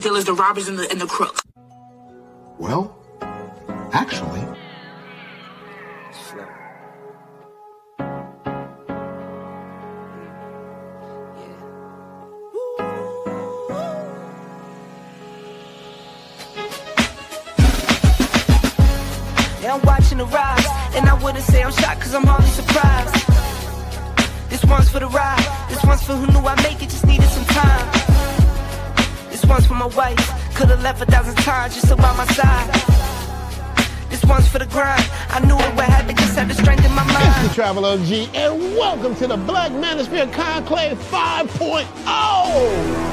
dealers, the robbers, and the crooks. Well, actually. Yeah, I'm watching the rise, and I wouldn't say I'm shocked, cause I'm hardly surprised. This one's for the ride, this one's for who knew I'd make it, just needed some time. This one's for my wife, could've left 1,000 times just about my side. This one's for the grind, I knew it would happen, just had the strength in my mind. It's the Travel OG, and welcome to the Black Manosphere Conclave 5.0!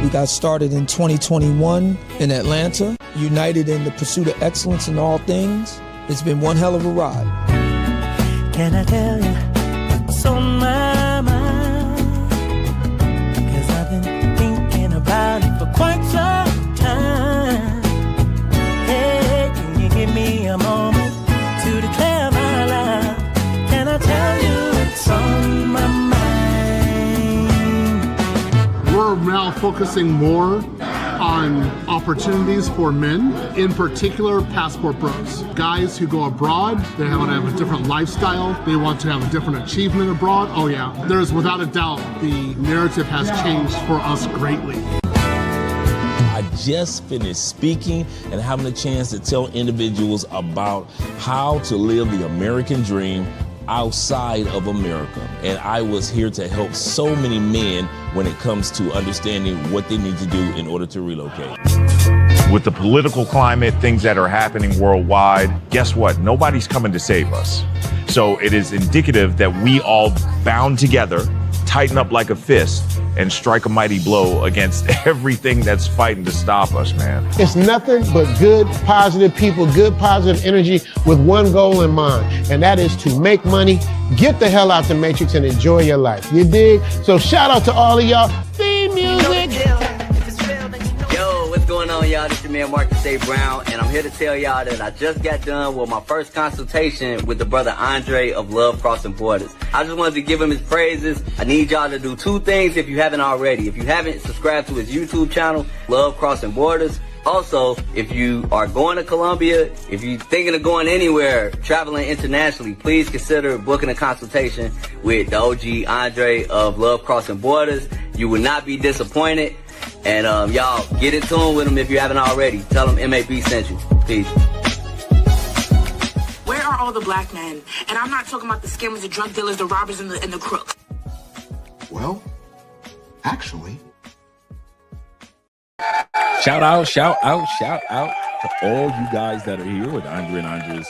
We got started in 2021 in Atlanta, united in the pursuit of excellence in all things. It's been one hell of a ride. Can I tell you what's on my mind? Cause I've been thinking about it for quite some time. Hey, can you give me a moment to declare my love? Can I tell you what's on my mind? We're now focusing more on opportunities for men, in particular passport bros. Guys who go abroad, they want to have a different lifestyle, they want to have a different achievement abroad. Oh yeah, there's without a doubt the narrative has changed for us greatly. I just finished speaking and having a chance to tell individuals about how to live the American dream outside of America. And I was here to help so many men when it comes to understanding what they need to do in order to relocate. With the political climate, things that are happening worldwide, guess what? Nobody's coming to save us. So it is indicative that we all bound together, tighten up like a fist, and strike a mighty blow against everything that's fighting to stop us, man. It's nothing but good, positive people, good, positive energy with one goal in mind, and that is to make money, get the hell out the Matrix, and enjoy your life. You dig? So shout out to all of y'all. Theme music! Yo, what's going on, y'all? This is your man Marcus A. Brown, and I'm here to tell y'all that I just got done with my first consultation with the brother Andre of Love Crossing Borders. I just wanted to give him his praises. I need y'all to do two things if you haven't already. If you haven't, subscribe to his YouTube channel, Love Crossing Borders. Also, if you are going to Colombia, if you're thinking of going anywhere, traveling internationally, please consider booking a consultation with the OG Andre of Love Crossing Borders. You will not be disappointed. And y'all, get in tune with him if you haven't already. Tell him MAB sent you. Peace. Where are all the black men? And I'm not talking about the scammers, the drug dealers, the robbers, and the crooks. Well, actually. Shout out to all you guys that are here with Andre and Andre's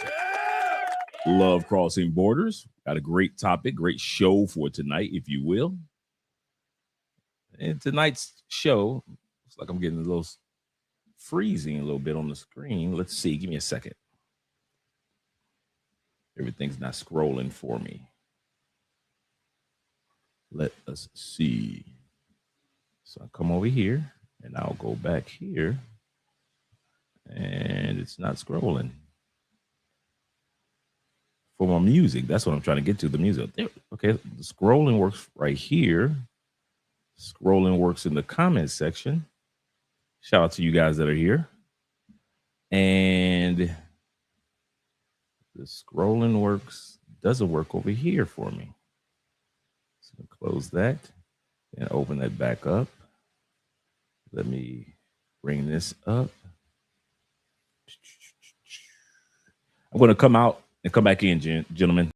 Love Crossing Borders. Got a great topic, great show for tonight, if you will. And tonight's show, looks like I'm getting a little freezing a little bit on the screen. Let's see. Give me a second. Everything's not scrolling for me. Let us see. So I'll come over here and I'll go back here. And it's not scrolling. For my music, that's what I'm trying to get to, the music. There. Okay, the scrolling works right here. Scrolling works in the comment section. Shout out to you guys that are here. And the scrolling works, doesn't work over here for me. So close that and open that back up. Let me bring this up. I'm going to come out and come back in, gentlemen.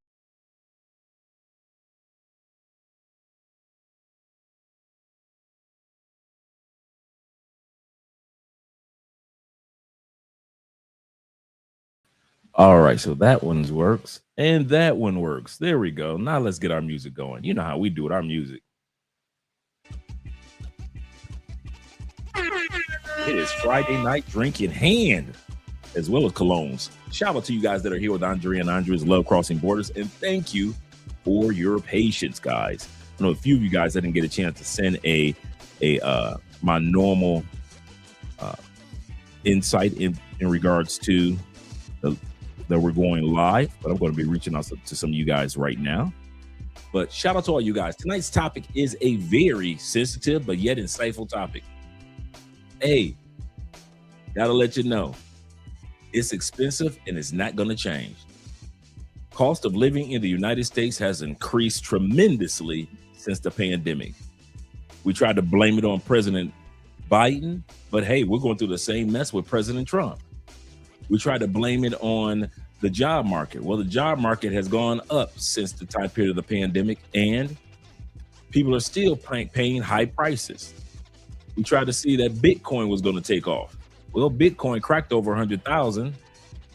All right, so that one works, and that one works. There we go. Now let's get our music going. You know how we do it, our music. It is Friday night drink in hand, as well as colognes. Shout out to you guys that are here with Andre and Andre's Love Crossing Borders, and thank you for your patience, guys. I know a few of you guys didn't get a chance to send my normal insight in regards to that we're going live, but I'm going to be reaching out to some of you guys right now. But shout out to all you guys. Tonight's topic is a very sensitive but yet insightful topic. Hey, gotta let you know, it's expensive and it's not going to change. Cost of living in the United States has increased tremendously since the pandemic. We tried to blame it on President Biden, but hey, we're going through the same mess with President Trump. We tried to blame it on the job market. Well, the job market has gone up since the time period of the pandemic, and people are still paying high prices. We tried to see that Bitcoin was going to take off. Well, Bitcoin cracked over 100,000,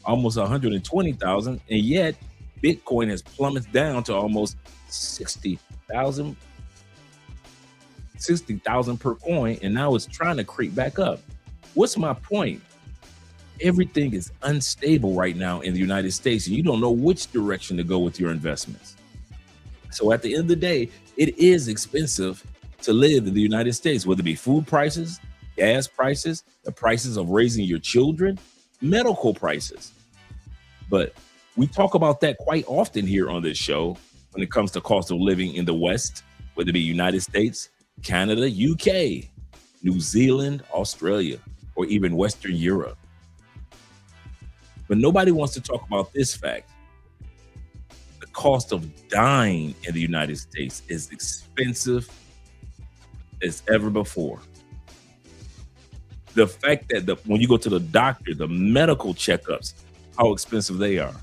almost 120,000, and yet Bitcoin has plummeted down to almost 60,000 per coin, and now it's trying to creep back up. What's my point? Everything is unstable right now in the United States, and you don't know which direction to go with your investments. So at the end of the day, it is expensive to live in the United States, whether it be food prices, gas prices, the prices of raising your children, medical prices. But we talk about that quite often here on this show when it comes to cost of living in the West, whether it be United States, Canada, UK, New Zealand, Australia, or even Western Europe. But nobody wants to talk about this fact. The cost of dying in the United States is expensive as ever before. The fact that when you go to the doctor, the medical checkups, how expensive they are,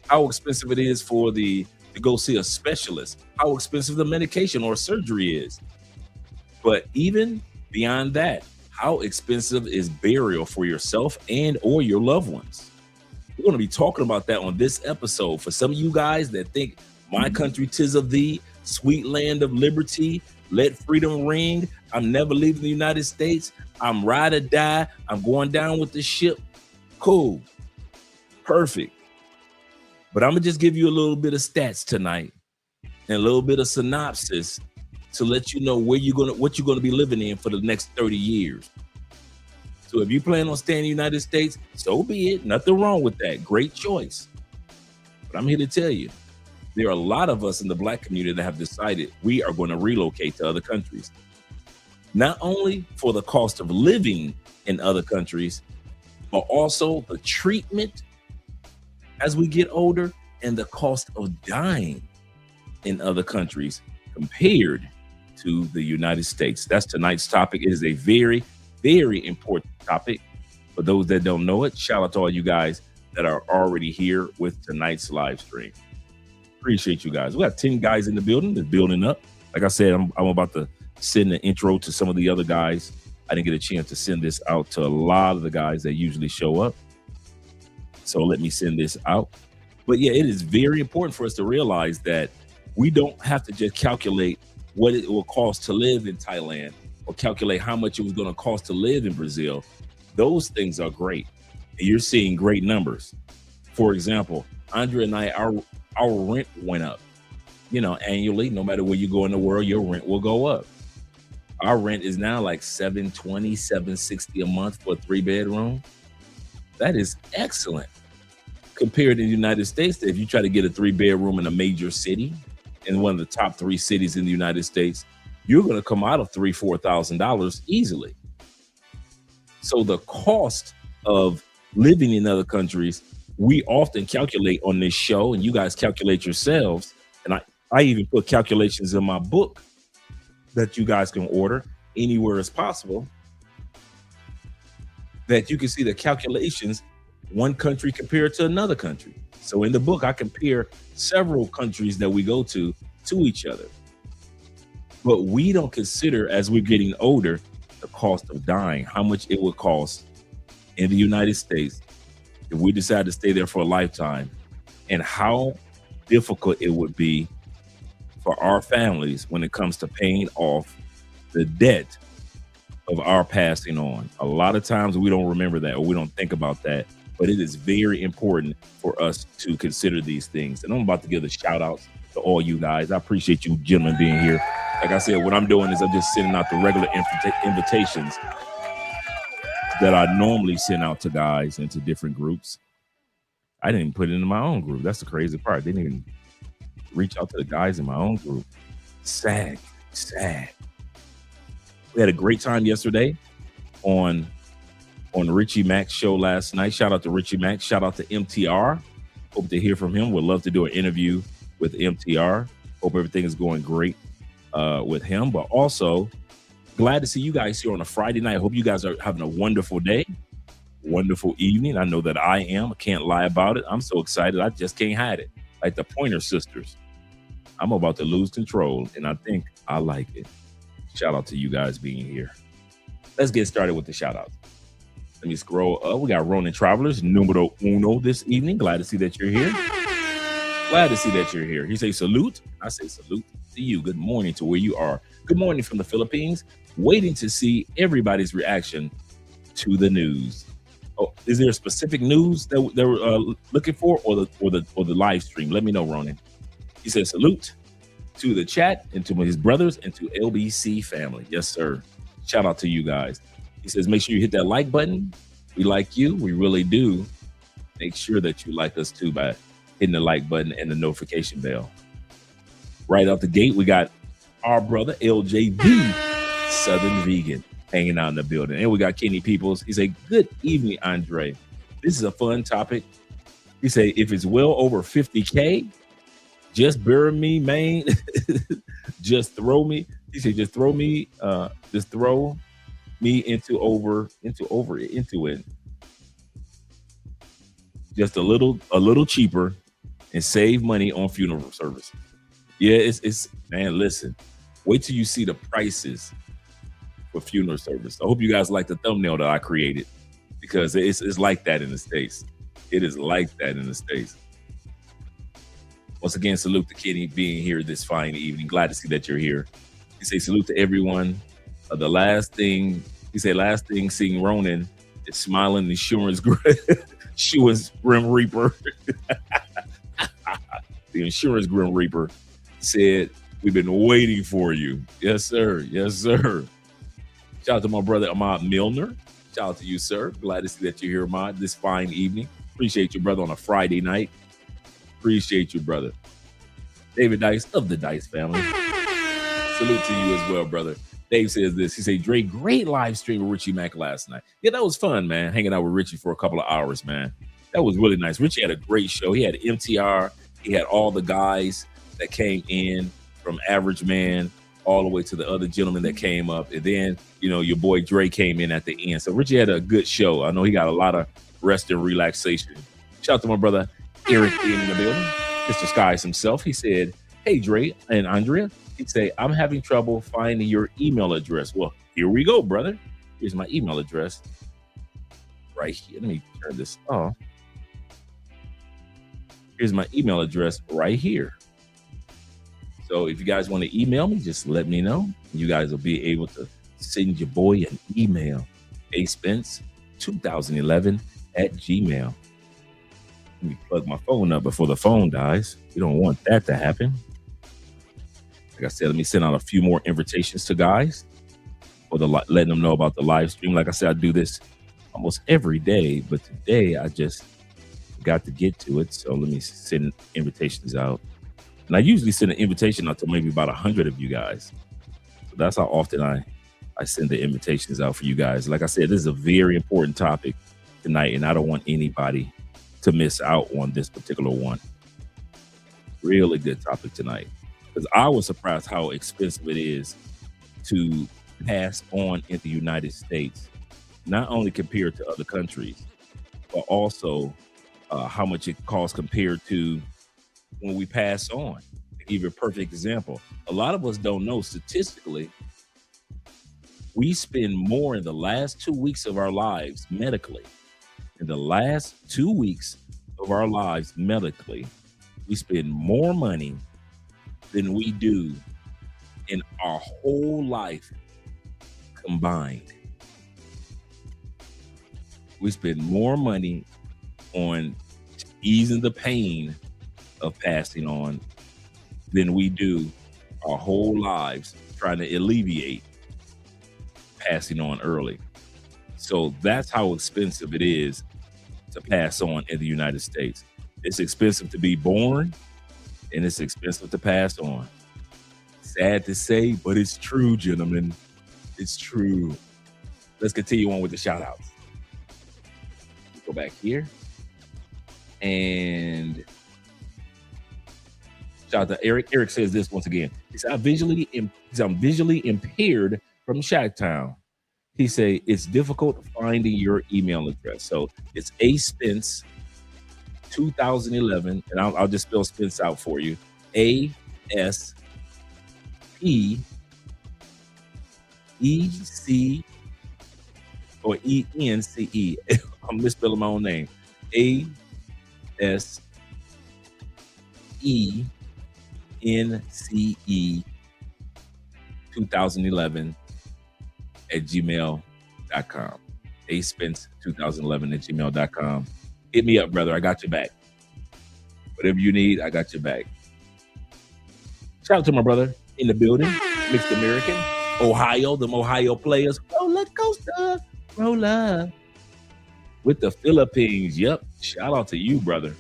how expensive it is to go see a specialist, how expensive the medication or surgery is. But even beyond that, how expensive is burial for yourself and or your loved ones? We're going to be talking about that on this episode. For some of you guys that think my country 'tis of thee, sweet land of liberty, let freedom ring, I'm never leaving the United States, I'm ride or die, I'm going down with the ship. Cool. Perfect. But I'm going to just give you a little bit of stats tonight and a little bit of synopsis to let you know what you're going to be living in for the next 30 years. So if you plan on staying in the United States, so be it. Nothing wrong with that. Great choice. But I'm here to tell you, there are a lot of us in the Black community that have decided we are going to relocate to other countries. Not only for the cost of living in other countries, but also the treatment as we get older and the cost of dying in other countries compared to the United States. That's tonight's topic. It is a very, very important topic. For those that don't know it, shout out to all you guys that are already here with tonight's live stream. Appreciate you guys. We got 10 guys in the building. That's building up. Like I said, I'm about to send the intro to some of the other guys. I didn't get a chance to send this out to a lot of the guys that usually show up. So let me send this out. But yeah, it is very important for us to realize that we don't have to just calculate what it will cost to live in Thailand or calculate how much it was going to cost to live in Brazil. Those things are great. And you're seeing great numbers. For example, Andre and I, our rent went up. You know, annually, no matter where you go in the world, your rent will go up. Our rent is now like $720, $760 a month for a 3-bedroom. That is excellent. Compared to the United States, if you try to get a 3-bedroom in a major city, in one of the top 3 cities in the United States, you're going to come out of $3,000, $4,000 easily. So the cost of living in other countries, we often calculate on this show, and you guys calculate yourselves. And I even put calculations in my book that you guys can order anywhere as possible, that you can see the calculations, one country compared to another country. So in the book, I compare several countries that we go to each other. But we don't consider, as we're getting older, the cost of dying, how much it would cost in the United States if we decide to stay there for a lifetime, and how difficult it would be for our families when it comes to paying off the debt of our passing on. A lot of times we don't remember that, or we don't think about that, but it is very important for us to consider these things. And I'm about to give a shout out to all you guys. I appreciate you gentlemen being here. Like I said, what I'm doing is I'm just sending out the regular invitations that I normally send out to guys into different groups. I didn't even put it in my own group. That's the crazy part. I didn't even reach out to the guys in my own group. Sad. We had a great time yesterday on Richie Mac's show last night. Shout out to Richie Mac. Shout out to MTR. Hope to hear from him. Would love to do an interview with MTR. Hope everything is going great with him. But also, glad to see you guys here on a Friday night. I hope you guys are having a wonderful day, wonderful evening. I know that I am. I can't lie about it. I'm so excited. I just can't hide it. Like the Pointer Sisters. I'm about to lose control, and I think I like it. Shout out to you guys being here. Let's get started with the shout outs. Let me scroll up. We got Ronin Travelers, numero uno this evening. Glad to see that you're here. Glad to see that you're here. He say salute. I say salute to you. Good morning to where you are. Good morning from the Philippines. Waiting to see everybody's reaction to the news. Oh, is there a specific news that they're looking for, or the live stream? Let me know, Ronin. He says salute to the chat and to his brothers and to LBC family. Yes, sir. Shout out to you guys. He says, make sure you hit that like button. We like you. We really do. Make sure that you like us too by hitting the like button and the notification bell. Right out the gate, we got our brother LJV, Southern Vegan, hanging out in the building. And we got Kenny Peoples. He said, good evening, Andre. This is a fun topic. He said, if it's well over 50K, just bury me, man. Just throw me. He said, just throw me into it. Just a little cheaper and save money on funeral service. Yeah, it's man, listen. Wait till you see the prices for funeral service. I hope you guys like the thumbnail that I created, because it's like that in the States. It is like that in the States. Once again, salute to Kenny being here this fine evening. Glad to see that you're here. He say salute to everyone. The last thing seeing Ronin is smiling insurance Grim Reaper. The insurance Grim Reaper said, we've been waiting for you. Yes, sir. Yes, sir. Shout out to my brother Ahmad Milner. Shout out to you, sir. Glad to see that you're here, Ahmad, this fine evening. Appreciate you, brother, on a Friday night. Appreciate you, brother. David Dice of the Dice family. Salute to you as well, brother. Dave says this. He said, Dre, great live stream with Richie Mac last night. Yeah, that was fun, man. Hanging out with Richie for a couple of hours, man. That was really nice. Richie had a great show. He had MTR. He had all the guys that came in, from Average Man all the way to the other gentleman that came up. And then, your boy Dre came in at the end. So Richie had a good show. I know he got a lot of rest and relaxation. Shout out to my brother Eric in the building, Mr. Skies himself. He said, hey, Dre and Andrea. He'd say, I'm having trouble finding your email address. Well, here we go, brother. Here's my email address right here. Let me turn this off. Here's my email address right here. So if you guys want to email me, just let me know. You guys will be able to send your boy an email. aspence2011@gmail. Let me plug my phone up before the phone dies. You don't want that to happen. Like I said, let me send out a few more invitations to guys, or letting them know about the live stream. Like I said, I do this almost every day, but today I just got to get to it. So let me send invitations out. And I usually send an invitation out to maybe about 100 of you guys. So that's how often I send the invitations out for you guys. Like I said, this is a very important topic tonight, and I don't want anybody to miss out on this particular one. Really good topic tonight, because I was surprised how expensive it is to pass on in the United States, not only compared to other countries, but also how much it costs compared to when we pass on. I'll give you a perfect example. A lot of us don't know, statistically, we spend more in the last 2 weeks of our lives medically. In the last 2 weeks of our lives medically, we spend more money than we do in our whole life combined. We spend more money on easing the pain of passing on than we do our whole lives trying to alleviate passing on early. So that's how expensive it is to pass on in the United States. It's expensive to be born, and it's expensive to pass on. Sad to say, but it's true, gentlemen. It's true. Let's continue on with the shout outs. Go back here. And shout out to Eric. Eric says this once again. He said, I'm visually impaired from Shacktown. He say it's difficult finding your email address. So it's A Spence 2011, and I'll just spell Spence out for you. A-S-P-E-C or E-N-C-E. I'm misspelling my own name. A-S-E-N-C-E 2011 at gmail.com. aspence2011 at gmail.com. Hit me up, brother. I got your back. Whatever you need, I got your back. Shout out to my brother in the building, Mixed American, Ohio, them Ohio players. Roller coaster, roller. With the Philippines. Yep. Shout out to you, brother.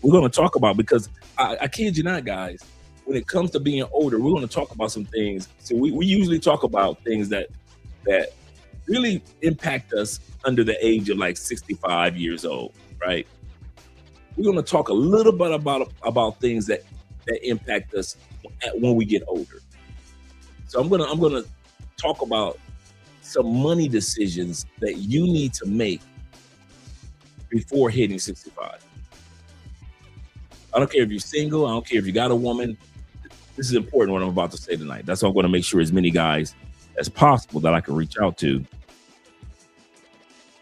We're going to talk about, because I kid you not, guys, when it comes to being older, we're going to talk about some things. So we usually talk about things that really impact us under the age of like 65 years old, right? We're going to talk a little bit about things that impact us when we get older. So I'm gonna talk about some money decisions that you need to make before hitting 65. I don't care if you're single. I don't care if you got a woman. This is important what I'm about to say tonight. That's why I'm going to make sure as many guys as possible that I can reach out to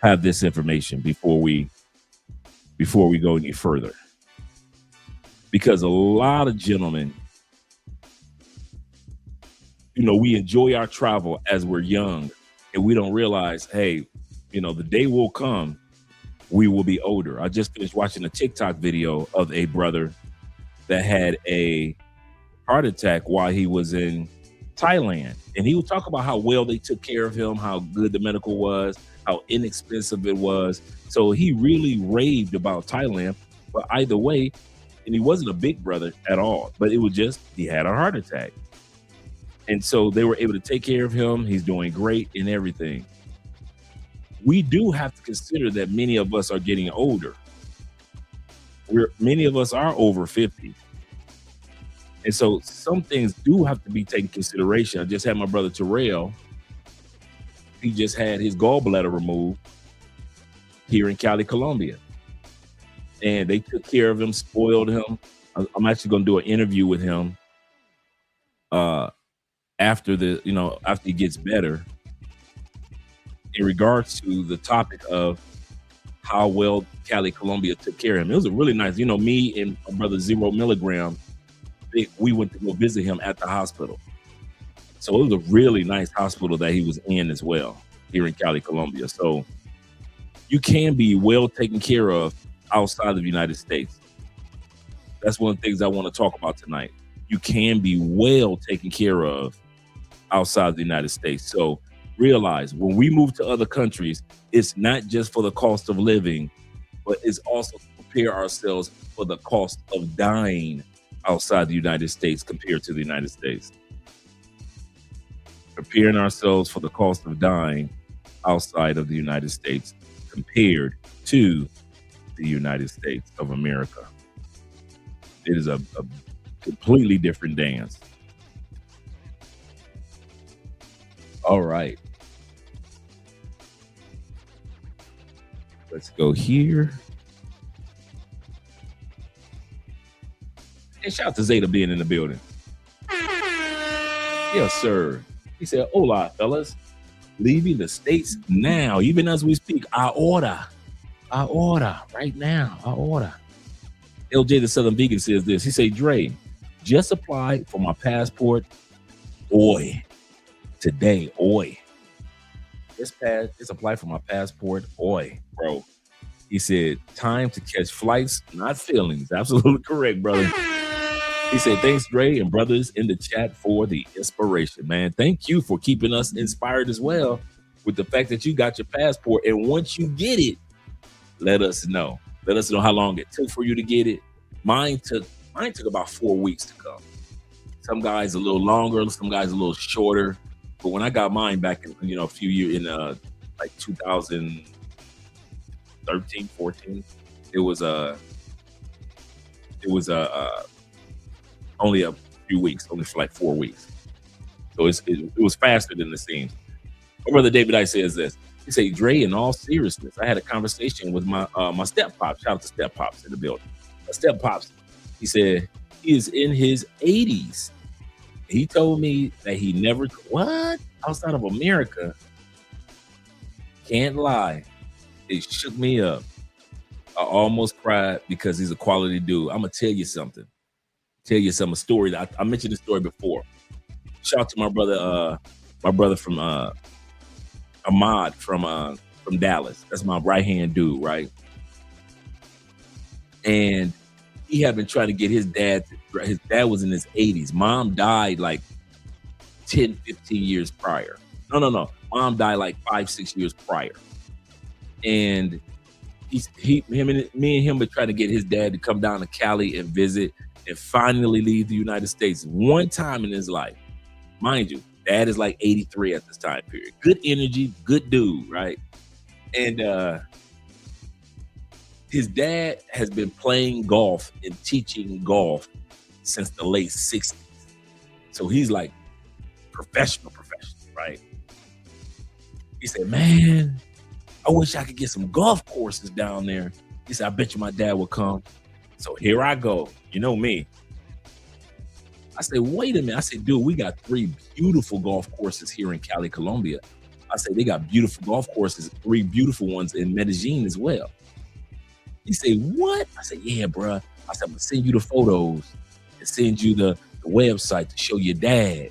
have this information before we go any further. Because a lot of gentlemen, we enjoy our travel as we're young, and we don't realize, hey, the day will come, we will be older. I just finished watching a TikTok video of a brother that had a heart attack while he was in Thailand. And he would talk about how well they took care of him, how good the medical was, how inexpensive it was. So he really raved about Thailand. But either way, and he wasn't a big brother at all, but it was just, he had a heart attack. And so they were able to take care of him. He's doing great and everything. We do have to consider that many of us are getting older. Many of us are over 50. And so some things do have to be taken into consideration. I just had my brother Terrell. He just had his gallbladder removed here in Cali, Colombia. And they took care of him, spoiled him. I'm actually going to do an interview with him after he gets better, in regards to the topic of how well Cali, Colombia took care of him. It was a really nice, me and my brother 0 Milligram, we went to go visit him at the hospital. So it was a really nice hospital that he was in as well here in Cali, Colombia. So you can be well taken care of outside of the United States. That's one of the things I want to talk about tonight. You can be well taken care of outside the United States. So realize when we move to other countries, it's not just for the cost of living, but it's also to prepare ourselves for the cost of dying outside the United States compared to the United States. Preparing ourselves for the cost of dying outside of the United States compared to the United States of America. It is a completely different dance. All right. Let's go here. And shout out to Zeta being in the building. Yes, sir. He said, hola, fellas. Leaving the States now. Even as we speak, I order right now. I order. LJ the Southern Vegan says this. He said, Dre, just applied for my passport. Oi. Today, oi. Just applied for my passport. Oi, bro. He said, time to catch flights, not feelings. Absolutely correct, brother. He said, thanks, Dre, and brothers in the chat for the inspiration, man. Thank you for keeping us inspired as well. with the fact that you got your passport. And once you get it, let us know. Let us know how long it took for you to get it. Mine took about 4 weeks to come. Some guys a little longer, some guys a little shorter. But when I got mine back in, a few years in like 2013, 14, it was only a few weeks, only for like 4 weeks. So it was faster than it seems. My brother David I says this. He said, Dre, in all seriousness, I had a conversation with my step pops. Shout out to step pops in the building. My step pops, he said he is in his 80s. He told me that he never, outside of America? Can't lie. It shook me up. I almost cried because he's a quality dude. I'm going to tell you something. A story that I mentioned this story before. Shout out to my brother from Ahmad from Dallas. That's my right-hand dude, right? And he had been trying to get his dad was in his 80s. Mom died like 10, 15 years prior. No. Mom died like 5, 6 years prior. And me and him were trying to get his dad to come down to Cali and visit and finally leave the United States one time in his life. Mind you, dad is like 83 at this time period. Good energy, good dude, right? And his dad has been playing golf and teaching golf since the late 60s. So he's like professional, right? He said, man, I wish I could get some golf courses down there. He said, I bet you my dad will come. So here I go. You know me. I said, wait a minute. I said, dude, we got 3 beautiful golf courses here in Cali, Colombia. I said, they got beautiful golf courses, 3 beautiful ones in Medellin as well. He said, what? I said, yeah, bro. I said, I'm going to send you the photos and send you the website to show your dad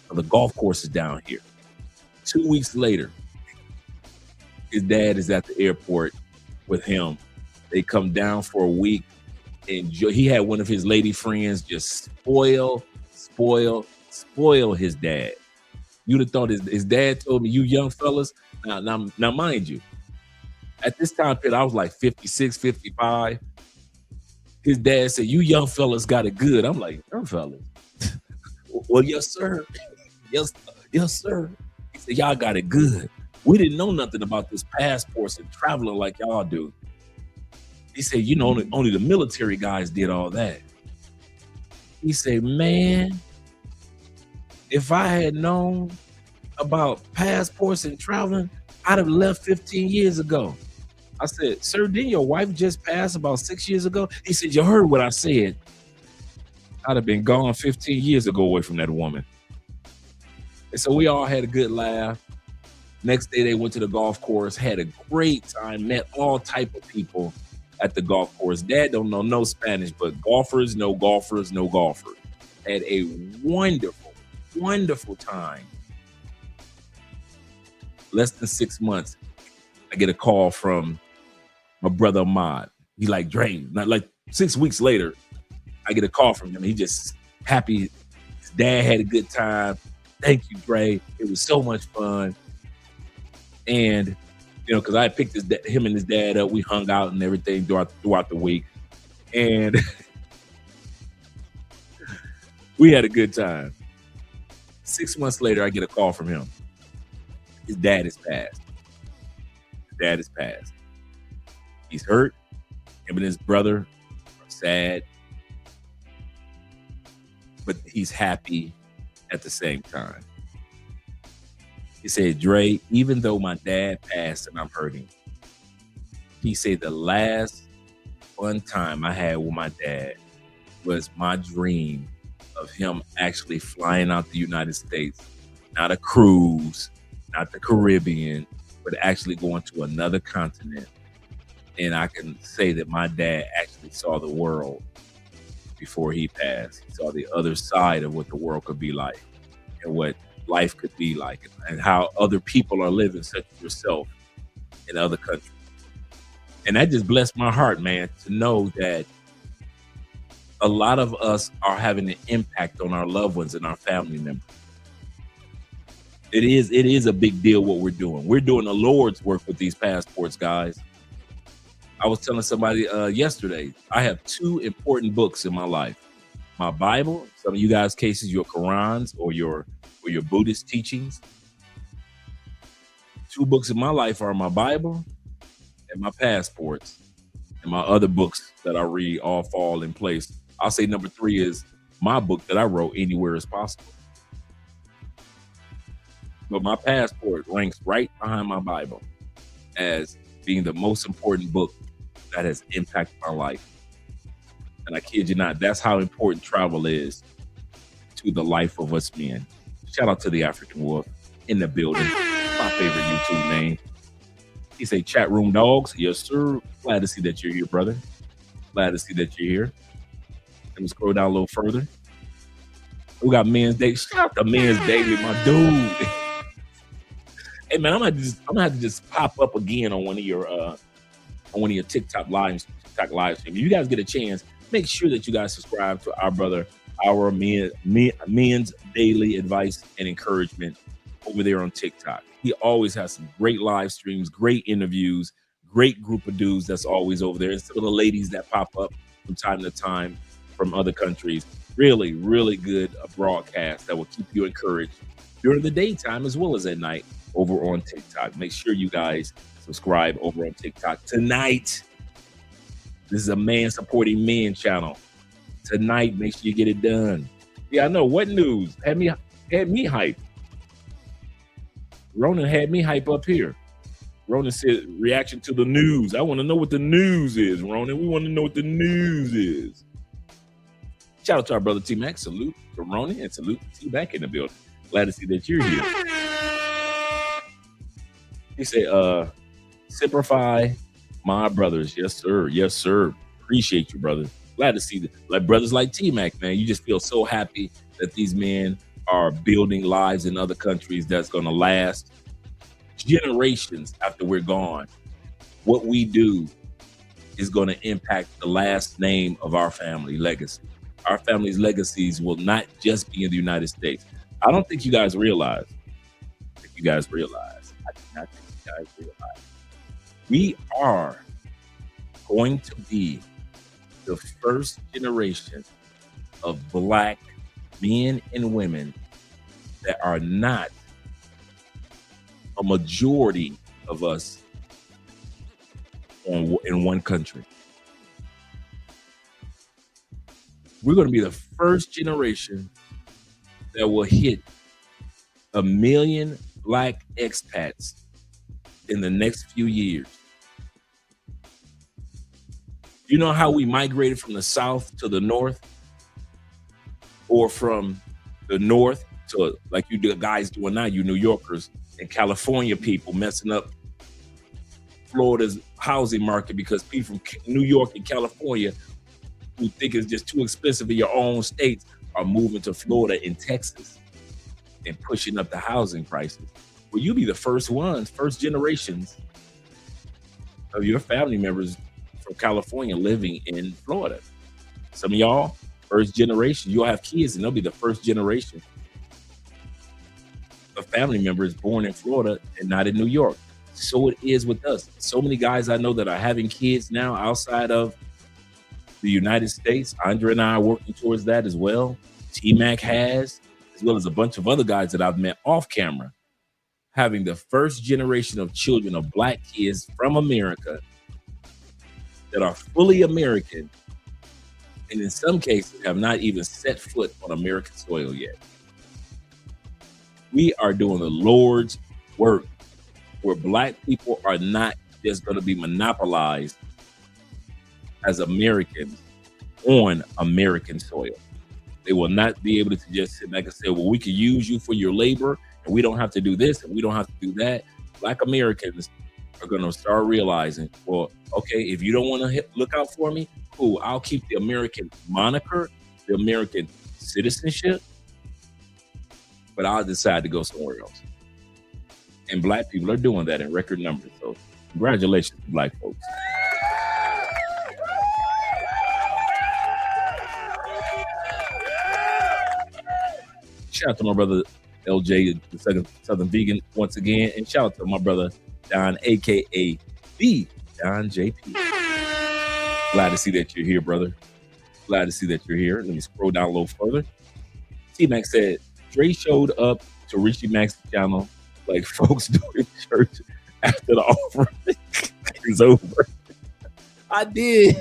of the golf courses down here. 2 weeks later, his dad is at the airport with him. They come down for a week, and he had one of his lady friends just spoil his dad. You'd have thought his dad told me, you young fellas, now mind you, at this time period, I was like 56, 55. His dad said, you young fellas got it good. I'm like, young fellas? Well, yes, sir. Yes, sir. He said, y'all got it good. We didn't know nothing about this passports and traveling like y'all do. He said, only the military guys did all that. He said, man, if I had known about passports and traveling, I'd have left 15 years ago. I said, sir, didn't your wife just pass about 6 years ago? He said, you heard what I said. I'd have been gone 15 years ago away from that woman. And so we all had a good laugh. Next day, they went to the golf course, had a great time, met all type of people at the golf course. Dad don't know no Spanish, but golfers know golfers know golfers. Had a wonderful, wonderful time. Less than 6 months, I get a call from my brother Ahmad. He's like, Dre, not like 6 weeks later, I get a call from him. He just happy. His dad had a good time. Thank you, Dre. It was so much fun. And, because I picked him and his dad up. We hung out and everything throughout the week. And we had a good time. 6 months later, I get a call from him. His dad is passed. He's hurt. Him and his brother are sad. But he's happy at the same time. He said, Dre, even though my dad passed and I'm hurting, he said the last fun time I had with my dad was my dream of him actually flying out the United States, not a cruise, not the Caribbean, but actually going to another continent. And I can say that my dad actually saw the world before he passed. He saw the other side of what the world could be like and what life could be like and how other people are living, such as yourself, in other countries. And that just blessed my heart, man, to know that a lot of us are having an impact on our loved ones and our family members. It is a big deal what we're doing. We're doing the Lord's work with these passports, guys. I was telling somebody yesterday, I have 2 important books in my life. My Bible, some of you guys' cases, your Qurans or your Buddhist teachings. 2 books in my life are my Bible and my passports, and my other books that I read all fall in place. I'll say number 3 is my book that I wrote, Anywhere is Possible. But my passport ranks right behind my Bible as being the most important book that has impacted my life. And I kid you not, that's how important travel is to the life of us men. Shout out to the African Wolf in the building. My favorite YouTube name. He say, chat room dogs. Yes, sir. Glad to see that you're here, brother. Glad to see that you're here. Let me scroll down a little further. We got Men's Day. Shout out to Men's Daily, my dude. Hey man, I'm gonna have to just pop up again on one of your TikTok live streams. If you guys get a chance, make sure that you guys subscribe to our Men's Daily Advice and Encouragement over there on TikTok. He always has some great live streams, great interviews, great group of dudes that's always over there. And some of the ladies that pop up from time to time from other countries. Really, really good broadcast that will keep you encouraged during the daytime as well as at night over on TikTok. Make sure you guys subscribe over on TikTok. Tonight, this is a man supporting men channel. Tonight, make sure you get it done. Yeah, I know. What news? Had me hype. Ronan had me hype up here. Ronan said, reaction to the news. I want to know what the news is, Ronan. We want to know what the news is. Shout out to our brother T-Mac. Salute to Ronan and salute to T-Mac in the building. Glad to see that you're here. He said, simplify my brothers. Yes, sir. Yes, sir. Appreciate you, brother. Glad to see that. Like brothers like T-Mac, man. You just feel so happy that these men are building lives in other countries that's going to last generations after we're gone. What we do is going to impact the last name of our family legacy. Our family's legacies will not just be in the United States. I don't think you guys realize. I do not think you guys realize. We are going to be the first generation of Black men and women that are not a majority of us in one country. We're going to be the first generation that will hit 1 million Black expats in the next few years. You know how we migrated from the South to the North, or from the North to, like you guys doing now, you New Yorkers and California people messing up Florida's housing market because people from New York and California who think it's just too expensive in your own states are moving to Florida and Texas and pushing up the housing prices. Well, you'll be the first generations of your family members from California living in Florida. Some of y'all, first generation, you'll have kids and they'll be the first generation of family members born in Florida and not in New York. So it is with us. So many guys I know that are having kids now outside of the United States. Andre and I are working towards that as well. T-Mac has, as well as a bunch of other guys that I've met off camera, having the first generation of children of Black kids from America that are fully American, and in some cases have not even set foot on American soil yet. We are doing the Lord's work where Black people are not just going to be monopolized as Americans on American soil. They will not be able to just sit back and say, well, we can use you for your labor and we don't have to do this and we don't have to do that. Black Americans are going to start realizing, well, okay, if you don't want to look out for me, cool, I'll keep the American moniker, the American citizenship, but I'll decide to go somewhere else. And Black people are doing that in record numbers. So congratulations to Black folks. Shout out to my brother LJ, the second Southern Vegan, once again. And shout out to my brother, Don, a.k.a. the Don JP. Glad to see that you're here, brother. Glad to see that you're here. Let me scroll down a little further. T-Mac said, Dre showed up to Richie Mac's channel like folks do in church after the offering is over. I did.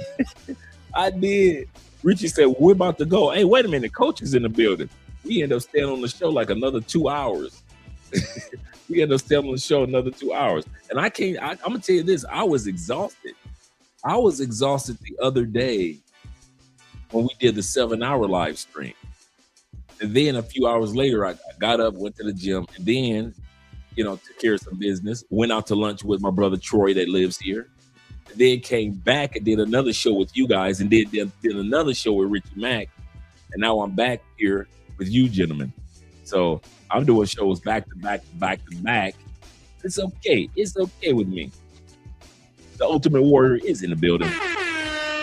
Richie said, we're about to go. Hey, wait a minute. Coach is in the building. We end up staying on the show like another 2 hours. We end up staying on the show another 2 hours. And I'm going to tell you this. I was exhausted. I was exhausted the other day when we did the 7-hour live stream. And then a few hours later, I got up, went to the gym, and then, took care of some business, went out to lunch with my brother Troy that lives here, and then came back and did another show with you guys, and did another show with Richie Mack, and now I'm back here with you gentlemen. So I'm doing shows back to back to back to back. It's okay. It's okay with me. The Ultimate Warrior is in the building.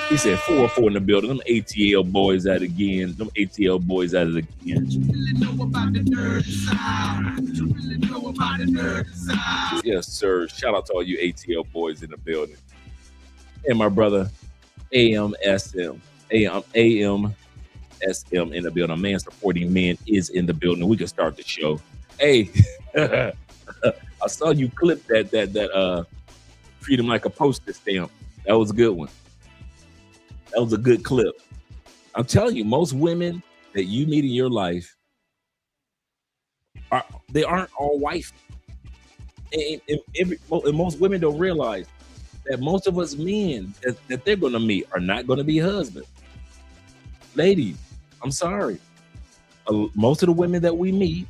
He said 404 in the building. Them ATL boys at it again. Yes, sir. Shout out to all you ATL boys in the building. And my brother, AMSM in the building. Man Supporting Men is in the building. We can start the show. Hey, I saw you clip that treat him like a postage stamp. That was a good one. That was a good clip. I'm telling you, most women that you meet in your life aren't all wife. And most women don't realize that most of us men that they're going to meet are not going to be husbands. Ladies, I'm sorry. Most of the women that we meet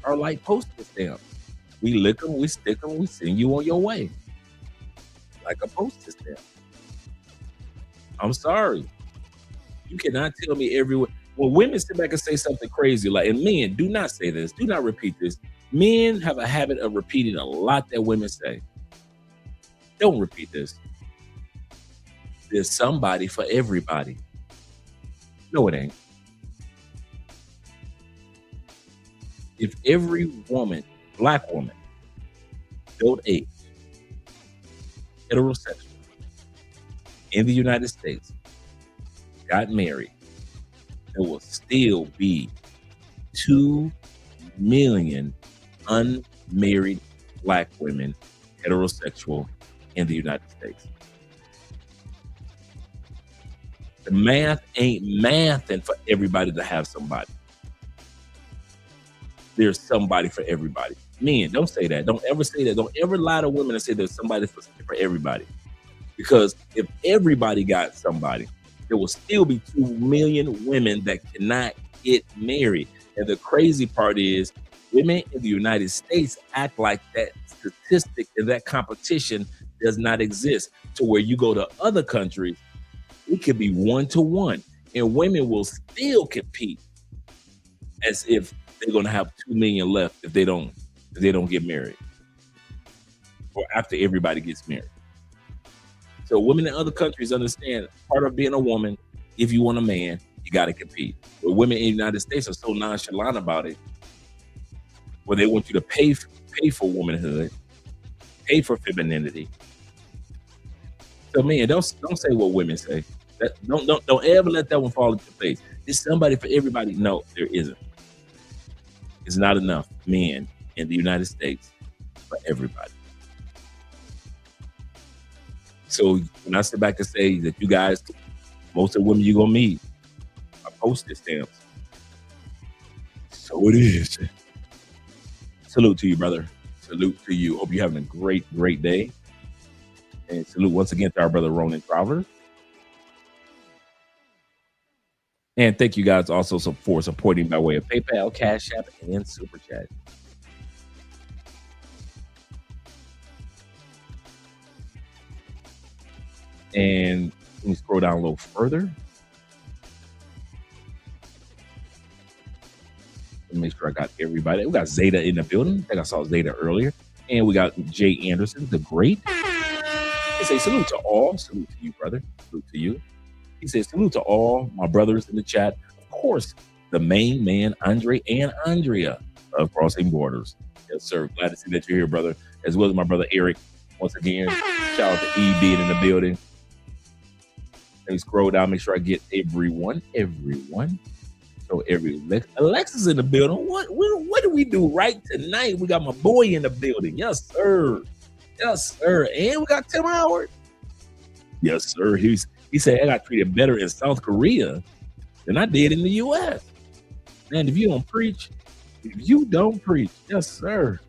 are like postage stamps. We lick them, we stick them, we send you on your way. Like a postage stamp. I'm sorry. You cannot tell me everywhere. When women sit back and say something crazy, and men, do not say this, do not repeat this. Men have a habit of repeating a lot that women say. Don't repeat this. There's somebody for everybody. No, it ain't. If every woman, black woman, don't age, heterosexual, in the United States, got married, there will still be 2 million unmarried black women, heterosexual, in the United States. The math ain't mathing for everybody to have somebody. There's somebody for everybody. Men, don't say that. Don't ever say that. Don't ever lie to women and say there's somebody for everybody. Because if everybody got somebody, there will still be 2 million women that cannot get married. And the crazy part is women in the United States act like that statistic and that competition does not exist, to where you go to other countries, it could be 1-to-1, and women will still compete as if they're going to have 2 million left if they don't get married, or after everybody gets married. So women in other countries understand part of being a woman, if you want a man, you got to compete. But women in the United States are so nonchalant about it, where they want you to pay for womanhood, pay for femininity. So man, don't say what women say. Don't ever let that one fall into your face. There's somebody for everybody. No, there isn't. It's not enough men in the United States for everybody. So when I sit back and say that you guys, most of the women you're gonna meet are postage stamps. So it is. Salute to you, brother. Salute to you. Hope you're having a great, great day. And salute once again to our brother Ronan Travers. And thank you guys also for supporting by way of PayPal, Cash App, and Super Chat. And let me scroll down a little further. Let me make sure I got everybody. We got Zeta in the building. I think I saw Zeta earlier. And we got Jay Anderson, the great. He says, salute to all. Salute to you, brother. Salute to you. He says, salute to all my brothers in the chat. Of course, the main man, Andre and Andrea. of Crossing Borders. Yes, sir. Glad to see that you're here, brother, as well as my brother Eric. Once again, shout out to E being in the building. Let me scroll down, make sure I get everyone. So Alexa's in the building. What do we do right tonight? We got my boy in the building. Yes, sir. Yes, sir. And we got Tim Howard. Yes, sir. He said I got treated better in South Korea than I did in the U.S. Man, if you don't preach, yes, sir.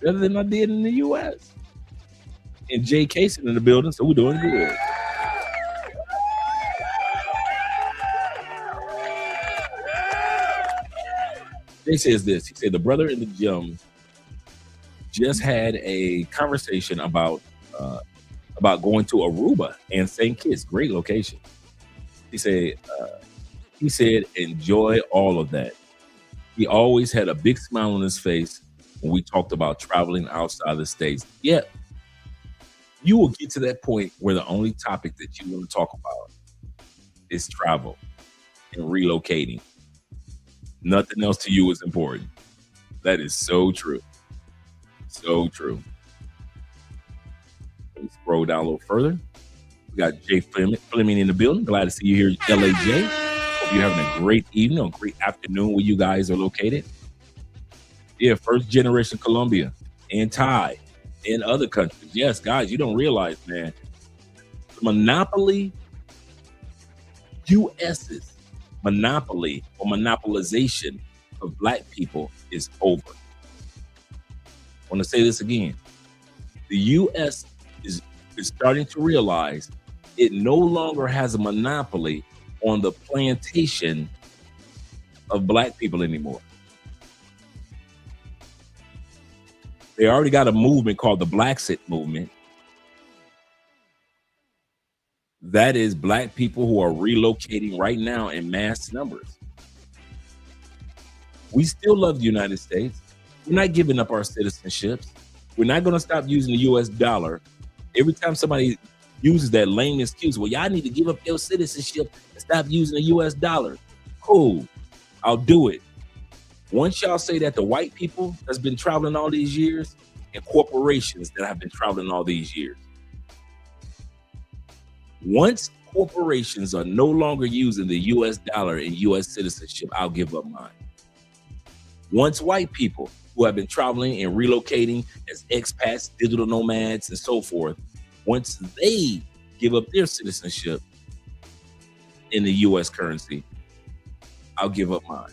Better than I did in the U.S. And Jay Casey in the building, so we're doing good. Jay says this. He said the brother in the gym just had a conversation about going to Aruba and St. Kitts, great location. He said enjoy all of that. He always had a big smile on his face when we talked about traveling outside the States. Yeah, you will get to that point where the only topic that you want to talk about is travel and relocating. Nothing else to you is important. That is so true. So true. Let me scroll down a little further. We got Jay Fleming in the building. Glad to see you here, LAJ. Hope you're having a great evening or great afternoon where you guys are located. Yeah, first generation Colombia and Thai and other countries. Yes, guys, you don't realize, man, the monopoly, US's monopoly or monopolization of black people is over. I want to say this again. The U.S. is starting to realize it no longer has a monopoly on the plantation of black people anymore. They already got a movement called the Blacksit movement. That is black people who are relocating right now in mass numbers. We still love the United States. We're not giving up our citizenships. We're not going to stop using the US dollar. Every time somebody uses that lame excuse, well, y'all need to give up your citizenship and stop using the US dollar. Cool, I'll do it. Once y'all say that to white people that's been traveling all these years and corporations that have been traveling all these years, once corporations are no longer using the US dollar and US citizenship, I'll give up mine. Once white people who have been traveling and relocating as expats, digital nomads, and so forth, once they give up their citizenship in the US currency, I'll give up mine.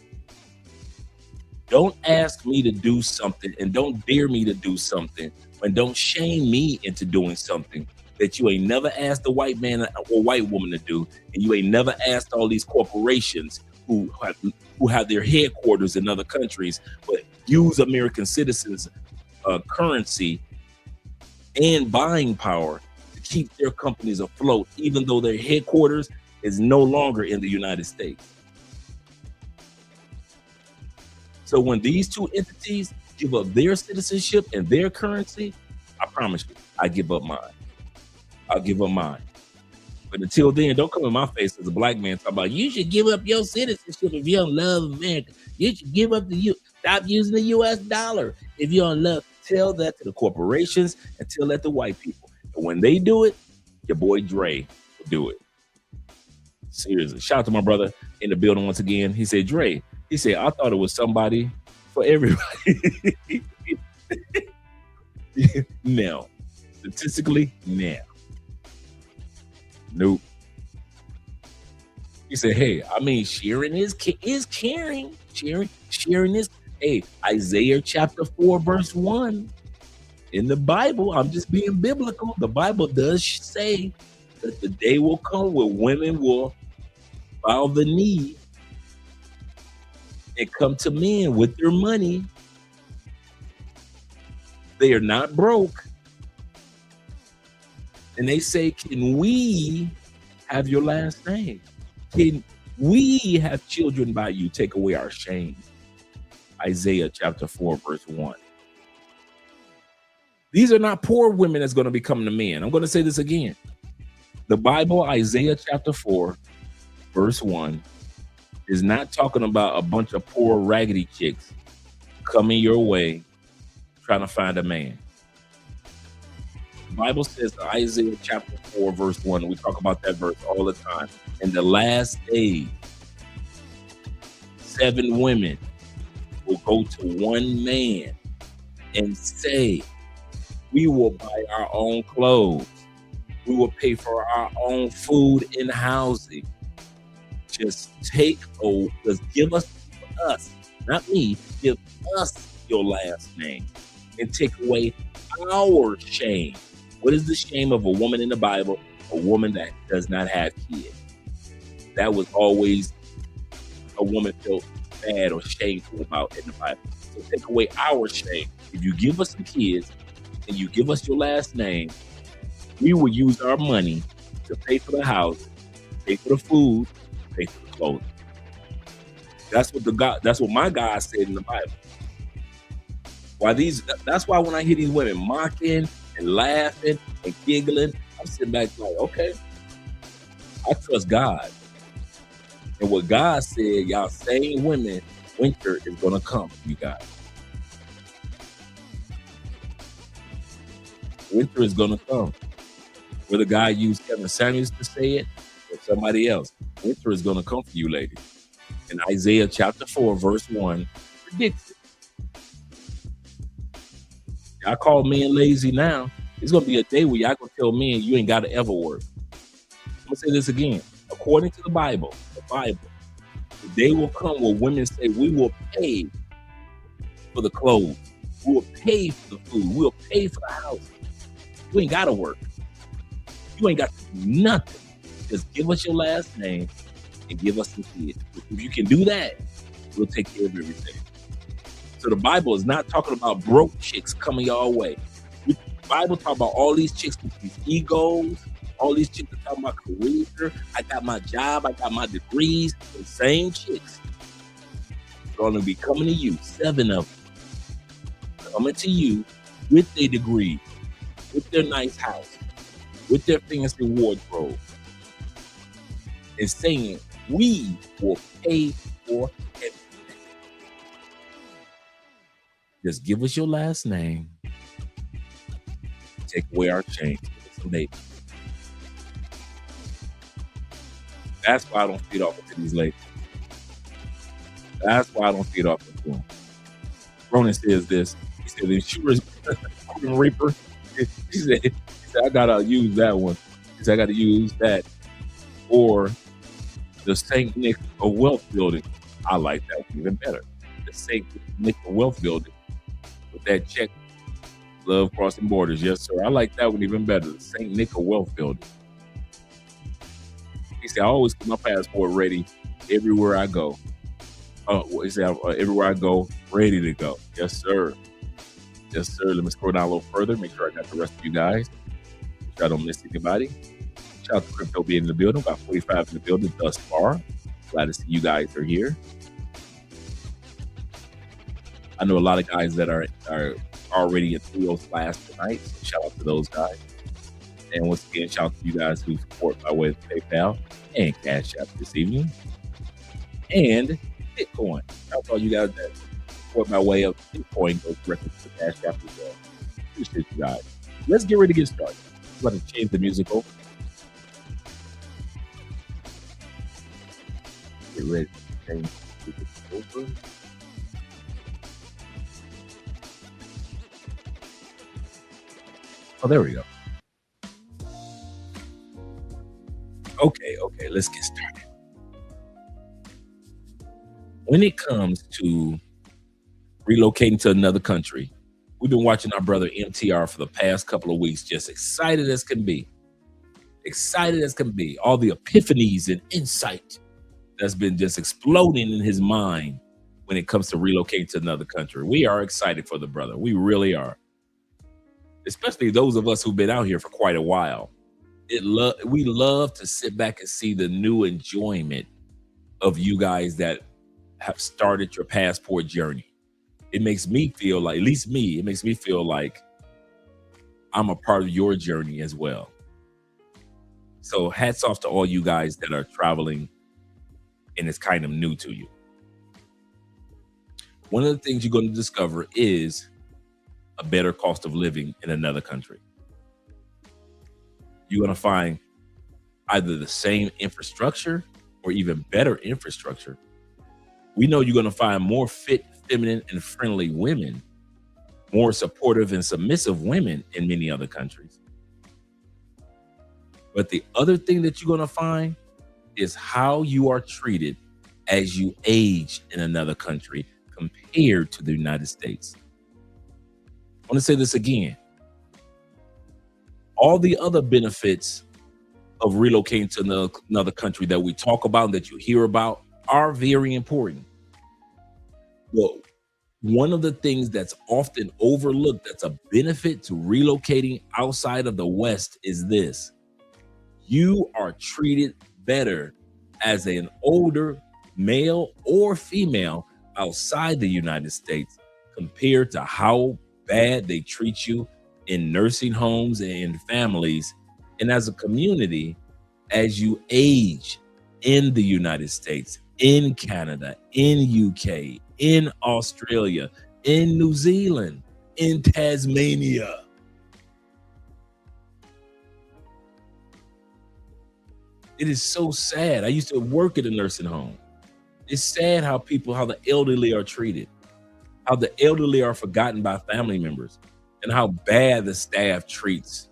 Don't ask me to do something and don't dare me to do something, and don't shame me into doing something that you ain't never asked the white man or white woman to do, and you ain't never asked all these corporations who have their headquarters in other countries, but use American citizens' currency and buying power to keep their companies afloat, even though their headquarters is no longer in the United States. So when these two entities give up their citizenship and their currency, I promise you, I give up mine. I'll give up mine. But until then, don't come in my face as a black man talking about you should give up your citizenship if you don't love America. You should give up stop using the US dollar if you don't love. Tell that to the corporations and tell that to white people. And when they do it, your boy Dre will do it. Seriously. Shout out to my brother in the building once again. He said, Dre, he said, I thought it was somebody for everybody. No. Statistically, no. Nope. He said, hey, I mean, sharing is caring. Sharing is, hey, Isaiah chapter 4, verse 1. In the Bible, I'm just being biblical. The Bible does say that the day will come where women will bow the knee and come to men with their money. They are not broke. And they say, can we have your last name? Can we have children by you? Take away our shame. Isaiah chapter 4, verse 1. These are not poor women that's going to become the men. I'm going to say this again. The Bible, Isaiah chapter 4, verse 1, is not talking about a bunch of poor raggedy chicks coming your way trying to find a man. The Bible says in Isaiah chapter 4, verse 1, we talk about that verse all the time. In the last days, 7 women will go to one man and say, we will buy our own clothes. We will pay for our own food and housing. Just give us, not me, give us your last name and take away our shame. What is the shame of a woman in the Bible? A woman that does not have kids. That was always a woman felt bad or shameful about in the Bible. So take away our shame. If you give us some kids and you give us your last name, we will use our money to pay for the house, pay for the food, pay for the clothing. That's what my God said in the Bible. That's why when I hear these women mocking and laughing and giggling, I'm sitting back like, okay, I trust God. And what God said, y'all same women, winter is gonna come, you guys. Winter is gonna come. Whether God used Kevin Samuels to say it or somebody else, winter is gonna come for you, ladies. And Isaiah chapter 4, verse 1 predicts it. Y'all call men lazy now. It's gonna be a day where y'all gonna tell men you ain't gotta ever work. I'm gonna say this again. According to the Bible, the day will come where women say, we will pay for the clothes. We will pay for the food. We'll pay for the house. You ain't gotta work. You ain't got to do nothing. Just give us your last name and give us some kids. If you can do that, we'll take care of everything. So the Bible is not talking about broke chicks coming y'all way. The Bible talking about all these chicks with these egos, all these chicks are talking about career. I got my job, I got my degrees. The same chicks are going to be coming to you, 7 of them, coming to you with their degree, with their nice house, with their fancy wardrobe, and saying, we will pay for everything. Just give us your last name, take away our shame. That's why I don't feed off into these ladies. That's why I don't feed off into them. Ronan says this. He said, the insurance reaper. He said, I gotta use that one. He said, I gotta use that. Or the St. Nick of Wealth Building. I like that one even better. The St. Nick of Wealth Building. With that check, Love Crossing Borders. Yes, sir. I like that one even better. The St. Nick of Wealth Building. He said, I always keep my passport ready everywhere I go. He said, everywhere I go, ready to go. Yes, sir. Yes, sir. Let me scroll down a little further. Make sure I got the rest of you guys. Make sure I don't miss anybody. Shout out to Crypto being in the building. About 45 in the building thus far. Glad to see you guys are here. I know a lot of guys that are already in Theo's class tonight. So shout out to those guys. And once again, shout out to you guys who support by way of PayPal and Cash App this evening. And Bitcoin. Shout out to all you guys that support by way of Bitcoin goes directly to the Cash App as well. Appreciate you guys. Let's get ready to get started. I'm going to change the music over. Get ready to change the music over. Oh, there we go. Okay, let's get started. When it comes to relocating to another country, we've been watching our brother MTR for the past couple of weeks, just excited as can be. Excited as can be. All the epiphanies and insight that's been just exploding in his mind when it comes to relocating to another country. We are excited for the brother. We really are. Especially those of us who've been out here for quite a while. We love to sit back and see the new enjoyment of you guys that have started your passport journey. It makes me feel like, at least me, it makes me feel like I'm a part of your journey as well. So hats off to all you guys that are traveling and it's kind of new to you. one of the things you're going to discover is a better cost of living in another country. You're going to find either the same infrastructure or even better infrastructure. We know you're going to find more fit, feminine, and friendly women, more supportive and submissive women in many other countries. But the other thing that you're going to find is how you are treated as you age in another country compared to the United States. I want to say this again. All the other benefits of relocating to another country that we talk about and that you hear about are very important. Well, one of the things that's often overlooked that's a benefit to relocating outside of the West is this. You are treated better as an older male or female outside the United States compared to how bad they treat you in nursing homes and in families and as a community as you age in the United States, in Canada, in UK, in Australia, in New Zealand, in Tasmania. It is so sad. I used to work at a nursing home. It's sad how the elderly are treated, how the elderly are forgotten by family members, and how bad the staff treats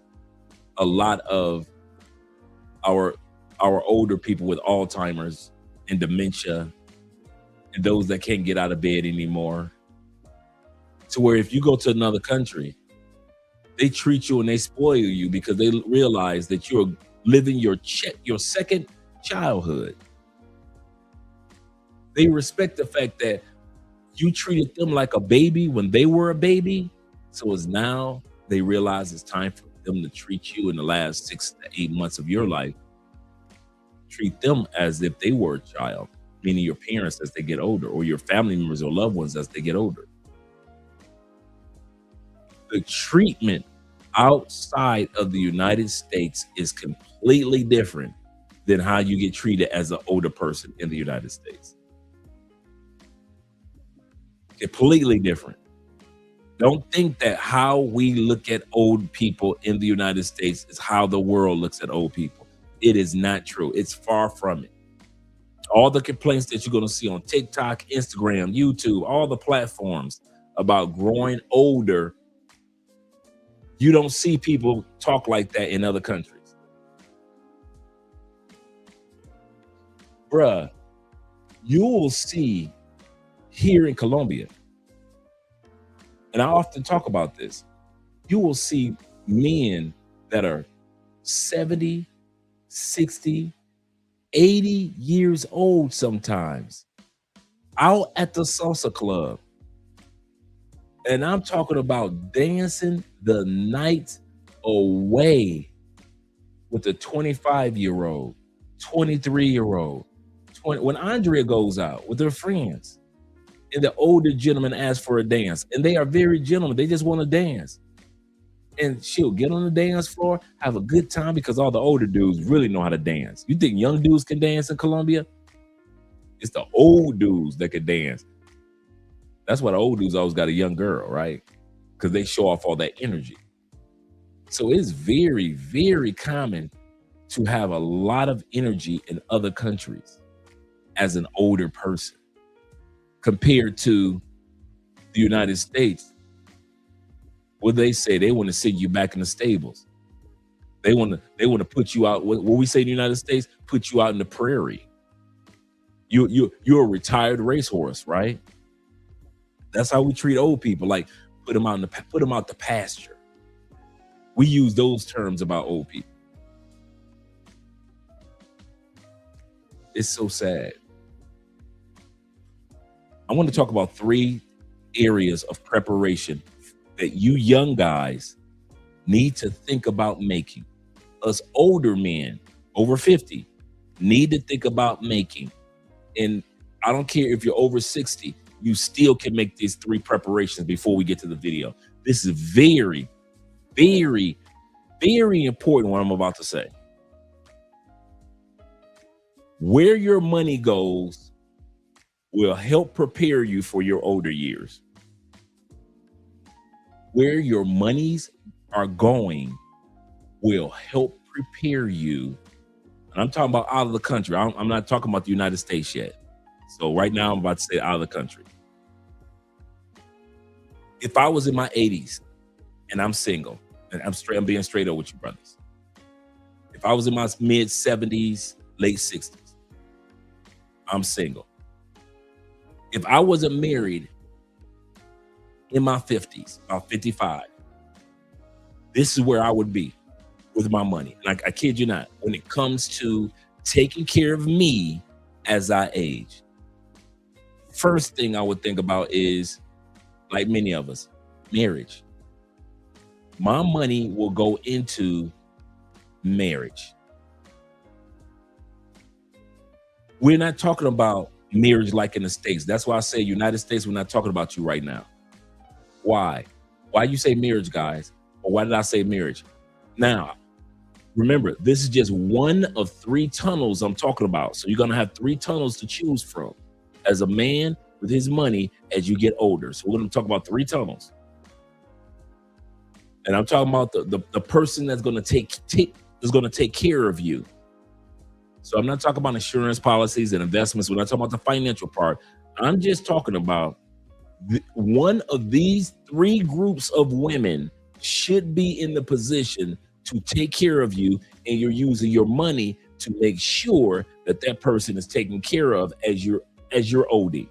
a lot of our older people with Alzheimer's and dementia and those that can't get out of bed anymore. To where if you go to another country, they treat you and they spoil you because they realize that you're living your second childhood. They respect the fact that you treated them like a baby when they were a baby. So it's now they realize it's time for them to treat you in the last 6 to 8 months of your life. Treat them as if they were a child, meaning your parents as they get older, or your family members or loved ones as they get older. The treatment outside of the United States is completely different than how you get treated as an older person in the United States. Completely different. Don't think that how we look at old people in the United States is how the world looks at old people. It is not true. It's far from it. All the complaints that you're going to see on TikTok, Instagram, YouTube, all the platforms about growing older, you don't see people talk like that in other countries. Bruh, you will see here in Colombia, and I often talk about this, you will see men that are 70, 60, 80 years old sometimes out at the salsa club. And I'm talking about dancing the night away with a 25-year-old, 23-year-old. When Andrea goes out with her friends and the older gentleman asks for a dance, and they are very gentlemen, they just want to dance. And she'll get on the dance floor, have a good time because all the older dudes really know how to dance. You think young dudes can dance in Colombia? It's the old dudes that can dance. That's why the old dudes always got a young girl, right? Because they show off all that energy. So it's very, very common to have a lot of energy in other countries as an older person compared to the United States. What they say, they want to send you back in the stables. They want to put you out. What we say in the United States, put you out in the prairie. You're a retired racehorse, right? That's how we treat old people. Like put them out the pasture. We use those terms about old people. It's so sad. I want to talk about 3 areas of preparation that you young guys need to think about making. Us older men over 50 need to think about making. And I don't care if you're over 60, you still can make these 3 preparations before we get to the video. This is very, very, very important what I'm about to say. Where your money goes will help prepare you for your older years. Where your monies are going will help prepare you. And I'm talking about out of the country. I'm not talking about the United States yet. So right now I'm about to say out of the country. If I was in my 80s and I'm single, and I'm being straight up with you brothers. If I was in my mid 70s, late 60s, I'm single. If I wasn't married in my 50s, about 55, this is where I would be with my money. And I kid you not, when it comes to taking care of me as I age, first thing I would think about is, like many of us, marriage. My money will go into marriage. We're not talking about marriage like in the States. That's why I say United States, we're not talking about you right now. Why? Why you say marriage, guys? Or why did I say marriage? Now, remember, this is just one of 3 tunnels I'm talking about. So you're going to have 3 tunnels to choose from as a man with his money as you get older. So we're going to talk about 3 tunnels. And I'm talking about the person that's going to take care of you. So I'm not talking about insurance policies and investments. We're not talking about the financial part. I'm just talking about one of these 3 groups of women should be in the position to take care of you, and you're using your money to make sure that that person is taken care of as you're aging.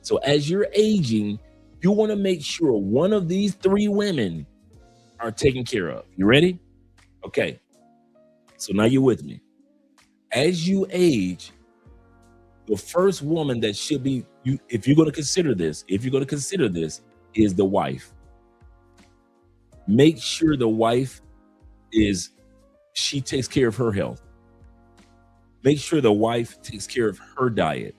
So as you're aging, you want to make sure one of these 3 women are taken care of. You ready? Okay. So now you're with me. As you age, the first woman that should be you, if you're going to consider this, is the wife. Make sure the wife she takes care of her health. Make sure the wife takes care of her diet.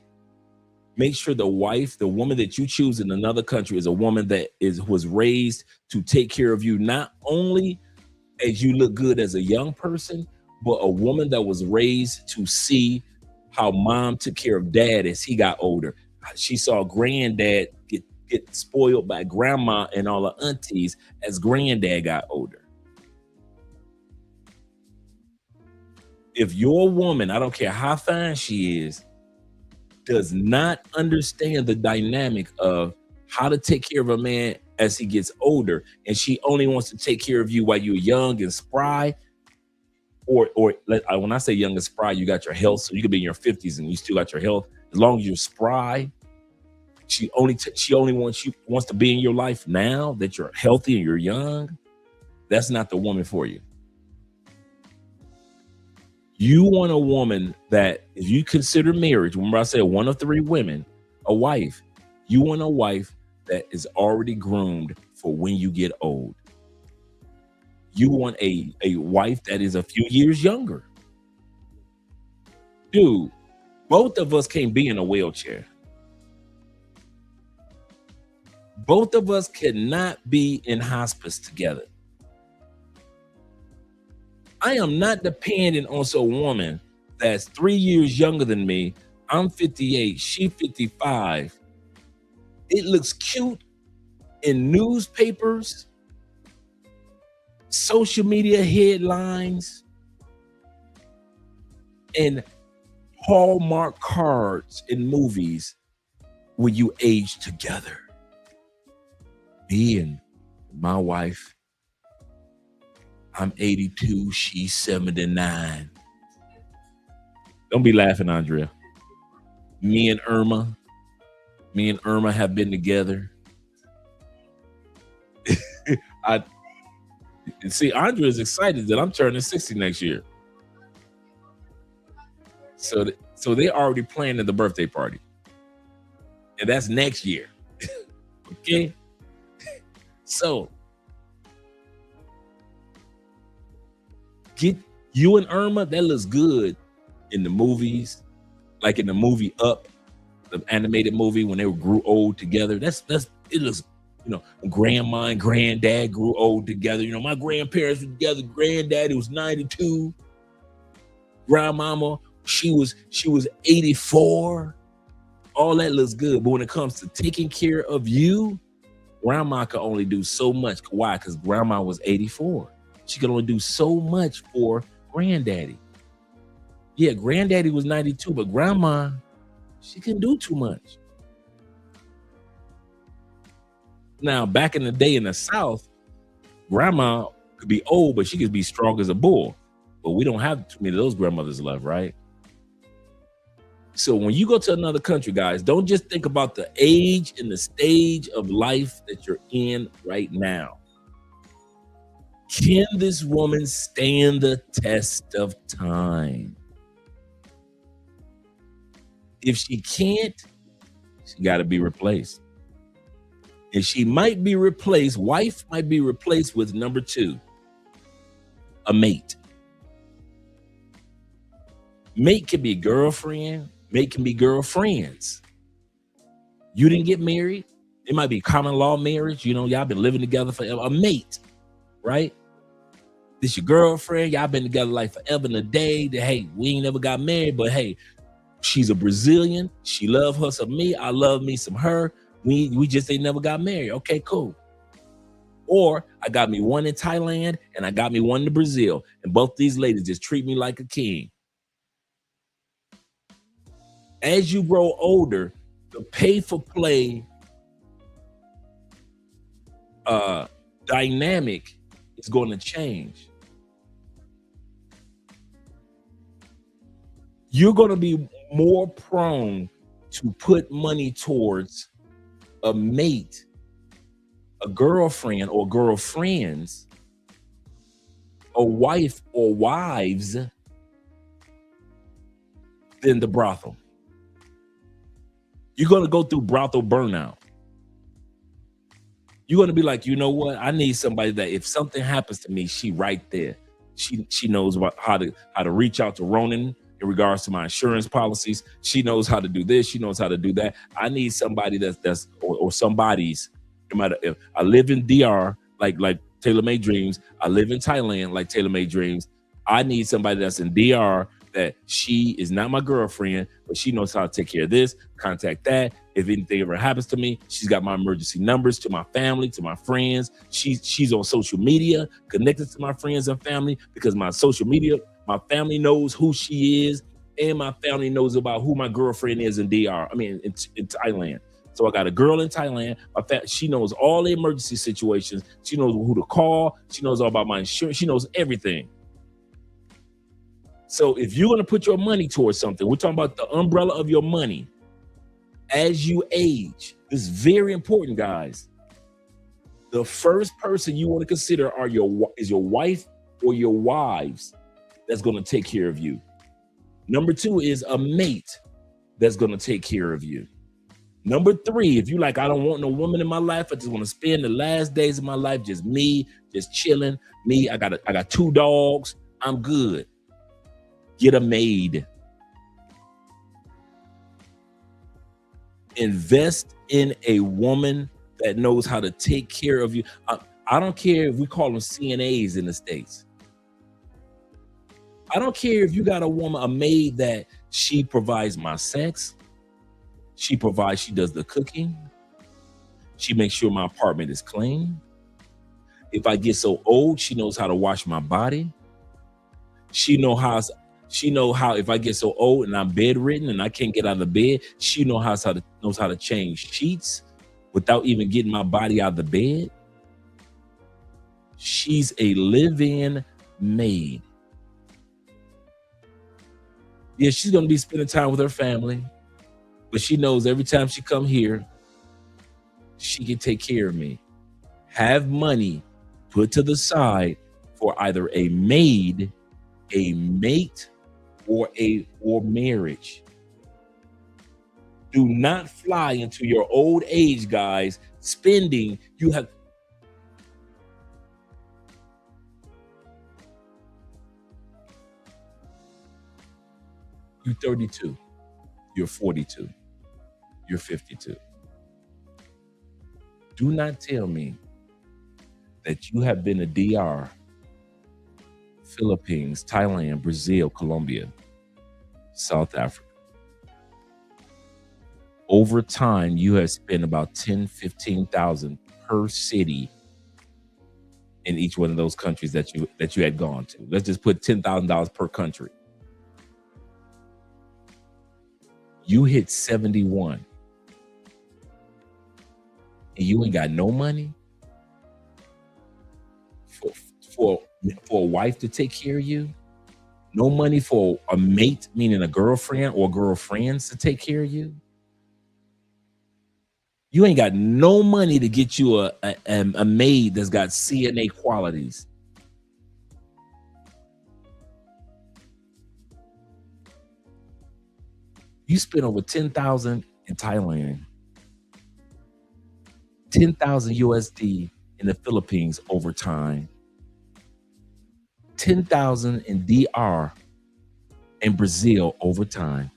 Make sure the woman that you choose in another country, is a woman that was raised to take care of you, not only as you look good as a young person, but a woman that was raised to see how mom took care of dad as he got older. She saw granddad get spoiled by grandma and all the aunties as granddad got older. If your woman, I don't care how fine she is, does not understand the dynamic of how to take care of a man as he gets older, and she only wants to take care of you while you're young and spry, or when I say young and spry, you got your health, so you could be in your 50s and you still got your health. As long as you're spry, she only wants to be in your life now that you're healthy and you're young. That's not the woman for you. You want a woman that, if you consider marriage, remember I said one of 3 women, a wife. You want a wife that is already groomed for when you get old. You want a wife that is a few years younger. Dude, both of us can't be in a wheelchair. Both of us cannot be in hospice together. I am not dependent on some woman that's 3 years younger than me. I'm 58, she 55. It looks cute in newspapers, social media headlines, and Hallmark cards in movies when you age together. Me and my wife, I'm 82, she's 79. Don't be laughing, Andrea. Me and Irma have been together. See, Andrea is excited that I'm turning 60 next year. So they already planning the birthday party. And that's next year. Okay? So get you and Irma, that looks good in the movies, like in the movie Up, the animated movie when they grew old together. It looks, when grandma and granddad grew old together. My grandparents were together. Granddaddy was 92. Grandmama, she was 84. All that looks good, but when it comes to taking care of you, grandma could only do so much. Why? Because grandma was 84. She could only do so much for granddaddy. Yeah, granddaddy was 92, but grandma, she couldn't do too much. Now, back in the day in the South, grandma could be old, but she could be strong as a bull. But we don't have too many of those grandmothers left, right? So when you go to another country, guys, don't just think about the age and the stage of life that you're in right now. Can this woman stand the test of time? If she can't, she got to be replaced. And she might be replaced, wife might be replaced with number 2, a mate. Mate can be girlfriend, mate can be girlfriends. You didn't get married. It might be common law marriage. You know, y'all been living together forever. A mate, right? This your girlfriend. Y'all been together like forever and a day. That, hey, we ain't never got married, but hey, she's a Brazilian. She love her some me. I love me some her. We just ain't never got married. Okay, cool. Or I got me one in Thailand and I got me one in Brazil. And both these ladies just treat me like a king. As you grow older, the pay for play dynamic is going to change. You're going to be more prone to put money towards a mate, a girlfriend or girlfriends, a wife or wives than the brothel. You're going to go through brothel burnout. You're going to be like, you know what? I need somebody that if something happens to me, she right there. She knows about how to reach out to Ronan in regards to my insurance policies. She knows how to do this. She knows how to do that. I need somebody that's or somebody's. No matter if I live in DR, like Taylor Made Dreams. I live in Thailand, like Taylor Made Dreams. I need somebody that's in DR that she is not my girlfriend, but she knows how to take care of this, contact that. If anything ever happens to me, she's got my emergency numbers to my family, to my friends. She's on social media, connected to my friends and family, because my social media, my family knows who she is, and my family knows about who my girlfriend is in DR. I mean, in Thailand. So I got a girl in Thailand. She knows all the emergency situations. She knows who to call. She knows all about my insurance. She knows everything. So if you're going to put your money towards something, we're talking about the umbrella of your money. As you age, this is very important, guys. The first person you want to consider is your wife or your wives that's going to take care of you. Number 2 is a mate that's going to take care of you. Number 3, if you like, I don't want no woman in my life. I just want to spend the last days of my life just me, just chilling. Me, I got 2 dogs. I'm good. Get a maid. Invest in a woman that knows how to take care of you. I don't care if we call them CNAs in the States. I don't care if you got a maid that she provides my sex. She does the cooking. She makes sure my apartment is clean. If I get so old, she knows how to wash my body. She know how if I get so old and I'm bedridden and I can't get out of the bed, she knows how to change sheets without even getting my body out of the bed. She's a live-in maid. Yeah, she's gonna be spending time with her family, but she knows every time she come here, she can take care of me. Have money put to the side for either a maid, a mate, or marriage. Do not fly into your old age, guys, spending. You're 32, you're 42, you're 52. Do not tell me that you have been to DR, Philippines, Thailand, Brazil, Colombia, South Africa, over time, you have spent about 10, 15,000 per city in each one of those countries that you had gone to. Let's just put $10,000 per country. You hit 71 and you ain't got no money for a wife to take care of you, no money for a mate, meaning a girlfriend or girlfriends to take care of you. You ain't got no money to get you a maid that's got CNA qualities. You spent over 10,000 in Thailand, 10,000 USD in the Philippines over time, 10,000 in DR and Brazil over time,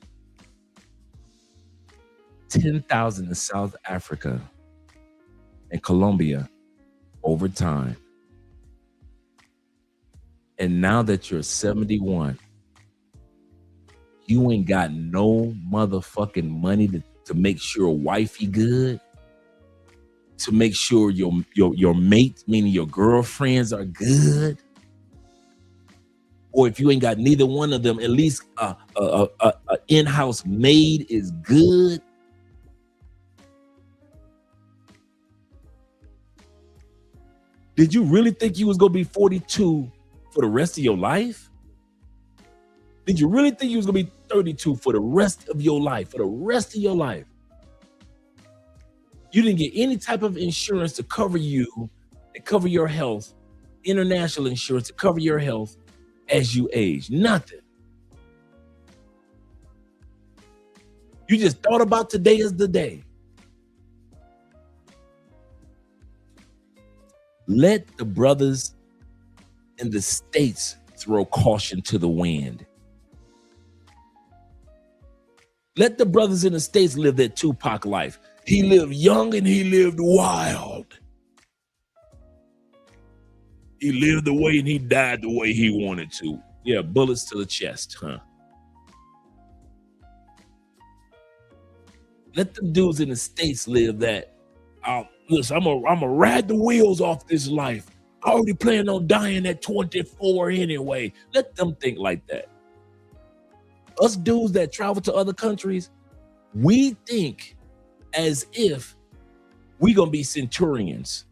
10,000 in South Africa and Colombia over time. And now that you're 71, you ain't got no motherfucking money to make sure wifey good, to make sure your mate, meaning your girlfriends, are good. Or if you ain't got neither one of them, at least a in-house maid is good. Did you really think you was gonna be 42 for the rest of your life? Did you really think you was gonna be 32 for the rest of your life? For the rest of your life? You didn't get any type of insurance to cover you and cover your health, international insurance to cover your health as you age. Nothing. You just thought about today as the day. Let the brothers in the States throw caution to the wind. Let the brothers in the States live that Tupac life. He lived young and he lived wild. He lived the way and he died the way he wanted to. Yeah, bullets to the chest, huh? Let them dudes in the States live that. Listen, I'm gonna ride the wheels off this life. I already plan on dying at 24 anyway. Let them think like that. Us dudes that travel to other countries, we think as if we gonna be centurions.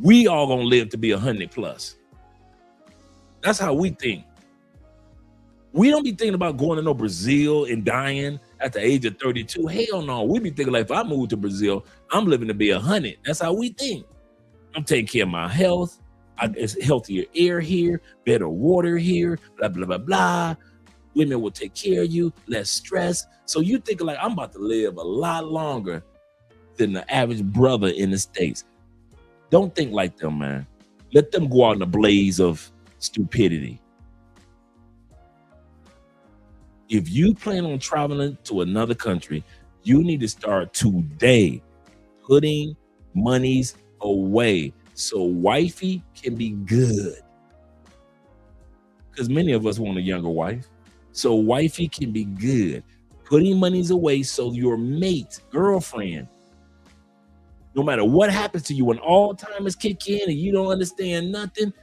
We all gonna live to be 100 plus. That's how we think. We don't be thinking about going to no Brazil and dying at the age of 32. Hell no. We be thinking like, if I move to Brazil, I'm living to be 100. That's how we think. I'm taking care of my health. It's healthier air here, better water here, blah, blah, blah, blah. Women will take care of you, less stress. So you think like, I'm about to live a lot longer than the average brother in the States. Don't think like them, man. Let them go out in a blaze of stupidity. If you plan on traveling to another country, you need to start today putting monies away so wifey can be good. Because many of us want a younger wife. So wifey can be good. Putting monies away so your mate, girlfriend, no matter what happens to you, when all time is kick in and you don't understand nothing,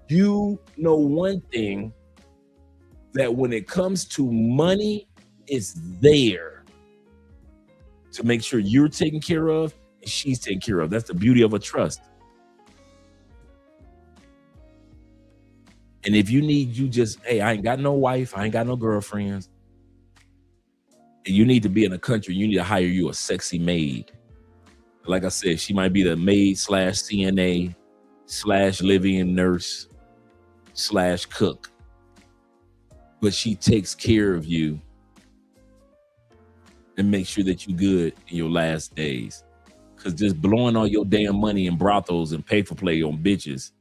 you know one thing, that when it comes to money, it's there to make sure you're taken care of and she's taken care of. That's the beauty of a trust. And if you need, hey, I ain't got no wife, I ain't got no girlfriends, and you need to be in a country, you need to hire you a sexy maid. Like I said, she might be the maid / CNA / living nurse / cook. But she takes care of you and makes sure that you're good in your last days. Because just blowing all your damn money in brothels and pay for play on bitches,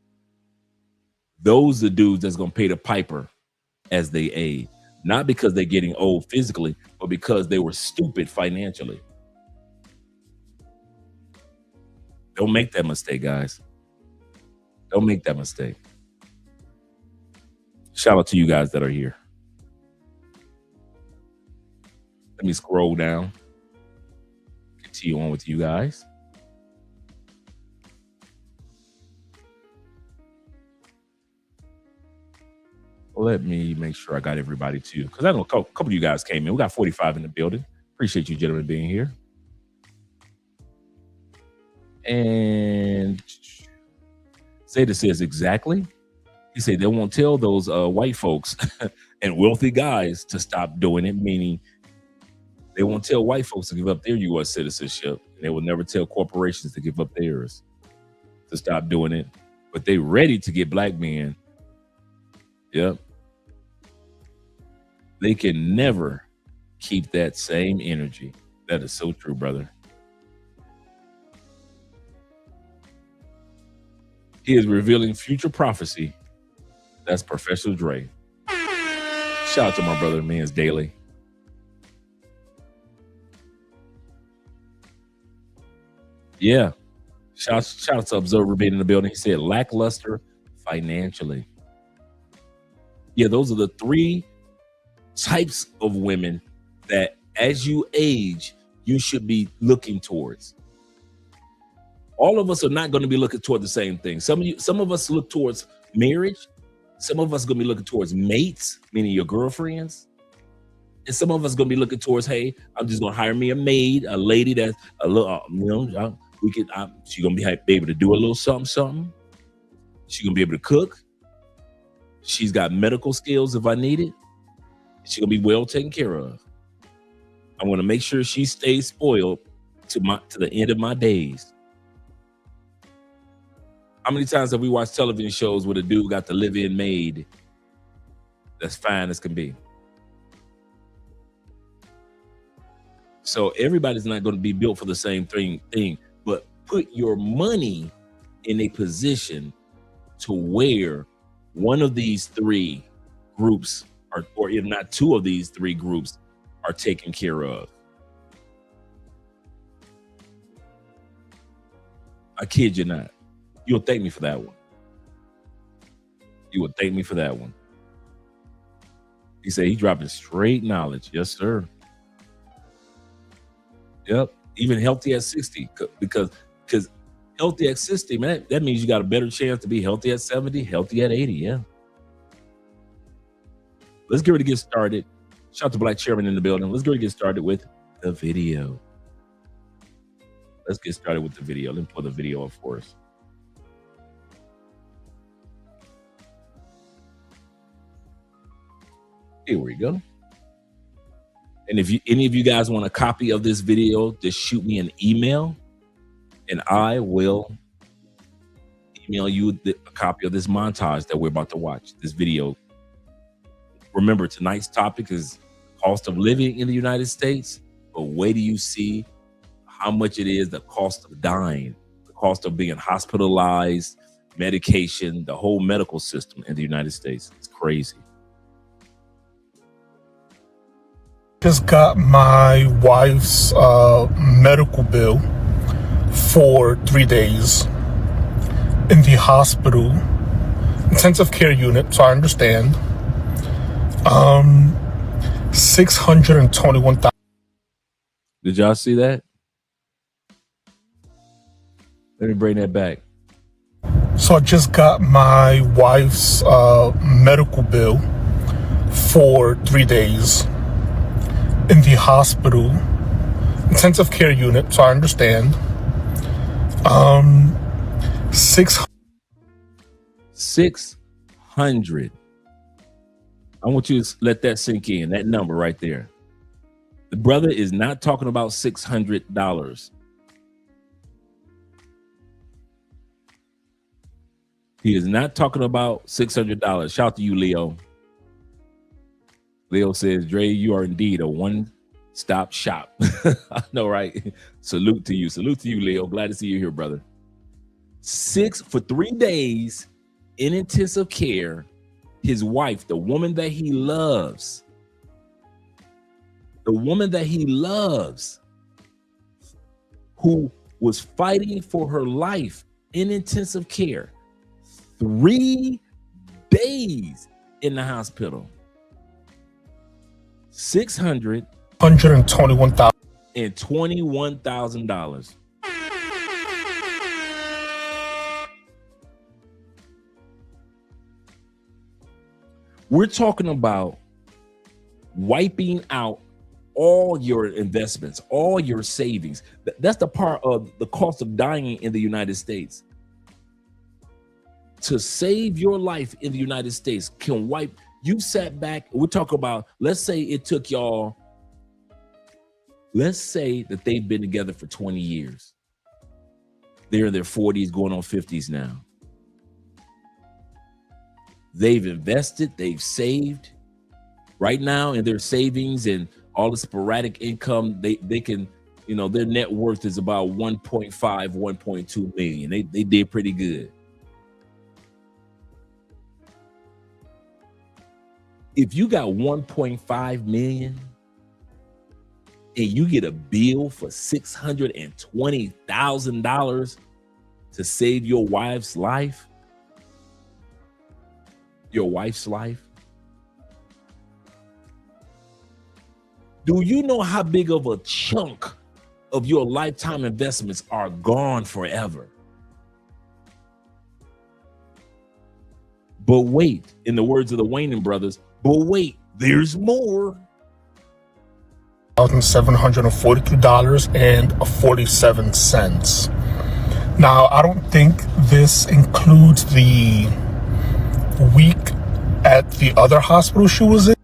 those are dudes that's going to pay the piper as they age. Not because they're getting old physically, but because they were stupid financially. Don't make that mistake, guys. Don't make that mistake. Shout out to you guys that are here. Let me scroll down. continue on with you guys. Let me make sure I got everybody too, because I know a couple of you guys came in. We got 45 in the building. Appreciate you gentlemen being here. And Zeta says exactly. He said they won't tell those white folks and wealthy guys to stop doing it, meaning they won't tell white folks to give up their U.S. citizenship. They will never tell corporations to give up theirs, to stop doing it. But they ready to get black men. Yep. They can never keep that same energy. That is so true, brother. He is revealing future prophecy. That's Professor Dre. Shout out to my brother, Man's Daily. Yeah. Shout out to Observer being in the building. He said lackluster financially. Yeah, those are the three types of women that as you age, you should be looking towards. All of us are not going to be looking toward the same thing. Some of us look towards marriage. Some of us are going to be looking towards mates, meaning your girlfriends. And some of us are going to be looking towards, hey, I'm just going to hire me a maid, a lady that's a little, she's going to be able to do a little something. She's going to be able to cook. She's got medical skills if I need it. She's going to be well taken care of. I'm going to make sure she stays spoiled to the end of my days. How many times have we watched television shows where the dude got the live-in maid that's fine as can be? So everybody's not going to be built for the same thing, but put your money in a position to where one of these three groups or if not two of these three groups are taken care of. I kid you not. You'll thank me for that one. You will thank me for that one. He said he dropping straight knowledge. Yes, sir. Yep. Even healthy at 60, because healthy at 60, man, that means you got a better chance to be healthy at 70, healthy at 80. Yeah. Let's get ready to get started. Shout out to Black Chairman in the building. Let's get ready to get started with the video. Let's get started with the video. Let me pull the video up for us. Here we go. And if any of you guys want a copy of this video, just shoot me an email and I will email you a copy of this montage that we're about to watch, this video. Remember, tonight's topic is cost of living in the United States, but wait till you see how much it is, the cost of dying, the cost of being hospitalized, medication, the whole medical system in the United States. It's crazy. Just got my wife's medical bill for 3 days in the hospital, intensive care unit, so I understand. $621,000. Did y'all see that? Let me bring that back. So I just got my wife's medical bill for 3 days in the hospital, intensive care unit, so I understand. 600. I want you to let that sink in, that number right there. The brother is not talking about $600. He is not talking about $600. Shout out to you, Leo. Leo says, Dre, you are indeed a one-stop shop. I know, right? Salute to you. Salute to you, Leo. Glad to see you here, brother. For 3 days in intensive care, his wife, the woman that he loves, who was fighting for her life in intensive care, 3 days in the hospital. $621,000. $21,000. We're talking about wiping out all your investments, all your savings. That's the part of the cost of dying in the United States. To save your life in the United States can wipe. You sat back. We're talking about, let's say it took y'all, let's say that they've been together for 20 years. They're in their 40s, going on 50s now. They've invested, they've saved. Right now in their savings and all the sporadic income, they can, you know, their net worth is about 1.5, 1.2 million. They did pretty good. If you got 1.5 million and you get a bill for $620,000 to save your wife's life, do you know how big of a chunk of your lifetime investments are gone forever? But wait, in the words of the Wayne brothers, but wait, there's more. $1,742.47. Now, I don't think this includes the week at the other hospital she was in.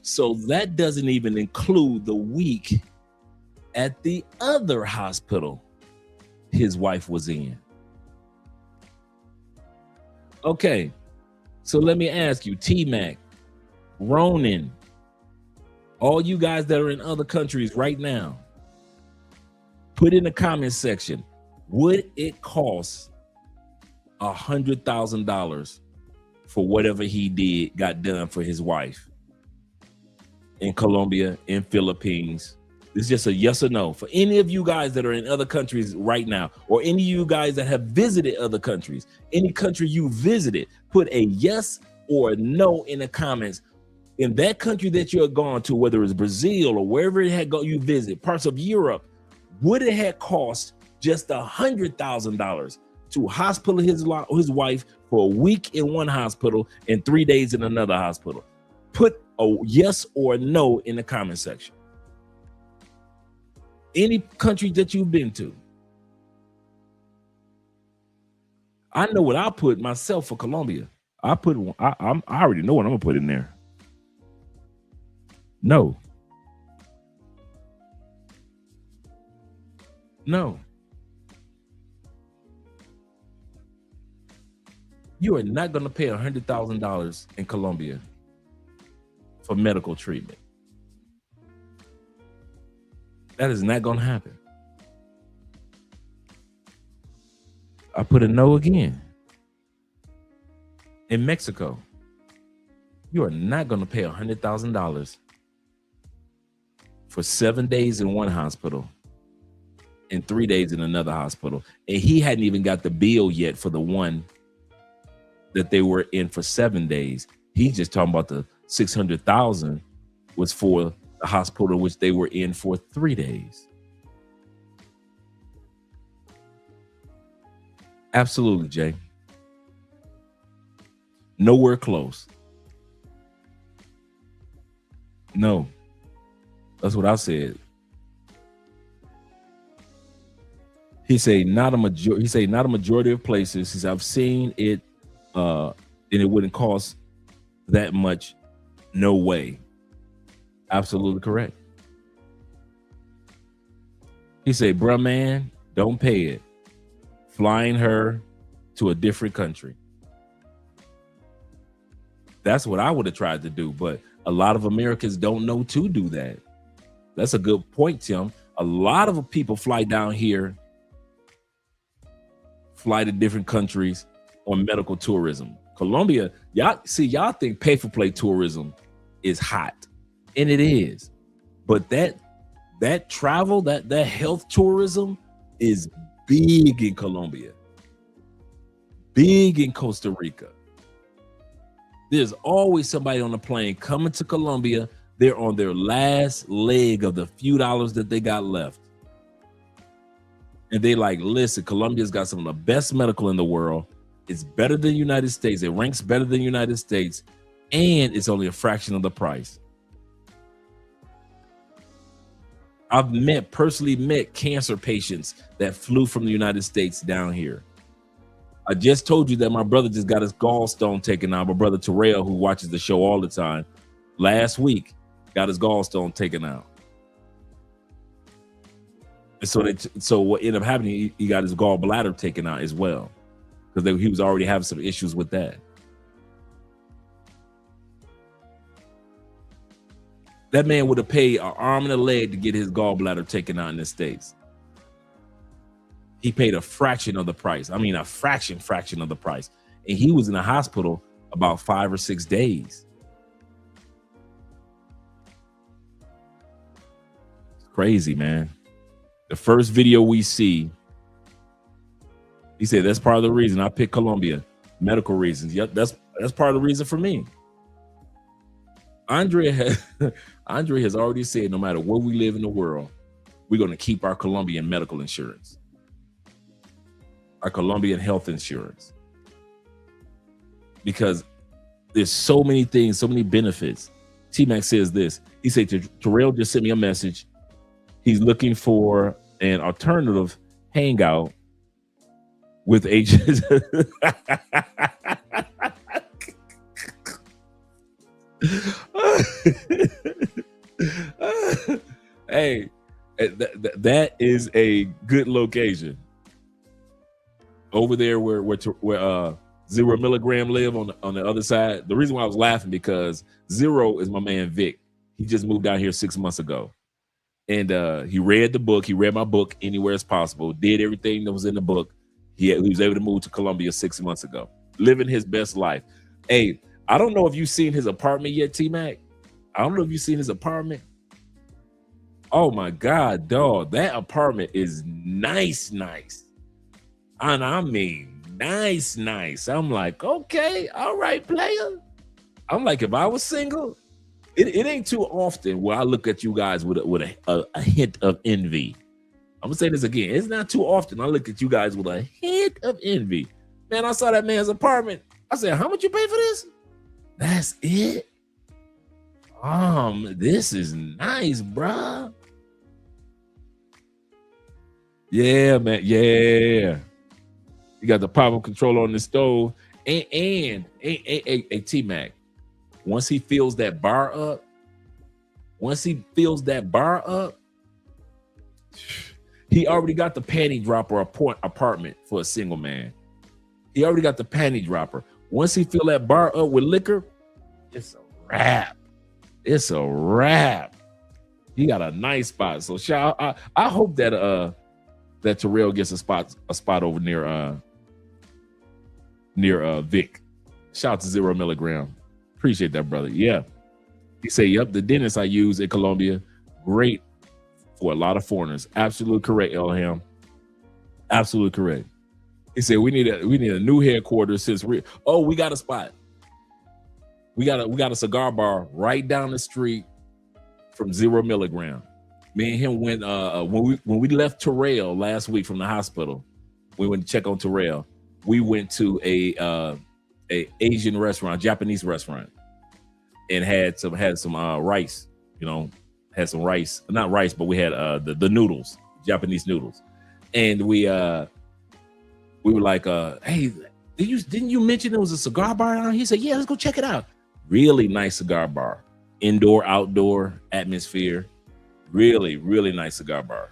So that doesn't even include the week at the other hospital his wife was in. Okay, so let me ask you, T-Mac, Ronan, all you guys that are in other countries right now, put in the comment section, would it cost $100,000 for whatever he got done for his wife in Colombia, in Philippines? It's just a yes or no. For any of you guys that are in other countries right now, or any of you guys that have visited other countries, any country you visited, put a yes or a no in the comments. In that country that you're gone to, whether it's Brazil or wherever it had you visit, parts of Europe, would it have cost just $100,000 to hospital his wife for a week in one hospital and 3 days in another hospital? Put a yes or a no in the comment section. Any country that you've been to. I know what I put myself for Colombia. I already know what I'm gonna put in there. No. You are not going to pay $100,000 in Colombia for medical treatment. That is not going to happen. I put a no again. In Mexico, you are not going to pay $100,000 for 7 days in one hospital and 3 days in another hospital. And he hadn't even got the bill yet for the one that they were in for 7 days. He's just talking about the $600,000 was for the hospital which they were in for 3 days. Absolutely, Jay. Nowhere close. No. That's what I said. He say not a majority of places. He said, I've seen it and it wouldn't cost that much. No way. Absolutely correct. He said, bruh, man, don't pay it. Flying her to a different country. That's what I would have tried to do, but a lot of Americans don't know to do that. That's a good point, Tim. A lot of people fly down here, fly to different countries on medical tourism. Colombia, y'all think pay-for-play tourism is hot, and it is. But that travel, that health tourism is big in Colombia, big in Costa Rica. There's always somebody on the plane coming to Colombia, They're on their last leg of the few dollars that they got left. And they like, listen, Colombia's got some of the best medical in the world. It's better than the United States. It ranks better than the United States. And it's only a fraction of the price. I've personally met cancer patients that flew from the United States down here. I just told you that my brother just got his gallstone taken out. My brother Terrell, who watches the show all the time, last week got his gallstone taken out. And so what ended up happening, he got his gallbladder taken out as well, because he was already having some issues with that. That man would have paid an arm and a leg to get his gallbladder taken out in the States. He paid a fraction of the price. I mean, a fraction of the price. And he was in the hospital about 5 or 6 days. It's crazy, man. The first video we see, he said, that's part of the reason I picked Colombia. Medical reasons. Yep, that's part of the reason for me. Andre has already said, no matter where we live in the world, we're going to keep our Colombian medical insurance, our Colombian health insurance, because there's so many things, so many benefits. T-Mac says this. He said, Terrell just sent me a message. He's looking for an alternative hangout with agents. Hey, that is a good location over there where 0 milligram live on the other side. The reason why I was laughing, because 0 is my man Vic. He just moved down here 6 months ago, and he read the book. He read my book, Anywhere Is Possible. Did everything that was in the book. He was able to move to Colombia 6 months ago, living his best life. Hey, I don't know if you've seen his apartment yet, T-Mac. I don't know if you've seen his apartment. Oh my God, dog. That apartment is nice. And I mean, nice. I'm like, okay, all right, player. I'm like, if I was single, it ain't too often where I look at you guys with a hint of envy. I'm gonna say this again. It's not too often I look at you guys with a hint of envy. Man, I saw that man's apartment. I said, how much you pay for this? That's it. This is nice, bruh. Yeah, man. Yeah. You got the power controller on the stove. And T-Mac, once he fills that bar up, he already got the panty dropper apartment for a single man. He already got the panty dropper. Once he fill that bar up with liquor, it's a wrap. It's a wrap. He got a nice spot. So I hope that that Terrell gets a spot over near Vic. Shout out to 0 milligram. Appreciate that, brother. Yeah. He said, yep, the dentist I use in Colombia, great for a lot of foreigners. Absolutely correct, Elham. Absolutely correct. He said we need a new headquarters since we got a spot. We got a cigar bar right down the street from 0 milligram. Me and him went when we left Terrell last week from the hospital. We went to check on Terrell. We went to a Asian restaurant, Japanese restaurant, and had some rice. You know, had some rice, not rice, but we had the noodles, Japanese noodles, and we were like, hey, didn't you mention there was a cigar bar down here? He said, yeah, let's go check it out. Really nice cigar bar, indoor, outdoor atmosphere. Really, really nice cigar bar.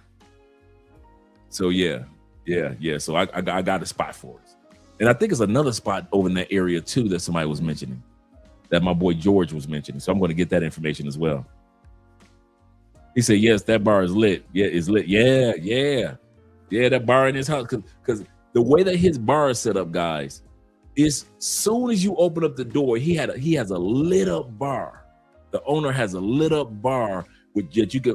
So yeah. So I got a spot for us. And I think it's another spot over in that area too that somebody was mentioning, that my boy George was mentioning. So I'm going to get that information as well. He said, yes, that bar is lit. Yeah, it's lit. Yeah, that bar in his house. Because the way that his bar is set up, guys, is soon as you open up the door, he has a lit up bar. The owner has a lit up bar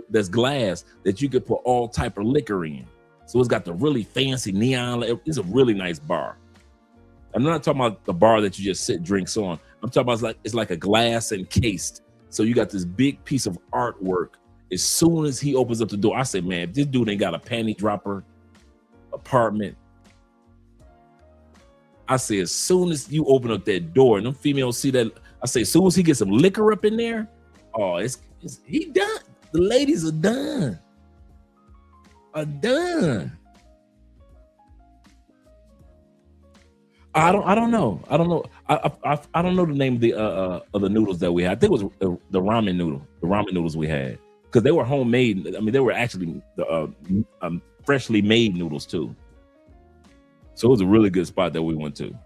that's glass that you could put all type of liquor in. So it's got the really fancy neon. It's a really nice bar. I'm not talking about the bar that you just sit drinks on. I'm talking about it's like a glass encased So you got this big piece of artwork. As soon as he opens up the door, I say, man, if this dude ain't got a panty dropper apartment, I say, as soon as you open up that door and them females see that, I say, as soon as he gets some liquor up in there, oh, it's he done. The ladies are done. I don't know. I don't know the name of the noodles that we had. I think it was the ramen noodles we had, because they were homemade. I mean, they were actually freshly made noodles too. So it was a really good spot that we went to.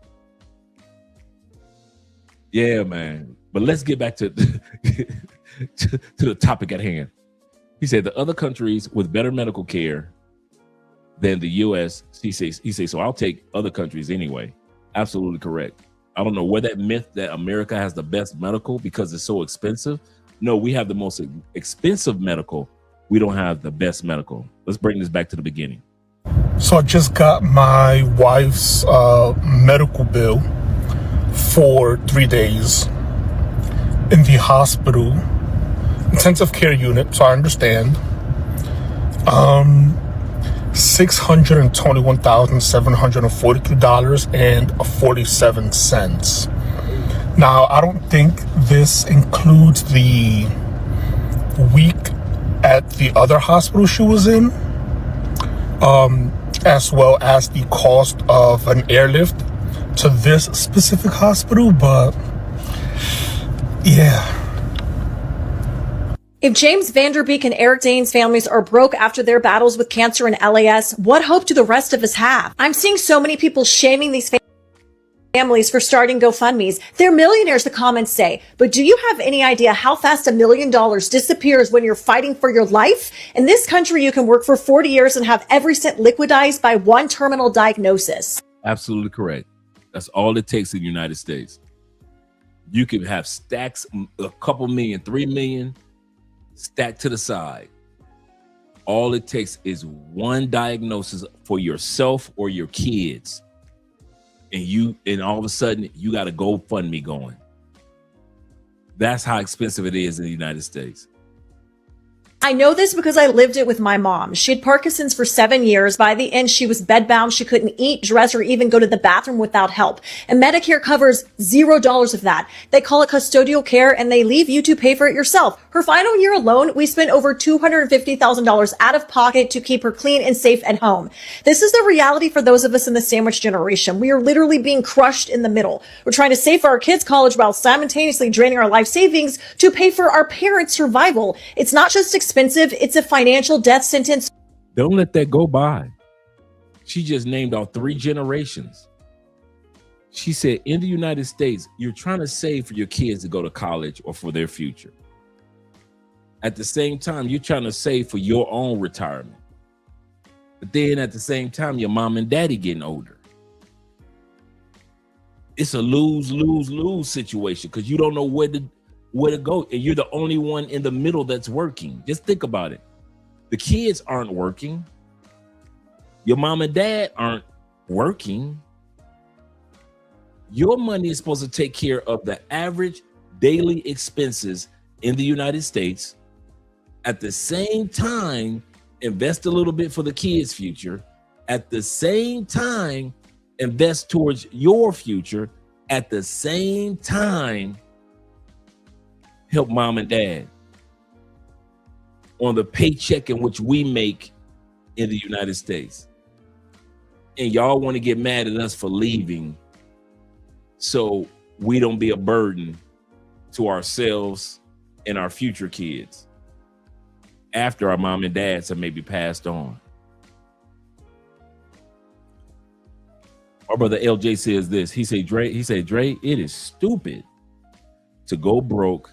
Yeah, man. But let's get back to to the topic at hand. He said the other countries with better medical care than the U.S. He says, so I'll take other countries anyway. Absolutely correct. I don't know where that myth that America has the best medical because it's so expensive. No, we have the most expensive medical. We don't have the best medical. Let's bring this back to the beginning. So I just got my wife's medical bill for 3 days in the hospital, intensive care unit, so I understand. $621,743.47. Now, I don't think this includes the week at the other hospital she was in, as well as the cost of an airlift to this specific hospital, but yeah. If James Vanderbeek and Eric Dane's families are broke after their battles with cancer and LAS, what hope do the rest of us have? I'm seeing so many people shaming these families for starting GoFundMes. They're millionaires, the comments say. But do you have any idea how fast $1 million disappears when you're fighting for your life? In this country, you can work for 40 years and have every cent liquidized by one terminal diagnosis. Absolutely correct. That's all it takes in the United States. You can have stacks, a couple million, 3 million, stacked to the side. All it takes is one diagnosis for yourself or your kids. And all of a sudden you got a GoFundMe going. That's how expensive it is in the United States. I know this because I lived it with my mom. She had Parkinson's for 7 years. By the end, she was bedbound. She couldn't eat, dress, or even go to the bathroom without help. And Medicare covers $0 of that. They call it custodial care, and they leave you to pay for it yourself. Her final year alone, we spent over $250,000 out of pocket to keep her clean and safe at home. This is the reality for those of us in the sandwich generation. We are literally being crushed in the middle. We're trying to save for our kids' college while simultaneously draining our life savings to pay for our parents' survival. It's not just expensive, it's a financial death sentence. Don't let that go by. She just named off 3 generations. She said in the United States, you're trying to save for your kids to go to college or for their future. At the same time, you're trying to save for your own retirement. But then at the same time, your mom and daddy getting older. It's a lose, lose, lose situation because you don't know where to go, and you're the only one in the middle that's working. Just think about it. The kids aren't working. Your mom and dad aren't working. Your money is supposed to take care of the average daily expenses in the United States. At the same time, invest a little bit for the kids' future. At the same time, invest towards your future. At the same time, help mom and dad on the paycheck in which we make in the United States. And y'all want to get mad at us for leaving so we don't be a burden to ourselves and our future kids after our mom and dads have maybe passed on. Our brother LJ says this. He said, Dre, it is stupid to go broke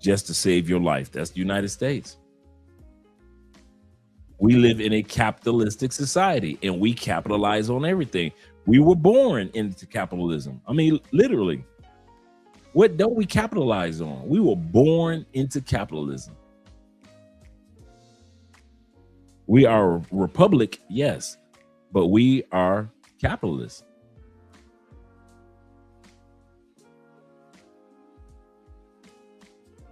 just to save your life. That's the United States. We live in a capitalistic society and we capitalize on everything. We were born into capitalism. I mean, literally. What don't we capitalize on? We were born into capitalism. We are a republic, yes, but we are capitalists.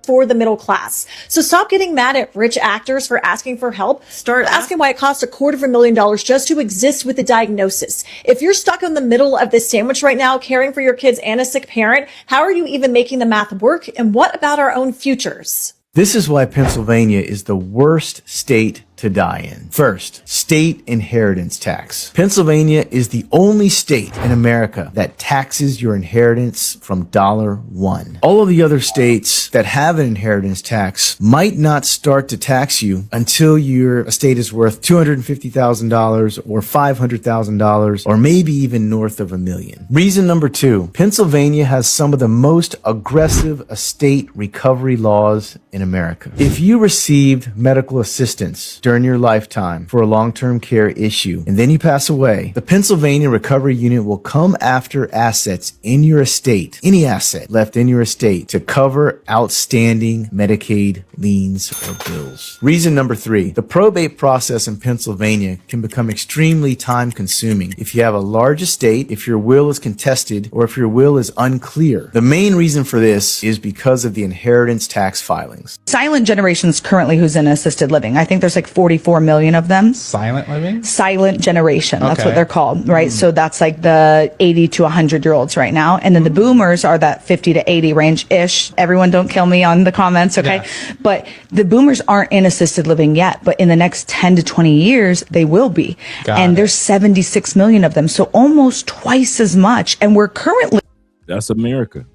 for the middle class. So stop getting mad at rich actors for asking for help. Start asking why it costs $250,000 just to exist with a diagnosis. If you're stuck in the middle of this sandwich right now, caring for your kids and a sick parent, how are you even making the math work? And what about our own futures? This is why Pennsylvania is the worst state to die in. First, state inheritance tax. Pennsylvania is the only state in America that taxes your inheritance from $1. All of the other states that have an inheritance tax might not start to tax you until your estate is worth $250,000 or $500,000 or maybe even north of $1 million. Reason number 2, Pennsylvania has some of the most aggressive estate recovery laws in America. If you received medical assistance during your lifetime for a long-term care issue and then you pass away, the Pennsylvania Recovery Unit will come after assets in your estate, any asset left in your estate, to cover outstanding Medicaid liens or bills. Reason number 3, the probate process in Pennsylvania can become extremely time-consuming if you have a large estate, if your will is contested, or if your will is unclear. The main reason for this is because of the inheritance tax filings. Silent generations currently who's in assisted living. I think there's like 44 million of them. Silent living? Silent generation. That's Okay. what they're called, right? So that's like the 80 to 100-year-olds right now. And then the boomers are that 50 to 80 range-ish. Everyone don't kill me on the comments, okay? Yeah. But the boomers aren't in assisted living yet. But in the next 10 to 20 years, they will be. Got and it. there's 76 million of them. So almost twice as much. And we're currently... That's America.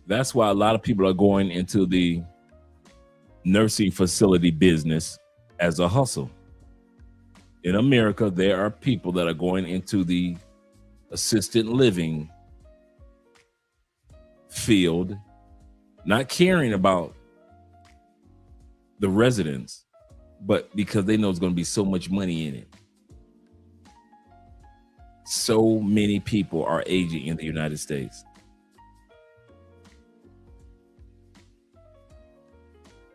That's why a lot of people are going into the nursing facility business as a hustle. In America, there are people that are going into the assisted living field, not caring about the residents, but because they know it's going to be so much money in it. So many people are aging in the United States.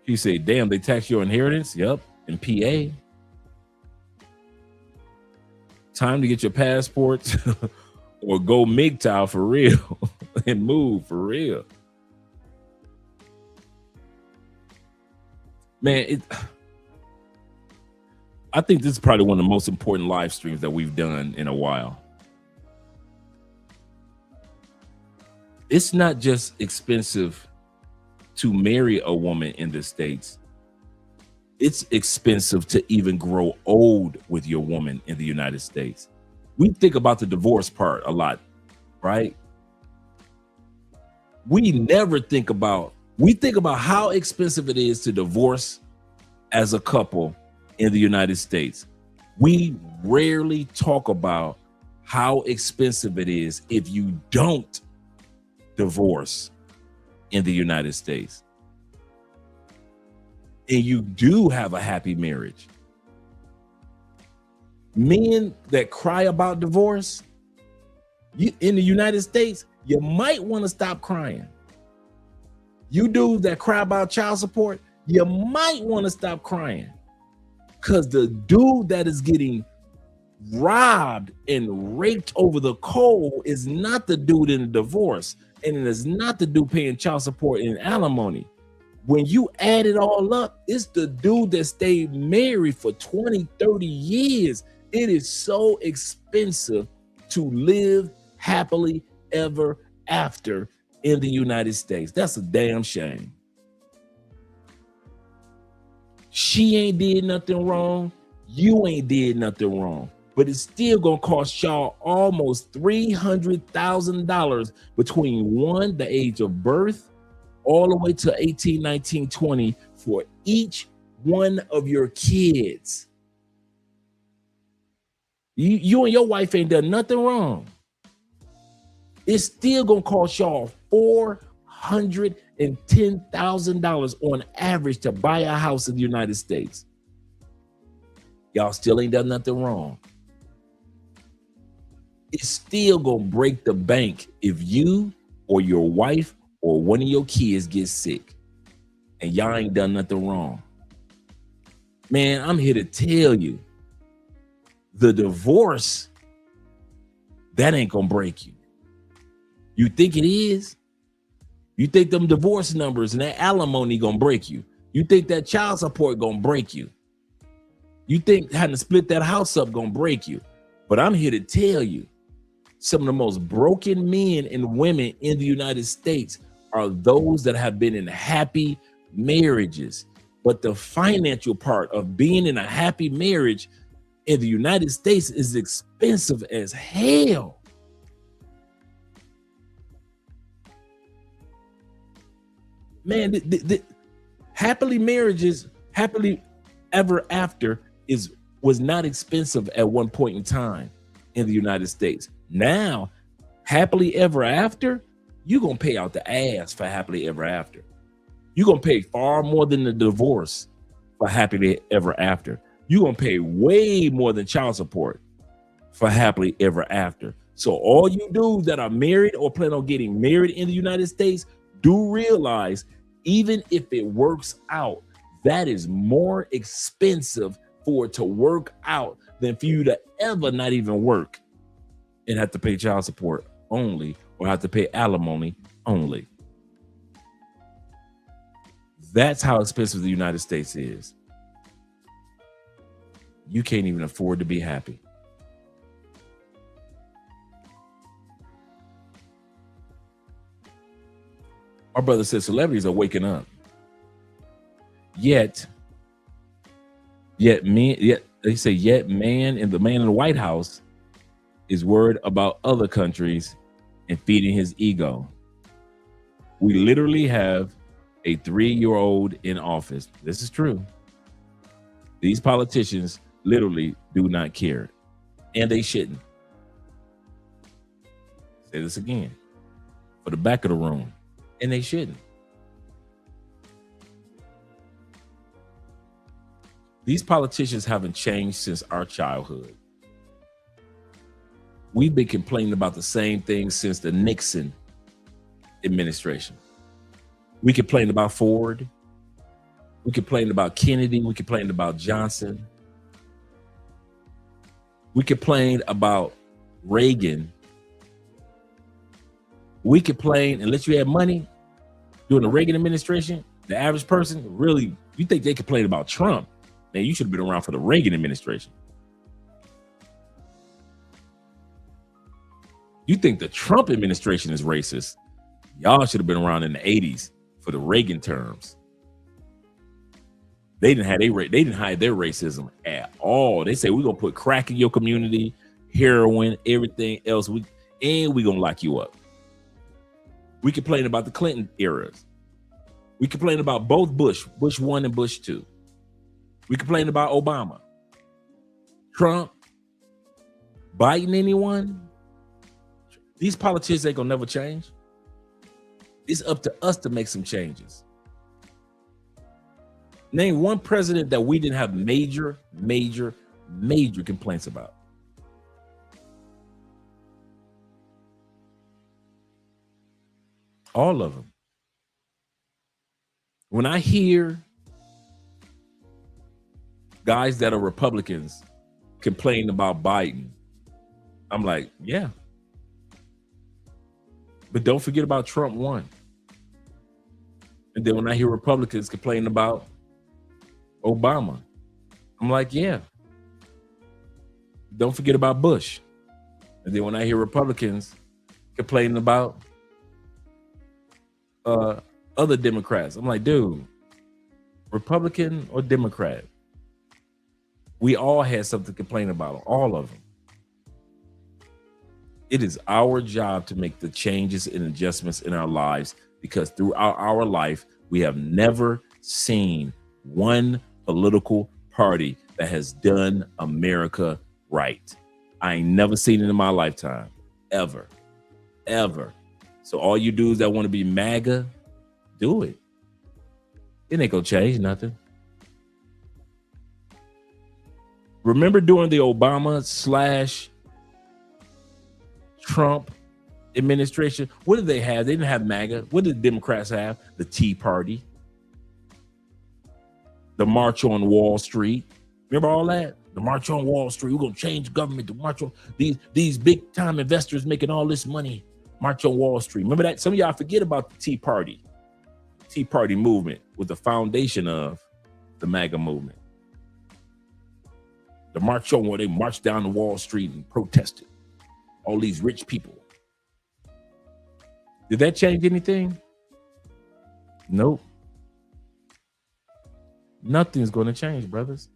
You say, damn, they tax your inheritance? Yep, in PA. Time to get your passports or go MGTOW for real and move for real. Man, I think this is probably one of the most important live streams that we've done in a while. It's not just expensive to marry a woman in the States. It's expensive to even grow old with your woman in the United States. We think about the divorce part a lot, right? We think about how expensive it is to divorce as a couple in the United States. We rarely talk about how expensive it is if you don't divorce in the United States. And you do have a happy marriage. Men that cry about divorce, in the United States, you might want to stop crying. You dudes that cry about child support, you might want to stop crying. Because the dude that is getting robbed and raped over the coal is not the dude in a divorce. And it is not the dude paying child support and alimony. When you add it all up, it's the dude that stayed married for 20, 30 years. It is so expensive to live happily ever after in the United States. That's a damn shame. She ain't did nothing wrong. You ain't did nothing wrong. But it's still gonna cost y'all almost $300,000 between the age of birth all the way to 18, 19, 20 for each one of your kids. You and your wife ain't done nothing wrong. It's still gonna cost y'all $410,000 on average to buy a house in the United States. Y'all still ain't done nothing wrong. It's still gonna break the bank if you or your wife or one of your kids get sick and y'all ain't done nothing wrong. Man, I'm here to tell you, the divorce, that ain't gonna break you. You think it is? You think them divorce numbers and that alimony gonna break you. You think that child support gonna break you. You think having to split that house up gonna break you. But I'm here to tell you, some of the most broken men and women in the United States are those that have been in happy marriages. But the financial part of being in a happy marriage in the United States is expensive as hell. Man, happily marriages, happily ever after was not expensive at one point in time in the United States. Now, happily ever after, you're going to pay out the ass for happily ever after. You're going to pay far more than the divorce for happily ever after. You're going to pay way more than child support for happily ever after. So all you dudes that are married or plan on getting married in the United States, do realize, even if it works out, that is more expensive for it to work out than for you to ever not even work and have to pay child support only or have to pay alimony only. That's how expensive the United States is. You can't even afford to be happy. Our brother said celebrities are waking up. Yet man in the White House is worried about other countries and feeding his ego. We literally have a 3-year-old in office. This is true. These politicians literally do not care, and they shouldn't. Say this again for the back of the room, and they shouldn't. These politicians haven't changed since our childhood. We've been complaining about the same thing since the Nixon administration. We complained about Ford. We complained about Kennedy. We complained about Johnson. We complained about Reagan. We complained, unless you had money during the Reagan administration, the average person, really, you think they complained about Trump? Man, you should have been around for the Reagan administration. You think the Trump administration is racist? Y'all should have been around in the 80s for the Reagan terms. They didn't hide their racism at all. They say we're gonna put crack in your community, heroin, everything else. We're gonna lock you up. We complain about the Clinton eras. We complain about both Bush 1 and Bush 2. We complain about Obama, Trump, Biden, anyone. These politicians ain't gonna never change. It's up to us to make some changes. Name one president that we didn't have major complaints about. All of them. When I hear guys that are Republicans complain about Biden, I'm like, yeah. But don't forget about Trump 1. And then when I hear Republicans complain about Obama, I'm like, yeah. Don't forget about Bush. And then when I hear Republicans complaining about other Democrats, I'm like, dude, Republican or Democrat, we all had something to complain about, all of them. It is our job to make the changes and adjustments in our lives, because throughout our life, we have never seen one political party that has done America right. I ain't never seen it in my lifetime, ever. So all you dudes that want to be MAGA, do it. It ain't gonna change nothing. Remember during the Obama / Trump administration, what did they have? They didn't have MAGA. What did the Democrats have? The Tea Party, the March on Wall Street. Remember all that? The March on Wall Street. We're gonna change government. The march on these big time investors making all this money. March on Wall Street. Remember that? Some of y'all forget about the Tea Party. Tea Party movement was the foundation of the MAGA movement. The march on where they marched down to Wall Street and protested. All these rich people. Did that change anything? Nope. Nothing's going to change, brothers.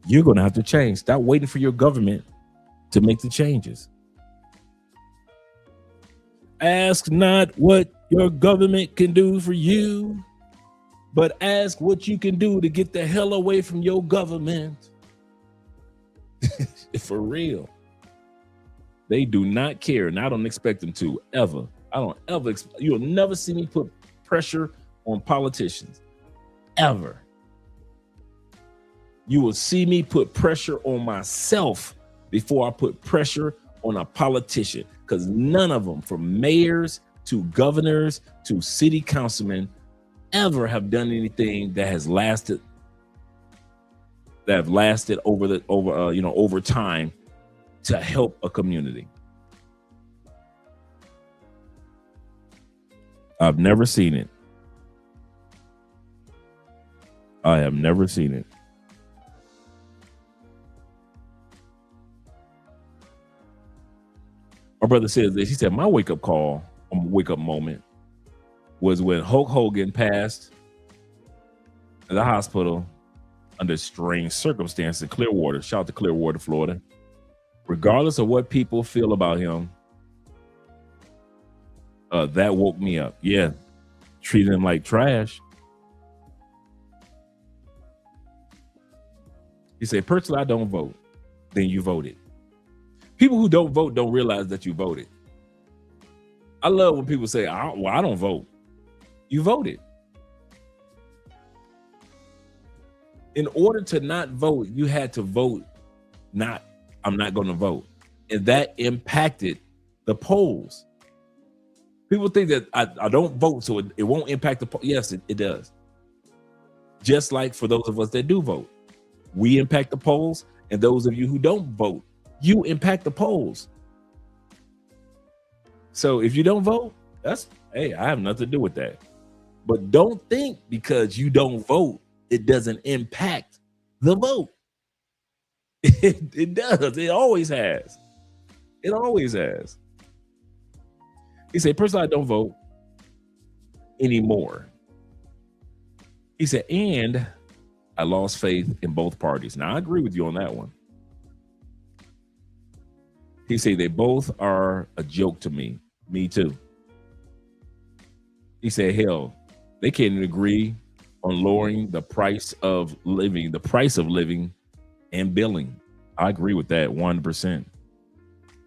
You're going to have to change. Stop waiting for your government to make the changes. Ask not what your government can do for you, but ask what you can do to get the hell away from your government. For real. They do not care, and I don't expect them to, ever. I don't ever, you'll never see me put pressure on politicians, ever. You will see me put pressure on myself before I put pressure on a politician, because none of them, from mayors to governors to city councilmen, ever have done anything that has lasted over time to help a community. I've never seen it. I have never seen it. My brother says this. He said, my wake-up call, wake-up moment was when Hulk Hogan passed in the hospital under strange circumstances in Clearwater. Shout out to Clearwater, Florida. Regardless of what people feel about him, that woke me up. Yeah, treating him like trash. He said, personally, I don't vote. Then you voted. People who don't vote don't realize that you voted. I love when people say, I don't vote. You voted. In order to not vote, you had to vote I'm not going to vote. And that impacted the polls. People think that I don't vote, so it won't impact the poll. Yes, it does. Just like for those of us that do vote, we impact the polls, and those of you who don't vote, you impact the polls. So if you don't vote, hey, I have nothing to do with that. But don't think because you don't vote, it doesn't impact the vote. It does. It always has. It always has. He said, personally, I don't vote anymore. He said, and I lost faith in both parties. Now, I agree with you on that one. He said, they both are a joke to me. Me too. He said, hell, they can't even agree on lowering the price of living and billing. I agree with that 100%.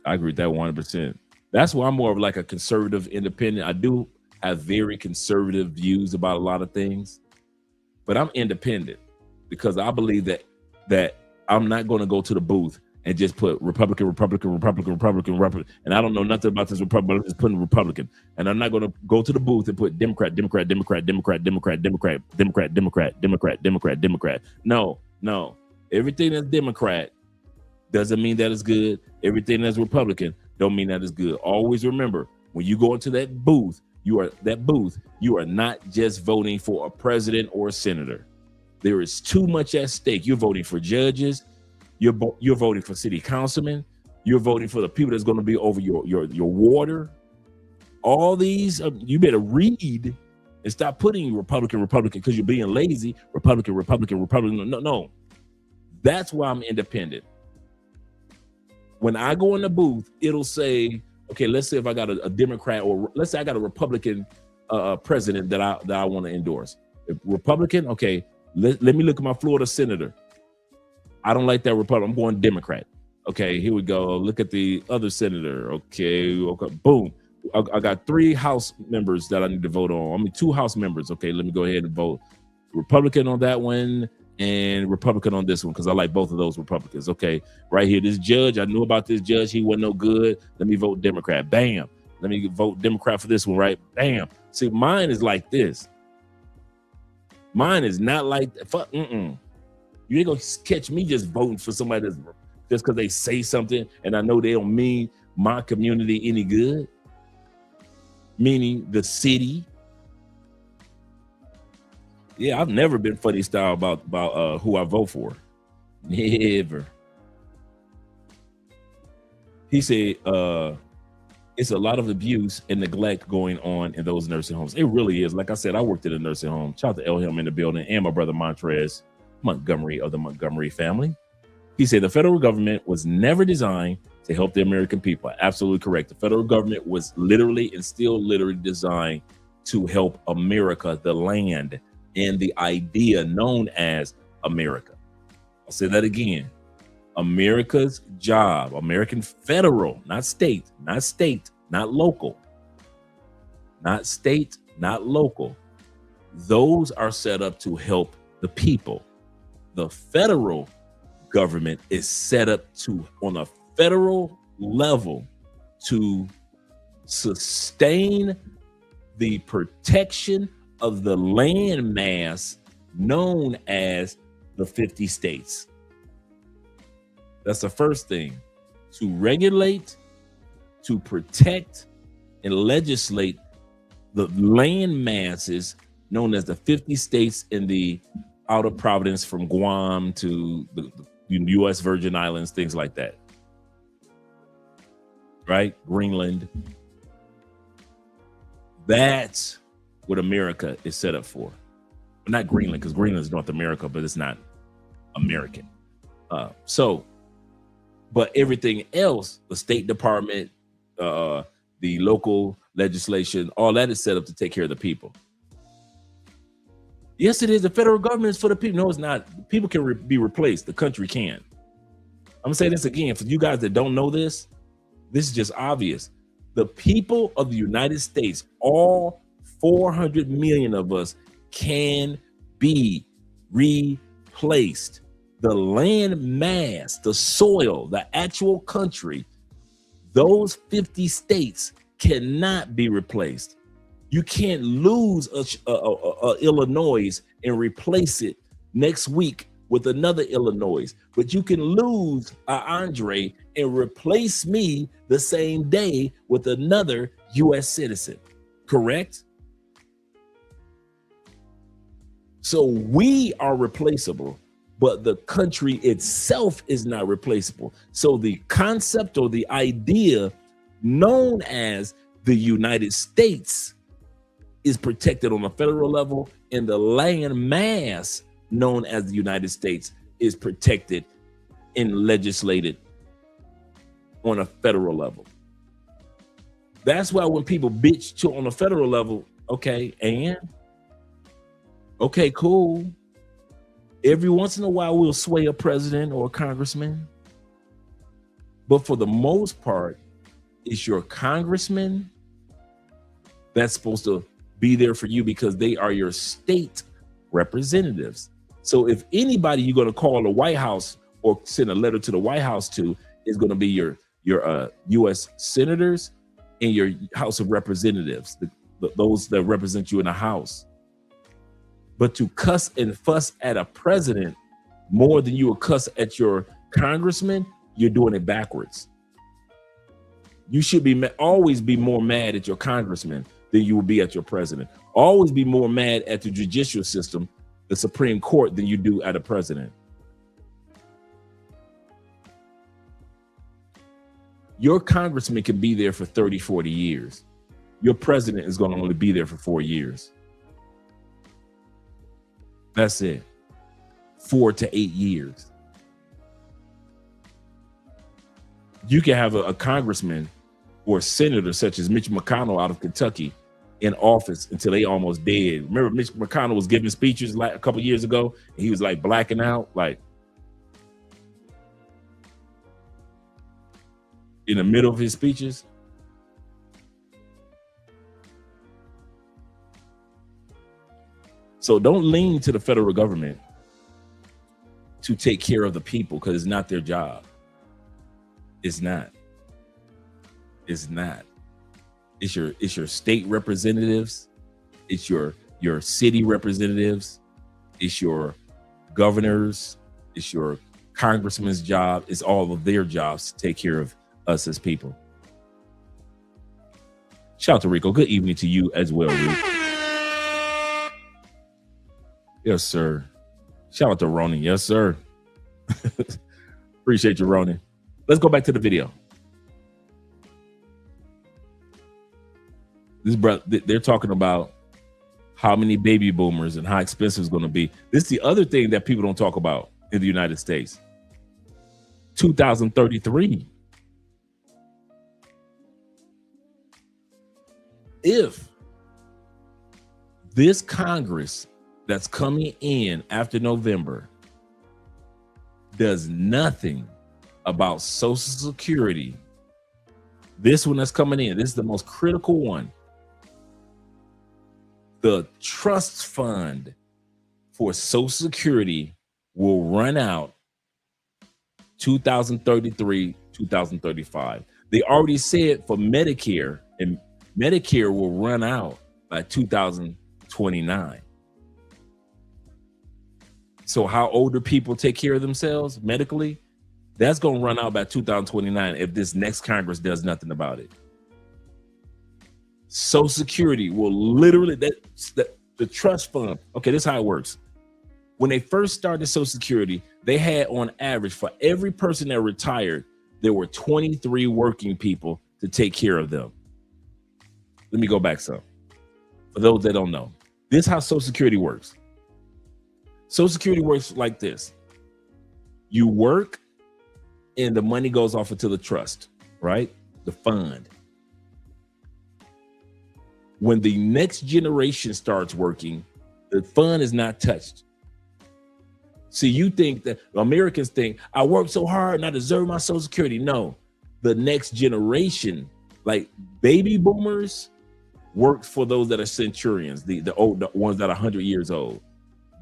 I agree with that 100%. That's why I'm more of like a conservative independent. I do have very conservative views about a lot of things, but I'm independent because I believe that I'm not going to go to the booth and just put Republican. And I don't know nothing about this Republican. I'm just putting Republican. And I'm not going to go to the booth and put Democrat. No. Everything that's Democrat doesn't mean that it's good. Everything that's Republican don't mean that it's good. Always remember, when you go into that booth, you are not just voting for a president or a senator. There is too much at stake. You're voting for judges. You're voting for city councilmen. You're voting for the people that's going to be over your water. All these, you better read and stop putting Republican because you're being lazy. Republican. No. That's why I'm independent. When I go in the booth, it'll say, okay, let's say if I got a Democrat, or let's say I got a Republican president that I want to endorse. If Republican, okay, let me look at my Florida senator. I don't like that Republican. I'm going Democrat. Okay, here we go. Look at the other senator. Okay, boom. I got 3 House members that I need to vote on. 2 House members. Okay, let me go ahead and vote Republican on that one and Republican on this one because I like both of those Republicans. Okay, right here, this judge, I knew about this judge. He wasn't no good. Let me vote Democrat. Bam. Let me vote Democrat for this one, right? Bam. See, mine is like this. Mine is not like fuck. You ain't gonna catch me just voting for somebody that's just because they say something and I know they don't mean my community any good, meaning the city. Yeah, I've never been funny style about who I vote for. Never. He said it's a lot of abuse and neglect going on in those nursing homes. It really is. Like I said, I worked at a nursing home. Shout out to Elham in the building and my brother Montrez Montgomery of the Montgomery family. He said the federal government was never designed to help the American people. Absolutely correct. The federal government was literally and still literally designed to help America, the land, and the idea known as America. I'll say that again. America's job, American federal, not state, not local, not state, not local. Those are set up to help the people. The federal government is set up to, on a federal level, to sustain the protection of the land mass known as the 50 states. That's the first thing, to regulate, to protect, and legislate the land masses known as the 50 states in the outer province from Guam to the U.S. Virgin Islands, things like that. Right? Greenland. That's what America is set up for. But not Greenland, because Greenland is North America, but it's not American. But everything else, the State Department, the local legislation, all that is set up to take care of the people. Yes, it is. The federal government is for the people. No, it's not. People can be replaced. The country can. I'm gonna say this again for you guys that don't know this. This is just obvious. The people of the United States, all 400 million of us, can be replaced. The land mass, the soil, the actual country, those 50 states cannot be replaced. You can't lose Illinois and replace it next week with another Illinois, but you can lose Andre and replace me the same day with another U.S. citizen, correct? So we are replaceable, but the country itself is not replaceable. So the concept or the idea known as the United States is protected on a federal level, and the land mass known as the United States is protected and legislated on a federal level. That's why when people bitch to on a federal level, okay, cool. Every once in a while, we'll sway a president or a congressman. But for the most part, it's your congressman that's supposed to be there for you because they are your state representatives. So if anybody you're going to call the White House or send a letter to the White House to is going to be your U.S. senators and your House of Representatives, those that represent you in the House. But to cuss and fuss at a president more than you would cuss at your congressman, you're doing it backwards. You should always be more mad at your congressman than you will be at your president. Always be more mad at the judicial system, the Supreme Court, than you do at a president. Your congressman can be there for 30, 40 years. Your president is going to only be there for 4 years. That's it. 4 to 8 years. You can have a congressman or a senator such as Mitch McConnell out of Kentucky in office until they almost dead. Remember, Mitch McConnell was giving speeches like a couple years ago, and he was like blacking out, like in the middle of his speeches. So don't lean to the federal government to take care of the people, because it's not their job. It's not. It's not. It's your state representatives. It's your city representatives. It's your governors. It's your congressman's job. It's all of their jobs to take care of us as people. Shout out to Rico. Good evening to you as well, Rico. Yes, sir. Shout out to Ronan. Yes, sir. Appreciate you, Ronan. Let's go back to the video. This brother, they're talking about how many baby boomers and how expensive it's going to be. This is the other thing that people don't talk about in the United States. 2033. If this Congress that's coming in after November does nothing about Social Security, this one that's coming in, this is the most critical one. The trust fund for Social Security will run out 2033, 2035. They already said for Medicare, and Medicare will run out by 2029. So how older people take care of themselves medically, that's going to run out by 2029 if this next Congress does nothing about it. Social Security will literally, the trust fund, okay, this is how it works. When they first started Social Security, they had on average for every person that retired, there were 23 working people to take care of them. Let me go back some. For those that don't know, this is how Social Security works. Social Security works like this. You work and the money goes off into the trust, right? The fund. When the next generation starts working, the fund is not touched. See, you think that Americans think, I worked so hard and I deserve my Social Security. No, the next generation, like baby boomers, worked for those that are centurions, the ones that are 100 years old.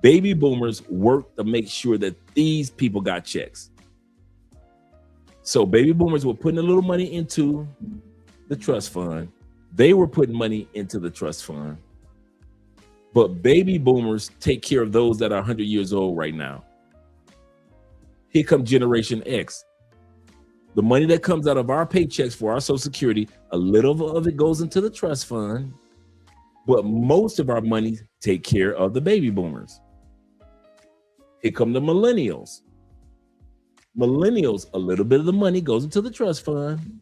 Baby boomers work to make sure that these people got checks. So baby boomers were putting a little money into the trust fund. They were putting money into the trust fund. But baby boomers take care of those that are 100 years old right now. Here comes Generation X. The money that comes out of our paychecks for our Social Security, a little of it goes into the trust fund, but most of our money take care of the baby boomers. Here come the millennials. Millennials, a little bit of the money goes into the trust fund,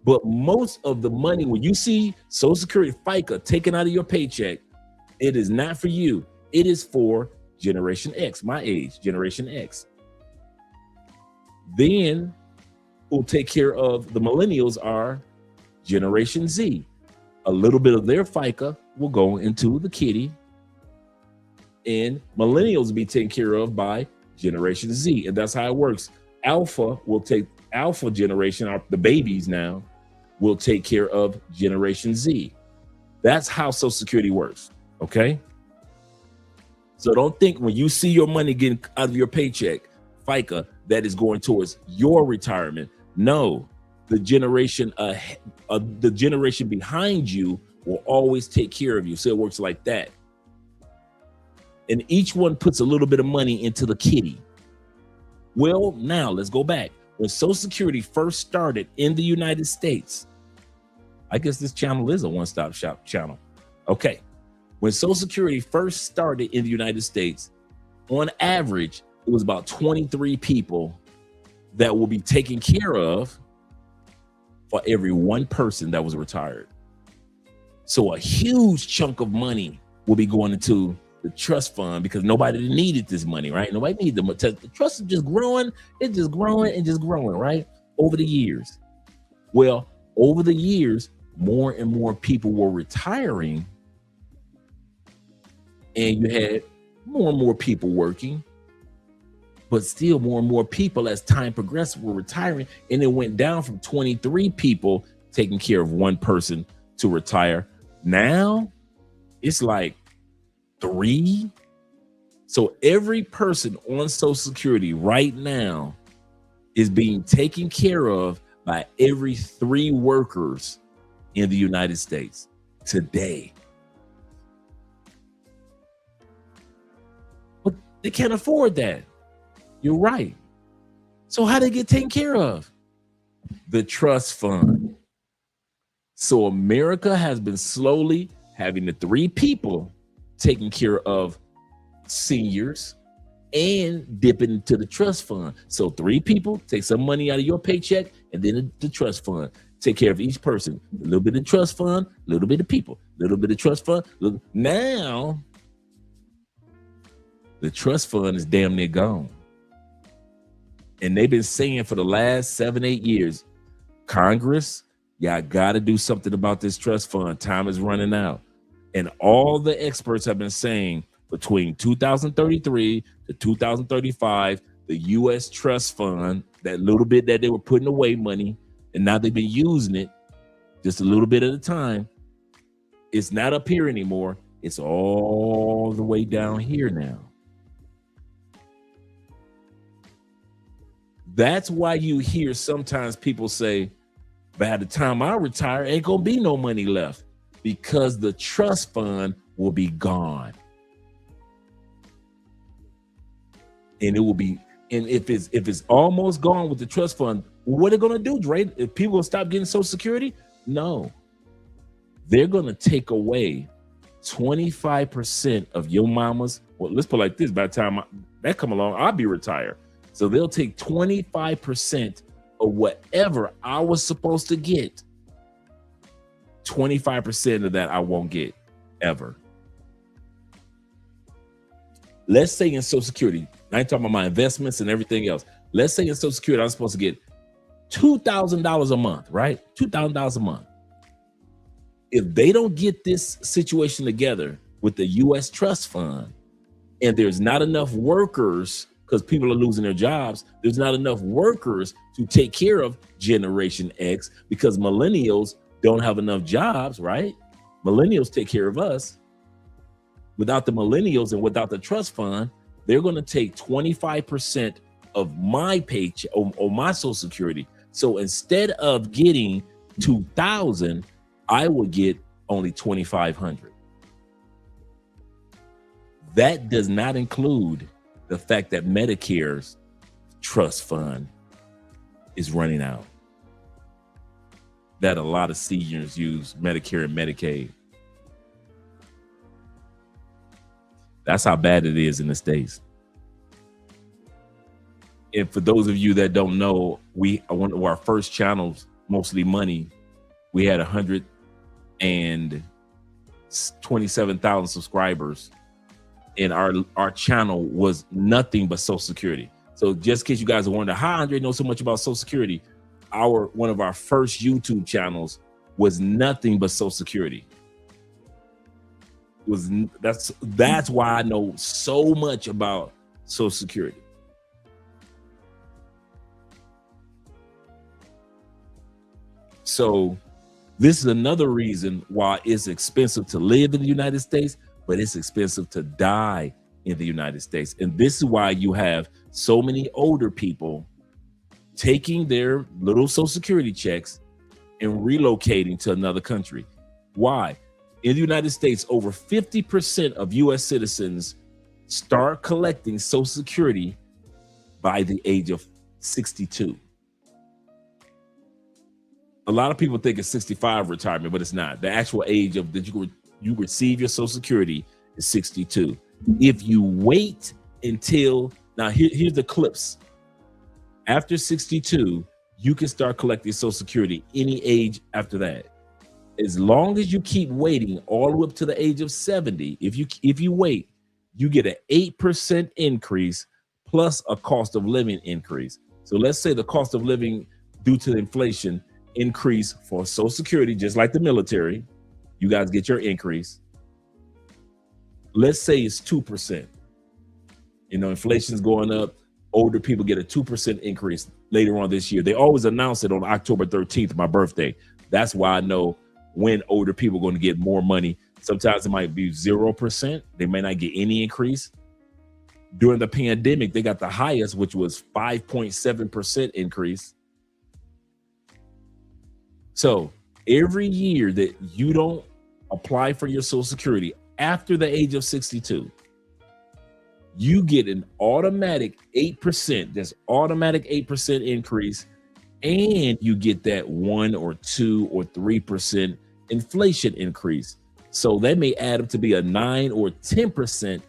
but most of the money, when you see Social Security FICA taken out of your paycheck, it is not for you. It is for Generation X, my age, Generation X. Then who'll take care of the millennials are Generation Z. A little bit of their FICA will go into the kitty, and millennials will be taken care of by Generation Z. And that's how it works. Alpha will take Alpha generation, the babies now, will take care of Generation Z. That's how Social Security works. Okay. So don't think when you see your money getting out of your paycheck, FICA, that is going towards your retirement. No, the generation behind you will always take care of you. So it works like that. And each one puts a little bit of money into the kitty. Well, now let's go back. When Social Security first started in the United States, I guess this channel is a one-stop shop channel. Okay. When Social Security first started in the United States, on average, it was about 23 people that will be taken care of for every one person that was retired. So a huge chunk of money will be going into the trust fund because nobody needed this money, right? Nobody needed the trust is just growing. It's just growing and just growing, right? Over the years. Well, over the years, more and more people were retiring, and you had more and more people working, but still more and more people as time progressed were retiring, and it went down from 23 people taking care of one person to retire. Now it's like 3. So every person on Social Security right now is being taken care of by every 3 workers in the United States today. But they can't afford that. You're right. So how do they get taken care of? The trust fund. So America has been slowly having the 3 people taking care of seniors and dipping into the trust fund. So 3 people take some money out of your paycheck and then the trust fund. Take care of each person. A little bit of trust fund, a little bit of people, a little bit of trust fund. Now, the trust fund is damn near gone. And they've been saying for the last 7-8 years, Congress, y'all got to do something about this trust fund. Time is running out. And all the experts have been saying between 2033 to 2035, the U.S. trust fund, that little bit that they were putting away money, and now they've been using it just a little bit at a time, it's not up here anymore. It's all the way down here now. That's why you hear sometimes people say, by the time I retire, ain't gonna be no money left, because the trust fund will be gone. And it will be, and if it's almost gone with the trust fund, what are they gonna do, Dre? If people will stop getting Social Security? No. They're gonna take away 25% of your mama's, well, let's put it like this, by the time that come along, I'll be retired. So they'll take 25% of whatever I was supposed to get. 25% of that I won't get ever. Let's say in Social Security, I ain't talking about my investments and everything else. Let's say in Social Security, I'm supposed to get $2,000 a month, right? $2,000 a month. If they don't get this situation together with the U.S. trust fund, and there's not enough workers, because people are losing their jobs, there's not enough workers to take care of Generation X, because millennials don't have enough jobs, right? Millennials take care of us. Without the millennials and without the trust fund, they're going to take 25% of my paycheck or my Social Security. So instead of getting $2,000, I would get only $2,500. That does not include the fact that Medicare's trust fund is running out. That a lot of seniors use Medicare and Medicaid. That's how bad it is in the States. And for those of you that don't know, one of our first channels, Mostly Money, we had 127,000 subscribers, and our channel was nothing but Social Security. So just in case you guys are wondering how Andre knows so much about Social Security, one of our first YouTube channels was nothing but Social Security. That's why I know so much about Social Security. So this is another reason why it's expensive to live in the United States, but it's expensive to die in the United States. And this is why you have so many older people taking their little Social Security checks and relocating to another country. Why? In the United States, over 50% of US citizens start collecting Social Security by the age of 62. A lot of people think it's 65 retirement, but it's not. The actual age of that you receive your Social Security is 62. If you wait until, now here's the clips. After 62, you can start collecting Social Security any age after that. As long as you keep waiting all the way up to the age of 70, if you wait, you get an 8% increase plus a cost of living increase. So let's say the cost of living due to inflation increase for Social Security, just like the military, you guys get your increase. Let's say it's 2%. Inflation's going up. Older people get a 2% increase later on this year. They always announce it on October 13th, my birthday. That's why I know when older people are going to get more money. Sometimes it might be 0%. They may not get any increase. During the pandemic, they got the highest, which was 5.7% increase. So every year that you don't apply for your Social Security after the age of 62, you get an automatic 8%, that's automatic 8% increase. and you get that 1 or 2 or 3% inflation increase. So that may add up to be a 9 or 10%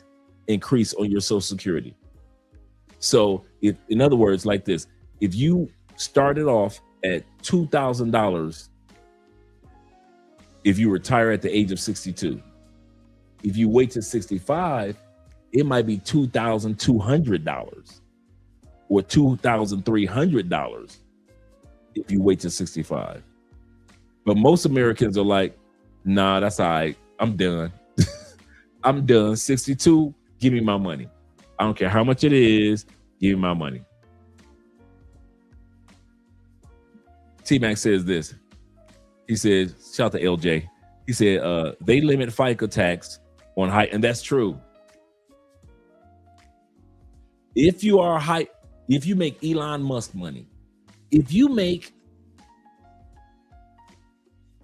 increase on your Social Security. So if, in other words, like this, if you started off at $2,000, if you retire at the age of 62, if you wait to 65, it might be $2,200 or $2,300 if you wait to 65. But most Americans are like, nah, that's all right. I'm done. I'm done. 62, give me my money. I don't care how much it is, give me my money. T-Mac says this. He said, shout out to LJ. He said, they limit FICA tax on high, and that's true. If you are high, if you make Elon Musk money, if you make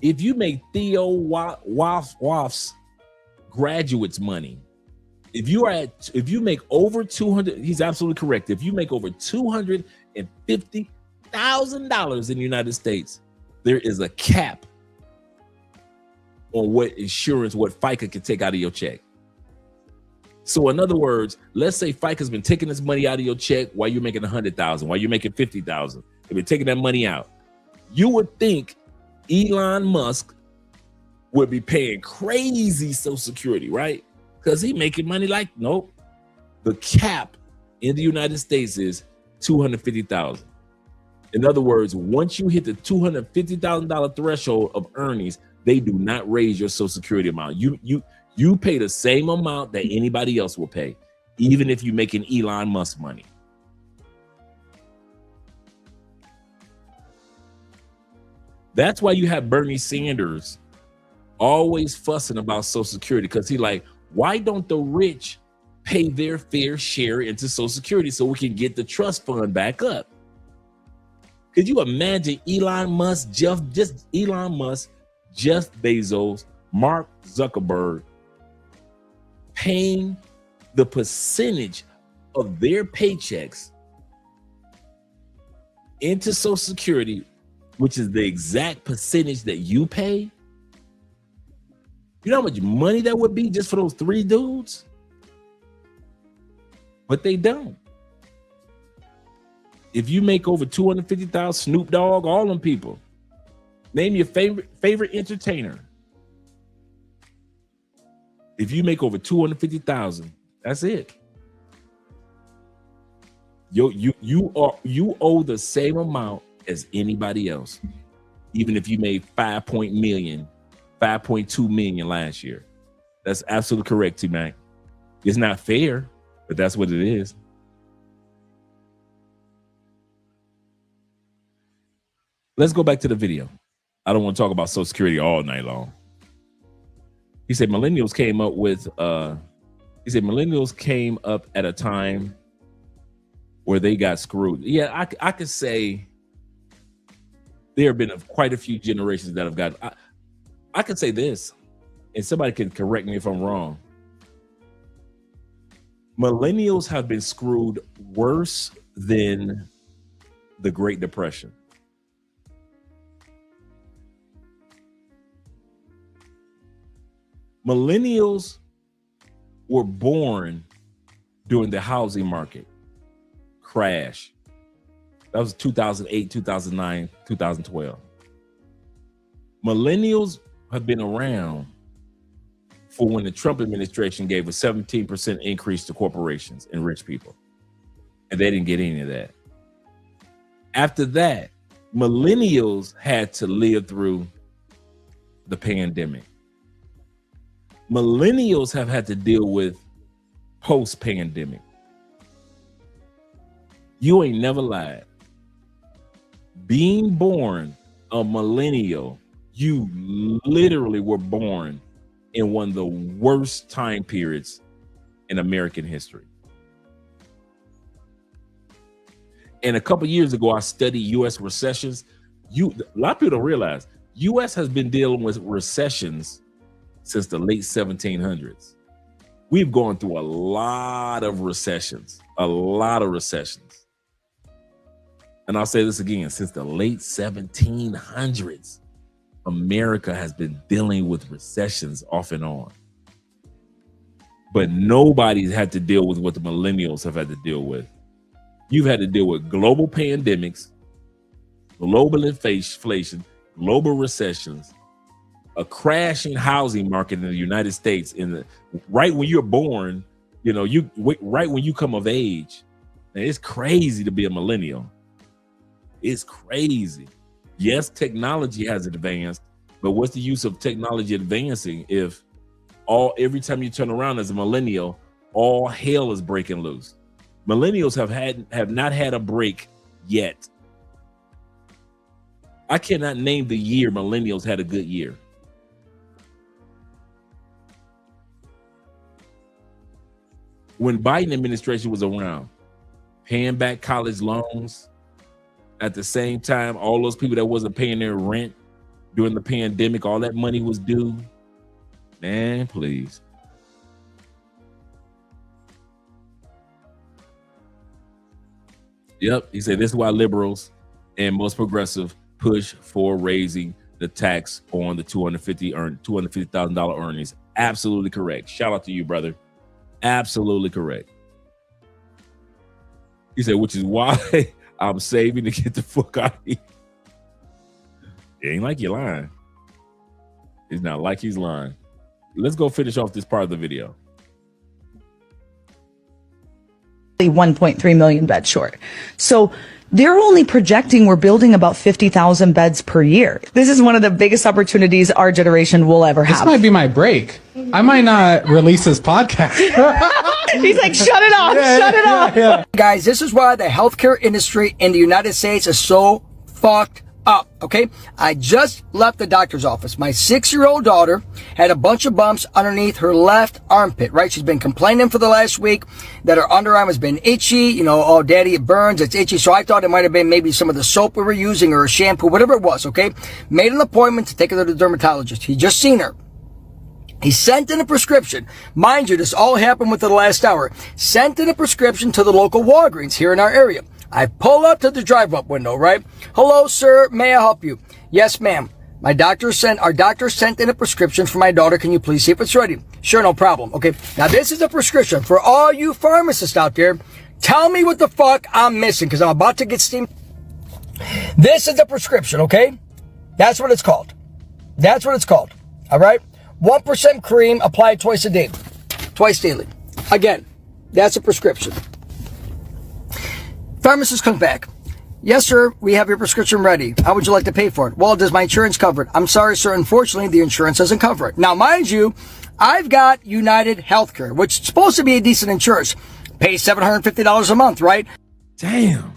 Theo Waff's graduates money, if you make over 200, he's absolutely correct. If you make over $250,000 in the United States, there is a cap on what insurance, what FICA can take out of your check. So in other words, let's say FICA's been taking this money out of your check while you're making 100,000, while you're making 50,000. They've been taking that money out. You would think Elon Musk would be paying crazy Social Security, right? Because he's making money like, nope. The cap in the United States is $250,000. In other words, once you hit the $250,000 threshold of earnings, they do not raise your Social Security amount. You pay the same amount that anybody else will pay, even if you're making Elon Musk money. That's why you have Bernie Sanders always fussing about Social Security, because he's like, why don't the rich pay their fair share into Social Security so we can get the trust fund back up? Could you imagine Elon Musk, Jeff Bezos, Mark Zuckerberg paying the percentage of their paychecks into Social Security, which is the exact percentage that you pay? You know how much money that would be just for those 3 dudes? But they don't. If you make over 250,000, Snoop Dogg, all them people. Name your favorite entertainer. If you make over 250,000, that's it. You owe the same amount as anybody else, even if you made 5.2 million last year. That's absolutely correct, T-Mac. It's not fair, but that's what it is. Let's go back to the video. I don't want to talk about Social Security all night long. He said millennials came up at a time where they got screwed. Yeah, I could say there have been quite a few generations that have got. I could say this, and somebody can correct me if I'm wrong. Millennials have been screwed worse than the Great Depression. Millennials were born during the housing market crash. That was 2008, 2009, 2012. Millennials have been around for when the Trump administration gave a 17% increase to corporations and rich people. And they didn't get any of that. After that, millennials had to live through the pandemic. Millennials have had to deal with post-pandemic. You ain't never lied. Being born a millennial, you literally were born in one of the worst time periods in American history. And a couple years ago, I studied U.S. recessions. A lot of people don't realize U.S. has been dealing with recessions since the late 1700s. We've gone through a lot of recessions. And I'll say this again, since the late 1700s, America has been dealing with recessions off and on. But nobody's had to deal with what the millennials have had to deal with. You've had to deal with global pandemics, global inflation, global recessions, a crashing housing market in the United States. Right when you're born, right when you come of age. And it's crazy to be a millennial. It's crazy. Yes, technology has advanced, but what's the use of technology advancing if every time you turn around as a millennial, all hell is breaking loose? Millennials have not had a break yet. I cannot name the year millennials had a good year. When Biden administration was around, paying back college loans, at the same time, all those people that wasn't paying their rent during the pandemic, all that money was due. Man, please. Yep, he said this is why liberals and most progressive push for raising the tax on the $250,000 earnings. Absolutely correct. Shout out to you, brother. Absolutely correct. He said, which is why I'm saving to get the fuck out of here. It ain't like you're lying. It's not like he's lying. Let's go finish off this part of the video. 1.3 million beds short. So they're only projecting we're building about 50,000 beds per year. This is one of the biggest opportunities our generation will ever have. This might be my break. I might not release this podcast. He's like, shut it off, shut it off. Yeah. Guys, this is why the healthcare industry in the United States is so fucked up, okay? I just left the doctor's office. My 6-year-old daughter had a bunch of bumps underneath her left armpit, right? She's been complaining for the last week that her underarm has been itchy. Oh, daddy, it burns, it's itchy. So I thought it might have been maybe some of the soap we were using or a shampoo, whatever it was, okay? Made an appointment to take her to the dermatologist. He just seen her. He sent in a prescription. Mind you, this all happened within the last hour. Sent in a prescription to the local Walgreens here in our area. I pull up to the drive-up window, right? Hello, sir. May I help you? Yes, ma'am. Our doctor sent in a prescription for my daughter. Can you please see if it's ready? Sure, no problem. Okay. Now, this is a prescription for all you pharmacists out there. Tell me what the fuck I'm missing because I'm about to get steamed. This is the prescription, okay? That's what it's called. That's what it's called. All right? 1% cream applied twice a day. Twice daily. Again, that's a prescription. Pharmacist comes back. Yes, sir, we have your prescription ready. How would you like to pay for it? Well, does my insurance cover it? I'm sorry, sir. Unfortunately, the insurance doesn't cover it. Now, mind you, I've got United Healthcare, which is supposed to be a decent insurance. Pay $750 a month, right? Damn.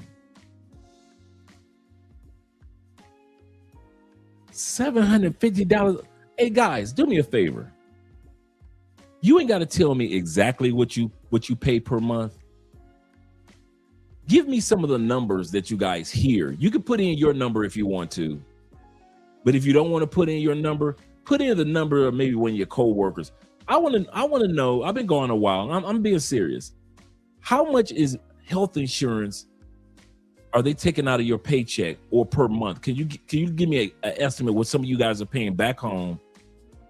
$750. Hey guys, do me a favor. You ain't got to tell me exactly what you pay per month. Give me some of the numbers that you guys hear. You can put in your number if you want to, but if you don't want to put in your number, put in the number of maybe one of your coworkers. I want to know. I've been going a while. I'm being serious. How much is health insurance? Are they taking out of your paycheck or per month? Can you give me an estimate what some of you guys are paying back home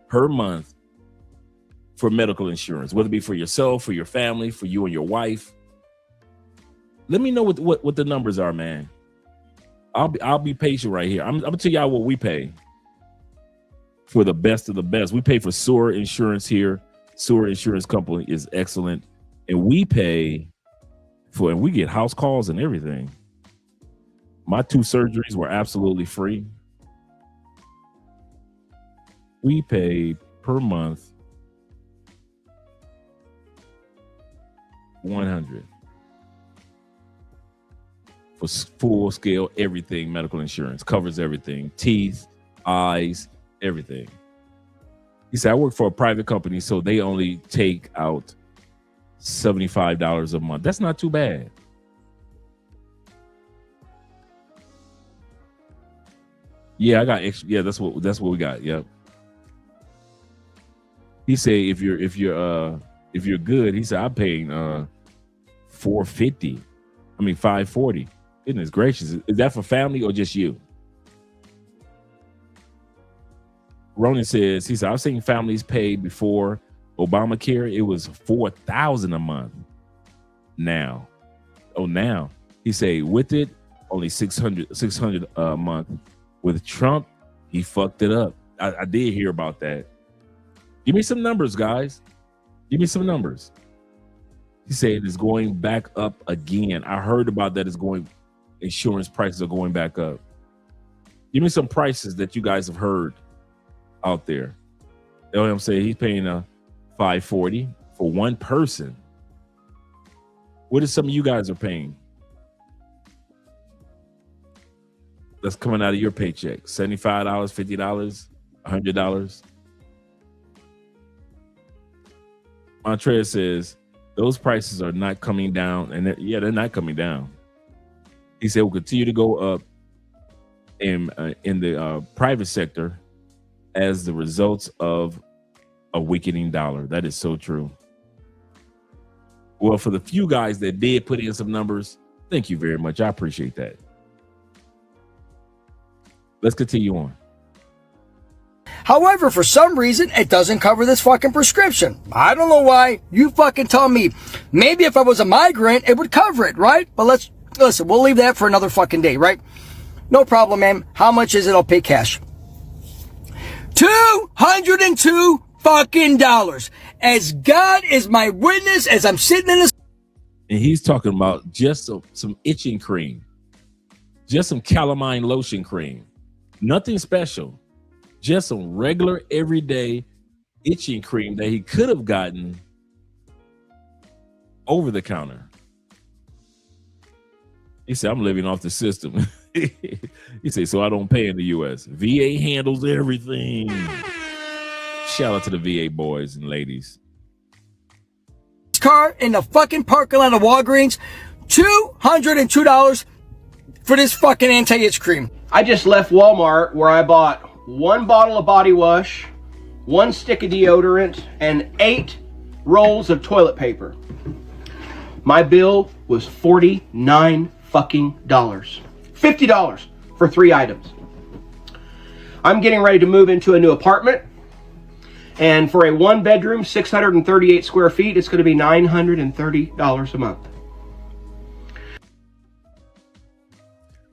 per month for medical insurance, whether it be for yourself, for your family, for you and your wife? Let me know what the numbers are, man. I'll be patient right here. I'm gonna tell y'all what we pay for the best of the best. We pay for SOAR insurance here. SOAR insurance company is excellent, and we pay for, and we get house calls and everything. My 2 surgeries were absolutely free. We pay per month $100 for full scale everything. Medical insurance covers everything: teeth, eyes, everything. He said, I work for a private company, so they only take out $75 a month. That's not too bad. Yeah, I got extra. Yeah, that's what we got. Yep. He said if you're good, he said I'm paying $540. Goodness gracious. Is that for family or just you? Ronan says, he said, I've seen families pay before Obamacare. It was $4,000 a month. Now. He say with it, only 600 a month. With Trump, he fucked it up. I did hear about that. Give me some numbers, guys. Give me some numbers. He said it's going back up again. I heard about that. Insurance prices are going back up. Give me some prices that you guys have heard out there. You know what I'm saying? He's paying $540 for one person. What is some of you guys are paying? That's coming out of your paycheck. $75, $50, $100. Montreal says those prices are not coming down, and they're not coming down. He said we'll continue to go up in the private sector as the results of a weakening dollar. That is so true. Well, for the few guys that did put in some numbers, thank you very much. I appreciate that. Let's continue on. However, for some reason, it doesn't cover this fucking prescription. I don't know why. You fucking tell me. Maybe if I was a migrant, it would cover it, right? But listen, we'll leave that for another fucking day, right? No problem, man. How much is it? I'll pay cash. $202 fucking dollars. As God is my witness, as I'm sitting in this. And he's talking about just some itching cream. Just some calamine lotion cream. Nothing special. Just some regular everyday itching cream that he could have gotten over the counter. He said, I'm living off the system. He said, so I don't pay in the U.S. VA handles everything. Shout out to the VA boys and ladies. Car in the fucking parking lot of Walgreens. $202 for this fucking anti-itch cream. I just left Walmart where I bought 1 bottle of body wash, 1 stick of deodorant, and 8 rolls of toilet paper. My bill was $49 fucking dollars. $50 for 3 items. I'm getting ready to move into a new apartment, and for a 1-bedroom, 638 square feet, it's going to be $930 a month.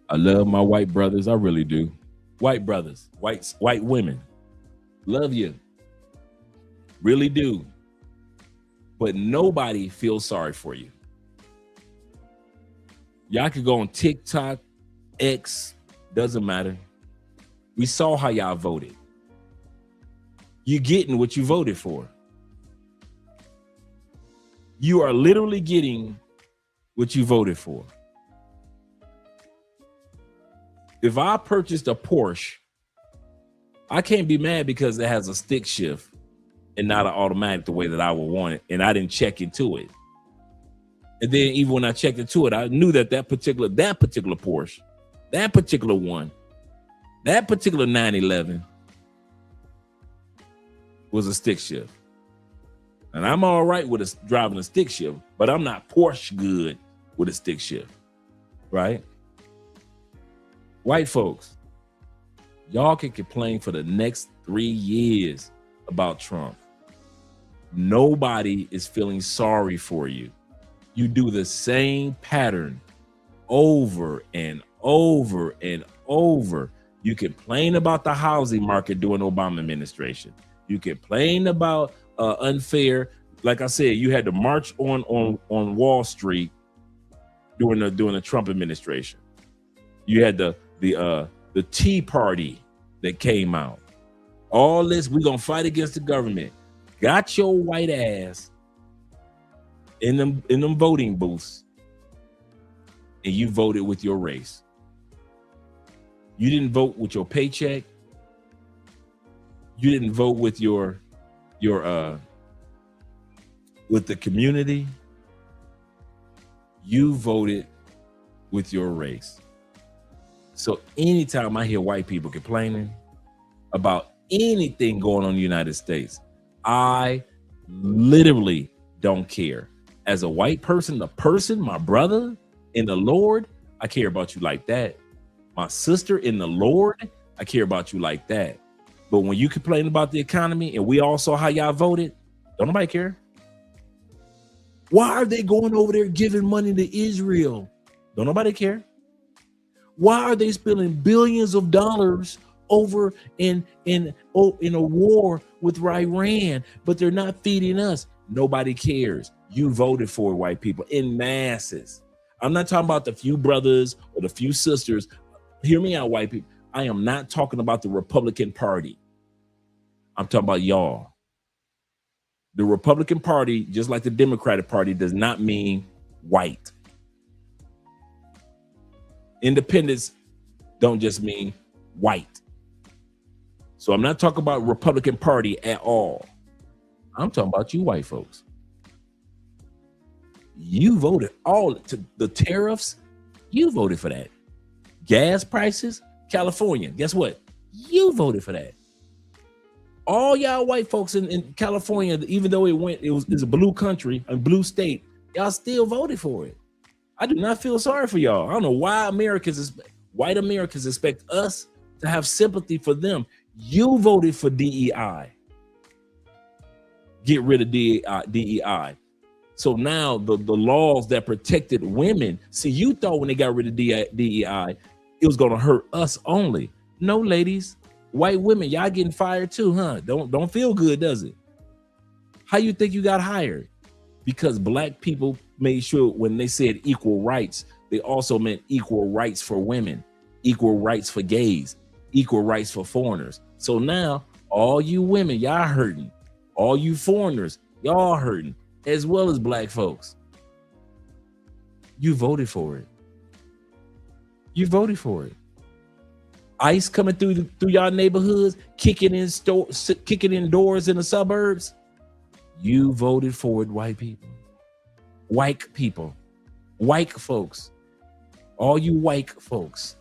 I love my white brothers. I really do. White brothers, white women. Love you. Really do. But nobody feels sorry for you. Y'all could go on TikTok, X, doesn't matter. We saw how y'all voted. You're getting what you voted for. You are literally getting what you voted for. If I purchased a Porsche, I can't be mad because it has a stick shift and not an automatic the way that I would want it, and I didn't check into it. And then even when I checked into it, I knew that particular Porsche, that particular one, that particular 911 was a stick shift. And I'm all right with driving a stick shift, but I'm not Porsche good with a stick shift, right? White folks, y'all can complain for the next 3 years about Trump. Nobody is feeling sorry for you. You do the same pattern over and over and over. You complain about the housing market during the Obama administration. You complain about unfair. Like I said, you had to march on Wall Street during the Trump administration. You had the Tea Party that came out. All this, we're gonna fight against the government. Got your white ass in them voting booths, and you voted with your race. You didn't vote with your paycheck. You didn't vote with your with the community. You voted with your race. So anytime I hear white people complaining about anything going on in the United States, I literally don't care. As a white person, my brother in the Lord, I care about you like that. My sister in the Lord, I care about you like that. But when you complain about the economy and we all saw how y'all voted, don't nobody care. Why are they going over there giving money to Israel? Don't nobody care. Why are they spending billions of dollars over in a war with Iran, but they're not feeding us? Nobody cares. You voted for white people in masses. I'm not talking about the few brothers or the few sisters. Hear me out, white people. I am not talking about the Republican Party. I'm talking about y'all. The Republican Party, just like the Democratic Party, does not mean white. Independents don't just mean white. So I'm not talking about Republican Party at all. I'm talking about you white folks. You voted all to the tariffs. You voted for that. Gas prices, California. Guess what? You voted for that. All y'all white folks in California, even though it's a blue country, a blue state, y'all still voted for it. I do not feel sorry for y'all. I don't know why white Americans expect us to have sympathy for them. You voted for DEI. Get rid of DEI. So now the laws that protected women, see, you thought when they got rid of DEI, it was going to hurt us only. No, ladies, white women, y'all getting fired too, huh? Don't feel good, does it? How you think you got hired? Because black people made sure when they said equal rights, they also meant equal rights for women, equal rights for gays, equal rights for foreigners. So now all you women, y'all hurting. All you foreigners, y'all hurting, as well as black folks. You voted for it. You voted for it. ICE coming through y'all neighborhoods, kicking in doors in the suburbs. You voted for it, white people. White people. White folks. All you white folks.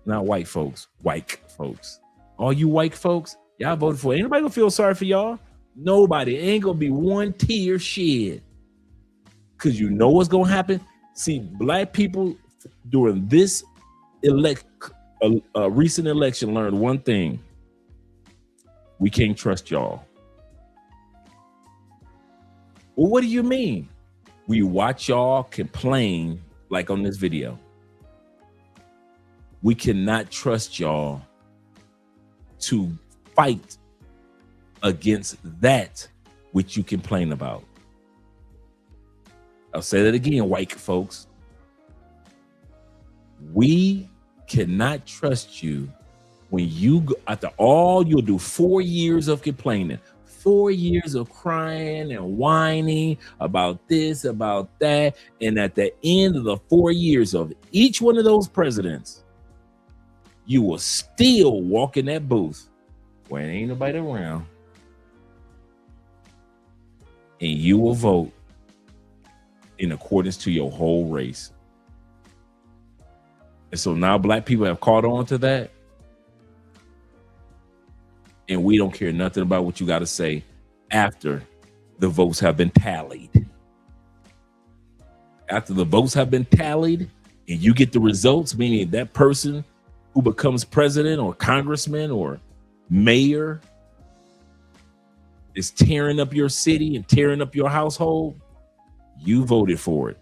Not white folks, white folks. All you white folks, y'all voted for it. Ain't nobody gonna feel sorry for y'all. Nobody. Ain't gonna be one tear shed. Cause you know what's gonna happen. See, black people during this recent election learned one thing. We can't trust y'all. Well, what do you mean? We watch y'all complain like on this video. We cannot trust y'all to fight against that which you complain about. I'll say that again, white folks. We cannot trust you when you go, after all, you'll do 4 years of complaining, 4 years of crying and whining about this, about that. And at the end of the 4 years of each one of those presidents, you will still walk in that booth when ain't nobody around. And you will vote in accordance to your whole race. And so now black people have caught on to that. And we don't care nothing about what you got to say after the votes have been tallied. After the votes have been tallied and you get the results, meaning that person who becomes president or congressman or mayor is tearing up your city and tearing up your household, you voted for it.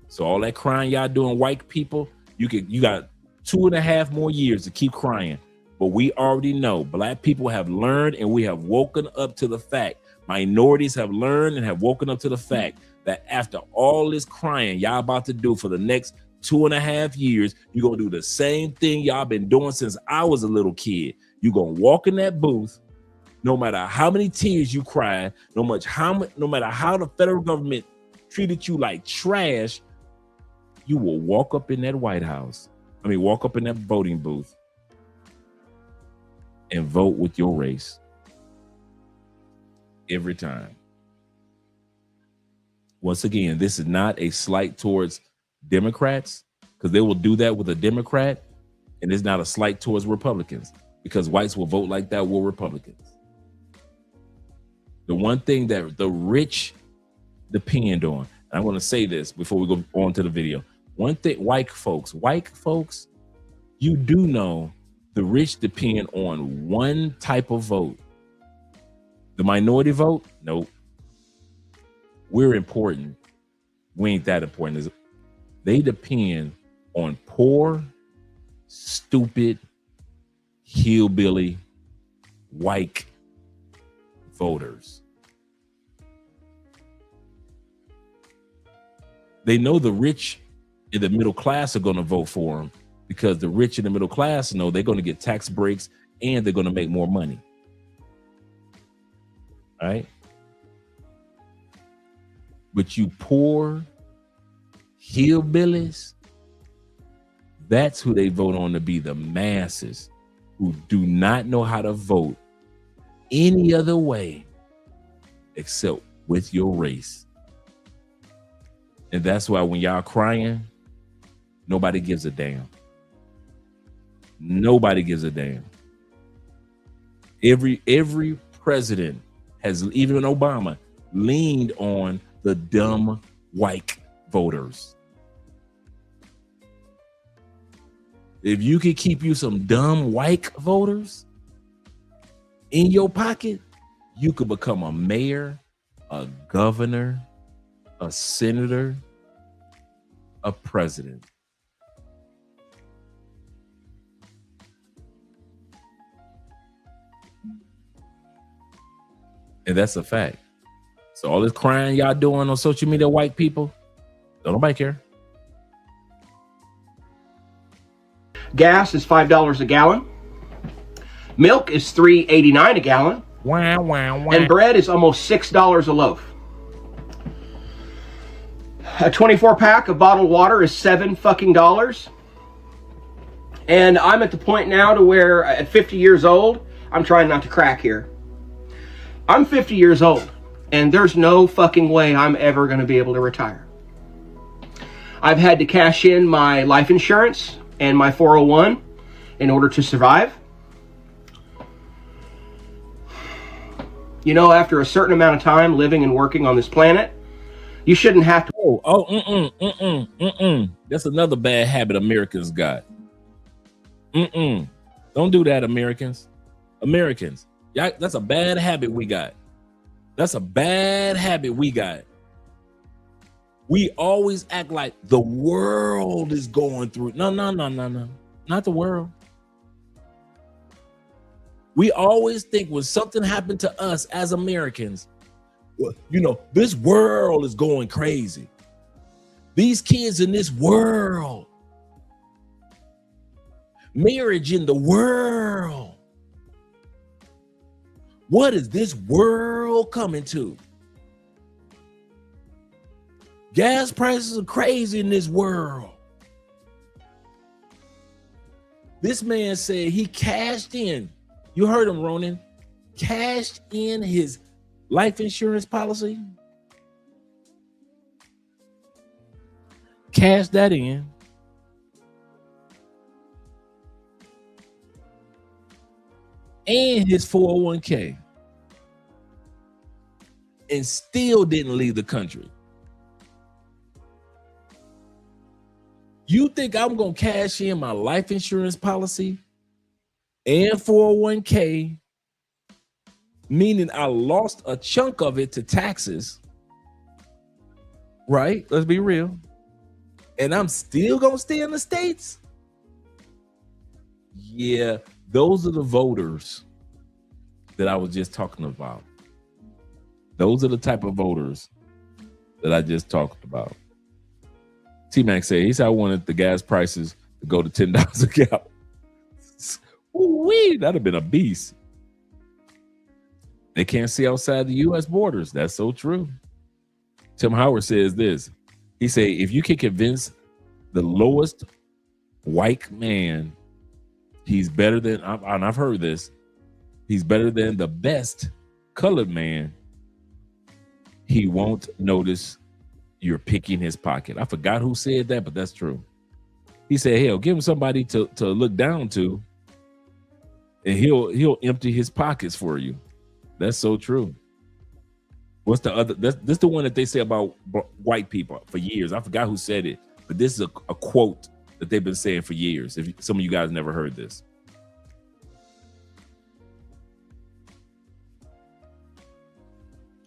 So all that crying y'all doing, white people, you got 2.5 more years to keep crying. But we already know black people have learned and we have woken up to the fact, minorities have learned and have woken up to the fact that after all this crying y'all about to do for the next 2.5 years, you're going to do the same thing y'all been doing since I was a little kid. You're going to walk in that booth, no matter how many tears you cry, no matter how the federal government treated you like trash, you will walk up in that White House. Walk up in that voting booth and vote with your race every time. Once again, this is not a slight towards Democrats, because they will do that with a Democrat, and it's not a slight towards Republicans, because whites will vote like that with Republicans. The one thing that the rich depend on, And I'm going to say this before we go on to the video. One thing, white folks, you do know the rich depend on one type of vote. The minority vote? Nope. We're important. We ain't that important. They depend on poor, stupid, hillbilly, white voters. They know the rich in the middle class are going to vote for them because the rich in the middle class know they're going to get tax breaks and they're going to make more money. Right? But you poor hillbillies, that's who they vote on to be the masses who do not know how to vote any other way except with your race. And that's why when y'all crying, nobody gives a damn. Nobody gives a damn. Every president has, even Obama, leaned on the dumb white voters. If you could keep you some dumb white voters in your pocket, you could become a mayor, a governor, a senator, a president. And that's a fact. So all this crying y'all doing on social media, white people, don't nobody care. Gas is $5 a gallon. Milk is $3.89 a gallon. Wow, wow, wow. And bread is almost $6 a loaf. A 24-pack of bottled water is $7 And I'm at the point now to where at 50 years old, I'm trying not to crack here. I'm 50 years old, and there's no fucking way I'm ever going to be able to retire. I've had to cash in my life insurance and my 401 in order to survive. You know, after a certain amount of time living and working on this planet, you shouldn't have to. That's another bad habit Americans got. Don't do that, Americans. Americans, yeah, that's a bad habit we got. That's a bad habit we got. We always act like the world is going through. No, not the world. We always think when something happened to us as Americans, well, you know, this world is going crazy. These kids in this world, marriage in the world. What is this world coming to? Gas prices are crazy in this world. This man said he cashed in. You heard him, Ronan. Cashed in his life insurance policy. Cashed that in. And his 401k. And still didn't leave the country. You think I'm going to cash in my life insurance policy and 401k, meaning I lost a chunk of it to taxes, right? Let's be real. And I'm still going to stay in the States? Yeah, those are the voters that I was just talking about. Those are the type of voters that I just talked about. T-Mac said, he said, I wanted the gas prices to go to $10 a gallon. Ooh-wee, that'd have been a beast. They can't see outside the U.S. borders. That's so true. Tim Howard says this. He said, if you can convince the lowest white man he's better than, and I've heard this, he's better than the best colored man, he won't notice you're picking his pocket. I forgot who said that, but that's true. He said, hell, give him somebody to look down to, and he'll empty his pockets for you. That's so true. What's the other? This the one that they say about white people for years. I forgot who said it, but this is a quote that they've been saying for years. If some of you guys never heard this.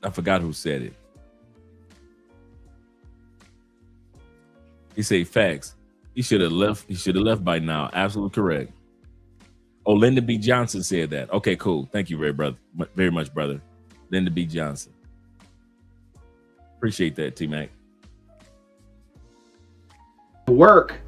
I forgot who said it. He said facts. He should have left. He should have left by now. Absolutely correct. Oh, Lyndon B. Johnson said that. Okay, cool. Thank you very much, brother. Lyndon B. Johnson. Appreciate that, T-Mac. Work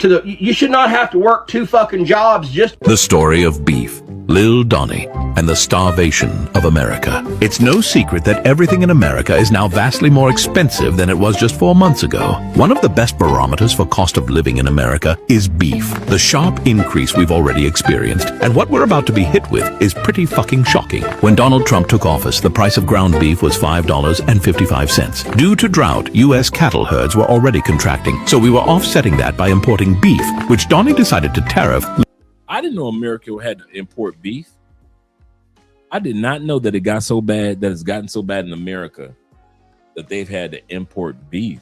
you should not have to work 2 fucking jobs just. The story of beef, Lil Donnie, and the starvation of America. It's no secret that everything in America is now vastly more expensive than it was just 4 months ago. One of the best barometers for cost of living in America is beef, the sharp increase we've already experienced. And what we're about to be hit with is pretty fucking shocking. When Donald Trump took office, the price of ground beef was $5.55. Due to drought, U.S. cattle herds were already contracting, so we were offsetting that by importing beef, which Donnie decided to tariff. I didn't know America had to import beef. I did not know that it got so bad, that it's gotten so bad in America that they've had to import beef,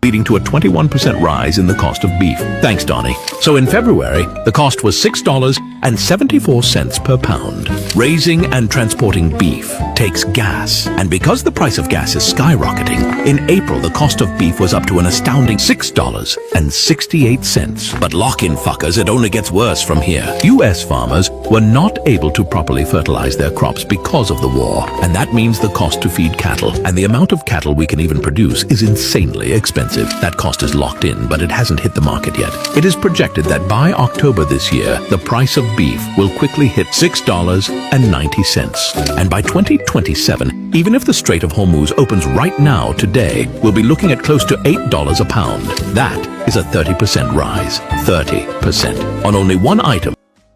leading to a 21% rise in the cost of beef. Thanks, Donnie. So in February, the cost was $6.74 per pound. Raising and transporting beef takes gas. And because the price of gas is skyrocketing, in April, the cost of beef was up to an astounding $6.68. But lock in, fuckers, it only gets worse from here. U.S. farmers were not able to properly fertilize their crops because of the war. And that means the cost to feed cattle and the amount of cattle we can even produce is insanely expensive. That cost is locked in, but it hasn't hit the market yet. It is projected that by October this year, the price of beef will quickly hit $6.90. And by 2027, even if the Strait of Hormuz opens right now today, we'll be looking at close to $8 a pound. That is a 30% rise. 30% on only one item.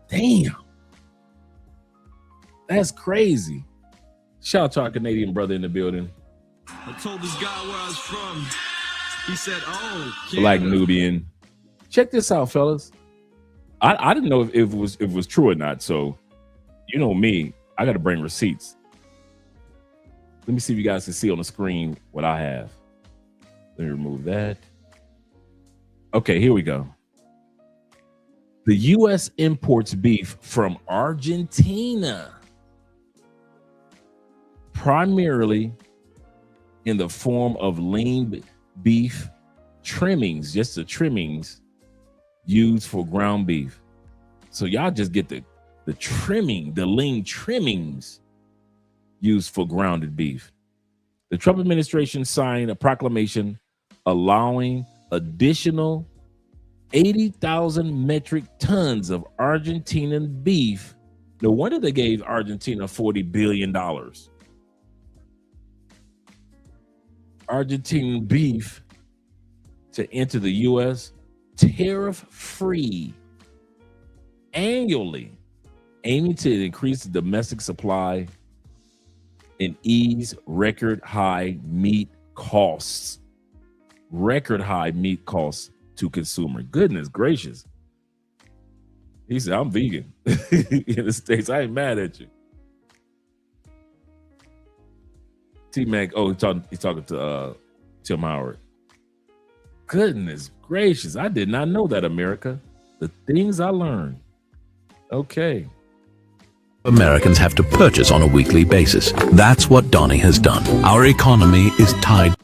Damn. That's crazy. Shout out to our Canadian brother in the building. I told this guy where I was from. He said, oh, Black Nubian. Check this out, fellas. I didn't know if it was true or not. So, you know me, I got to bring receipts. Let me see if you guys can see on the screen what I have. Let me remove that. Okay, here we go. The U.S. imports beef from Argentina, primarily in the form of lean beef trimmings, just the trimmings used for ground beef. So y'all just get the trimming, the lean trimmings used for grounded beef. The Trump administration signed a proclamation allowing additional 80,000 metric tons of Argentinian beef. No wonder they gave Argentina $40 billion. Argentinian beef to enter the U.S. tariff-free annually, aiming to increase the domestic supply and ease record high meat costs. Record high meat costs to consumer. Goodness gracious. He said, I'm vegan. In the States, I ain't mad at you. T-Mac, oh, he's talking to Tim Howard. Goodness gracious. I did not know that, America. The things I learned. Okay. Americans have to purchase on a weekly basis. That's what Donnie has done. Our economy is tied.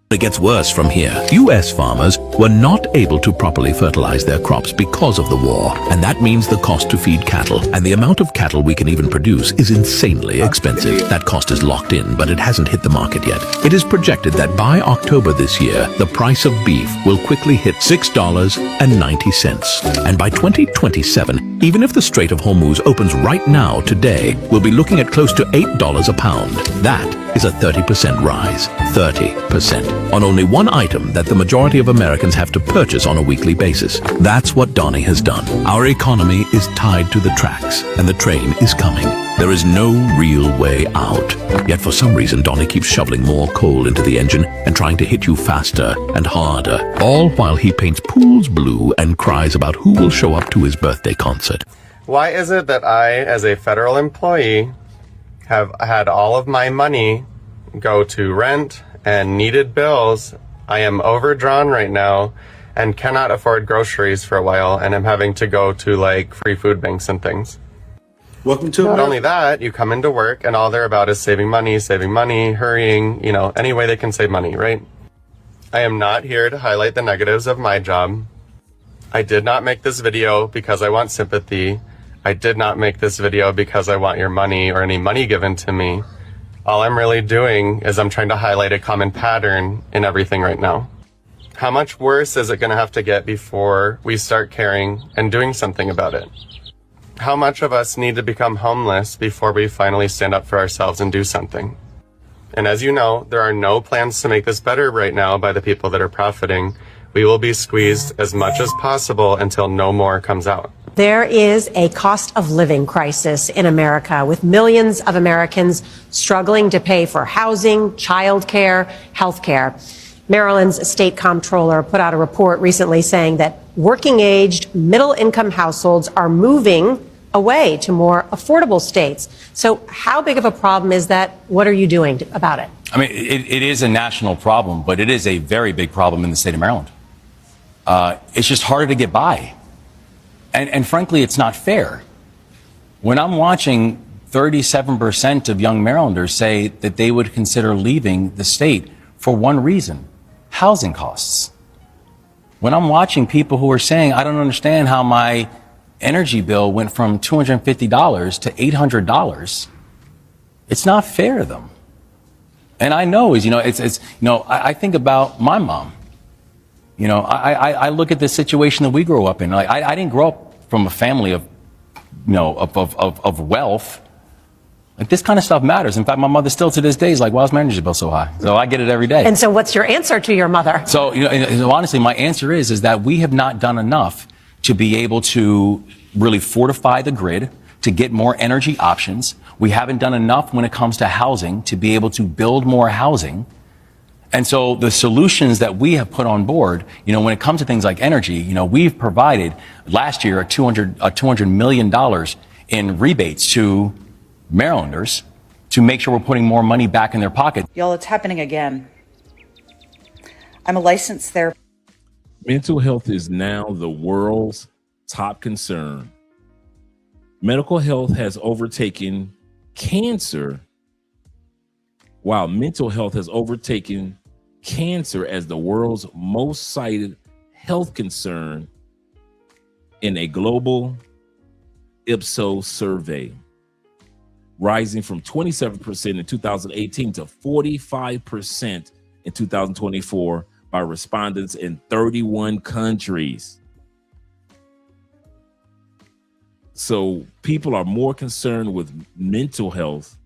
It gets worse from here. U.S. farmers were not able to properly fertilize their crops because of the war, and that means the cost to feed cattle and the amount of cattle we can even produce is insanely expensive. That cost is locked in, but it hasn't hit the market yet. It is projected that by October this year, the price of beef will quickly hit $6.90. And by 2027, even if the Strait of Hormuz opens right now today, we'll be looking at close to $8 a pound. That is a 30% rise. 30%. On only one item that the majority of Americans have to purchase on a weekly basis. That's what Donnie has done. Our economy is tied to the tracks, and the train is coming. There is no real way out. Yet for some reason, Donnie keeps shoveling more coal into the engine and trying to hit you faster and harder, all while he paints pools blue and cries about who will show up to his birthday concert. Why is it that I, as a federal employee, have had all of my money go to rent and needed bills. I am overdrawn right now and cannot afford groceries for a while, and I'm having to go to like free food banks and things. Welcome to Not only that, you come into work and all they're about is saving money, hurrying, any way they can save money, right? I am not here to highlight the negatives of my job. I did not make this video because I want sympathy. I did not make this video because I want your money or any money given to me. All I'm really doing is I'm trying to highlight a common pattern in everything right now. How much worse is it going to have to get before we start caring and doing something about it? How much of us need to become homeless before we finally stand up for ourselves and do something? And as you know, there are no plans to make this better right now by the people that are profiting. We will be squeezed as much as possible until no more comes out. There is a cost of living crisis in America, with millions of Americans struggling to pay for housing, childcare, healthcare. Maryland's state comptroller put out a report recently saying that working-aged, middle-income households are moving away to more affordable states. So how big of a problem is that? What are you doing about it? I mean, it is a national problem, but it is a very big problem in the state of Maryland. It's just harder to get by. And frankly, it's not fair. When I'm watching 37% of young Marylanders say that they would consider leaving the state for one reason: housing costs. When I'm watching people who are saying, I don't understand how my energy bill went from $250 to $800, it's not fair to them. And I know, I think about my mom. I look at the situation that we grew up in. Like, I didn't grow up from a family of wealth. Like, this kind of stuff matters. In fact, my mother still to this day is like, why is my energy bill so high? So I get it every day. And so what's your answer to your mother? So, honestly, my answer is that we have not done enough to be able to really fortify the grid, to get more energy options. We haven't done enough when it comes to housing to be able to build more housing. And so the solutions that we have put on board, when it comes to things like energy, we've provided last year $200 million in rebates to Marylanders to make sure we're putting more money back in their pocket. Y'all, it's happening again. I'm a licensed therapist. Mental health is now the world's top concern. Medical health has overtaken cancer, while mental health has overtaken cancer as the world's most cited health concern in a global Ipsos survey, rising from 27% in 2018 to 45% in 2024 by respondents in 31 countries. So people are more concerned with mental health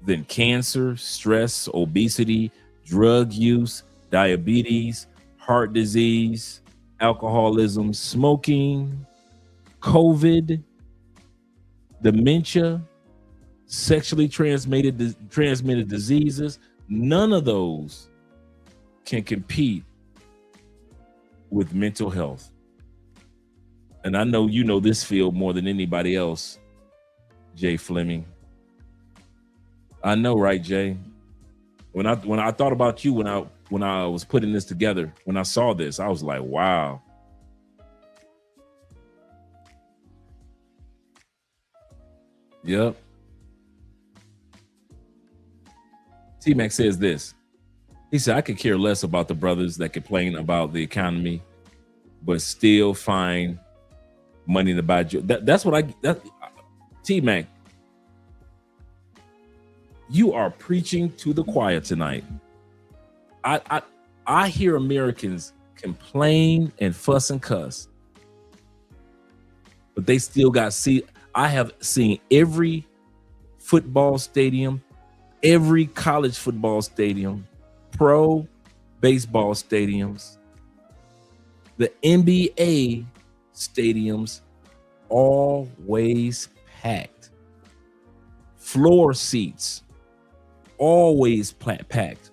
than cancer, stress, obesity, drug use, diabetes, heart disease, alcoholism, smoking, COVID, dementia, sexually transmitted diseases. None of those can compete with mental health. And I know you know this field more than anybody else, Jay Fleming. I know, right, Jay? When I thought about you when I was putting this together, when I saw this, I was like, wow. Yep. T-Mac says this. He said, I could care less about the brothers that complain about the economy, but still find money to buy. That's what T-Mac, you are preaching to the choir tonight. I hear Americans complain and fuss and cuss, but they still got I have seen every football stadium, every college football stadium, pro baseball stadiums, the NBA stadiums, always packed. Floor seats, always packed.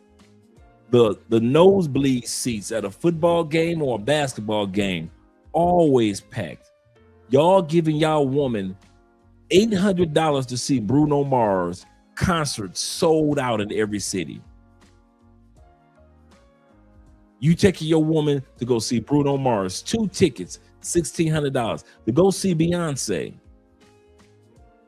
The nosebleed seats at a football game or a basketball game, always packed. Y'all giving y'all woman $800 to see Bruno Mars Concerts sold out in every city. You taking your woman to go see Bruno Mars, 2 tickets, $1,600. To go see Beyonce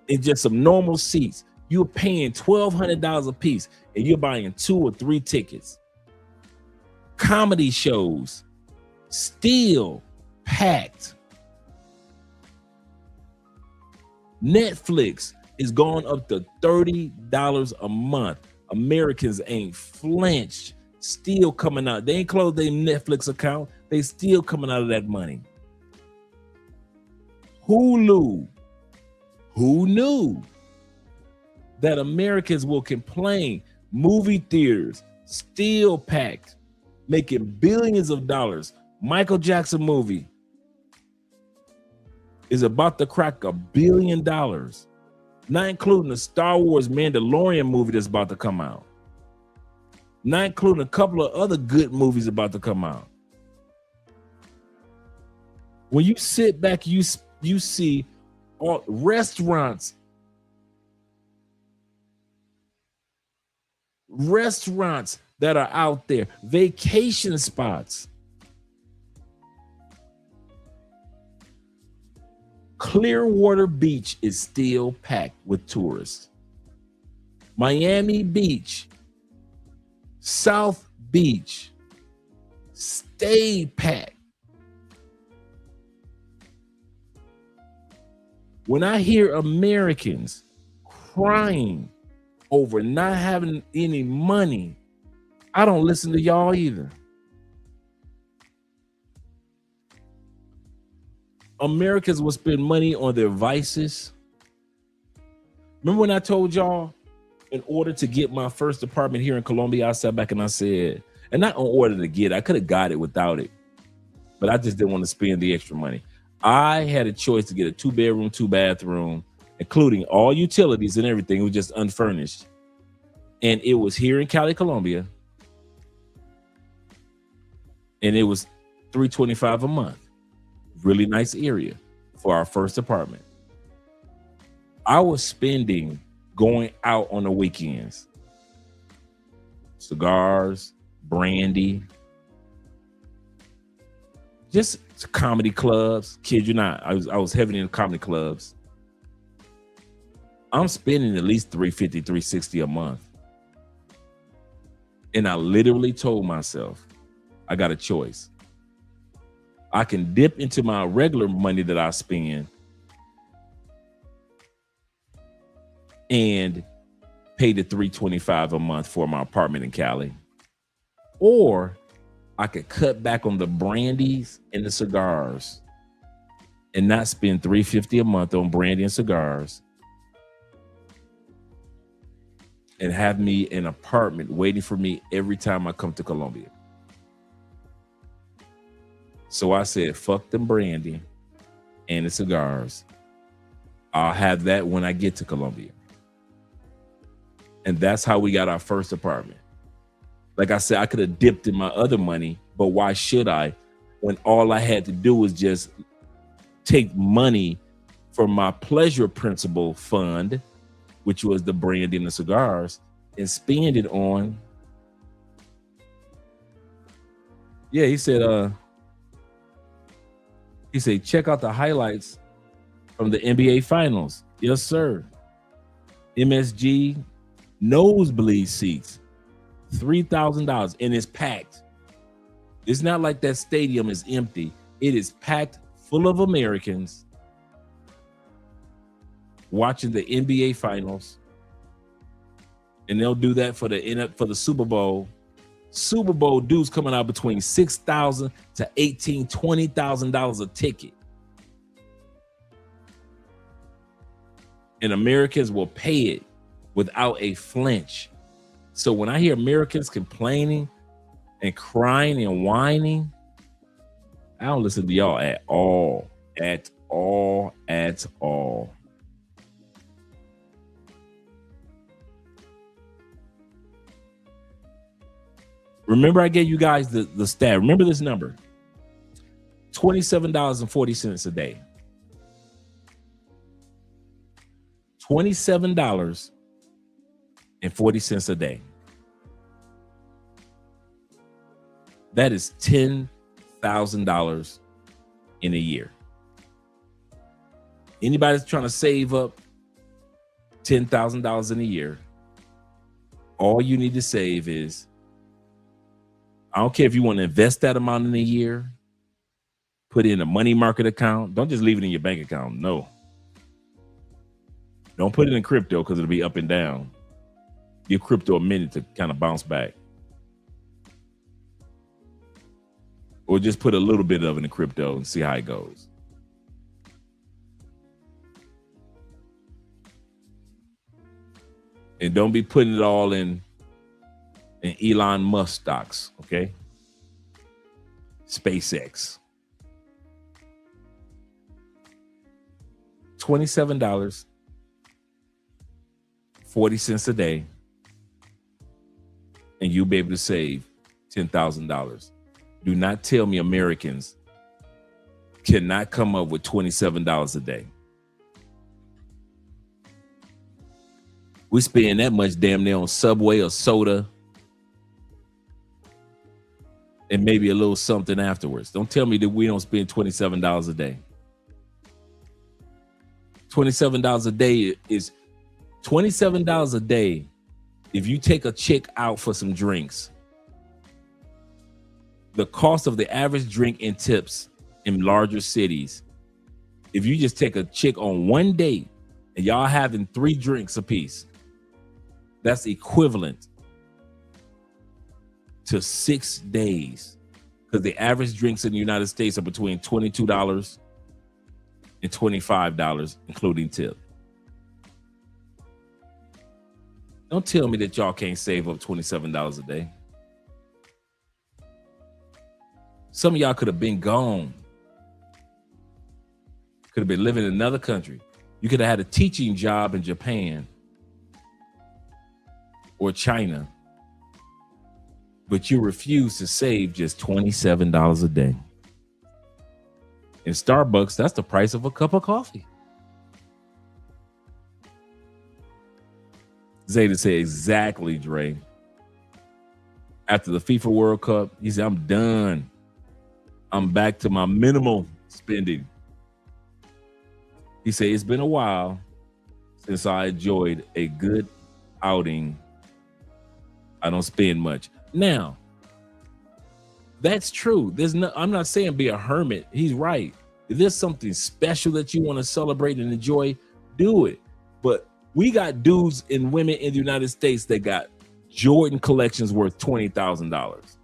in just some normal seats, you're paying $1,200 a piece, and you're buying 2 or 3 tickets. Comedy shows still packed. Netflix is going up to $30 a month. Americans ain't flinched. Still coming out. They ain't closed their Netflix account. They still coming out of that money. Hulu. Who knew that Americans will complain? Movie theaters still packed, making billions of dollars. Michael Jackson movie is about to crack $1 billion, not including the Star Wars Mandalorian movie that's about to come out. Not including a couple of other good movies about to come out. When you sit back, you see all restaurants that are out there, vacation spots. Clearwater Beach is still packed with tourists. Miami Beach, South Beach, stay packed. When I hear Americans crying over not having any money, I don't listen to y'all either. Americans will spend money on their vices. Remember when I told y'all, in order to get my first apartment here in Colombia, I sat back and I said, and not in order to get it, I could have got it without it, but I just didn't want to spend the extra money. I had a choice to get a 2-bedroom, 2-bathroom, including all utilities and everything. It was just unfurnished. And it was here in Cali, Colombia. And it was $325 a month. Really nice area for our first apartment. I was spending going out on the weekends. Cigars, brandy, just comedy clubs. Kid you not, I was heavy in comedy clubs. I'm spending at least $350, $360 a month. And I literally told myself, I got a choice. I can dip into my regular money that I spend and pay the $325 a month for my apartment in Cali. Or I could cut back on the brandies and the cigars and not spend $350 a month on brandy and cigars and have me an apartment waiting for me every time I come to Colombia. So I said, fuck the brandy and the cigars. I'll have that when I get to Colombia. And that's how we got our first apartment. Like I said, I could have dipped in my other money, but why should I? When all I had to do was just take money from my pleasure principal fund, which was the brandy and the cigars, and spend it on. Yeah, he said, check out the highlights from the NBA Finals. Yes, sir. MSG nosebleed seats, $3,000, and it's packed. It's not like that stadium is empty. It is packed full of Americans watching the NBA Finals, and they'll do that for the Super Bowl. Super Bowl dues coming out between $6,000 to $18,000, $20,000 a ticket. And Americans will pay it without a flinch. So when I hear Americans complaining and crying and whining, I don't listen to y'all at all, at all, at all. Remember, I gave you guys the stat. Remember this number: $27.40 a day. $27 $10.40 a day. That is $10,000 in a year. Anybody that's trying to save up $10,000 in a year, all you need to save is, I don't care if you want to invest that amount in a year, put it in a money market account. Don't just leave it in your bank account. No. Don't put it in crypto because it'll be up and down. Give crypto a minute to kind of bounce back. Or just put a little bit of it in crypto and see how it goes. And don't be putting it all in Elon Musk stocks, okay? SpaceX. $27.40 a day, and you'll be able to save $10,000. Do not tell me Americans cannot come up with $27 a day. We spend that much damn near on Subway or soda and maybe a little something afterwards. Don't tell me that we don't spend $27 a day. $27 a day is $27 a day. If you take a chick out for some drinks, the cost of the average drink in tips in larger cities, if you just take a chick on one date and y'all having 3 drinks apiece, that's equivalent to 6 days, because the average drinks in the United States are between $22 and $25, including tip. Don't tell me that y'all can't save up $27 a day. Some of y'all could have been gone. Could have been living in another country. You could have had a teaching job in Japan or China, but you refuse to save just $27 a day. In Starbucks, that's the price of a cup of coffee. Zeta said, exactly, Dre. After the FIFA World Cup, he said, I'm done. I'm back to my minimal spending. He said, it's been a while since I enjoyed a good outing. I don't spend much. Now, that's true. I'm not saying be a hermit. He's right. If there's something special that you want to celebrate and enjoy, do it. But we got dudes and women in the United States that got Jordan collections worth $20,000.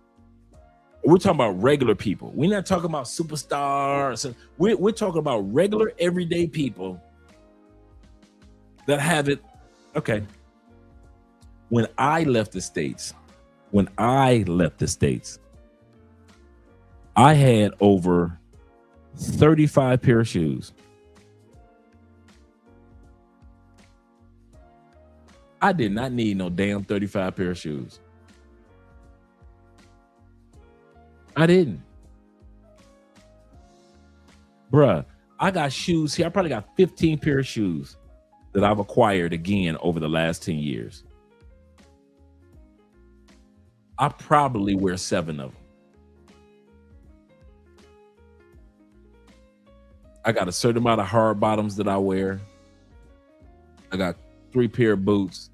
We're talking about regular people. We're not talking about superstars. We're talking about regular, everyday people that have it. Okay. When I left the States, I had over 35 pair of shoes. I did not need no damn 35 pair of shoes. I didn't. Bruh, I got shoes here. I probably got 15 pair of shoes that I've acquired again over the last 10 years. I probably wear 7 of them. I got a certain amount of hard bottoms that I wear. I got 3 pair of boots,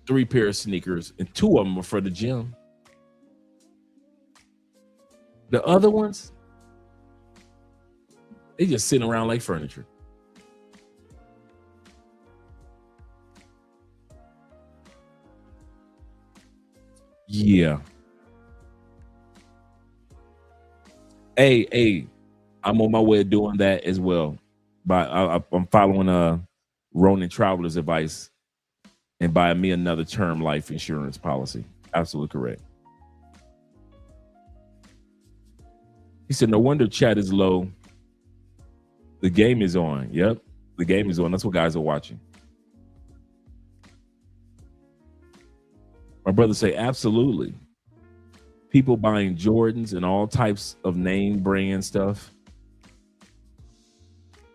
3 pair of sneakers, and 2 of them are for the gym. The other ones, they just sitting around like furniture. Yeah. Hey, I'm on my way of doing that as well. But I'm following Ronan Traveler's advice and buying me another term life insurance policy. Absolutely correct. He said, no wonder chat is low. The game is on. Yep, the game is on. That's what guys are watching. My brother say, absolutely. People buying Jordans and all types of name brand stuff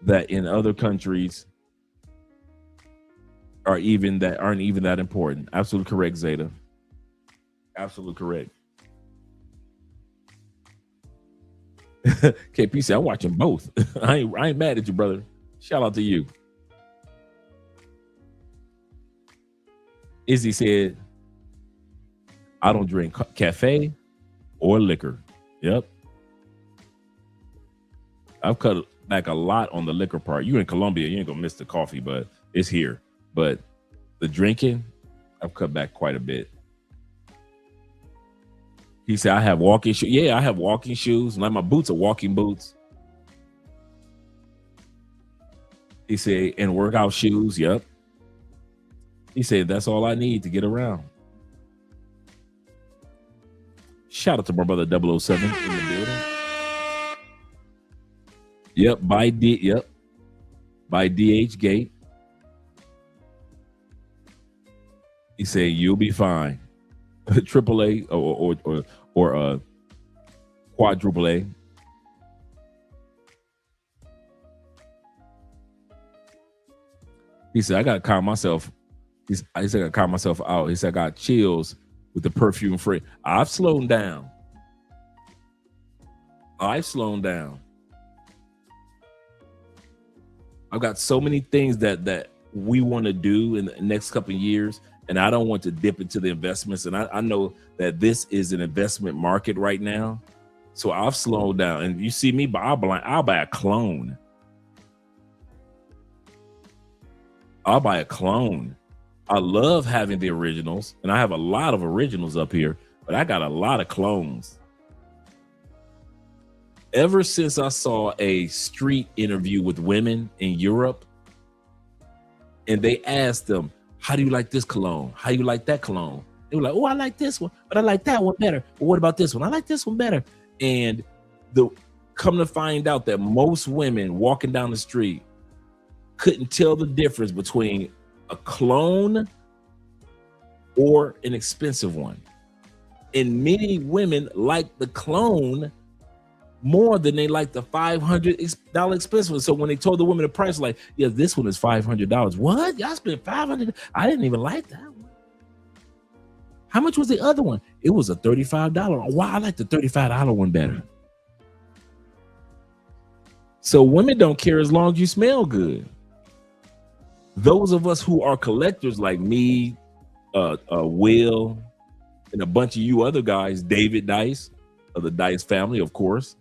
that in other countries aren't even that important. Absolutely correct, Zeta. Absolutely correct. KP said, I'm watching both. I ain't mad at you, brother. Shout out to you. Izzy said, I don't drink cafe or liquor. Yep. I've cut back a lot on the liquor part. You in Colombia, you ain't gonna miss the coffee, but it's here. But the drinking, I've cut back quite a bit. He said, I have walking shoes. Yeah, I have walking shoes. Like my boots are walking boots. He said, and workout shoes. Yep. He said, that's all I need to get around. Shout out to my brother 007 in the building. Yep, by DH Gate. He said, you'll be fine. AAA or quadruple A. He said, I gotta calm myself. He said, I gotta calm myself out. He said, I got chills with the perfume free. I've slowed down. I've got so many things that we want to do in the next couple of years, and I don't want to dip into the investments. And I know that this is an investment market right now, so I've slowed down. And you see me, I'll buy a clone. I'll buy a clone. I love having the originals, and I have a lot of originals up here, but I got a lot of clones. Ever since I saw a street interview with women in Europe, and they asked them, how do you like this cologne? How do you like that cologne? They were like, oh, I like this one, but I like that one better. But what about this one? I like this one better. And come to find out that most women walking down the street couldn't tell the difference between a clone or an expensive one. And many women like the clone more than they like the $500 expensive one. So when they told the woman the price, like, yeah, this one is $500. What? Y'all spent $500? I didn't even like that one. How much was the other one? It was a $35. Why? I like the $35 one better. So women don't care as long as you smell good. Those of us who are collectors like me, Will, and a bunch of you other guys, David Dice of the Dice family, of course.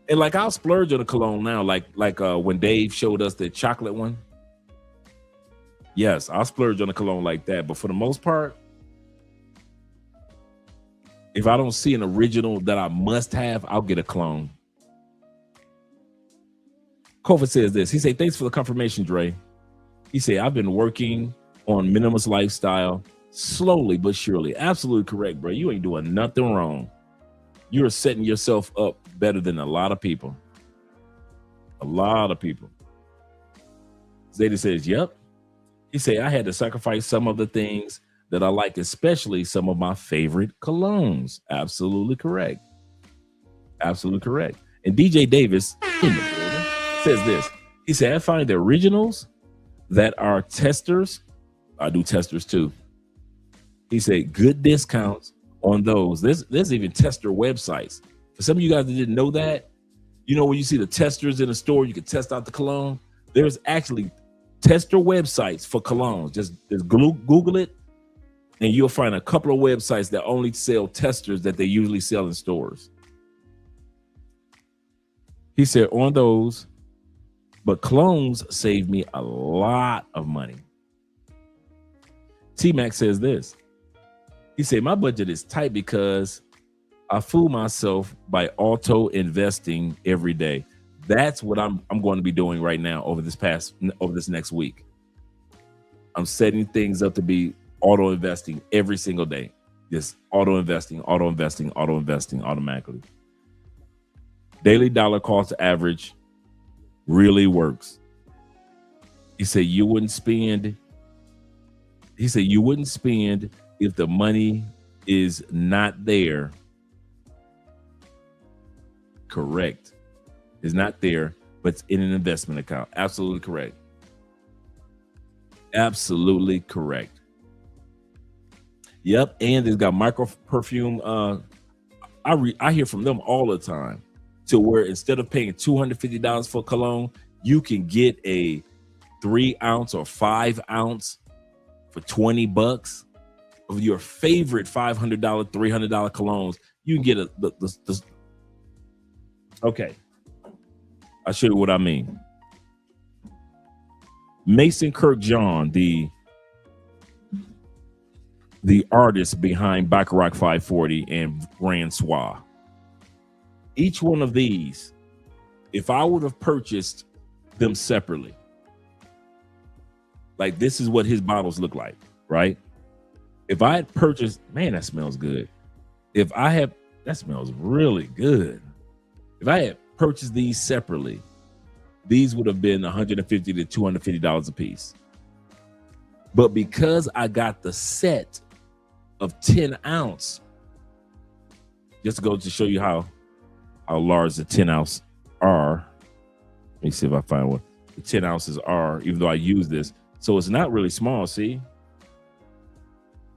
And like I'll splurge on a cologne now, like when Dave showed us the chocolate one. Yes, I'll splurge on a cologne like that. But for the most part, if I don't see an original that I must have, I'll get a clone. Kofa says this. He said, thanks for the confirmation, Dre. He said, I've been working on minimalist lifestyle slowly but surely. Absolutely correct, bro. You ain't doing nothing wrong. You're setting yourself up better than a lot of people. A lot of people. Zeta says, yep. He said, I had to sacrifice some of the things that I like, especially some of my favorite colognes. Absolutely correct. Absolutely correct. And DJ Davis in the building says this. He said, I find the originals that are testers. I do testers too. He said, good discounts on those. There's even tester websites. For some of you guys that didn't know that, you know, when you see the testers in a store, you can test out the cologne. There's actually tester websites for colognes. Just Google it, and you'll find a couple of websites that only sell testers that they usually sell in stores. He said, on those, but clones save me a lot of money. T-Mac says this. He said, my budget is tight because I fool myself by auto investing every day. That's what I'm going to be doing right now over this next week. I'm setting things up to be auto investing every single day. Just auto investing automatically. Daily dollar cost average really works. He said you wouldn't spend if the money is not there. Correct. It's not there, but it's in an investment account. Absolutely correct. Absolutely correct. Yep, and it's got micro perfume. I hear from them all the time, to where instead of paying $250 for cologne, you can get a 3 ounce or 5 ounce for $20 of your favorite $500, $300 colognes. You can get okay. I'll show you what I mean. Mason Kirk John, the artist behind Baccarat 540 and Grand Soir. Each one of these, if I would have purchased them separately, like this is what his bottles look like, right? If I had purchased, man, that smells good. That smells really good. If I had purchased these separately, these would have been $150 to $250 a piece. But because I got the set of 10 ounce, just to go to show you how large the 10 ounce are. Let me see if I find what the 10 ounces are, even though I use this. So it's not really small, see?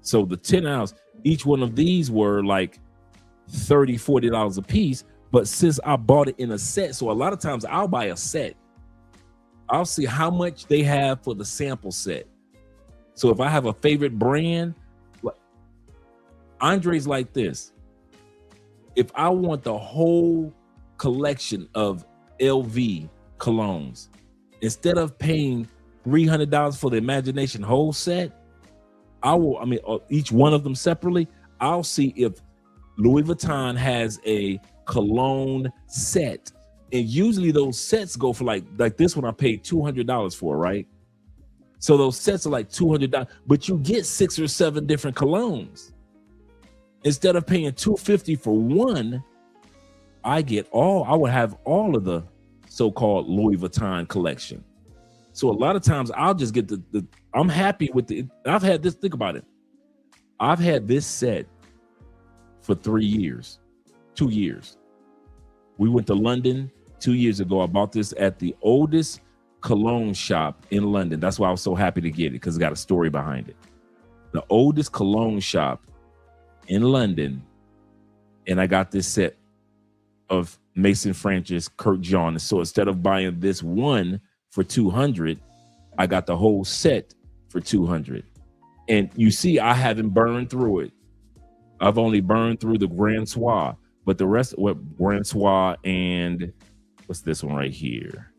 So the 10 ounce, each one of these were like $30, $40 a piece. But since I bought it in a set, so a lot of times I'll buy a set. I'll see how much they have for the sample set. So if I have a favorite brand, Andre's like this. If I want the whole collection of LV colognes, instead of paying $300 for the Imagination whole set, each one of them separately, I'll see if Louis Vuitton has a cologne set. And usually those sets go for like this one I paid $200 for, right? So those sets are like $200, but you get 6 or 7 different colognes. Instead of paying $250 for one, I would have all of the so-called Louis Vuitton collection. So a lot of times I'll just get I'm happy with I've had this, think about it. I've had this set for 3 years, 2 years. We went to London 2 years ago. I bought this at the oldest cologne shop in London. That's why I was so happy to get it, because it got a story behind it. The oldest cologne shop in London. And I got this set of Mason Francis Kirk John. So instead of buying this one for $200, I got the whole set for $200. And you see, I haven't burned through it. I've only burned through the Grand Soir, but the rest, Grand Soir and what's this one right here?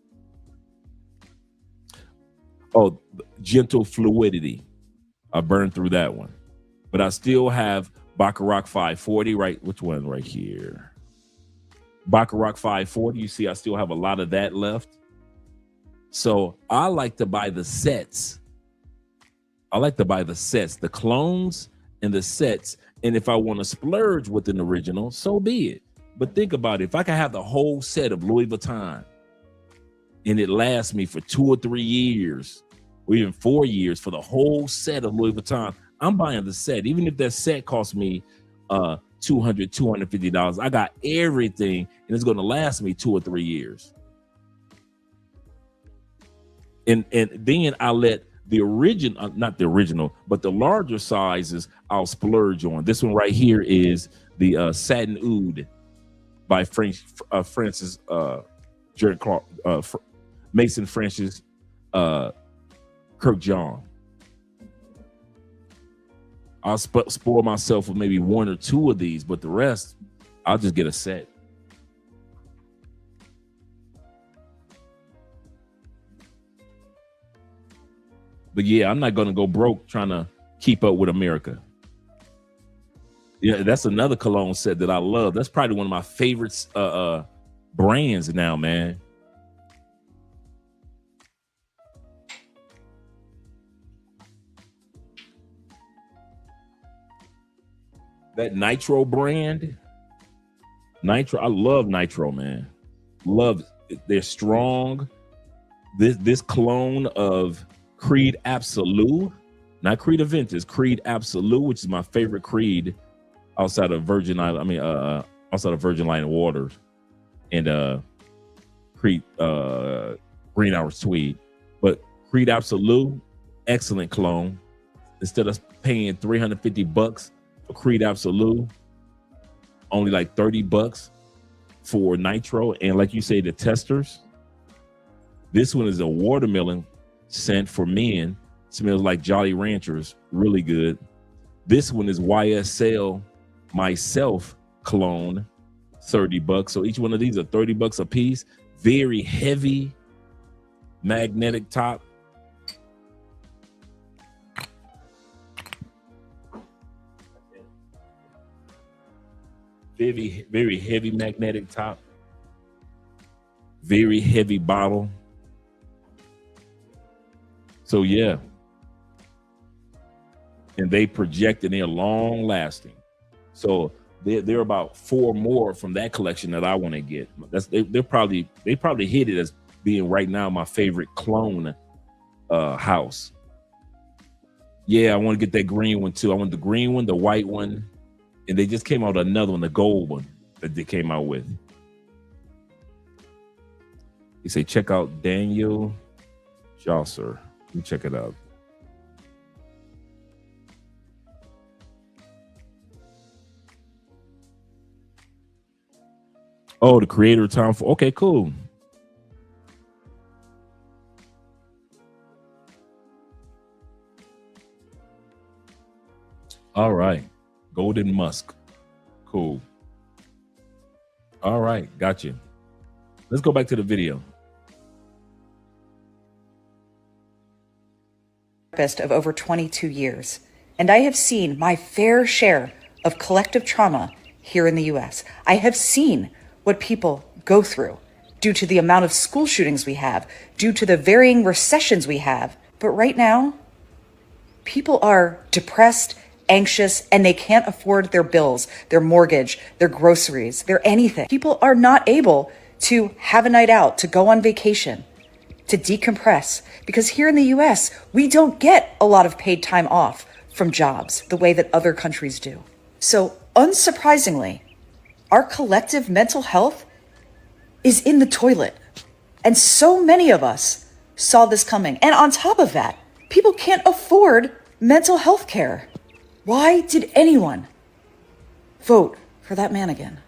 Oh, Gentle Fluidity. I burned through that one, but I still have Baccarat 540, right? Which one right here? Baccarat 540. You see, I still have a lot of that left. So I like to buy the sets. I like to buy the sets, the clones and the sets. And if I want to splurge with an original, so be it. But think about it. If I can have the whole set of Louis Vuitton and it lasts me for 2 or 3 years, or even 4 years for the whole set of Louis Vuitton, I'm buying the set. Even if that set costs me $200, $250, I got everything and it's going to last me 2 or 3 years. And then I let the original, not the original, but the larger sizes, I'll splurge on. This one right here is the Satin Oud by Francis Jared Clark, Mason Francis Kirk John. I'll spoil myself with maybe 1 or 2 of these, but the rest, I'll just get a set. But yeah, I'm not going to go broke trying to keep up with America. Yeah, that's another cologne set that I love. That's probably one of my favorites brands now, man. That Nitro brand. Nitro, I love Nitro, man. Love it. They're strong. This cologne of Creed Absolute, not Creed Aventus, Creed Absolute, which is my favorite Creed outside of Virgin Island. Outside of Virgin Island Waters and Creed Green Hours Tweed. But Creed Absolute excellent clone. Instead of paying $350 for Creed Absolute, only like $30 for Nitro. And like you say, the testers. This one is a watermelon scent for men. Smells like Jolly Ranchers, really good. This one is YSL Myself clone, $30. So each one of these are $30 a piece. Very heavy magnetic top. Very, very heavy magnetic top. Very heavy bottle. So yeah. And they project and they're long lasting. So they're about 4 more from that collection that I want to get. They probably hit it as being right now my favorite clone house. Yeah, I want to get that green one too. I want the green one, the white one, and they just came out with another one, the gold one that they came out with. You say check out Daniel Josser. Let me check it out. Oh, the creator of Tom Ford. Okay, cool. All right. Golden Musk. Cool. All right. Got you. Let's go back to the video. Of over 22 years, and I have seen my fair share of collective trauma here in the US. I have seen what people go through due to the amount of school shootings we have, due to the varying recessions we have. But right now, people are depressed, anxious, and they can't afford their bills, their mortgage, their groceries, their anything. People are not able to have a night out, to go on vacation, to decompress, because here in the US, we don't get a lot of paid time off from jobs the way that other countries do. So unsurprisingly, our collective mental health is in the toilet. And so many of us saw this coming. And on top of that, people can't afford mental health care. Why did anyone vote for that man again?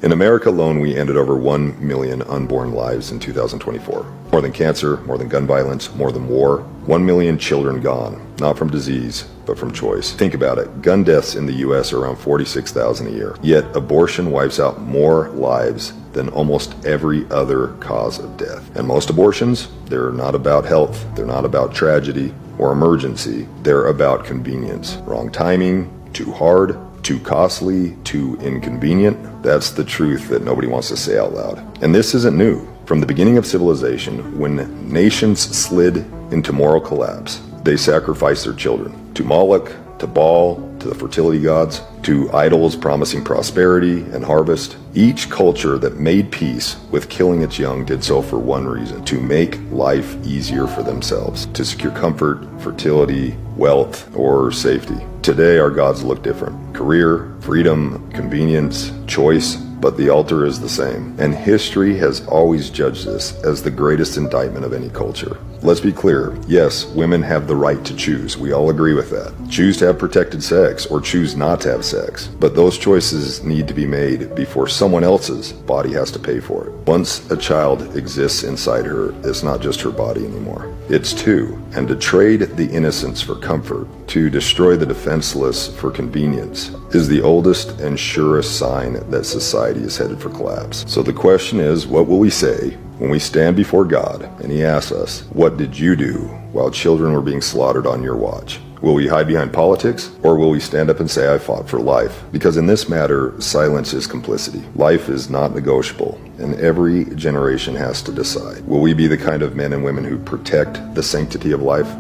In America alone, we ended over 1 million unborn lives in 2024. More than cancer, more than gun violence, more than war. 1 million children gone, not from disease, but from choice. Think about it. Gun deaths in the US are around 46,000 a year. Yet abortion wipes out more lives than almost every other cause of death. And most abortions, they're not about health. They're not about tragedy or emergency. They're about convenience. Wrong timing, too hard, too costly, too inconvenient. That's the truth that nobody wants to say out loud. And this isn't new. From the beginning of civilization, when nations slid into moral collapse, they sacrificed their children to Moloch, to Baal, to the fertility gods, to idols promising prosperity and harvest. Each culture that made peace with killing its young did so for one reason: to make life easier for themselves, to secure comfort, fertility, wealth, or safety. Today, our gods look different. Career, freedom, convenience, choice, but the altar is the same. And history has always judged this as the greatest indictment of any culture. Let's be clear. Yes, women have the right to choose. We all agree with that. Choose to have protected sex or choose not to have sex. But those choices need to be made before someone else's body has to pay for it. Once a child exists inside her, it's not just her body anymore. It's two. And to trade the innocence for comfort, to destroy the defenseless for convenience, is the oldest and surest sign that society is headed for collapse. So the question is, what will we say when we stand before God and He asks us, what did you do while children were being slaughtered on your watch? Will we hide behind politics, or will we stand up and say, I fought for life? Because in this matter, silence is complicity. Life is not negotiable, and every generation has to decide. Will we be the kind of men and women who protect the sanctity of life,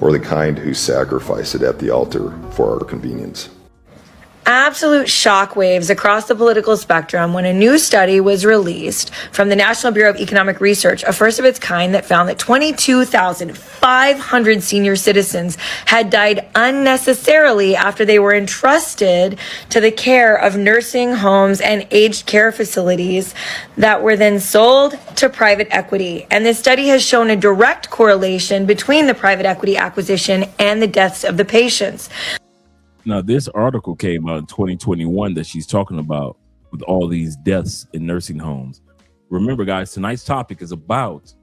or the kind who sacrifice it at the altar for our convenience? absolute shockwaves across the political spectrum when a new study was released from the National Bureau of Economic Research, a first of its kind, that found that 22,500 senior citizens had died unnecessarily after they were entrusted to the care of nursing homes and aged care facilities that were then sold to private equity. And this study has shown a direct correlation between the private equity acquisition and the deaths of the patients. Now, this article came out in 2021 that she's talking about with all these deaths in nursing homes. Remember, guys, tonight's topic is about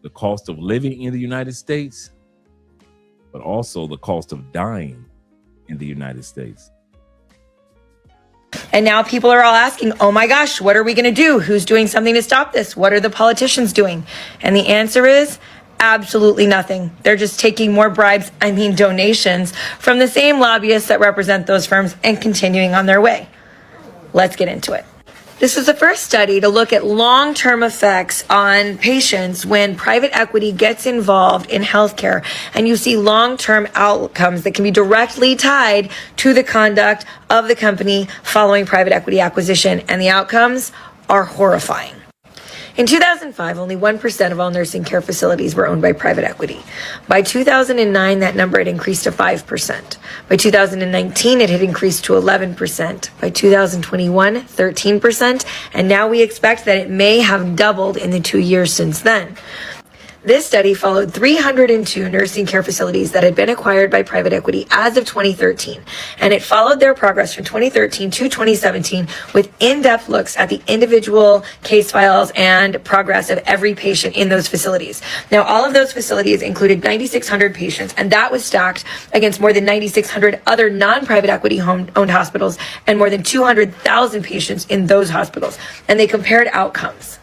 the cost of living in the United States, but also the cost of dying in the United States. And now people are all asking, oh my gosh, what are we going to do? Who's doing something to stop this? What are the politicians doing? And the answer is absolutely nothing. They're just taking more bribes, donations, from the same lobbyists that represent those firms and continuing on their way. Let's get into it. This was the first study to look at long-term effects on patients when private equity gets involved in healthcare, and you see long-term outcomes that can be directly tied to the conduct of the company following private equity acquisition, and the outcomes are horrifying. In 2005, only 1% of all nursing care facilities were owned by private equity. By 2009, that number had increased to 5%. By 2019, it had increased to 11%. By 2021, 13%. And now we expect that it may have doubled in the 2 years since then. This study followed 302 nursing care facilities that had been acquired by private equity as of 2013, and it followed their progress from 2013 to 2017 with in-depth looks at the individual case files and progress of every patient in those facilities. Now, all of those facilities included 9,600 patients, and that was stacked against more than 9,600 other non-private equity owned hospitals and more than 200,000 patients in those hospitals, and they compared outcomes.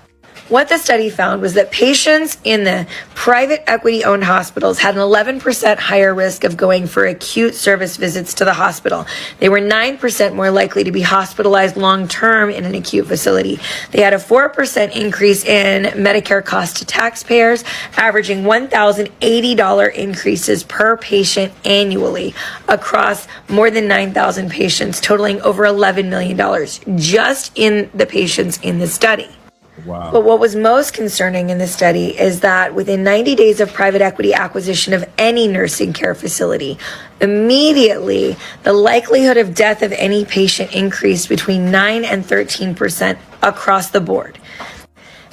What the study found was that patients in the private equity-owned hospitals had an 11% higher risk of going for acute service visits to the hospital. They were 9% more likely to be hospitalized long-term in an acute facility. They had a 4% increase in Medicare cost to taxpayers, averaging $1,080 increases per patient annually across more than 9,000 patients, totaling over $11 million just in the patients in the study. Wow. But what was most concerning in the study is that within 90 days of private equity acquisition of any nursing care facility, immediately the likelihood of death of any patient increased between 9 and 13% across the board.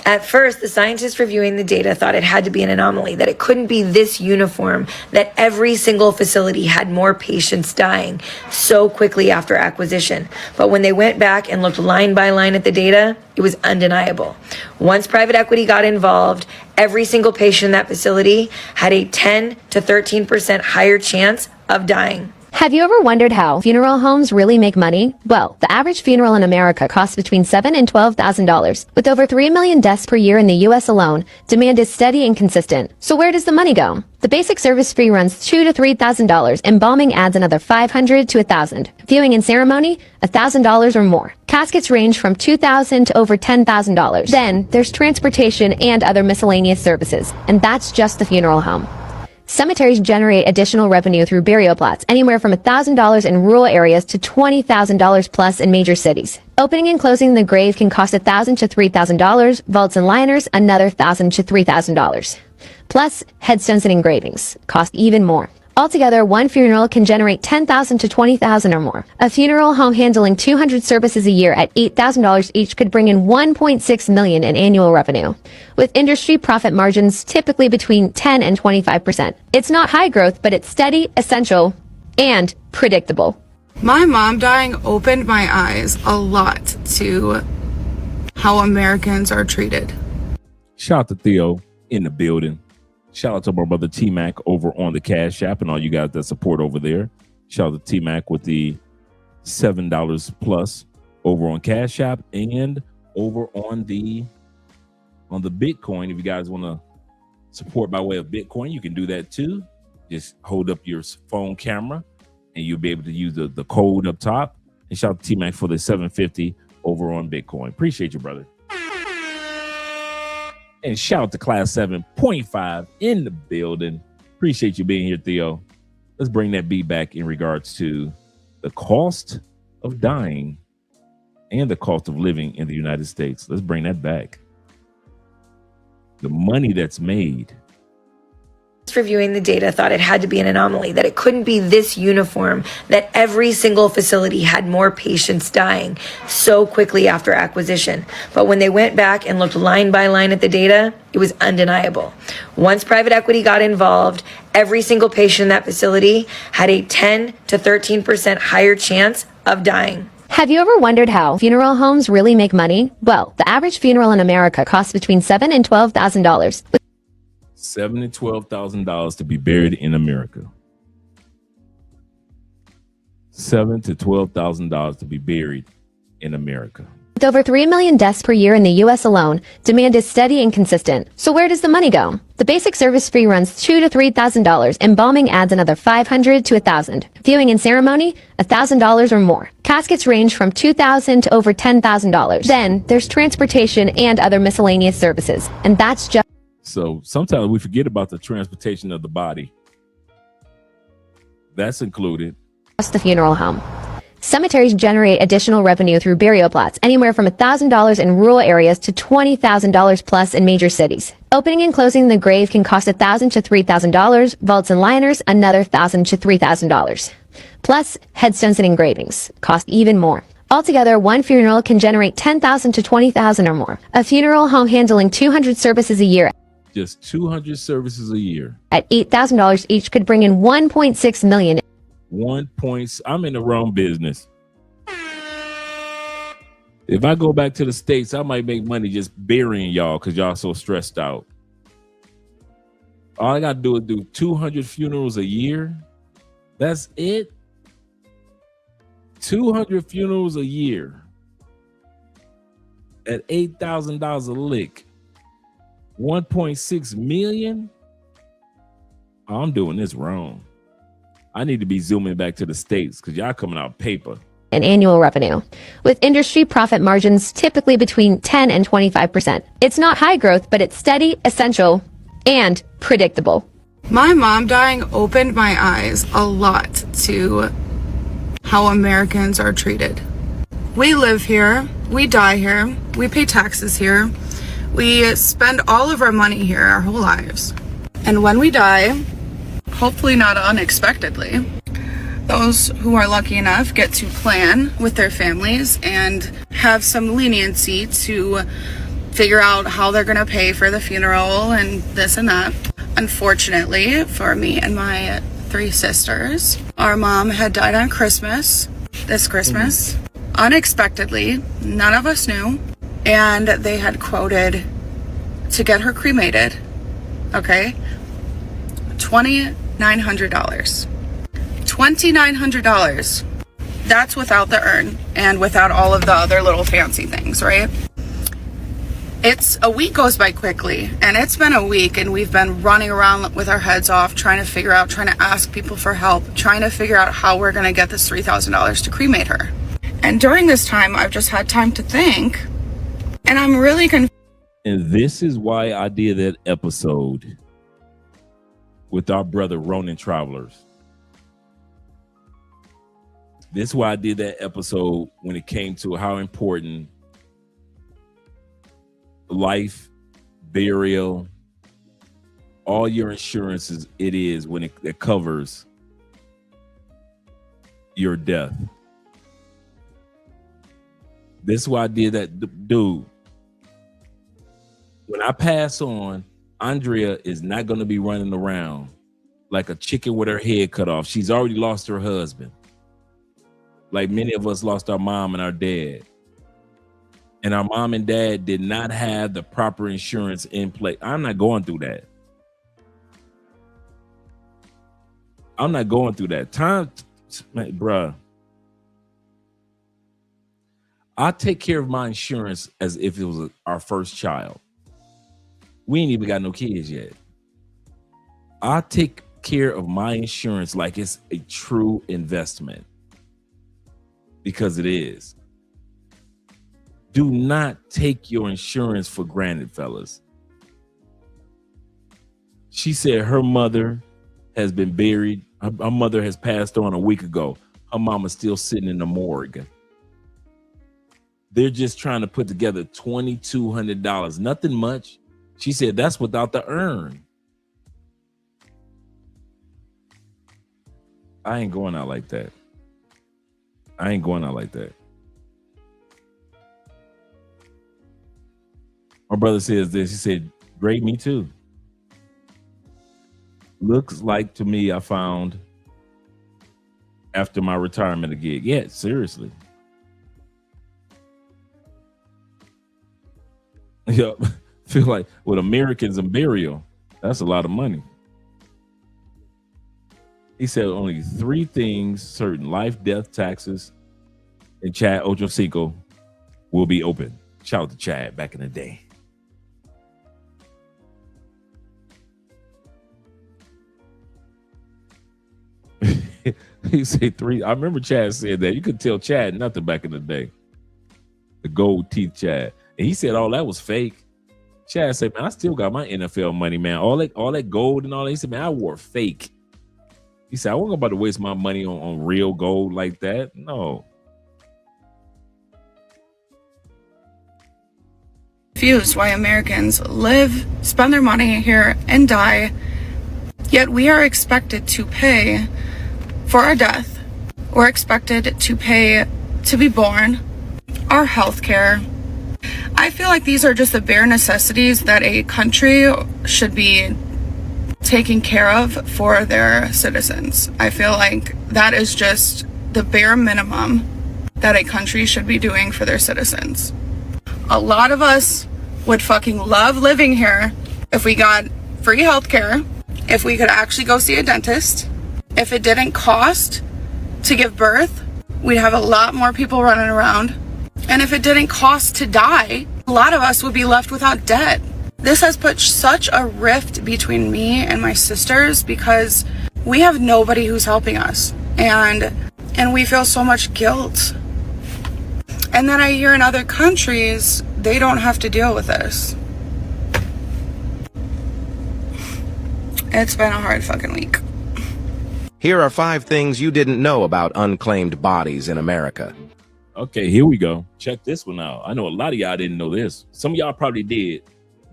At first, the scientists reviewing the data thought it had to be an anomaly, that it couldn't be this uniform, that every single facility had more patients dying so quickly after acquisition. But when they went back and looked line by line at the data, it was undeniable. Once private equity got involved, every single patient in that facility had a 10 to 13% higher chance of dying. Have you ever wondered how funeral homes really make money? Well, the average funeral in America costs between $7,000 and $12,000. With over 3 million deaths per year in the U.S. alone, demand is steady and consistent. So where does the money go? The basic service fee runs $2,000 to $3,000, embalming adds another $500 to $1,000. Viewing and ceremony, $1,000 or more. Caskets range from $2,000 to over $10,000. Then there's transportation and other miscellaneous services, and that's just the funeral home. Cemeteries generate additional revenue through burial plots, anywhere from $1,000 in rural areas to $20,000 plus in major cities. Opening and closing the grave can cost $1,000 to $3,000, vaults and liners another $1,000 to $3,000. Plus, headstones and engravings cost even more. Altogether, one funeral can generate $10,000 to $20,000 or more. A funeral home handling 200 services a year at $8,000 each could bring in $1.6 million in annual revenue, with industry profit margins typically between 10 and 25%. It's not high growth, but it's steady, essential, and predictable. My mom dying opened my eyes a lot to how Americans are treated. Shout out to Theo in the building. Shout out to my brother T-Mac over on the Cash App and all you guys that support over there. Shout out to T-Mac with the $7 plus over on Cash App and over on the Bitcoin. If you guys want to support by way of Bitcoin, you can do that too. Just hold up your phone camera and you'll be able to use the code up top. And shout out to T-Mac for the $7.50 over on Bitcoin. Appreciate you, brother. And shout out to Class 7.5 in the building. Appreciate you being here, Theo. Let's bring that beat back in regards to the cost of dying and the cost of living in the United States. Let's bring that back. The money that's made. Reviewing the data, thought it had to be an anomaly, that it couldn't be this uniform, that every single facility had more patients dying so quickly after acquisition. But when they went back and looked line by line at the data, it was undeniable. Once private equity got involved, every single patient in that facility had a 10 to 13% higher chance of dying. Have you ever wondered how funeral homes really make money? Well, the average funeral in America costs between $7,000 and $12,000. $7,000 and $12,000 to be buried in America. $7,000 to $12,000 to be buried in America. With over 3 million deaths per year in the U.S. alone, demand is steady and consistent. So where does the money go? The basic service fee runs $2,000 to $3,000. Embalming adds another $500 to $1,000. Viewing and ceremony, $1,000 or more. Caskets range from $2,000 to over $10,000. Then there's transportation and other miscellaneous services. And that's just... So sometimes we forget about the transportation of the body. That's included. Just the funeral home. Cemeteries generate additional revenue through burial plots, anywhere from $1,000 in rural areas to $20,000 plus in major cities. Opening and closing the grave can cost $1,000 to $3,000. Vaults and liners, another $1,000 to $3,000. Plus, headstones and engravings cost even more. Altogether, one funeral can generate $10,000 to $20,000 or more. A funeral home handling 200 services a year, just 200 services a year, at $8,000 each, could bring in $1.6 million. I'm in the wrong business. If I go back to the States, I might make money just burying y'all because y'all so stressed out. All I gotta do is do 200 funerals a year. That's it. 200 funerals a year at $8,000 a lick. 1.6 million. Oh, I'm doing this wrong. I need to be zooming back to the States because y'all coming out paper. In annual revenue, with industry profit margins typically between 10 and 25%. It's not high growth, but it's steady, essential, and predictable. My mom dying opened my eyes a lot to how Americans are treated. We live here, we die here, we pay taxes here, we spend all of our money here our whole lives. And when we die, hopefully not unexpectedly, those who are lucky enough get to plan with their families and have some leniency to figure out how they're going to pay for the funeral and this and that. Unfortunately for me and my 3 sisters, our mom had died on Christmas, this Christmas, unexpectedly. None of us knew. And they had quoted to get her cremated, okay, $2,900. $2,900. That's without the urn and without all of the other little fancy things, right? It's a week goes by quickly, and it's been a week, and we've been running around with our heads off, trying to ask people for help, trying to figure out how we're going to get this $3,000 to cremate her. And during this time, I've just had time to think, and I'm really confused. And this is why I did that episode with our brother Ronin Travelers. This is why I did that episode when it came to how important life, burial, all your insurances it is when it covers your death. This is why I did that, dude. When I pass on, Andrea is not going to be running around like a chicken with her head cut off. She's already lost her husband. Like many of us lost our mom and our dad. And our mom and dad did not have the proper insurance in place. I'm not going through that. I'm not going through that. Time, bruh. I take care of my insurance as if it was our first child. We ain't even got no kids yet. I take care of my insurance like it's a true investment. Because it is. Do not take your insurance for granted, fellas. She said her mother has been buried. Her mother has passed on a week ago. Her mama's still sitting in the morgue. They're just trying to put together $2,200. Nothing much. She said that's without the urn. I ain't going out like that. I ain't going out like that. My brother says this. He said, great, me too. Looks like to me I found after my retirement a gig. Yeah, seriously. Yep. Feel like with Americans and burial, that's a lot of money. He said only 3 things certain: life, death, taxes, and Chad Ochocinco will be open. Shout out to Chad back in the day. He said 3. I remember Chad said that. You could tell Chad nothing back in the day. The gold teeth Chad. And he said all that was fake. Chad said, man, I still got my NFL money, man. All that gold and all that. He said, man, I wore fake. He said, I wasn't about to waste my money on real gold like that. No. Confused why Americans live, spend their money here, and die, yet we are expected to pay for our death. We're expected to pay to be born, our health care. I feel like these are just the bare necessities that a country should be taking care of for their citizens. I feel like that is just the bare minimum that a country should be doing for their citizens. A lot of us would fucking love living here if we got free healthcare, if we could actually go see a dentist, if it didn't cost to give birth, we'd have a lot more people running around. And if it didn't cost to die, a lot of us would be left without debt. This has put such a rift between me and my sisters because we have nobody who's helping us. And we feel so much guilt. And then I hear in other countries, they don't have to deal with this. It's been a hard fucking week. Here are 5 things you didn't know about unclaimed bodies in America. Okay, here we go. Check this one out. I know a lot of y'all didn't know this. Some of y'all probably did,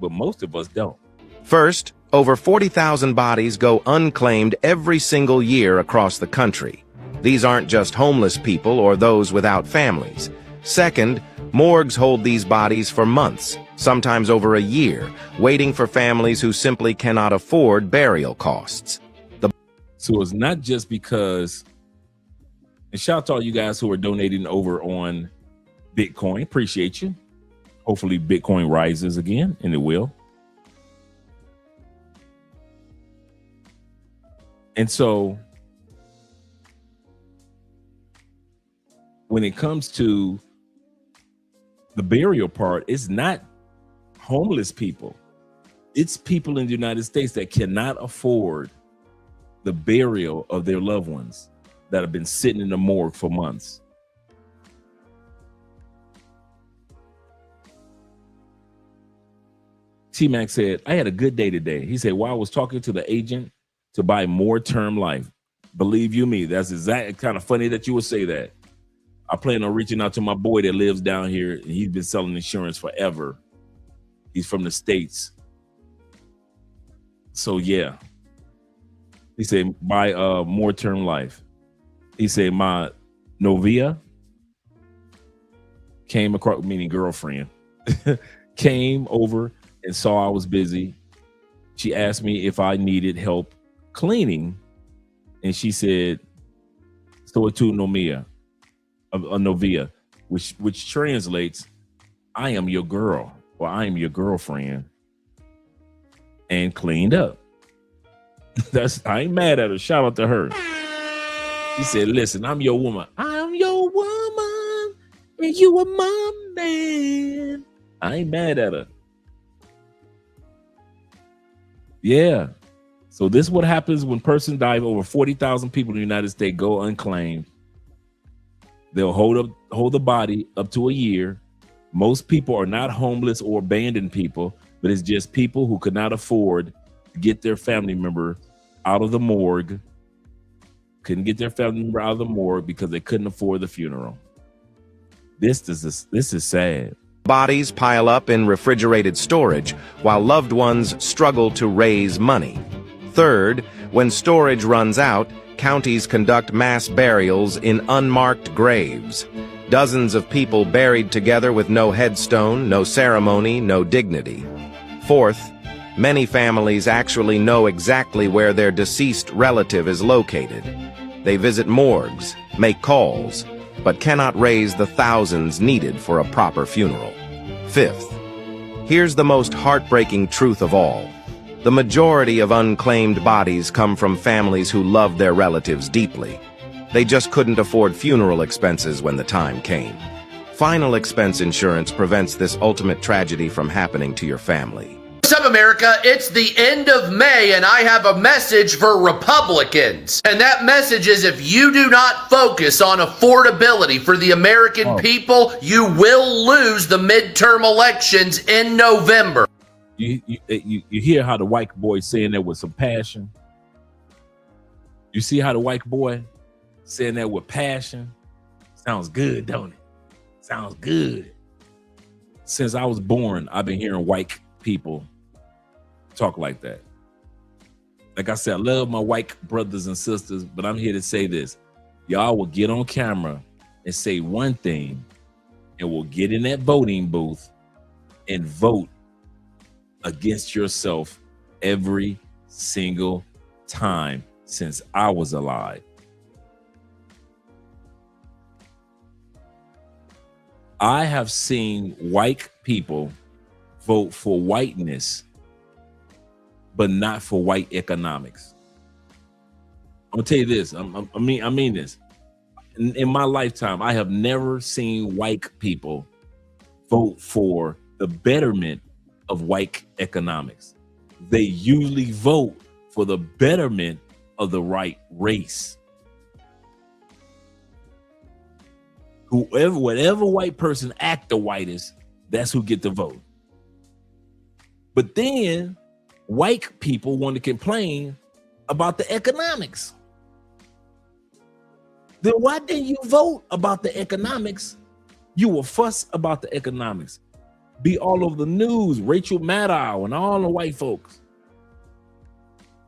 but most of us don't. First, over 40,000 bodies go unclaimed every single year across the country. These aren't just homeless people or those without families. Second, morgues hold these bodies for months, sometimes over a year, waiting for families who simply cannot afford burial costs. So it's not just because, and shout out to all you guys who are donating over on Bitcoin. Appreciate you. Hopefully Bitcoin rises again, and it will. And so when it comes to the burial part, it's not homeless people. It's people in the United States that cannot afford the burial of their loved ones that have been sitting in the morgue for months. T-Mac said, I had a good day today. He said, while I was talking to the agent to buy more term life. Believe you me, that's exactly kind of funny that you would say that. I plan on reaching out to my boy that lives down here, and he's been selling insurance forever. He's from the States. So yeah. He said, buy more term life. He said, my novia came across, meaning girlfriend, came over and saw I was busy. She asked me if I needed help cleaning. And she said, so tu novia, a novia, which translates, I am your girl, or I am your girlfriend, and cleaned up. I ain't mad at her. Shout out to her. He said, listen, I'm your woman. I'm your woman, and you are my man. I ain't mad at her. Yeah. So this is what happens when person dies. Over 40,000 people in the United States go unclaimed. They'll hold the body up to a year. Most people are not homeless or abandoned people, but it's just people who could not afford to get their family member out of the morgue. Couldn't get their family member out of the morgue because they couldn't afford the funeral. This is sad. Bodies pile up in refrigerated storage while loved ones struggle to raise money. Third, when storage runs out, counties conduct mass burials in unmarked graves. Dozens of people buried together with no headstone, no ceremony, no dignity. Fourth, many families actually know exactly where their deceased relative is located. They visit morgues, make calls, but cannot raise the thousands needed for a proper funeral. Fifth, here's the most heartbreaking truth of all. The majority of unclaimed bodies come from families who love their relatives deeply. They just couldn't afford funeral expenses when the time came. Final expense insurance prevents this ultimate tragedy from happening to your family. What's up, America? It's the end of May, and I have a message for Republicans. And that message is, if you do not focus on affordability for the American people, you will lose the midterm elections in November. You hear how the white boy saying that with some passion? You see how the white boy saying that with passion? Sounds good, don't it? Sounds good. Since I was born, I've been hearing white people talk like that. Like I said, I love my white brothers and sisters, but I'm here to say this. Y'all will get on camera and say one thing, and will get in that voting booth and vote against yourself every single time since I was alive. I have seen white people vote for whiteness, but not for white economics. I'm gonna tell you this. I mean this. In my lifetime, I have never seen white people vote for the betterment of white economics. They usually vote for the betterment of the right race. Whatever white person act the whitest, that's who get the vote. But then white people want to complain about the economics. Then why didn't you vote about the economics? You will fuss about the economics. Be all over the news, Rachel Maddow and all the white folks.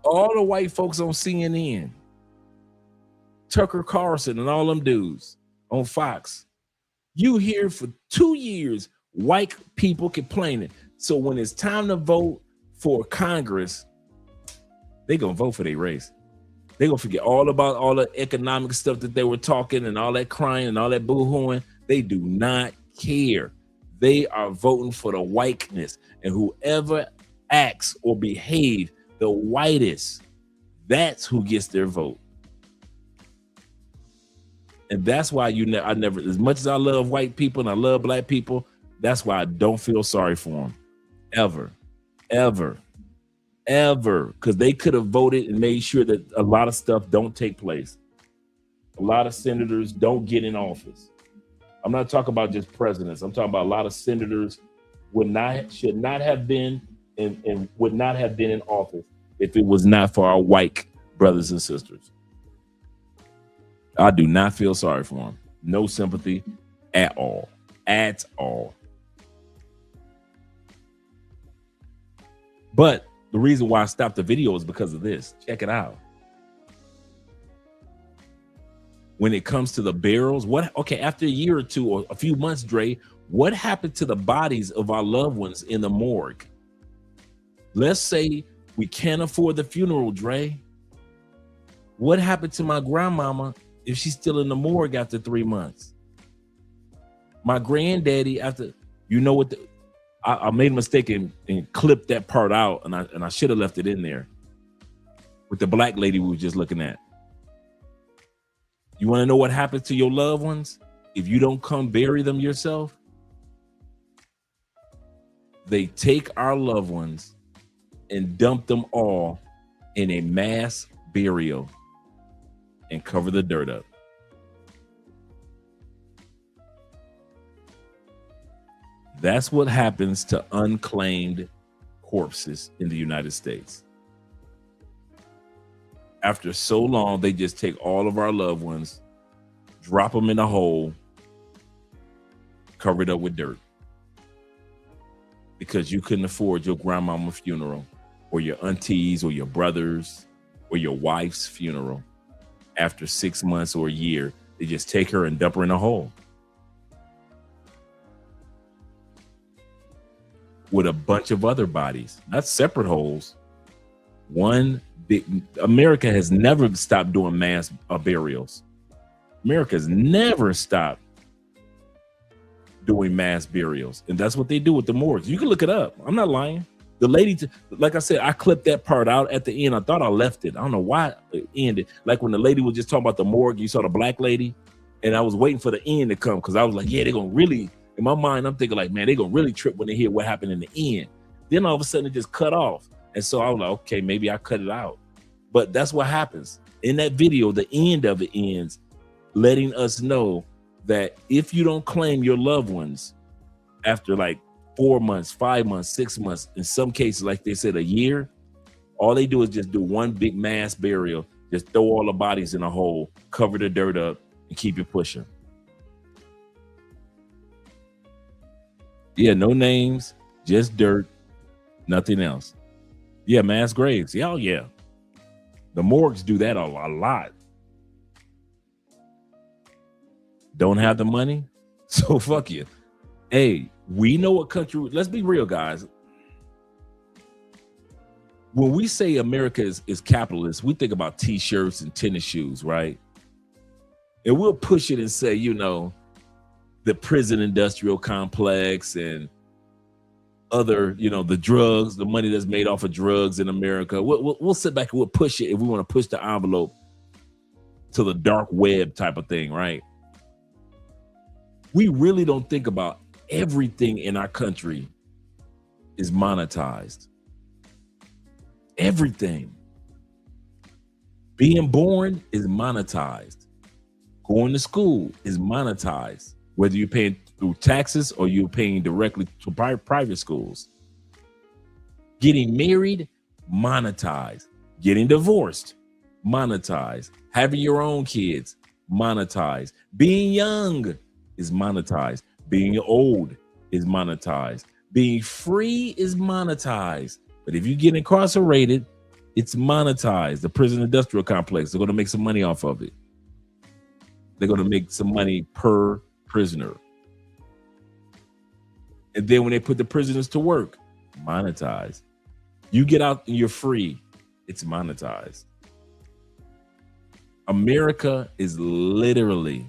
All the white folks on CNN. Tucker Carlson and all them dudes on Fox. You hear for 2 years white people complaining. So when it's time to vote for Congress, they gonna vote for their race. They gonna forget all about all the economic stuff that they were talking and all that crying and all that boo-hooing. They do not care. They are voting for the whiteness, and whoever acts or behave the whitest, that's who gets their vote. And that's why I never, as much as I love white people and I love black people, that's why I don't feel sorry for them. Ever. Because they could have voted and made sure that a lot of stuff don't take place. A lot of senators don't get in office. I'm not talking about just presidents. I'm talking about a lot of senators should not have been and would not have been in office if it was not for our white brothers and sisters. I do not feel sorry for them. No sympathy at all. At all. But the reason why I stopped the video is because of this. Check it out. When it comes to the barrels, after a year or two or a few months, Dre, what happened to the bodies of our loved ones in the morgue? Let's say we can't afford the funeral, Dre. What happened to my grandmama if she's still in the morgue after 3 months? My granddaddy I made a mistake and clipped that part out, and I should have left it in there with the black lady we were just looking at. You want to know what happens to your loved ones if you don't come bury them yourself? They take our loved ones and dump them all in a mass burial and cover the dirt up. That's what happens to unclaimed corpses in the United States. After so long, they just take all of our loved ones, drop them in a hole, cover it up with dirt. Because you couldn't afford your grandmama's funeral or your auntie's or your brother's or your wife's funeral. After 6 months or a year, they just take her and dump her in a hole. With a bunch of other bodies, not separate holes. One big, America has never stopped doing mass burials. America has never stopped doing mass burials. And that's what they do with the morgues. You can look it up. I'm not lying. The lady, like I said, I clipped that part out at the end. I thought I left it. I don't know why it ended. Like when the lady was just talking about the morgue, you saw the black lady, and I was waiting for the end to come because I was like, yeah, they're going to really, in my mind, I'm thinking like, man, they're going to really trip when they hear what happened in the end. Then all of a sudden it just cut off. And so I was like, okay, maybe I cut it out. But that's what happens. In that video, the end of it ends letting us know that if you don't claim your loved ones after like 4 months, 5 months, 6 months, in some cases, like they said, a year, all they do is just do one big mass burial, just throw all the bodies in a hole, cover the dirt up, and keep it pushing. Yeah, no names, just dirt, nothing else. Yeah, mass graves. Yeah, oh yeah. The morgues do that a lot. Don't have the money? So fuck you. Hey, we know what country, let's be real, guys. When we say America is capitalist, we think about t-shirts and tennis shoes, right? And we'll push it and say, you know, the prison industrial complex and other, you know, the drugs, the money that's made off of drugs in America. We'll sit back and we'll push it if we want to push the envelope to the dark web type of thing, right? We really don't think about everything in our country is monetized. Everything. Being born is monetized. Going to school is monetized, whether you're paying through taxes or you're paying directly to private schools. Getting married, monetized. Getting divorced, monetized. Having your own kids, monetized. Being young is monetized. Being old is monetized. Being free is monetized. But if you get incarcerated, it's monetized. The prison industrial complex, they're going to make some money off of it. They're going to make some money per prisoner. And then when they put the prisoners to work, monetized. You get out and you're free, it's monetized. America is literally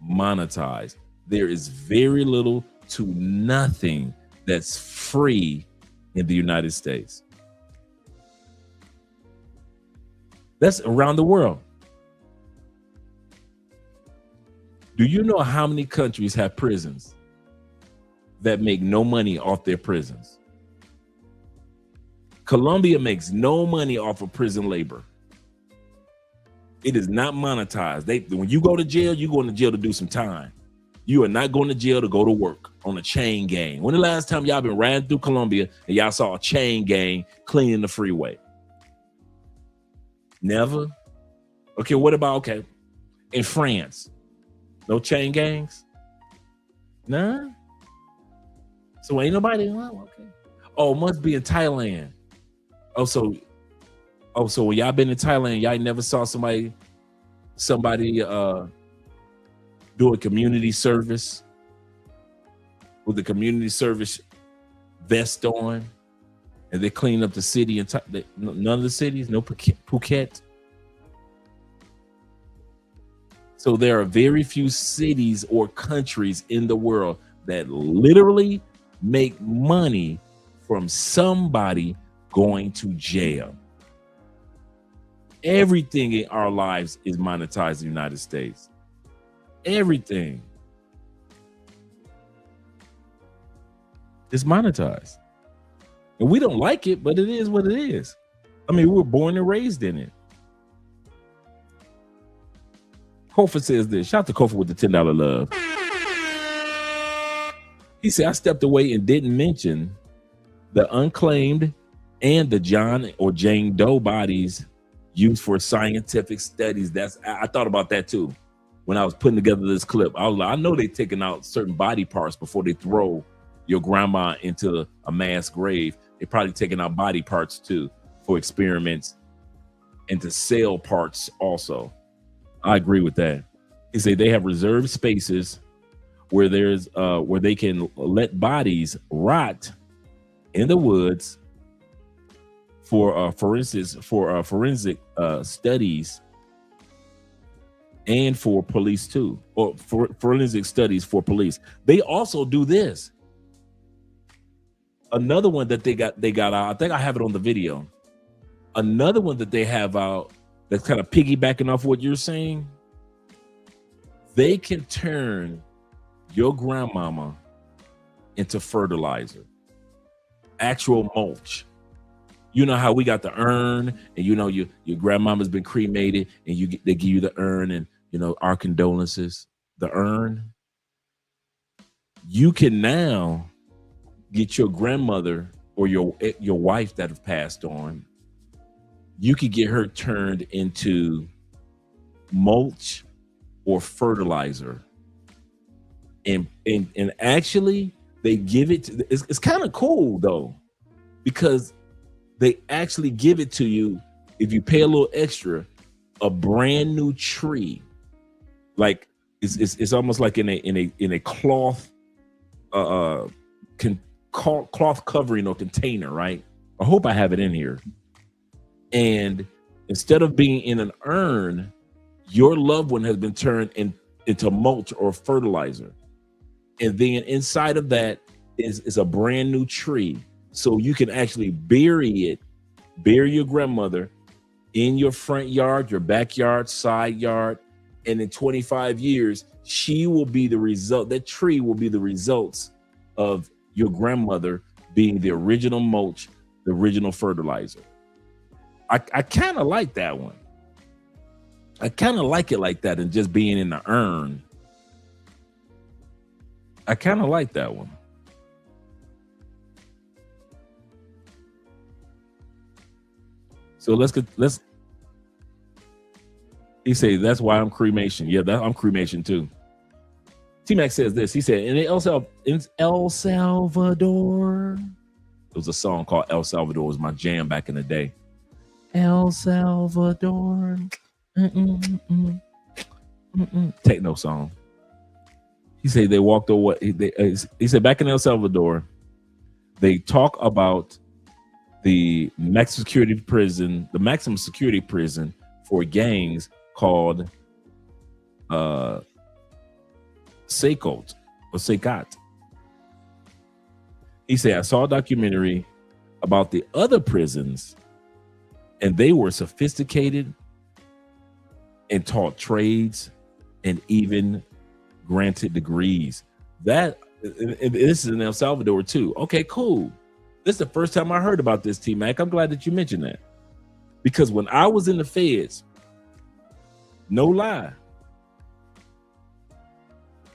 monetized. There is very little to nothing that's free in the United States. That's around the world. Do you know how many countries have prisons that make no money off their prisons? Colombia makes no money off of prison labor. It is not monetized. When you go to jail, you go into jail to do some time. You are not going to jail to go to work on a chain gang. When the last time y'all been riding through Colombia and y'all saw a chain gang cleaning the freeway? Never? Okay, what about, in France? No chain gangs? Nah? So ain't nobody? Oh, okay. Oh, must be in Thailand. So when y'all been in Thailand, y'all never saw somebody doing community service with the community service vest on, and they clean up the city and none of the cities, no Phuket. So there are very few cities or countries in the world that literally make money from somebody going to jail. Everything in our lives is monetized in the United States. Everything is monetized. And we don't like it, but it is what it is. I mean, we were born and raised in it. Kofa says this. Shout out to Kofa with the $10 love. He said, I stepped away and didn't mention the unclaimed and the John or Jane Doe bodies used for scientific studies. I thought about that too. when I was putting together this clip. I was like, I know they're taking out certain body parts before they throw your grandma into a mass grave. They're probably taking out body parts too for experiments and to sell parts also. I agree with that. He said they have reserved spaces where there's where they can let bodies rot in the woods for forensic studies and for police too, or for forensic studies for police. They also do this. Another one that they got out, I think I have it on the video. Another one that they have out that's kind of piggybacking off what you're saying. They can turn your grandmama into fertilizer, actual mulch. You know how we got the urn, and you know your grandmama's been cremated, and they give you the urn, and you know our condolences. The urn. You can now get your grandmother or your wife that have passed on. You could get her turned into mulch or fertilizer, and actually they give it to, it's kind of cool though, because they actually give it to you if you pay a little extra, a brand new tree. Like it's almost like in a cloth cloth covering or container, right? I hope I have it in here. And instead of being in an urn, your loved one has been turned into mulch or fertilizer. And then inside of that is a brand new tree. So you can actually bury your grandmother in your front yard, your backyard, side yard. And in 25 years, she will be the result. That tree will be the results of your grandmother being the original mulch, the original fertilizer. I kind of like that one. I kind of like it like that, and just being in the urn. I kind of like that one. So let's. He says that's why I'm cremation. Yeah, I'm cremation too. T-Mac says this. He said in El Salvador. There was a song called El Salvador. It was my jam back in the day. El Salvador. Techno song. He said they walked away. He said back in El Salvador, they talk about the maximum security prison for gangs called Seikot or Seikat. He said, I saw a documentary about the other prisons, and they were sophisticated and taught trades and even granted degrees. This is in El Salvador too. Okay, cool. This is the first time I heard about this, T-Mac. I'm glad that you mentioned that. Because when I was in the feds, no lie,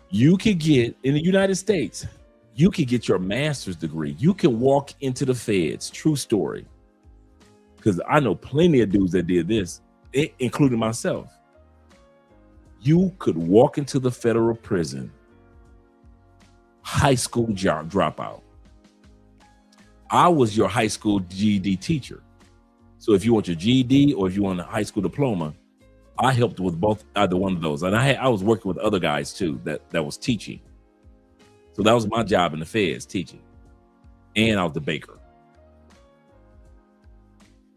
you could get, in the United States, you could get your master's degree. You can walk into the feds. True story. Because I know plenty of dudes that did this, including myself. You could walk into the federal prison, high school dropout. I was your high school GED teacher. So if you want your GED or if you want a high school diploma, I helped with either one of those. And I was working with other guys too that was teaching. So that was my job in the feds, teaching. And I was the baker.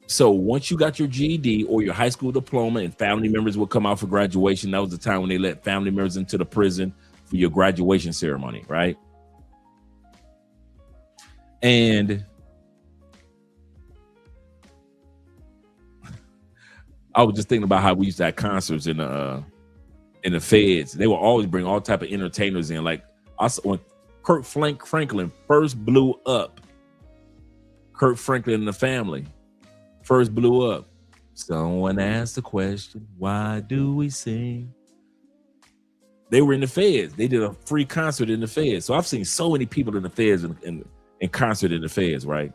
So once you got your GED or your high school diploma and family members would come out for graduation, that was the time when they let family members into the prison for your graduation ceremony, right? And I was just thinking about how we used to have concerts in the feds. They would always bring all type of entertainers in. Like when Kurt Franklin first blew up, Kurt Franklin and the Family first blew up. Someone asked the question, why do we sing? They were in the feds. They did a free concert in the feds. So I've seen so many people in the feds and concert in the feds, right?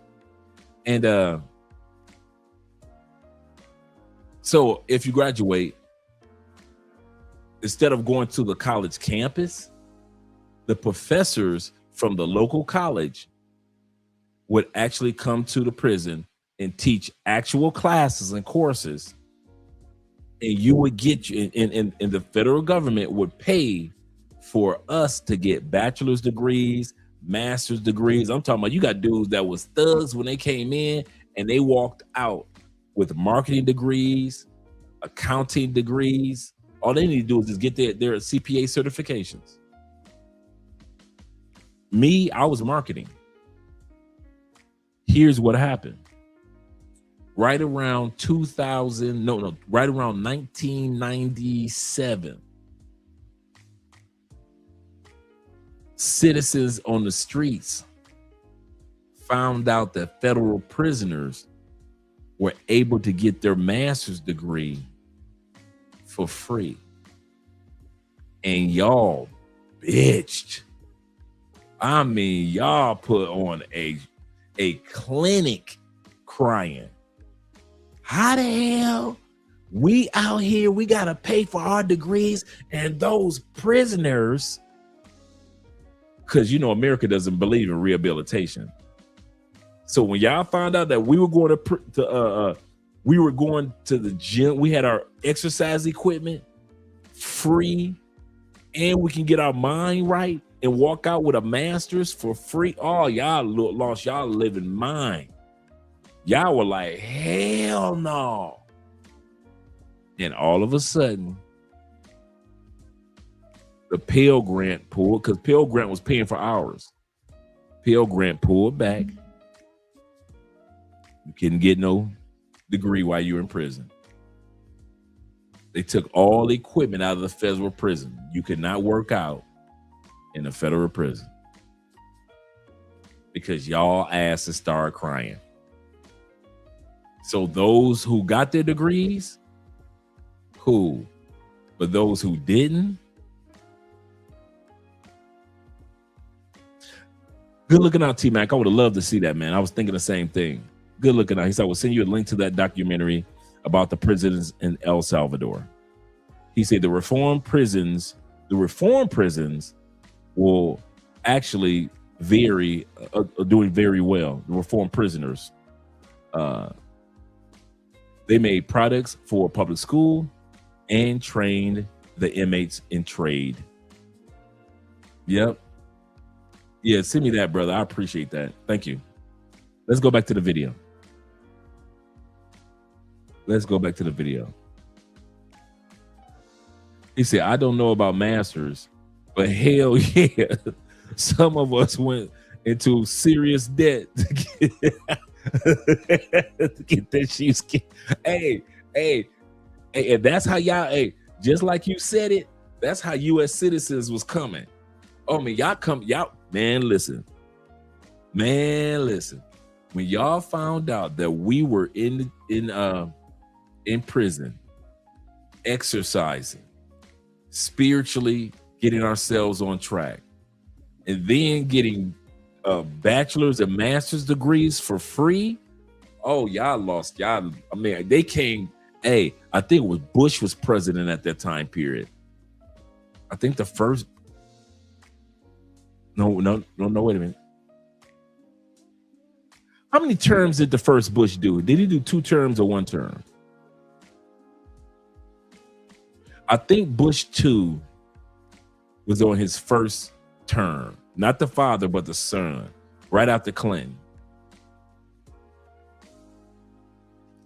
And so if you graduate, instead of going to the college campus, the professors from the local college would actually come to the prison and teach actual classes and courses. And you would get you, and the federal government would pay for us to get bachelor's degrees, master's degrees. I'm talking about, you got dudes that was thugs when they came in and they walked out with marketing degrees, accounting degrees. All they need to do is just get their CPA certifications. Me, I was marketing. Here's what happened. Right around 1997, citizens on the streets found out that federal prisoners were able to get their master's degree for free. And y'all bitched. I mean, y'all put on a clinic crying. How the hell we out here, we gotta pay for our degrees, and those prisoners, because you know America doesn't believe in rehabilitation. So when y'all found out that we were going to the gym, we had our exercise equipment free, and we can get our mind right and walk out with a master's for free. Oh, y'all lost y'all living mind. Y'all were like, hell no. And all of a sudden, the Pell Grant pulled, because Pell Grant was paying for ours. Pell Grant pulled back. You couldn't get no degree while you were in prison. They took all the equipment out of the federal prison. You could not work out in a federal prison because y'all asses started crying. So those who got their degrees, cool. But those who didn't, good looking out, T-Mac. I would have loved to see that, man. I was thinking the same thing. Good looking out. He said, I will send you a link to that documentary about the prisons in El Salvador. He said the reform prisons will actually doing very well. The reform prisoners, they made products for public school and trained the inmates in trade. Yep. Yeah, send me that, brother. I appreciate that. Thank you. Let's go back to the video. He said, I don't know about masters, but hell yeah, some of us went into serious debt to get that sheepskin. Hey, and that's how y'all, just like you said it, that's how U.S. citizens was coming. Oh, man, listen. When y'all found out that we were in prison, exercising, spiritually getting ourselves on track, and then getting bachelor's and master's degrees for free. Oh, y'all lost. Y'all, I mean, they came. I think it was Bush was president at that time period. I think the first. No, wait a minute. How many terms did the first Bush do? Did he do 2 terms or 1 term? I think Bush 2 was on his first term. Not the father, but the son, right after Clinton.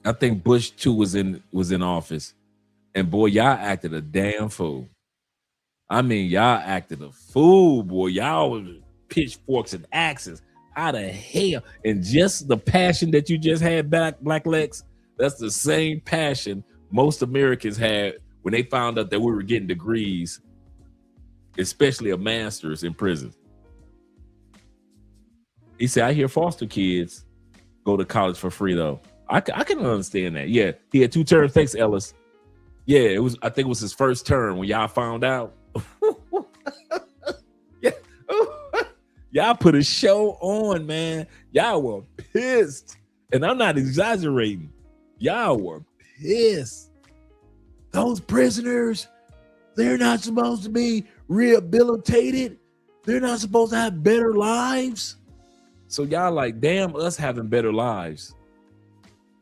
I think Bush 2 was in office. And boy, y'all acted a damn fool. I mean, y'all acted a fool, boy. Y'all was pitchforks and axes. How the hell? And just the passion that you just had back, Black Lex, that's the same passion most Americans had when they found out that we were getting degrees, especially a master's in prison. He said, I hear foster kids go to college for free, though. I can understand that. Yeah, he had 2 terms. Thanks, Ellis. Yeah, I think it was his first term when y'all found out. Yeah. Y'all put a show on, man. Y'all were pissed. And I'm not exaggerating. Y'all were pissed. Those prisoners, They're not supposed to be rehabilitated. They're not supposed to have better lives. So y'all like, damn us having better lives.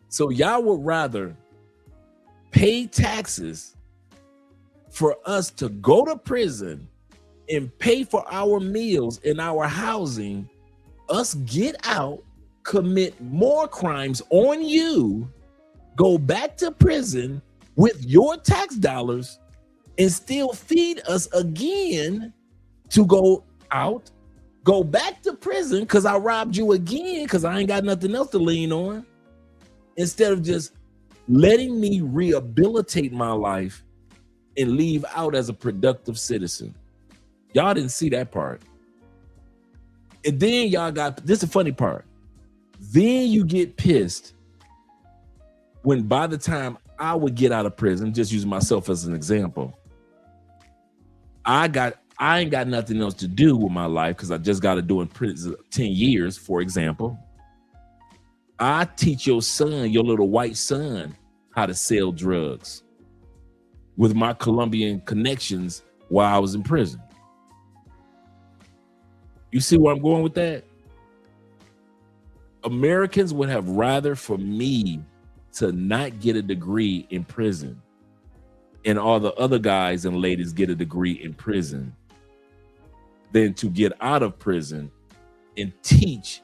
So y'all would rather pay taxes for us to go to prison and pay for our meals and our housing, us get out, commit more crimes on you, go back to prison with your tax dollars, and still feed us again to go out, go back to prison because I robbed you again because I ain't got nothing else to lean on, instead of just letting me rehabilitate my life and leave out as a productive citizen. Y'all didn't see that part. And then y'all got, this is the funny part. Then you get pissed when by the time I would get out of prison, just using myself as an example, I ain't got nothing else to do with my life because I just got to do in prison 10 years, for example. I teach your son, your little white son, how to sell drugs with my Colombian connections while I was in prison. You see where I'm going with that? Americans would have rather for me to not get a degree in prison and all the other guys and ladies get a degree in prison than to get out of prison and teach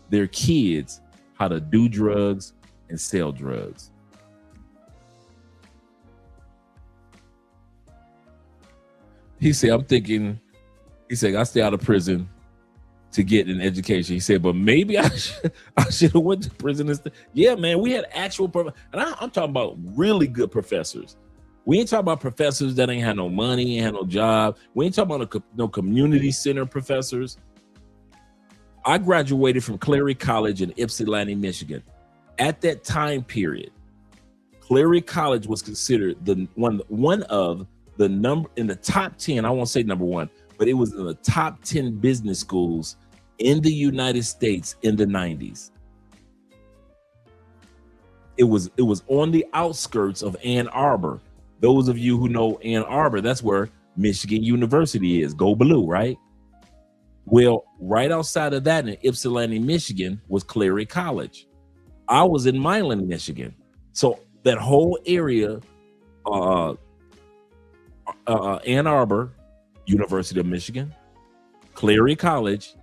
their kids how to do drugs and sell drugs. He said, I'm thinking, he said, I stay out of prison to get an education. He said, but maybe I should have went to prison instead. Yeah, man, we had actual, and I'm talking about really good professors. We ain't talking about professors that ain't had no money, ain't had no job. We ain't talking about no community center professors. I graduated from Clary College in Ypsilanti, Michigan. At that time period, Clary College was considered the one of the number in the top 10. I won't say number one, but it was in the top 10 business schools in the United States in the 90s. It was on the outskirts of Ann Arbor. Those of you who know Ann Arbor, that's where Michigan University is. Go Blue, right? Well, right outside of that in Ypsilanti, Michigan was Clary College. I was in Milan, Michigan. So that whole area, Ann Arbor, University of Michigan, Clary College,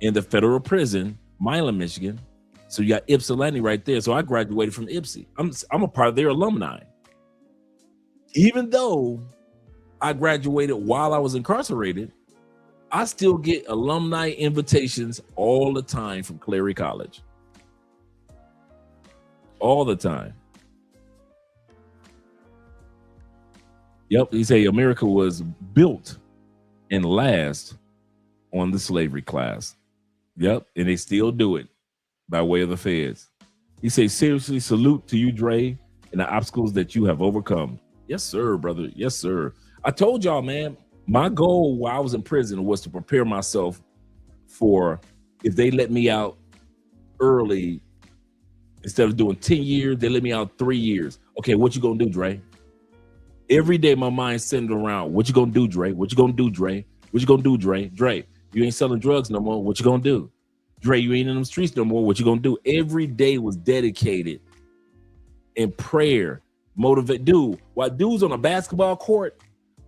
and the federal prison, Milan, Michigan. So you got Ypsilanti right there. So I graduated from Ypsi. I'm a part of their alumni. Even though I graduated while I was incarcerated, I still get alumni invitations all the time from Clary College. All the time. Yep, he say America was built and last on the slavery class. Yep, and they still do it by way of the feds. He say, seriously, salute to you, Dre, and the obstacles that you have overcome. Yes, sir, brother. Yes, sir. I told y'all, man, my goal while I was in prison was to prepare myself for if they let me out early, instead of doing 10 years, they let me out 3 years. Okay, what you gonna do, Dre? Every day my mind's centered around, what you gonna do, Dre? What you gonna do, Dre? What you gonna do, Dre? Dre, you ain't selling drugs no more. What you gonna do? Dre, you ain't in them streets no more. What you gonna do? Every day was dedicated in prayer, motivate. Dude, while dudes on a basketball court,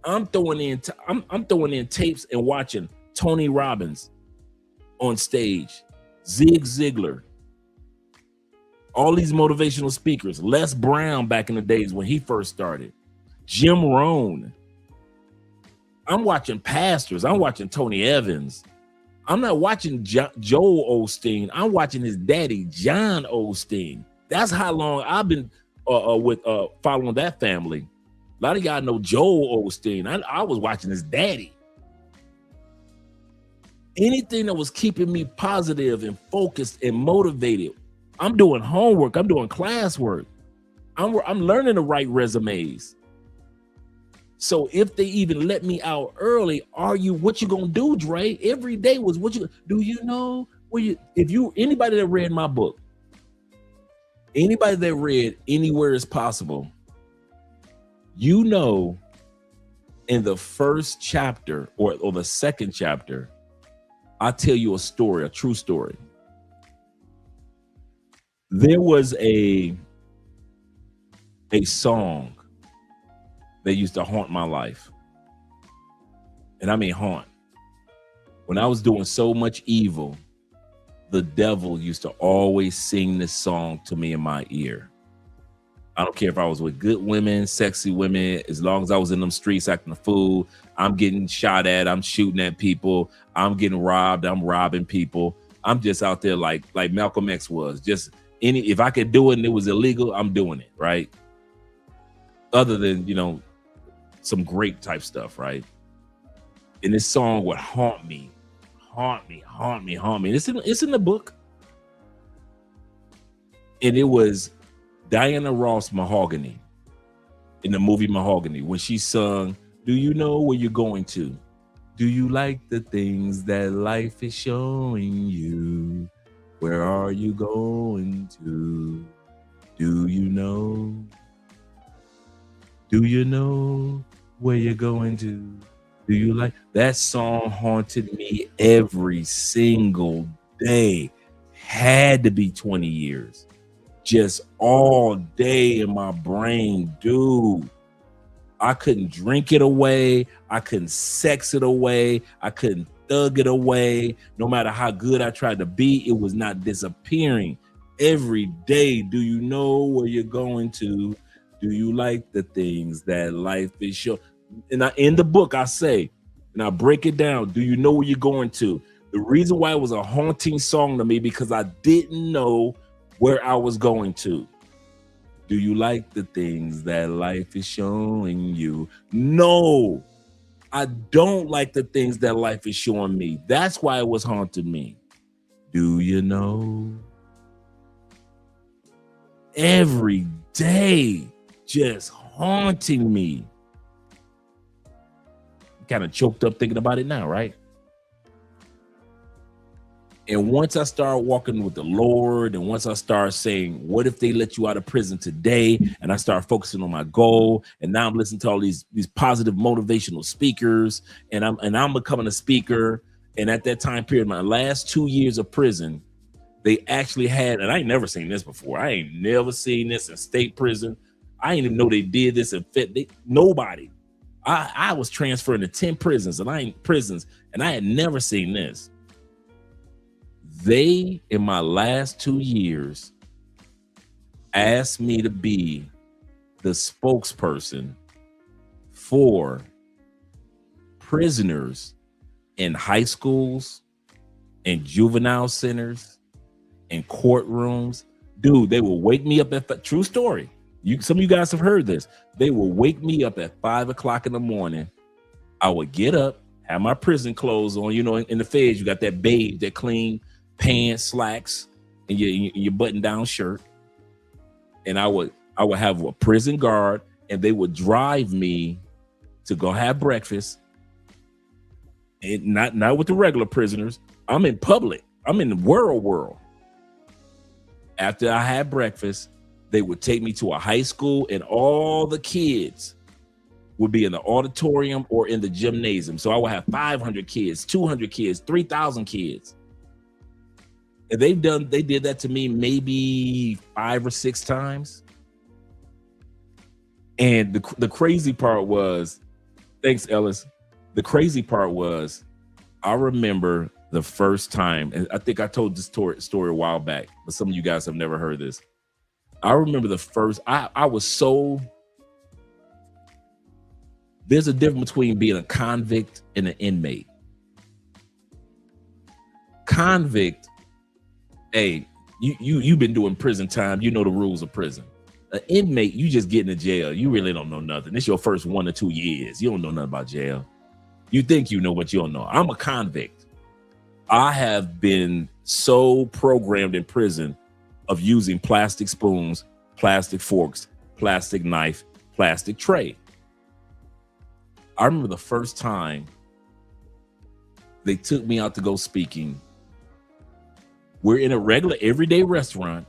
I'm throwing in tapes and watching Tony Robbins on stage, Zig Ziglar, all these motivational speakers, Les Brown back in the days when he first started, Jim Rohn. I'm watching pastors. I'm watching Tony Evans. I'm not watching Joel Osteen. I'm watching his daddy, John Osteen. That's how long I've been with following that family. A lot of y'all know Joel Osteen. I was watching his daddy. Anything that was keeping me positive and focused and motivated. I'm doing homework. I'm doing classwork. I'm learning to write resumes. So if they even let me out early, what you gonna do, Dre? Every day was what you do. You know, anybody that read my book, anybody that read Anywhere Is Possible, you know In the first chapter or the second chapter, I'll tell you a story, a true story. There was a song that used to haunt my life. And I mean haunt. When I was doing so much evil, the devil used to always sing this song to me in my ear. I don't care if I was with good women, sexy women, as long as I was in them streets acting a fool, I'm getting shot at, I'm shooting at people, I'm getting robbed, I'm robbing people. I'm just out there like Malcolm X was. Just if I could do it and it was illegal, I'm doing it, right? Other than, some great type stuff, right? And this song would haunt me. It's in the book. And it was Diana Ross Mahogany in the movie Mahogany when she sung, "Do you know where you're going to? Do you like the things that life is showing you? Where are you going to? Do you know? Do you know where you're going to? Do you like?" That song haunted me every single day. Had to be 20 years. Just all day in my brain, dude. I couldn't drink it away. I couldn't sex it away. I couldn't thug it away. No matter how good I tried to be, it was not disappearing. Every day, do you know where you're going to? Do you like the things that life is showing? And in the book, I say, and I break it down, do you know where you're going to? The reason why it was a haunting song to me, because I didn't know where I was going to. Do you like the things that life is showing you? No, I don't like the things that life is showing me. That's why it was haunting me. Do you know? Every day, just haunting me. Kind of choked up thinking about it now, right? And once I start walking with the Lord, and once I start saying, what if they let you out of prison today? And I start focusing on my goal, and now I'm listening to all these positive motivational speakers, and I'm becoming a speaker. And at that time period, my last 2 years of prison, they actually had, and I ain't never seen this before. I ain't never seen this in state prison. I didn't even know they did this in nobody. I was transferred to 10 prisons, and I had never seen this. They, in my last 2 years, asked me to be the spokesperson for prisoners in high schools and juvenile centers and courtrooms. Dude, they will wake me up true story. Some of you guys have heard this. They will wake me up at 5 o'clock in the morning. I would get up, have my prison clothes on. In the feds, you got that beige, that clean pants, slacks, and your button-down shirt. And I would have a prison guard, and they would drive me to go have breakfast. And not with the regular prisoners. I'm in public. I'm in the world. After I had breakfast, they would take me to a high school, and all the kids would be in the auditorium or in the gymnasium. So I would have 500 kids, 200 kids, 3,000 kids. And they did that to me maybe 5 or 6 times. And the crazy part was, thanks, Ellis. The crazy part was, I remember the first time, and I think I told this story a while back, but some of you guys have never heard this. I remember the first, I was so, there's a difference between being a convict and an inmate. Convict, hey, you've been doing prison time, you know the rules of prison. An inmate, you just get in jail, you really don't know nothing. It's your first 1 or 2 years, you don't know nothing about jail. You think you know, but you don't know. I'm a convict. I have been so programmed in prison of using plastic spoons, plastic forks, plastic knife, plastic tray. I remember the first time they took me out to go speaking. We're in a regular everyday restaurant,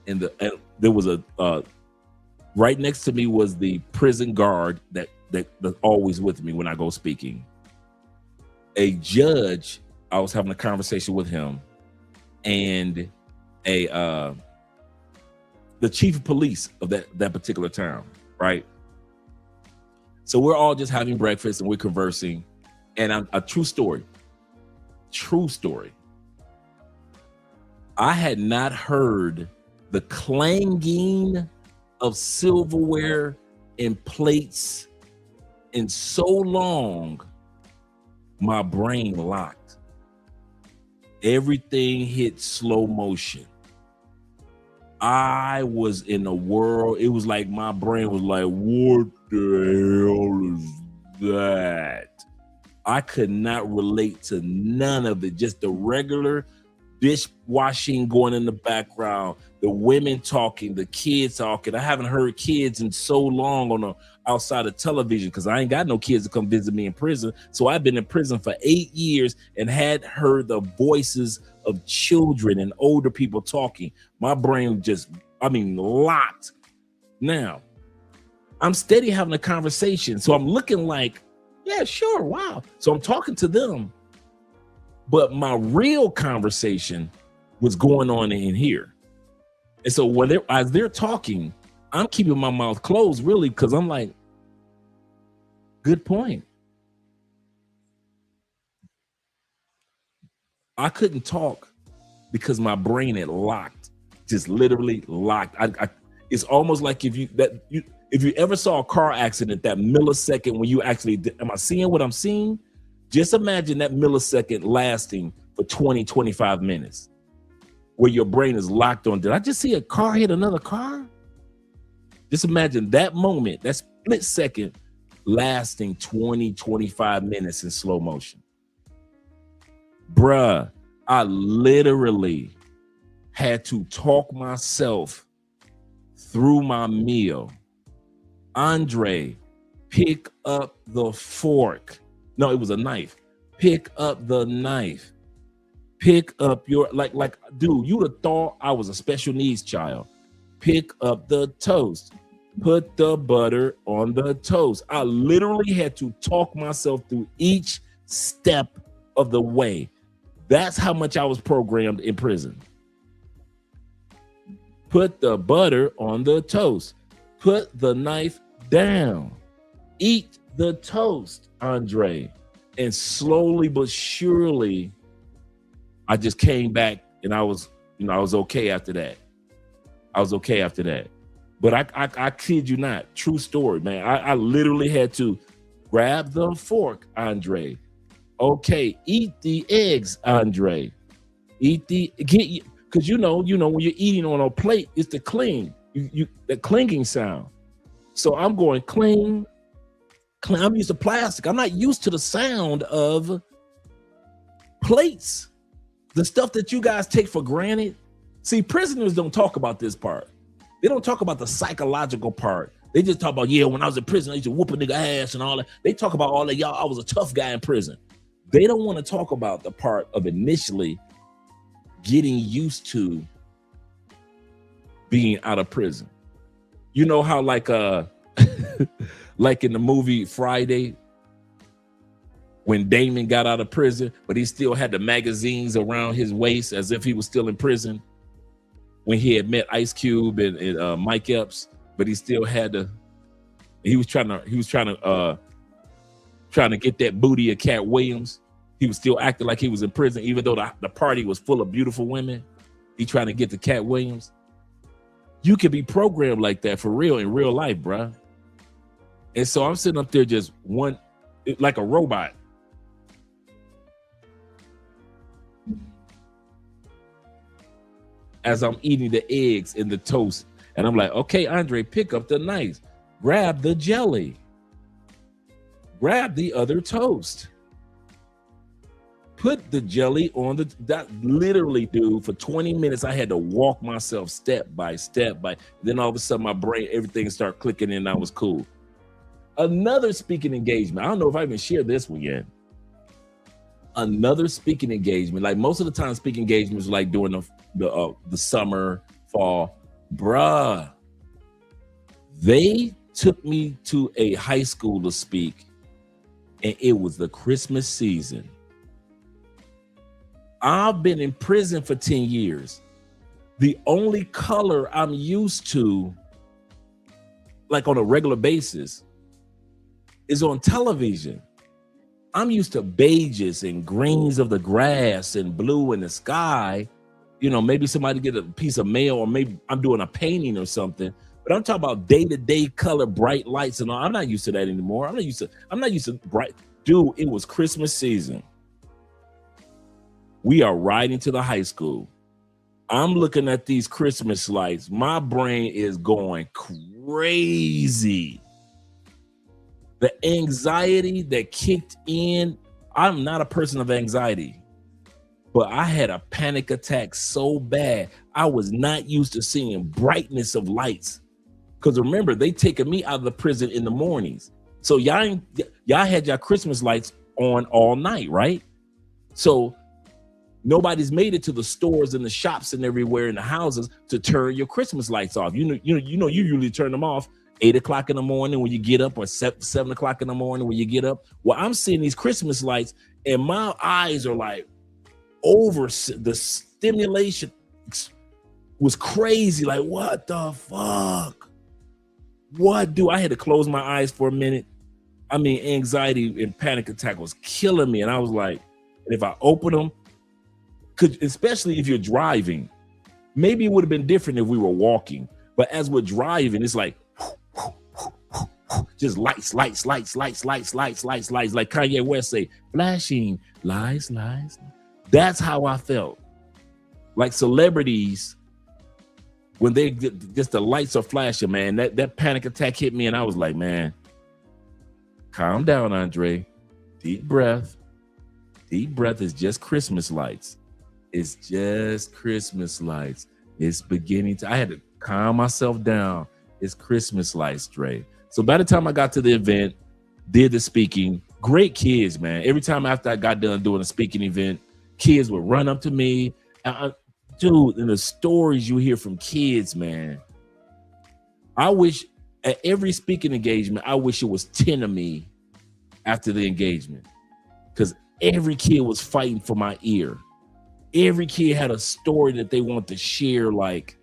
and there was Right next to me was the prison guard that's always with me when I go speaking. A judge, I was having a conversation with him, and the chief of police of that particular town, right? So we're all just having breakfast and we're conversing. And a true story. I had not heard the clanging of silverware and plates in so long. My brain locked. Everything hit slow motion. I was in a world. It was like my brain was like, what the hell is that? I could not relate to none of it. Just the regular dishwashing going in the background, the women talking, the kids talking. I haven't heard kids in so long on the outside of television because I ain't got no kids to come visit me in prison. So I've been in prison for 8 years and had heard the voices of children and older people talking. My brain just, locked. Now, I'm steady having a conversation. So I'm looking like, yeah, sure, wow. So I'm talking to them. But my real conversation was going on in here. And so as they're talking, I'm keeping my mouth closed, really, because I'm like, good point. I couldn't talk because my brain had locked, just literally locked. It's almost like if you ever saw a car accident, that millisecond when you actually, am I seeing what I'm seeing? Just imagine that millisecond lasting for 20, 25 minutes where your brain is locked on, did I just see a car hit another car? Just imagine that moment, that split second lasting 20, 25 minutes in slow motion. Bruh, I literally had to talk myself through my meal. Andre, pick up the fork. No, it was a knife. Pick up the knife. Pick up your, like, dude, you would have thought I was a special needs child. Pick up the toast. Put the butter on the toast. I literally had to talk myself through each step of the way. That's how much I was programmed in prison. Put the butter on the toast. Put the knife down. Eat the toast, Andre. And slowly but surely, I just came back and I was okay after that. But I kid you not, true story, man. I literally had to grab the fork, Andre. Okay, eat the eggs, Andre. Because you know when you're eating on a plate, it's the cling, the clinging sound. So I'm going cling. I'm used to plastic. I'm not used to the sound of plates. The stuff that you guys take for granted. See, prisoners don't talk about this part. They don't talk about the psychological part. They just talk about, yeah, when I was in prison, I used to whoop a nigga ass and all that. They talk about all that, y'all, I was a tough guy in prison. They don't want to talk about the part of initially getting used to being out of prison. You know how like like in the movie Friday, when Damon got out of prison, but he still had the magazines around his waist as if he was still in prison. When he had met Ice Cube and Mike Epps, but he still had he was trying to get that booty of Cat Williams. He was still acting like he was in prison, even though the party was full of beautiful women. He trying to get to Cat Williams. You can be programmed like that for real in real life, bruh. And so I'm sitting up there just like a robot. As I'm eating the eggs and the toast. And I'm like, okay, Andre, pick up the knife. Grab the jelly. Grab the other toast. Put the jelly on that literally, dude, for 20 minutes, I had to walk myself step by step. Then all of a sudden, my brain, everything started clicking in and I was cool. Another speaking engagement. I don't know if I even shared this one yet. Another speaking engagement. Like most of the time, speaking engagements like during the summer, fall. Bruh, They took me to a high school to speak, and it was the Christmas season. I've been in prison for 10 years. The only color I'm used to, like on a regular basis, is on television. I'm used to beiges and greens of the grass and blue in the sky. You know, maybe somebody get a piece of mail, or maybe I'm doing a painting or something. But I'm talking about day-to-day color, bright lights and all. I'm not used to that anymore. I'm not used to bright. Dude, it was Christmas season. We are riding to the high school. I'm looking at these Christmas lights. My brain is going crazy. The anxiety that kicked in, I'm not a person of anxiety, but I had a panic attack so bad. I was not used to seeing brightness of lights. Because remember, they taking me out of the prison in the mornings. So y'all had your Christmas lights on all night, right? So nobody's made it to the stores and the shops and everywhere in the houses to turn your Christmas lights off. You usually turn them off 8 o'clock in the morning when you get up, or 7 o'clock in the morning when you get up. Well, I'm seeing these Christmas lights and my eyes are like over. The stimulation was crazy. Like, what the fuck? I had to close my eyes for a minute. I mean, anxiety and panic attack was killing me. And I was like, and if I open them, especially if you're driving, maybe it would have been different if we were walking. But as we're driving, it's like, just lights, like Kanye West say, flashing lights. That's how I felt. Like celebrities, when they just the lights are flashing, man, that panic attack hit me, and I was like, man, calm down, Andre. Deep breath. Deep breath is just Christmas lights. It's just Christmas lights. It's beginning to, I had to calm myself down. It's Christmas lights, Dre. So by the time I got to the event, did the speaking, great kids, man. Every time after I got done doing a speaking event, kids would run up to me. Dude, and the stories you hear from kids, man. I wish at every speaking engagement, I wish it was 10 of me after the engagement, because every kid was fighting for my ear. Every kid had a story that they want to share, like,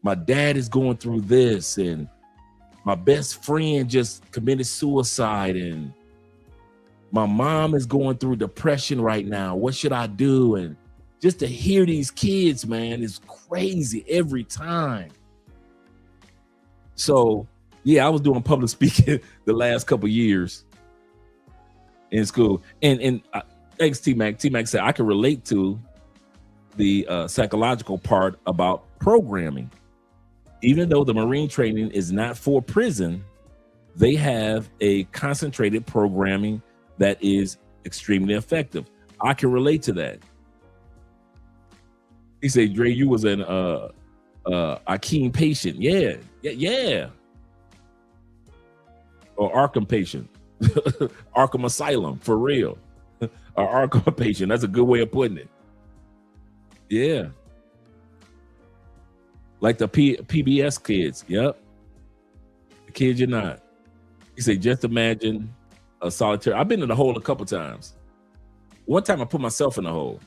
my dad is going through this, and my best friend just committed suicide, and my mom is going through depression right now. What should I do? And just to hear these kids, man, is crazy every time. So, yeah, I was doing public speaking the last couple years in school. And thanks, T-Mac. T-Mac said I can relate to the psychological part about programming. Even though the Marine training is not for prison, they have a concentrated programming that is extremely effective. I can relate to that. He said, Dre, you was an Akeem patient. Yeah. Or Arkham patient. Arkham Asylum, for real. Or Arkham patient. That's a good way of putting it. Yeah. Like the PBS kids. Yep. The kids you're not. He said, just imagine a solitary. I've been in the hole a couple times. One time I put myself in the hole.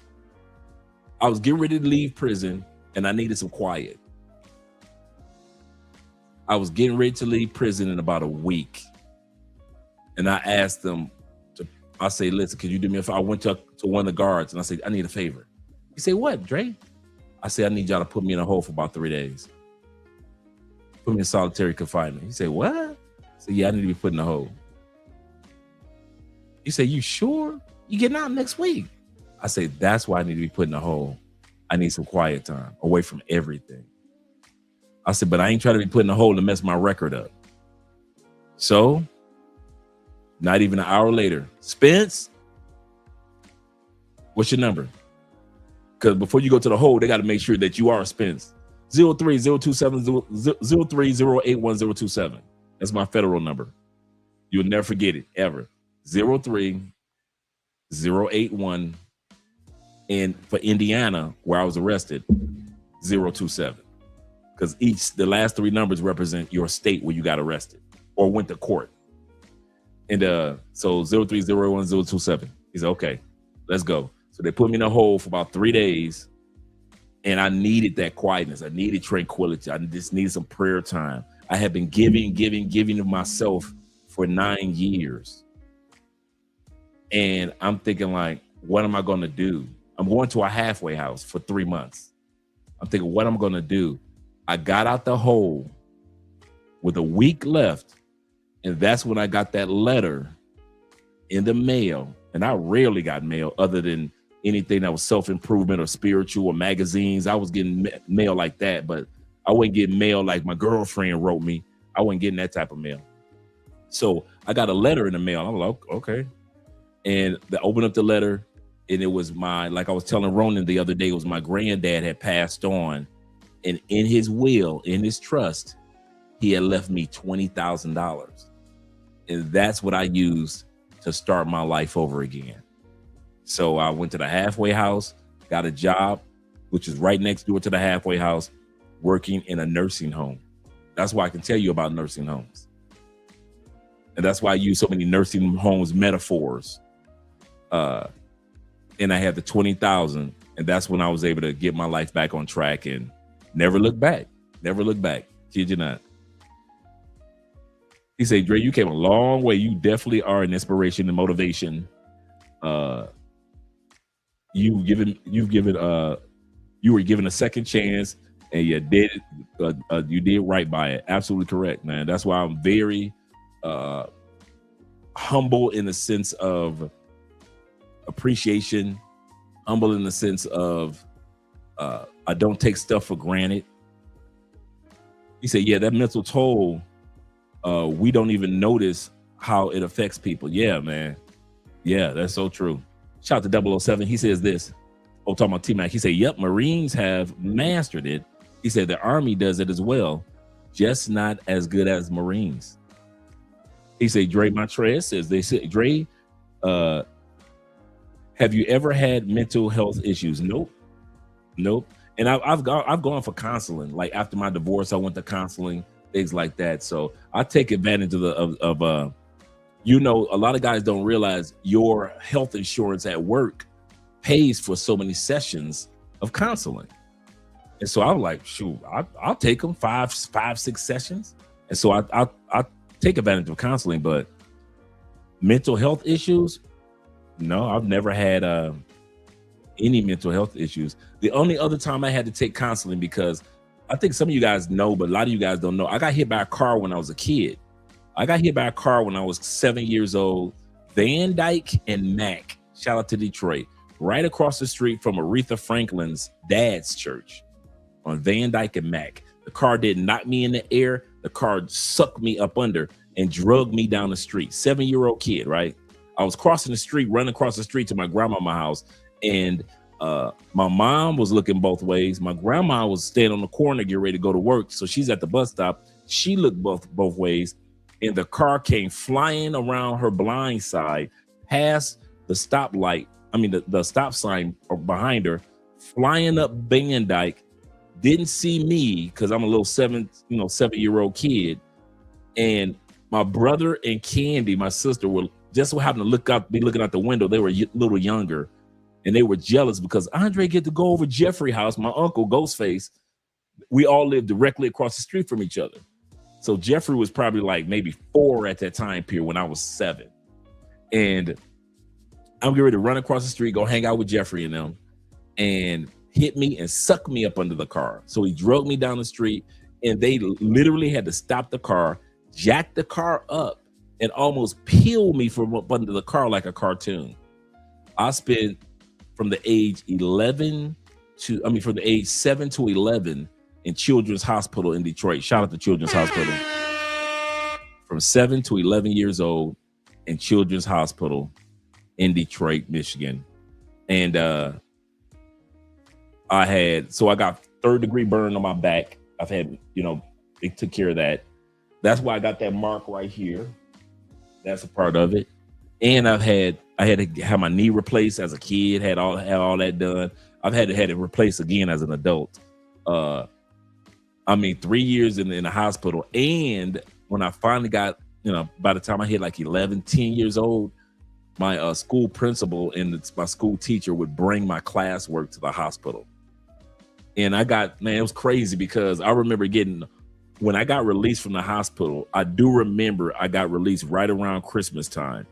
I was getting ready to leave prison and I needed some quiet. I was getting ready to leave prison in about a week. And I asked them, I say, listen, could you do me a favor? I went to one of the guards and I said, I need a favor. He said, what, Dre? I said, I need y'all to put me in a hole for about 3 days. Put me in solitary confinement. He said, what? I said, yeah, I need to be put in a hole. He said, you sure? You getting out next week? I said, that's why I need to be put in a hole. I need some quiet time away from everything. I said, but I ain't trying to be put in a hole to mess my record up. So, not even an hour later, Spence, what's your number? Because before you go to the hole, they got to make sure that you are a Spence. 03-027-030-81027. That's my federal number. You'll never forget it, ever. 03-081. And for Indiana, where I was arrested, 027. because the last 3 numbers represent your state where you got arrested or went to court. And so 0301027. He said, okay, let's go. So they put me in a hole for about 3 days, and I needed that quietness. I needed tranquility. I just needed some prayer time. I had been giving of myself for 9 years. And I'm thinking, like, what am I going to do? I'm going to a halfway house for 3 months. I'm thinking, what am I going to do? I got out the hole with a week left. And that's when I got that letter in the mail. And I rarely got mail other than anything that was self-improvement or spiritual or magazines. I was getting mail like that, but I wasn't getting mail like my girlfriend wrote me. I wasn't getting that type of mail. So I got a letter in the mail. I'm like, okay. And I opened up the letter, and it was like I was telling Ronan the other day, it was my granddad had passed on. And in his will, in his trust, he had left me $20,000. And that's what I used to start my life over again. So I went to the halfway house, got a job, which is right next door to the halfway house, working in a nursing home. That's why I can tell you about nursing homes. And that's why I use so many nursing homes metaphors. And I had the 20,000, and that's when I was able to get my life back on track and never look back. Never look back. Kid you not. He said, Dre, you came a long way. You definitely are an inspiration and motivation. You were given a second chance, and you did right by it. Absolutely correct, man. That's why I'm very humble in the sense of appreciation, humble in the sense of I don't take stuff for granted. He said, yeah, that mental toll, we don't even notice how it affects people. Yeah, man. Yeah, that's so true. Shout out to 007. He says this. Oh, talking about T-Mac. He said, yep, Marines have mastered it. He said the Army does it as well, just not as good as Marines. He said, Dre Montrez says, they said, Dre, have you ever had mental health issues? Nope. And I've gone for counseling. Like after my divorce, I went to counseling, things like that. So I take advantage of a lot of guys don't realize your health insurance at work pays for so many sessions of counseling. And so I was like, shoot, I'll take them 5, 6 sessions. And so I take advantage of counseling, but mental health issues, no, I've never had any mental health issues. The only other time I had to take counseling, because I think some of you guys know, but a lot of you guys don't know, I got hit by a car when I was a kid. I got hit by a car when I was 7 years old. Van Dyke and Mac, shout out to Detroit, right across the street from Aretha Franklin's dad's church on Van Dyke and Mac. The car didn't knock me in the air. The car sucked me up under and drugged me down the street. 7-year-old kid, right? I was crossing the street, running across the street to my grandmama's house, and my mom was looking both ways. My grandma was standing on the corner getting ready to go to work, so she's at the bus stop. She looked both ways, and the car came flying around her blind side, past the stoplight. I mean, the stop sign behind her, flying up Van Dyke. Didn't see me because I'm a little 7-year-old kid, and my brother and Candy, my sister, were just so happened to be looking out the window. They were a little younger, and they were jealous because Andre get to go over Jeffrey's house. My uncle Ghostface, we all lived directly across the street from each other. So Jeffrey was probably like maybe 4 at that time period when I was 7, and I'm getting ready to run across the street, go hang out with Jeffrey and them, and hit me and sucked me up under the car. So he drug me down the street, and they literally had to stop the car, jack the car up, and almost peel me from up under the car like a cartoon. I spent from the age 7 to 11 in Children's Hospital in Detroit. Shout out to Children's Hospital. From 7 to 11 years old in Children's Hospital in Detroit, Michigan. And I got 3rd-degree burn on my back. I've had, they took care of that. That's why I got that mark right here. That's a part of it. And I had to have my knee replaced as a kid, had all that done. I've had it replaced again as an adult. I I mean, 3 years in the hospital. And when I finally got, by the time I hit like 11, 10 years old, my school principal and my school teacher would bring my classwork to the hospital. And it was crazy because I remember when I got released from the hospital, I do remember I got released right around Christmas time.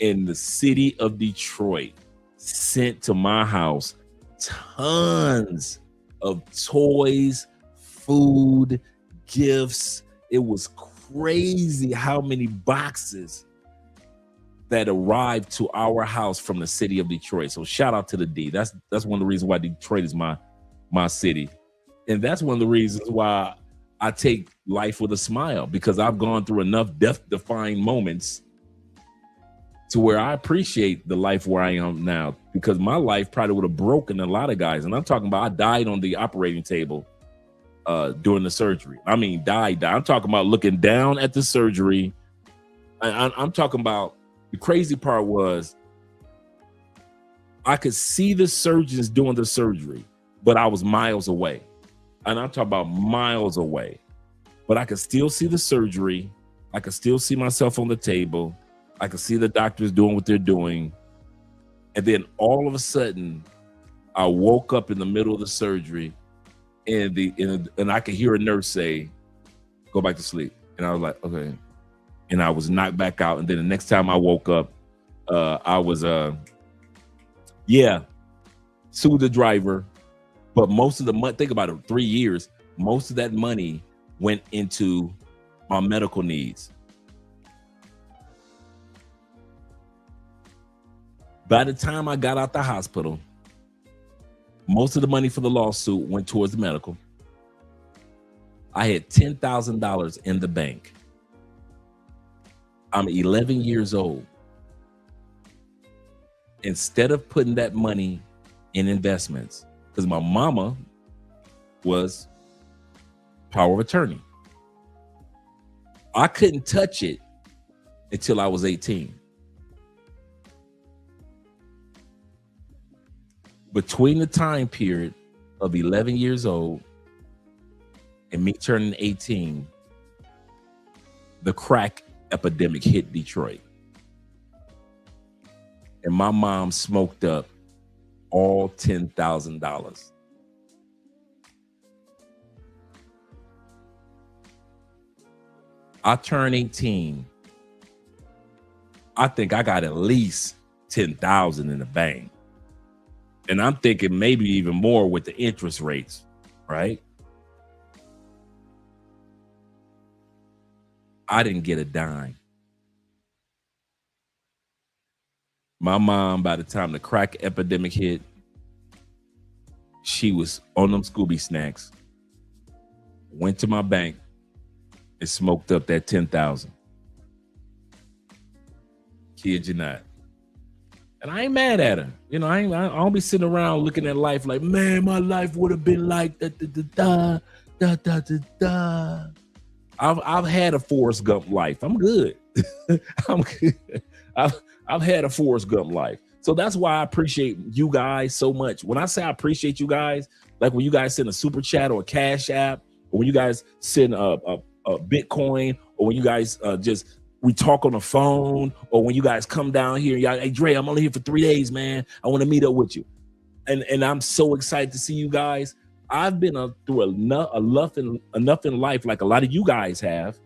And the city of Detroit sent to my house tons of toys, food, gifts. It was crazy how many boxes that arrived to our house from the city of Detroit. So shout out to the D. That's one of the reasons why Detroit is my city. And that's one of the reasons why I take life with a smile, because I've gone through enough death-defying moments to where I appreciate the life where I am now, because my life probably would have broken a lot of guys. And I'm talking about I died on the operating table during the surgery. I mean, died. I'm talking about looking down at the surgery. I'm talking about the crazy part was I could see the surgeons doing the surgery, but I was miles away. And I'm talking about miles away. But I could still see the surgery. I could still see myself on the table. I could see the doctors doing what they're doing. And then all of a sudden, I woke up in the middle of the surgery and I could hear a nurse say, "Go back to sleep." And I was like, okay. And I was knocked back out. And then the next time I woke up, I was, sued the driver. But most of the money, think about it, 3 years, most of that money went into my medical needs. By the time I got out the hospital, most of the money for the lawsuit went towards the medical. I had $10,000 in the bank. I'm 11 years old. Instead of putting that money in investments, because my mama was power of attorney, I couldn't touch it until I was 18. Between the time period of 11 years old and me turning 18, the crack epidemic hit Detroit. And my mom smoked up all $10,000. I turned 18. I think I got at least 10,000 in the bank. And I'm thinking maybe even more with the interest rates, right? I didn't get a dime. My mom, by the time the crack epidemic hit, she was on them Scooby snacks, went to my bank and smoked up that 10,000. Kid you not. And I ain't mad at her. You know, I don't be sitting around looking at life like, man, my life would have been like da da da da da da da. I've had a Forrest Gump life. I'm good. I'm good. I've had a Forrest Gump life. So that's why I appreciate you guys so much. When I say I appreciate you guys, like when you guys send a super chat or a cash app, or when you guys send a Bitcoin, or when you guys we talk on the phone, or when you guys come down here, y'all, hey Dre, I'm only here for 3 days, man. I want to meet up with you. And I'm so excited to see you guys. I've been through enough in life, like a lot of you guys have,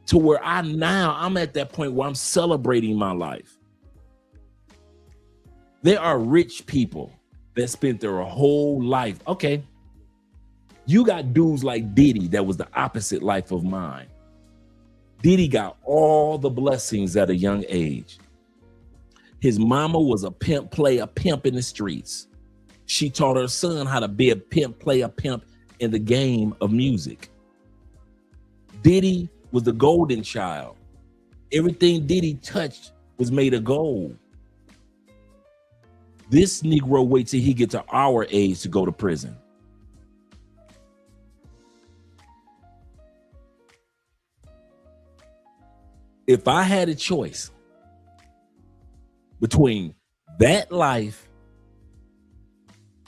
to where I'm at that point where I'm celebrating my life. There are rich people that spent their whole life. Okay, you got dudes like Diddy that was the opposite life of mine. Diddy got all the blessings at a young age. His mama was a pimp in the streets. She taught her son how to be a pimp in the game of music. Diddy was the golden child. Everything Diddy touched was made of gold. This Negro wait till he get to our age to go to prison. If I had a choice between that life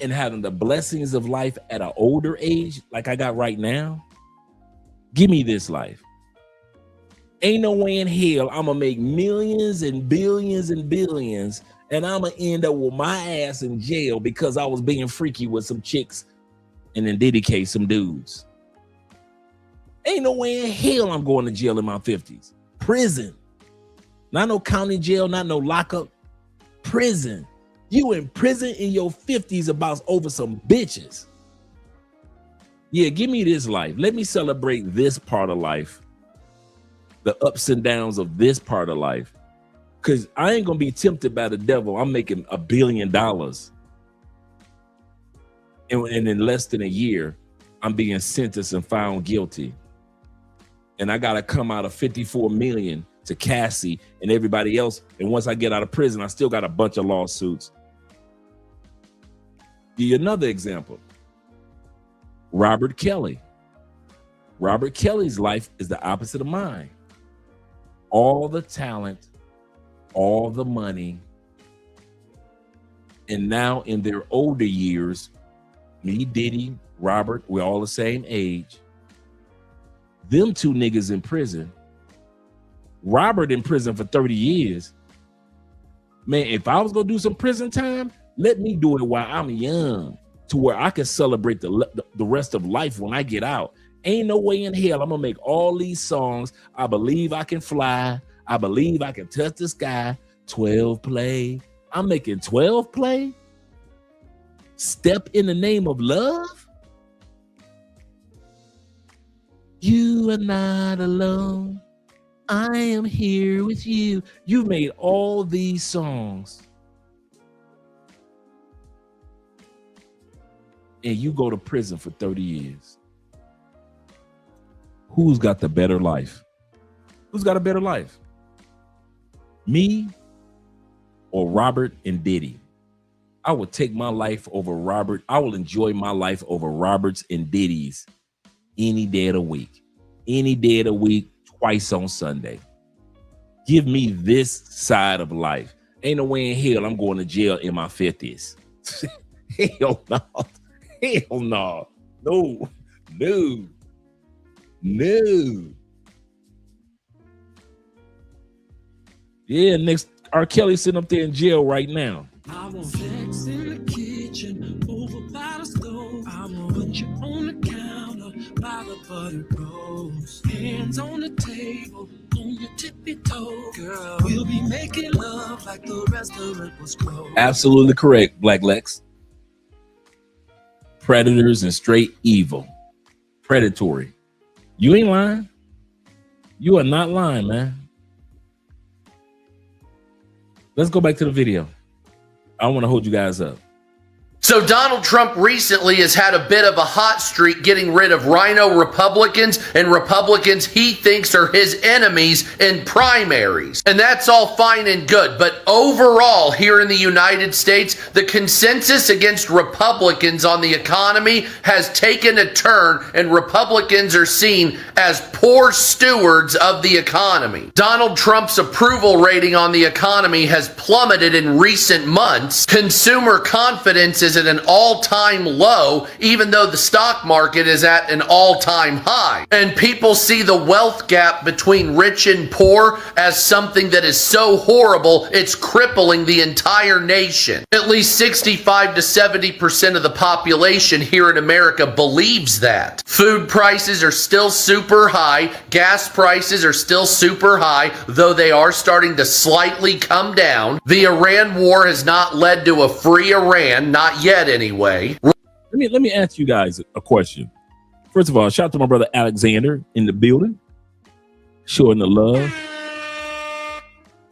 and having the blessings of life at an older age, like I got right now, give me this life. Ain't no way in hell I'm gonna make millions and billions and billions, and I'm gonna end up with my ass in jail because I was being freaky with some chicks and then dedicate some dudes. Ain't no way in hell I'm going to jail in my 50s. Prison. Not no county jail, not no lockup. Prison. You in prison in your 50s about over some bitches. Yeah, give me this life. Let me celebrate this part of life. The ups and downs of this part of life. Because I ain't going to be tempted by the devil. I'm making $1 billion. And in less than a year, I'm being sentenced and found guilty. And I got to come out of 54 million to Cassie and everybody else. And once I get out of prison, I still got a bunch of lawsuits. Give you another example. Robert Kelly. Robert Kelly's life is the opposite of mine. All the talent, all the money. And now in their older years, me, Diddy, Robert, we're all the same age. Them two niggas in prison. Robert in prison for 30 years. Man, if I was gonna do some prison time, let me do it while I'm young, to where I can celebrate the rest of life when I get out. Ain't no way in hell I'm gonna make all these songs. I believe I can fly. I believe I can touch the sky. 12 play. I'm making 12 play. Step in the name of love. You are not alone. I am here with you. You made all these songs. And you go to prison for 30 years. Who's got the better life? Who's got a better life? Me or Robert and Diddy? I would take my life over Robert. I will enjoy my life over Robert's and Diddy's any day of the week. Any day of the week, twice on Sunday. Give me this side of life. Ain't no way in hell I'm going to jail in my 50s. Hell no. Hell no. No. No. No. Yeah, next R. Kelly sitting up there in jail right now. I want sex in the kitchen, over by the stove. I want put you on the counter, by the butter rolls. Hands on the table, on your tippy toe. Girl, we'll be making love like the restaurant was closed. Absolutely correct, Black Lex. Predators and straight evil. Predatory. You ain't lying. You are not lying, man. Let's go back to the video. I want to hold you guys up. So Donald Trump recently has had a bit of a hot streak getting rid of rhino Republicans and Republicans he thinks are his enemies in primaries. And that's all fine and good. But overall, here in the United States, the consensus against Republicans on the economy has taken a turn, and Republicans are seen as poor stewards of the economy. Donald Trump's approval rating on the economy has plummeted in recent months. Consumer confidence is at an all-time low, even though the stock market is at an all-time high. And people see the wealth gap between rich and poor as something that is so horrible, it's crippling the entire nation. At least 65 to 70% of the population here in America believes that. Food prices are still super high. Gas prices are still super high, though they are starting to slightly come down. The Iran war has not led to a free Iran, not yet anyway. Let me ask you guys a question. First of all, shout out to my brother Alexander in the building, showing the love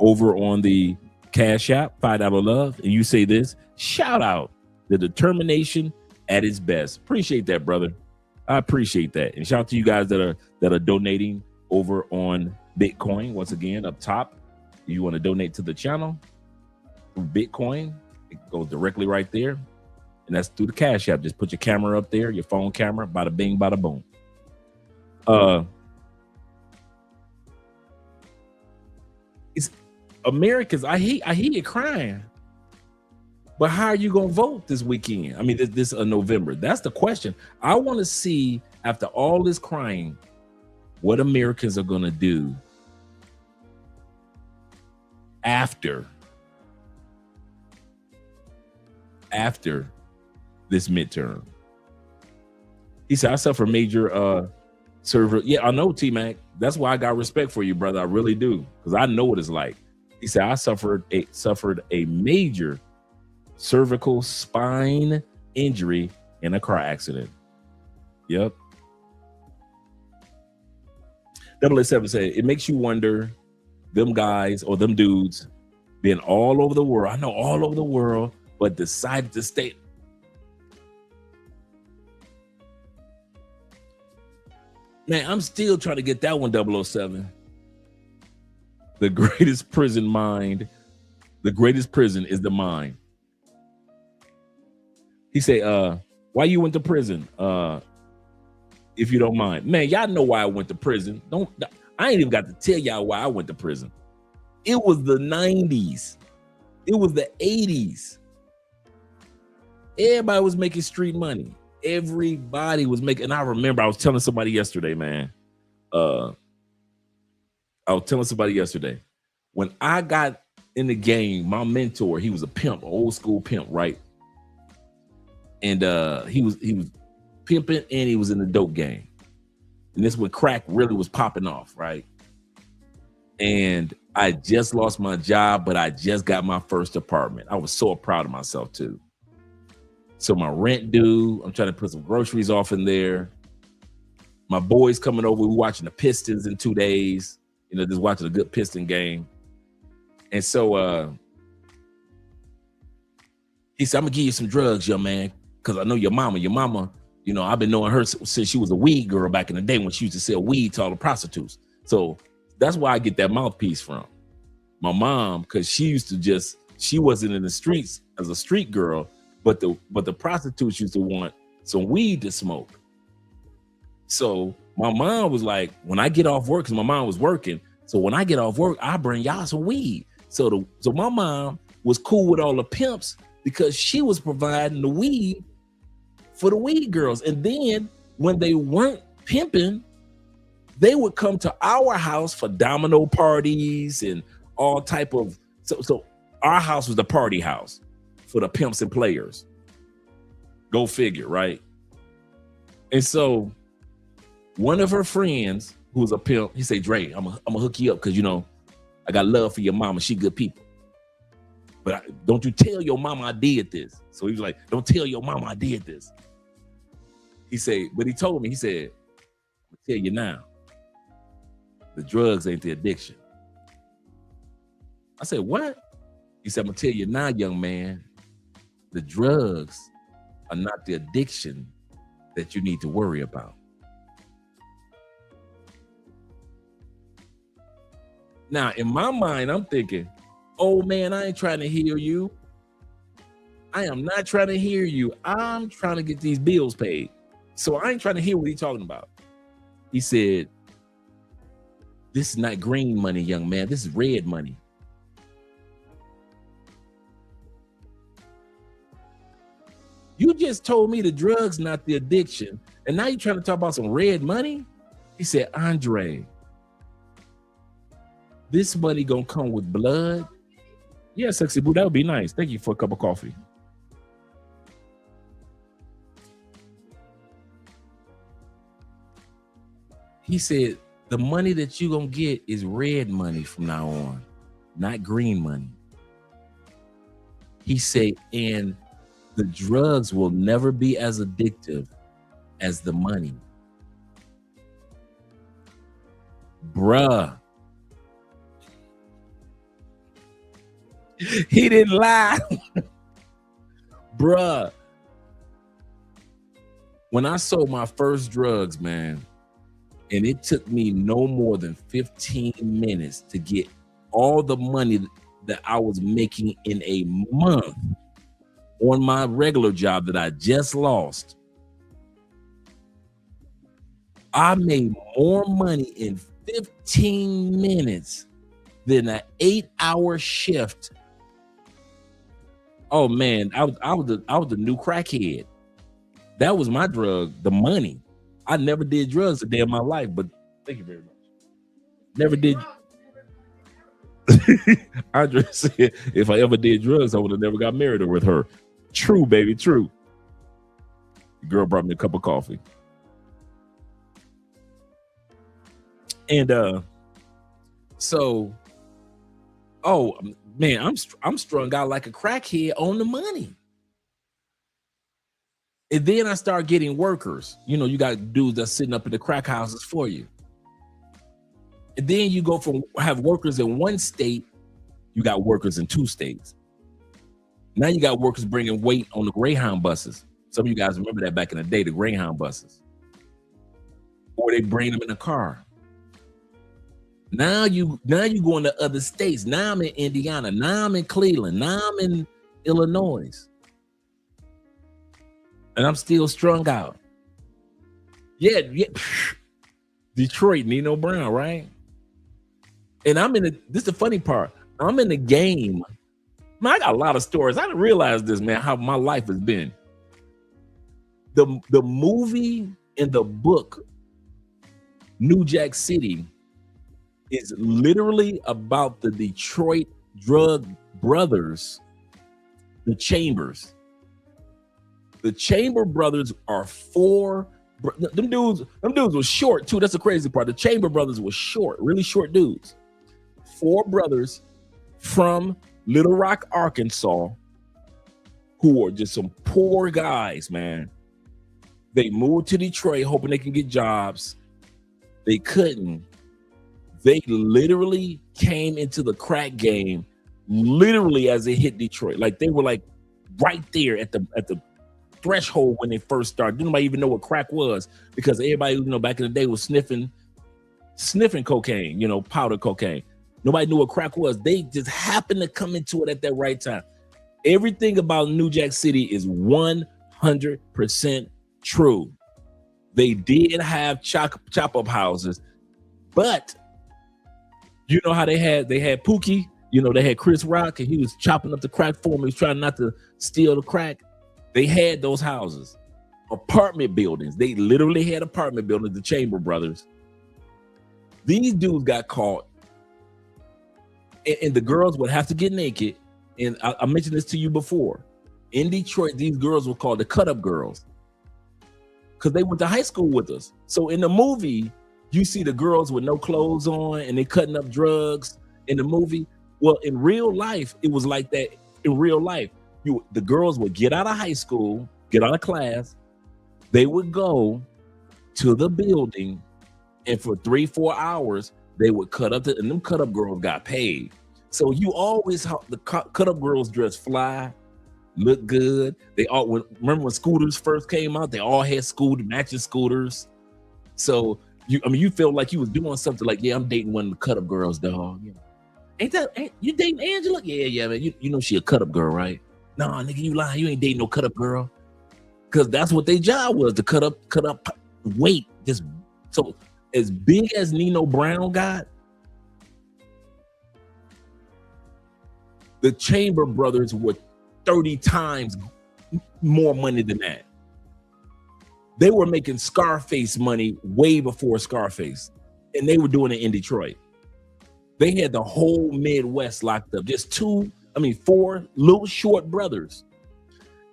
over on the Cash App, $5 love. And you say this, shout out the determination at its best. Appreciate that, brother. I appreciate that. And shout out to you guys that are donating over on Bitcoin. Once again, up top, you want to donate to the channel through Bitcoin, it goes directly right there. And that's through the Cash App. Just put your camera up there, your phone camera, bada bing, bada boom. It's Americans. I hear you crying. But how are you going to vote this weekend? I mean, this November. That's the question. I want to see, after all this crying, what Americans are going to do after this midterm. He said, I suffer major server. Yeah, I know, T-Mac. That's why I got respect for you, brother. I really do, because I know what it's like. He said, I suffered a major cervical spine injury in a car accident. Yep. 007 said, it makes you wonder, them guys or them dudes being all over the world. I know, all over the world, but decided to stay. Man, I'm still trying to get that one, 007. The greatest prison is the mind. He said, why you went to prison? If you don't mind. Man, y'all know why I went to prison. I ain't even got to tell y'all why I went to prison. It was the 90s. It was the 80s. Everybody was making street money. Everybody was making, and I remember I was telling somebody yesterday, man. When I got in the game, my mentor, he was a pimp, an old school pimp, right? And he was pimping, and he was in the dope game. And this when crack really was popping off, right? And I just lost my job, but I just got my first apartment. I was so proud of myself too. So my rent due, I'm trying to put some groceries off in there. My boys coming over, we're watching the Pistons in 2 days, just watching a good Piston game. And so he said, I'm gonna give you some drugs, young man, because I know your mama, I've been knowing her since she was a weed girl back in the day when she used to sell weed to all the prostitutes. So that's why I get that mouthpiece from. My mom, because she wasn't in the streets as a street girl, but the prostitutes used to want some weed to smoke. So my mom was like, when I get off work, because my mom was working, so when I get off work, I bring y'all some weed. So my mom was cool with all the pimps because she was providing the weed for the weed girls. And then when they weren't pimping, they would come to our house for domino parties and all type of, so our house was the party house for the pimps and players. Go figure, right? And so one of her friends who was a pimp, he said, Dre, I'm gonna hook you up because I got love for your mama. She good people. But don't you tell your mama I did this. So he was like, don't tell your mama I did this. He said, but he told me, he said, I'm gonna tell you now, the drugs ain't the addiction. I said, what? He said, I'm gonna tell you now, young man, the drugs are not the addiction that you need to worry about. Now, in my mind, I'm thinking, oh man, I ain't trying to hear you. I am not trying to hear you. I'm trying to get these bills paid. So I ain't trying to hear what he's talking about. He said, this is not green money, young man. This is red money. You just told me the drugs not the addiction, and now you're trying to talk about some red money? He said, Andre, this money gonna come with blood? Yeah, sexy boo, that would be nice. Thank you for a cup of coffee. He said, the money that you gonna get is red money from now on, not green money. He said, and the drugs will never be as addictive as the money. Bruh. He didn't lie. Bruh. When I sold my first drugs, man, and it took me no more than 15 minutes to get all the money that I was making in a month on my regular job that I just lost. I made more money in 15 minutes than an 8-hour shift Oh man, I was the new crackhead. That was my drug, the money. I never did drugs a day in my life, but thank you very much. Never did. Andre said, if I ever did drugs, I would have never got married with her. True, baby, true. The girl brought me a cup of coffee. And so, oh man, I'm strung out like a crackhead on the money. And then I start getting workers. You know, you got dudes that's sitting up in the crack houses for you. And then you go from have workers in one state, you got workers in 2 states. Now you got workers bringing weight on the Greyhound buses. Some of you guys remember that back in the day, the Greyhound buses. Or they bring them in a car. Now you going to other states. Now I'm in Indiana. Now I'm in Cleveland. Now I'm in Illinois. And I'm still strung out. Yeah. Detroit, Nino Brown, right? And this is the funny part. I'm in the game. Man, I got a lot of stories. I didn't realize this, man, how my life has been. The movie and the book, New Jack City, is literally about the Detroit drug brothers, the Chambers. The Chamber brothers are 4. Them dudes were short too. That's the crazy part. The Chamber brothers were short, really short dudes. 4 brothers from Little Rock, Arkansas, who are just some poor guys, man. They moved to Detroit hoping they can get jobs. They couldn't. They literally came into the crack game literally as it hit Detroit. Like they were like right there at the threshold when they first started. Nobody even know what crack was because everybody, you know, back in the day was sniffing cocaine, you know, powder cocaine. Nobody knew what crack was. They just happened to come into it at that right time. Everything about New Jack City is 100% true. They did have chop up houses, but you know how they had Pookie, you know, they had Chris Rock and he was chopping up the crack for him. He was trying not to steal the crack. They had those houses, apartment buildings. They literally had apartment buildings, the Chamber brothers. These dudes got caught and the girls would have to get naked. And I mentioned this to you before. In Detroit, these girls were called the cut-up girls because they went to high school with us. So in the movie, you see the girls with no clothes on and they cutting up drugs in the movie. Well, in real life, it was like that. In real life, the girls would get out of high school, get out of class. They would go to the building, and for 3-4 hours, they would cut up and them cut up girls got paid. So you always the cut up girls dress fly, look good. They all remember when scooters first came out. They all had matching scooters. So you felt like you was doing something like, yeah, I'm dating one of the cut up girls, dog. You know, ain't you dating Angela? Yeah, man. You know she a cut up girl, right? Nah, nigga, you lying. You ain't dating no cut up girl. Cause that's what their job was, to cut up weight. Just so as big as Nino Brown got, the Chamber brothers were 30 times more money than that. They were making Scarface money way before Scarface, and they were doing it in Detroit. They had the whole Midwest locked up. Just 4 little short brothers.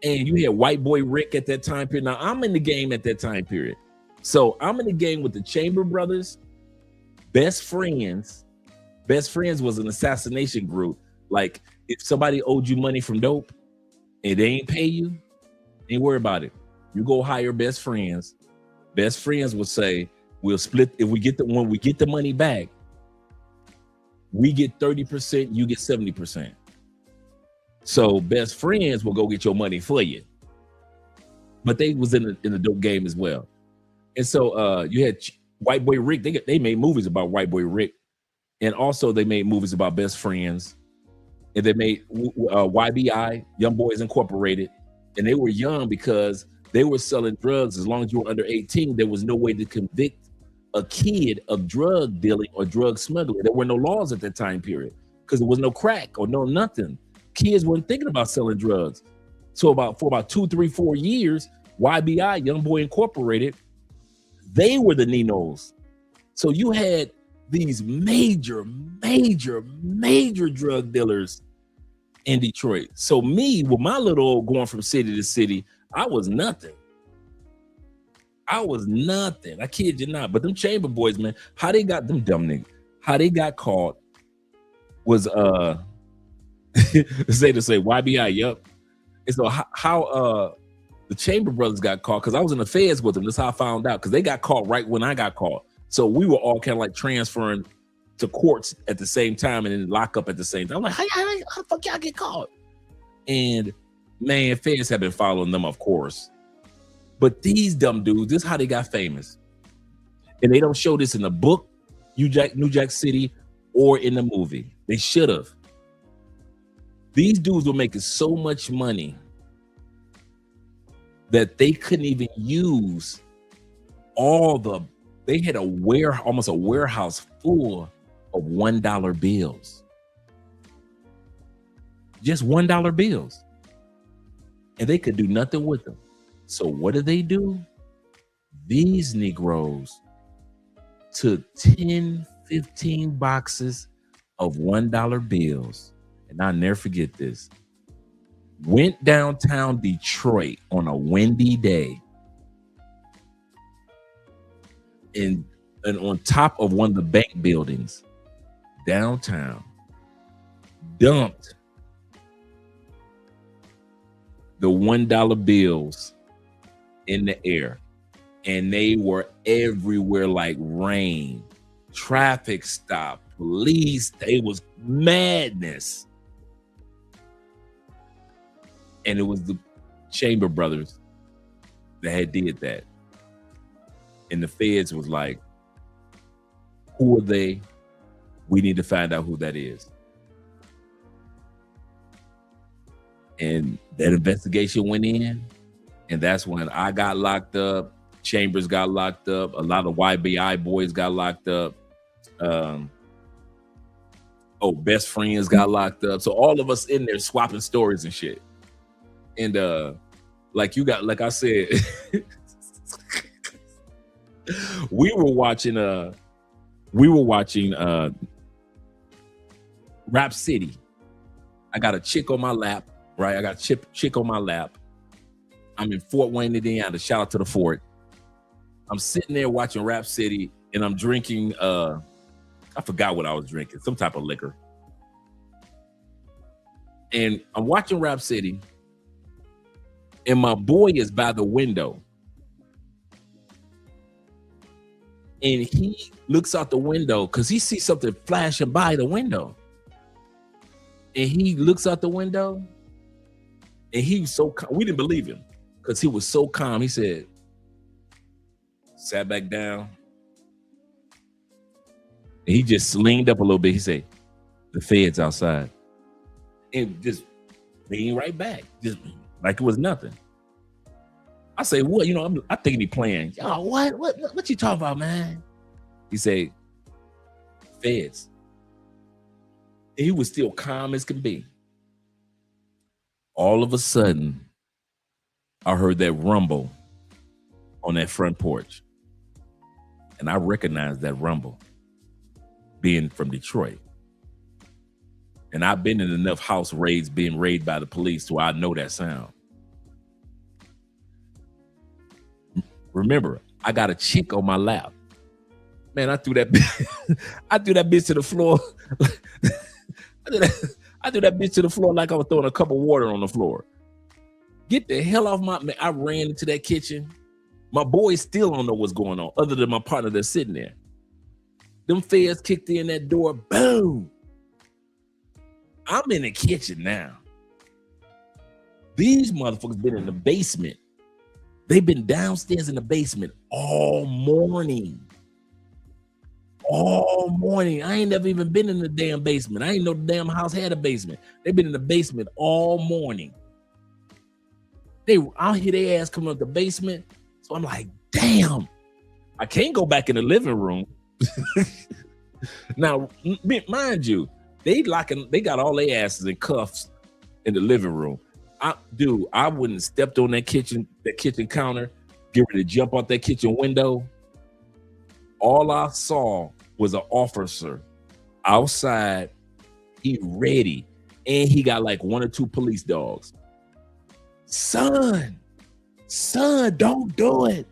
And you had White Boy Rick at that time period. Now, I'm in the game at that time period. So I'm in the game with the Chamber brothers, Best Friends. Best Friends was an assassination group. Like, if somebody owed you money from dope and they ain't pay you, ain't worry about it. You go hire Best Friends. Best Friends will say, we'll split. When we get the money back, we get 30%, you get 70%. So Best Friends will go get your money for you. But they was in the dope game as well. And so you had White Boy Rick. They made movies about White Boy Rick. And also they made movies about Best Friends. And they made YBI, Young Boys Incorporated. And they were young because they were selling drugs. As long as you were under 18, there was no way to convict a kid of drug dealing or drug smuggling. There were no laws at that time period because there was no crack or no nothing. kids weren't thinking about selling drugs. So for about 2, 3, 4 years, YBI, Young Boy Incorporated, they were the Ninos. So you had these major drug dealers in Detroit. So me, with my little old going from city to city, I was nothing. I kid you not. But them Chamber boys, man, how they got them dumb niggas, how they got caught was say YBI, yup. And so how the Chamber brothers got caught, because I was in the feds with them. That's how I found out, because they got caught right when I got caught. So we were all kind of like transferring to courts at the same time and then lock up at the same time. I'm like, how the fuck y'all get caught? And man, feds have been following them, of course. But these dumb dudes, this is how they got famous. And they don't show this in the book, New Jack City, or in the movie. They should have. These dudes were making so much money that they couldn't even use they had almost a warehouse full of $1 bills. Just $1 bills. And they could do nothing with them. So what do? These Negroes took 10, 15 boxes of $1 bills. And I'll never forget this. Went downtown Detroit on a windy day. And on top of one of the bank buildings downtown, dumped the $1 bills in the air. And they were everywhere like rain. Traffic stop, police, it was madness. And it was the Chamber brothers that had did that. And the feds was like, who are they? We need to find out who that is. And that investigation went in, and that's when I got locked up. Chambers got locked up. A lot of YBI boys got locked up. Best friends got locked up. So all of us in there swapping stories and shit. And like I said, we were watching Rap City. I got a chick on my lap, right? I got a chick on my lap. I'm in Fort Wayne, Indiana. Shout out to the fort. I'm sitting there watching Rap City, and I'm drinking I forgot what I was drinking, some type of liquor. And I'm watching Rap City, and my boy is by the window. And he looks out the window because he sees something flashing by the window. And he looks out the window, and he was so calm. We didn't believe him because he was so calm. He said, sat back down. And he just leaned up a little bit. He said, the feds outside. And just leaned right back, just like it was nothing. I say, what? I think he playing. Yo, what you talking about, man? He said, feds. And he was still calm as can be. All of a sudden, I heard that rumble on that front porch. And I recognized that rumble being from Detroit. And I've been in enough house raids being raided by the police so I know that sound. Remember, I got a chick on my lap. Man, I threw that bitch to the floor. I threw that bitch to the floor like I was throwing a cup of water on the floor. Get the hell off my man. I ran into that kitchen. My boys still don't know what's going on, other than my partner that's sitting there. Them feds kicked in that door. Boom. I'm in the kitchen now. These motherfuckers been in the basement. They've been downstairs in the basement all morning. All morning. I ain't never even been in the damn basement. I ain't know the damn house had a basement. They've been in the basement all morning. I'll hear their ass coming up the basement. So I'm like, damn, I can't go back in the living room. Now, mind you, they got all their asses in cuffs in the living room. I wouldn't have stepped on that kitchen counter, get ready to jump out that kitchen window. All I saw was an officer outside. He ready, and he got like 1 or 2 police dogs. Son, don't do it.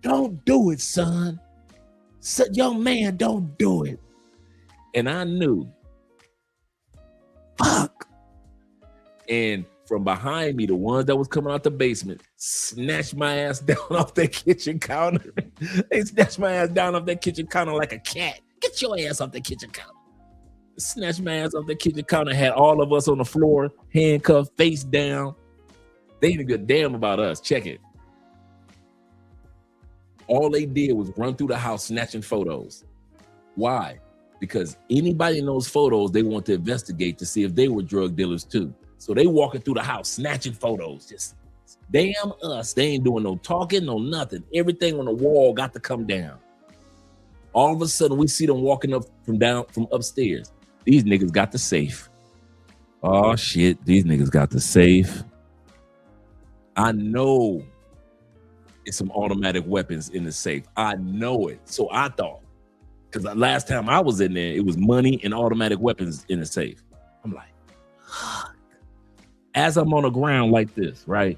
Don't do it, son. Young man, don't do it. And I knew, fuck. And from behind me, the ones that was coming out the basement snatched my ass down off that kitchen counter. They snatched my ass down off that kitchen counter like a cat. Get your ass off the kitchen counter. Snatched my ass off the kitchen counter, had all of us on the floor, handcuffed, face down. They didn't give a damn about us. Check it. All they did was run through the house snatching photos. Why? Because anybody in those photos, they want to investigate to see if they were drug dealers too. So they walking through the house snatching photos. Just damn us. They ain't doing no talking, no nothing. Everything on the wall got to come down. All of a sudden, we see them walking up from upstairs. These niggas got the safe. Oh shit, these niggas got the safe. I know it's some automatic weapons in the safe. I know it. So I thought, because the last time I was in there, it was money and automatic weapons in the safe. I'm like, fuck. As I'm on the ground like this, right?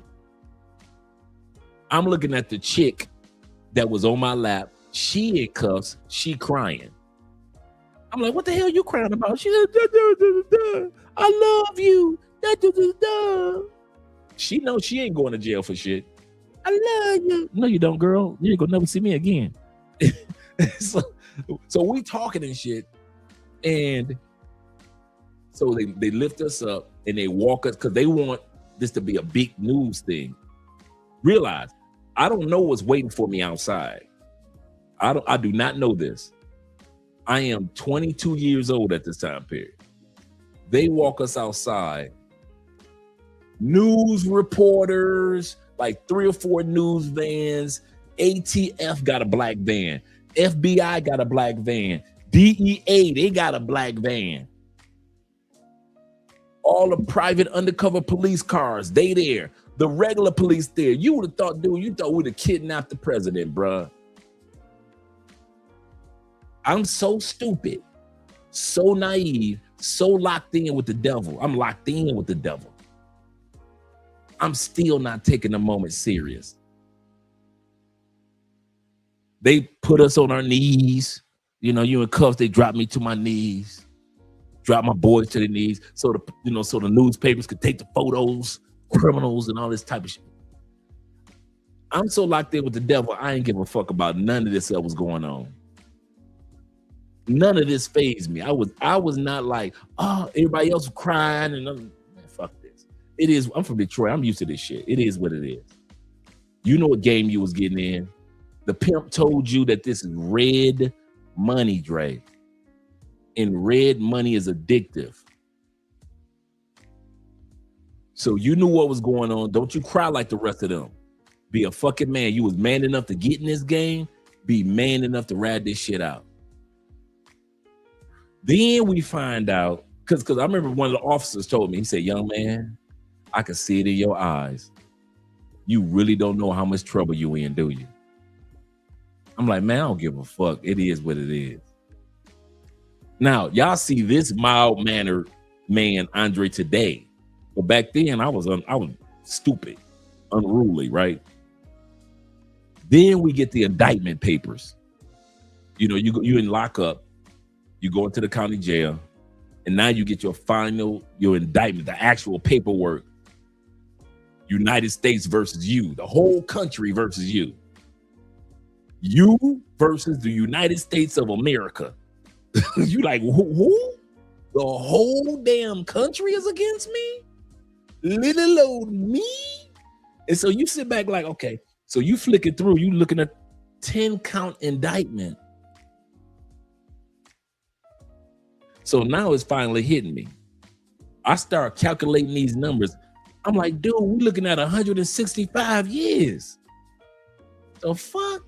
I'm looking at the chick that was on my lap. She in cuffs. She crying. I'm like, what the hell you crying about? She said, da, da, da, da, da. I love you. Da, da, da, da. She knows she ain't going to jail for shit. I love you. No, you don't, girl. You ain't gonna never see me again. So we talking and shit. And so they lift us up and they walk us because they want this to be a big news thing. Realize, I don't know what's waiting for me outside. I do not know this. I am 22 years old at this time period. They walk us outside. News reporters, like 3 or 4 news vans. ATF got a black van. FBI got a black van. DEA, they got a black van. All the private undercover police cars, they there. The regular police there. You would have thought, dude, you thought we'd have kidnapped the president, bruh. I'm so stupid, so naive, so locked in with the devil. I'm locked in with the devil. I'm still not taking the moment serious. They put us on our knees. You know, you in cuffs, they drop me to my knees. Drop my boys to their knees. So the newspapers could take the photos, criminals and all this type of shit. I'm so locked in with the devil, I ain't give a fuck about none of this that was going on. None of this fazed me. I was not like, oh, everybody else was crying and man, fuck this. It is, I'm from Detroit. I'm used to this shit. It is what it is. You know what game you was getting in. The pimp told you that this is red money, Dre. And red money is addictive. So you knew what was going on. Don't you cry like the rest of them. Be a fucking man. You was man enough to get in this game. Be man enough to ride this shit out. Then we find out, because I remember one of the officers told me, he said, young man, I can see it in your eyes. You really don't know how much trouble you in, do you? I'm like, man, I don't give a fuck. It is what it is. Now, y'all see this mild-mannered man, Andre, today. But back then, I was stupid, unruly, right? Then we get the indictment papers. You know, you in lockup. You go into the county jail, and now you get your indictment, the actual paperwork. United States versus you, the whole country versus you. You versus the United States of America. You like, who? The whole damn country is against me? Little old me? And so you sit back like, okay, so you flick it through, you looking at 10-count indictment. So now it's finally hitting me. I start calculating these numbers. I'm like, dude, we're looking at 165 years. The fuck?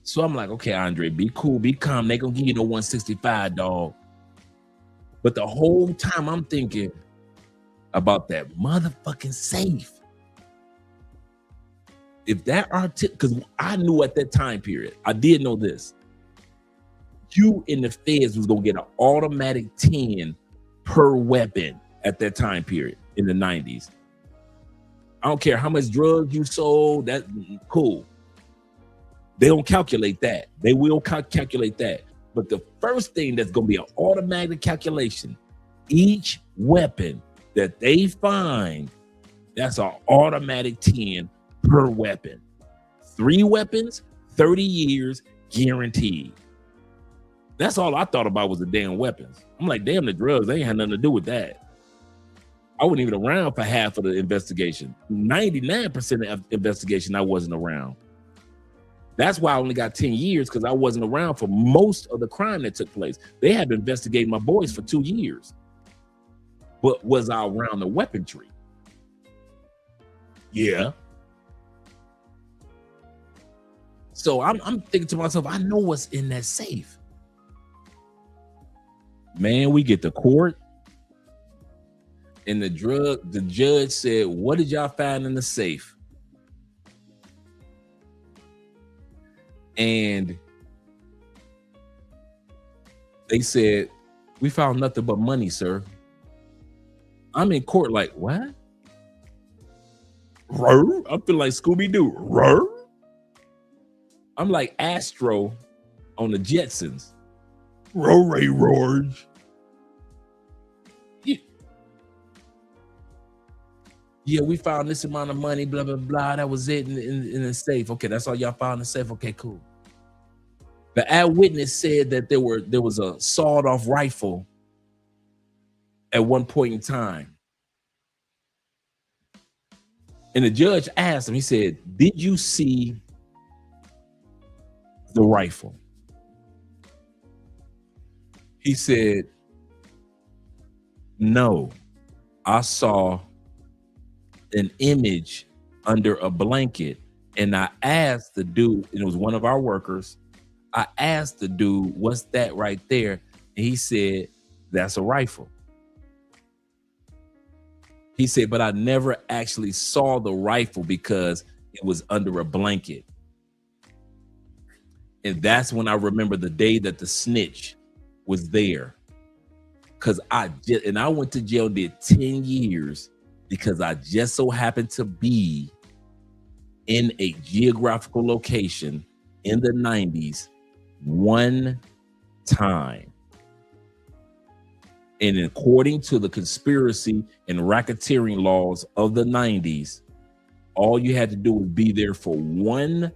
So I'm like, okay, Andre, be cool, be calm. They gonna give you the 165, dog. But the whole time I'm thinking, about that motherfucking safe. If that because I knew at that time period, I did know this. You in the feds was gonna get an automatic 10 per weapon at that time period in the 90s. I don't care how much drugs you sold, that cool. They don't calculate that. They will calculate that. But the first thing that's gonna be an automatic calculation, each weapon that they find, that's an automatic 10 per weapon. 3 weapons, 30 years guaranteed. That's all I thought about was the damn weapons. I'm like, damn, the drugs, they ain't had nothing to do with that. I wasn't even around for half of the investigation. 99% of investigation, I wasn't around. That's why I only got 10 years, because I wasn't around for most of the crime that took place. They had been investigating my boys for 2 years. But was I around the weaponry? Yeah. So I'm thinking to myself, I know what's in that safe. Man, we get to court, and the judge said, what did y'all find in the safe? And they said, we found nothing but money, sir. I'm in court like, what? Roar? I feel like Scooby-Doo. Roar? I'm like Astro on the Jetsons. Roar, roars. Yeah, we found this amount of money, blah, blah, blah. That was it in the safe. Okay, that's all y'all found in the safe. Okay, cool. The eyewitness said that there was a sawed-off rifle at one point in time. And the judge asked him, he said, did you see the rifle? He said, no, I saw an image under a blanket. And I asked the dude, and it was one of our workers, I asked the dude, what's that right there? And he said, that's a rifle. He said, but I never actually saw the rifle because it was under a blanket. And that's when I remember the day that the snitch was there. Because I went to jail, did 10 years because I just so happened to be in a geographical location in the 90s one time. And according to the conspiracy and racketeering laws of the 90s, all you had to do was be there for one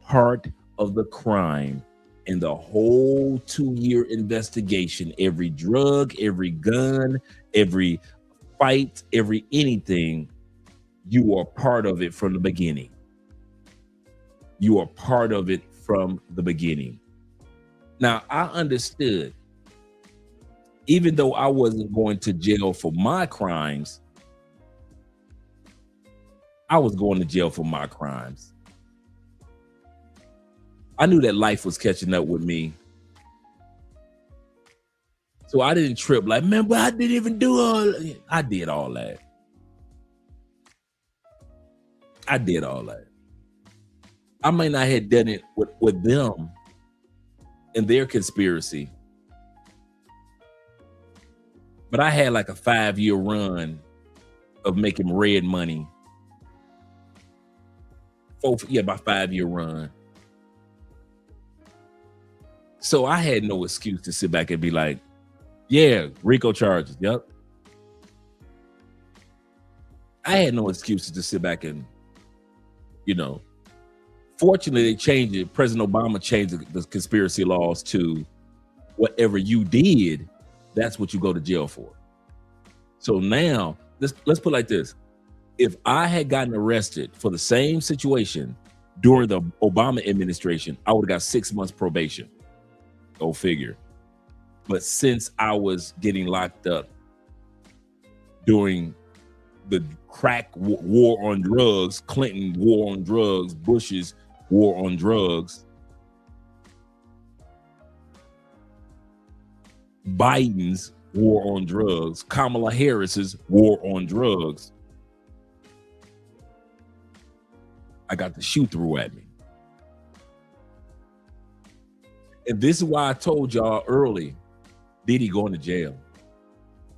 part of the crime, and the whole 2-year investigation, every drug, every gun, every fight, every anything, you are part of it from the beginning. You are part of it from the beginning. Now, I understood, even though I wasn't going to jail for my crimes, I was going to jail for my crimes. I knew that life was catching up with me. So I didn't trip like, man, but I didn't even do all that. I did all that. I did all that. I might not have done it with them and their conspiracy, but I had like a 5-year run of making red money. About 5-year run. So I had no excuse to sit back and be like, yeah, RICO charges. Yep. I had no excuses to sit back and, fortunately they changed it. President Obama changed the conspiracy laws to whatever you did, that's what you go to jail for. So now let's put it like this. If I had gotten arrested for the same situation during the Obama administration, I would have got 6 months probation. Go figure. But since I was getting locked up during the crack war on drugs, Clinton war on drugs, Bush's war on drugs, Biden's war on drugs. Kamala Harris's war on drugs. I got the shoe threw at me. And this is why I told y'all early, Diddy going to jail.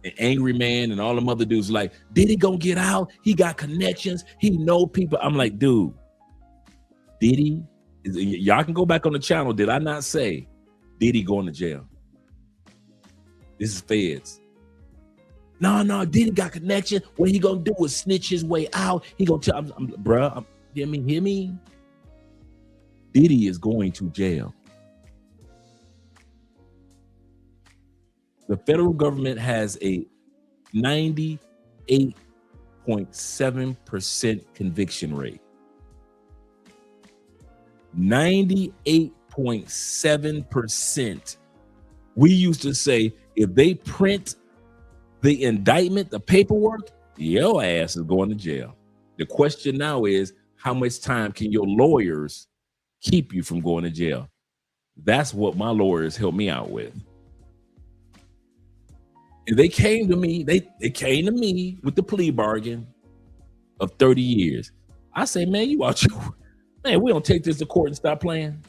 An angry man and all them other dudes like, Diddy gonna get out? He got connections. He know people. I'm like, dude, Diddy, y'all can go back on the channel. Did I not say Diddy going to jail? This is feds. No, Diddy got connection. What he gonna do is snitch his way out. He gonna tell, bruh, hear me? Diddy is going to jail. The federal government has a 98.7% conviction rate. 98.7%. We used to say, if they print the indictment, the paperwork, your ass is going to jail. The question now is, how much time can your lawyers keep you from going to jail? That's what my lawyers helped me out with. And they came to me, they came to me with the plea bargain of 30 years. I say, man, you out your, man, we don't take this to court and stop playing.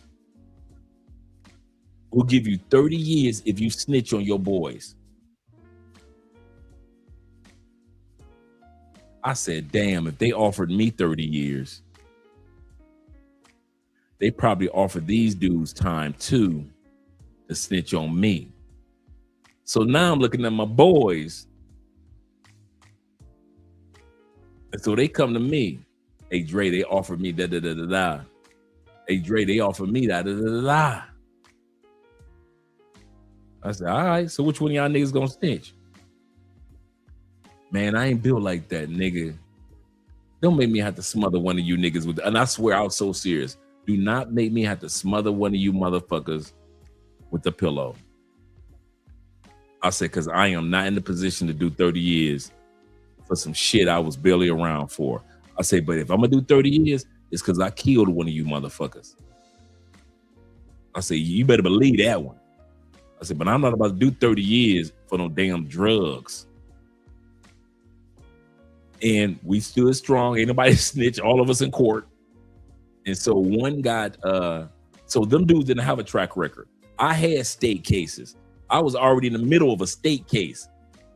We'll give you 30 years if you snitch on your boys. I said, damn, if they offered me 30 years, they probably offered these dudes time too to snitch on me. So now I'm looking at my boys. And so they come to me. Hey, Dre, they offered me da-da-da-da-da. Hey, Dre, they offered me da-da-da-da-da. I said, all right, so which one of y'all niggas gonna snitch? Man, I ain't built like that, nigga. Don't make me have to smother one of you niggas with, and I swear I was so serious. Do not make me have to smother one of you motherfuckers with the pillow. I said, because I am not in the position to do 30 years for some shit I was barely around for. I say, but if I'm gonna do 30 years, it's because I killed one of you motherfuckers. I say, you better believe that one. I said, but I'm not about to do 30 years for no damn drugs. And we stood strong. Ain't nobody snitch, all of us in court. And so one got, so them dudes didn't have a track record. I had state cases. I was already in the middle of a state case.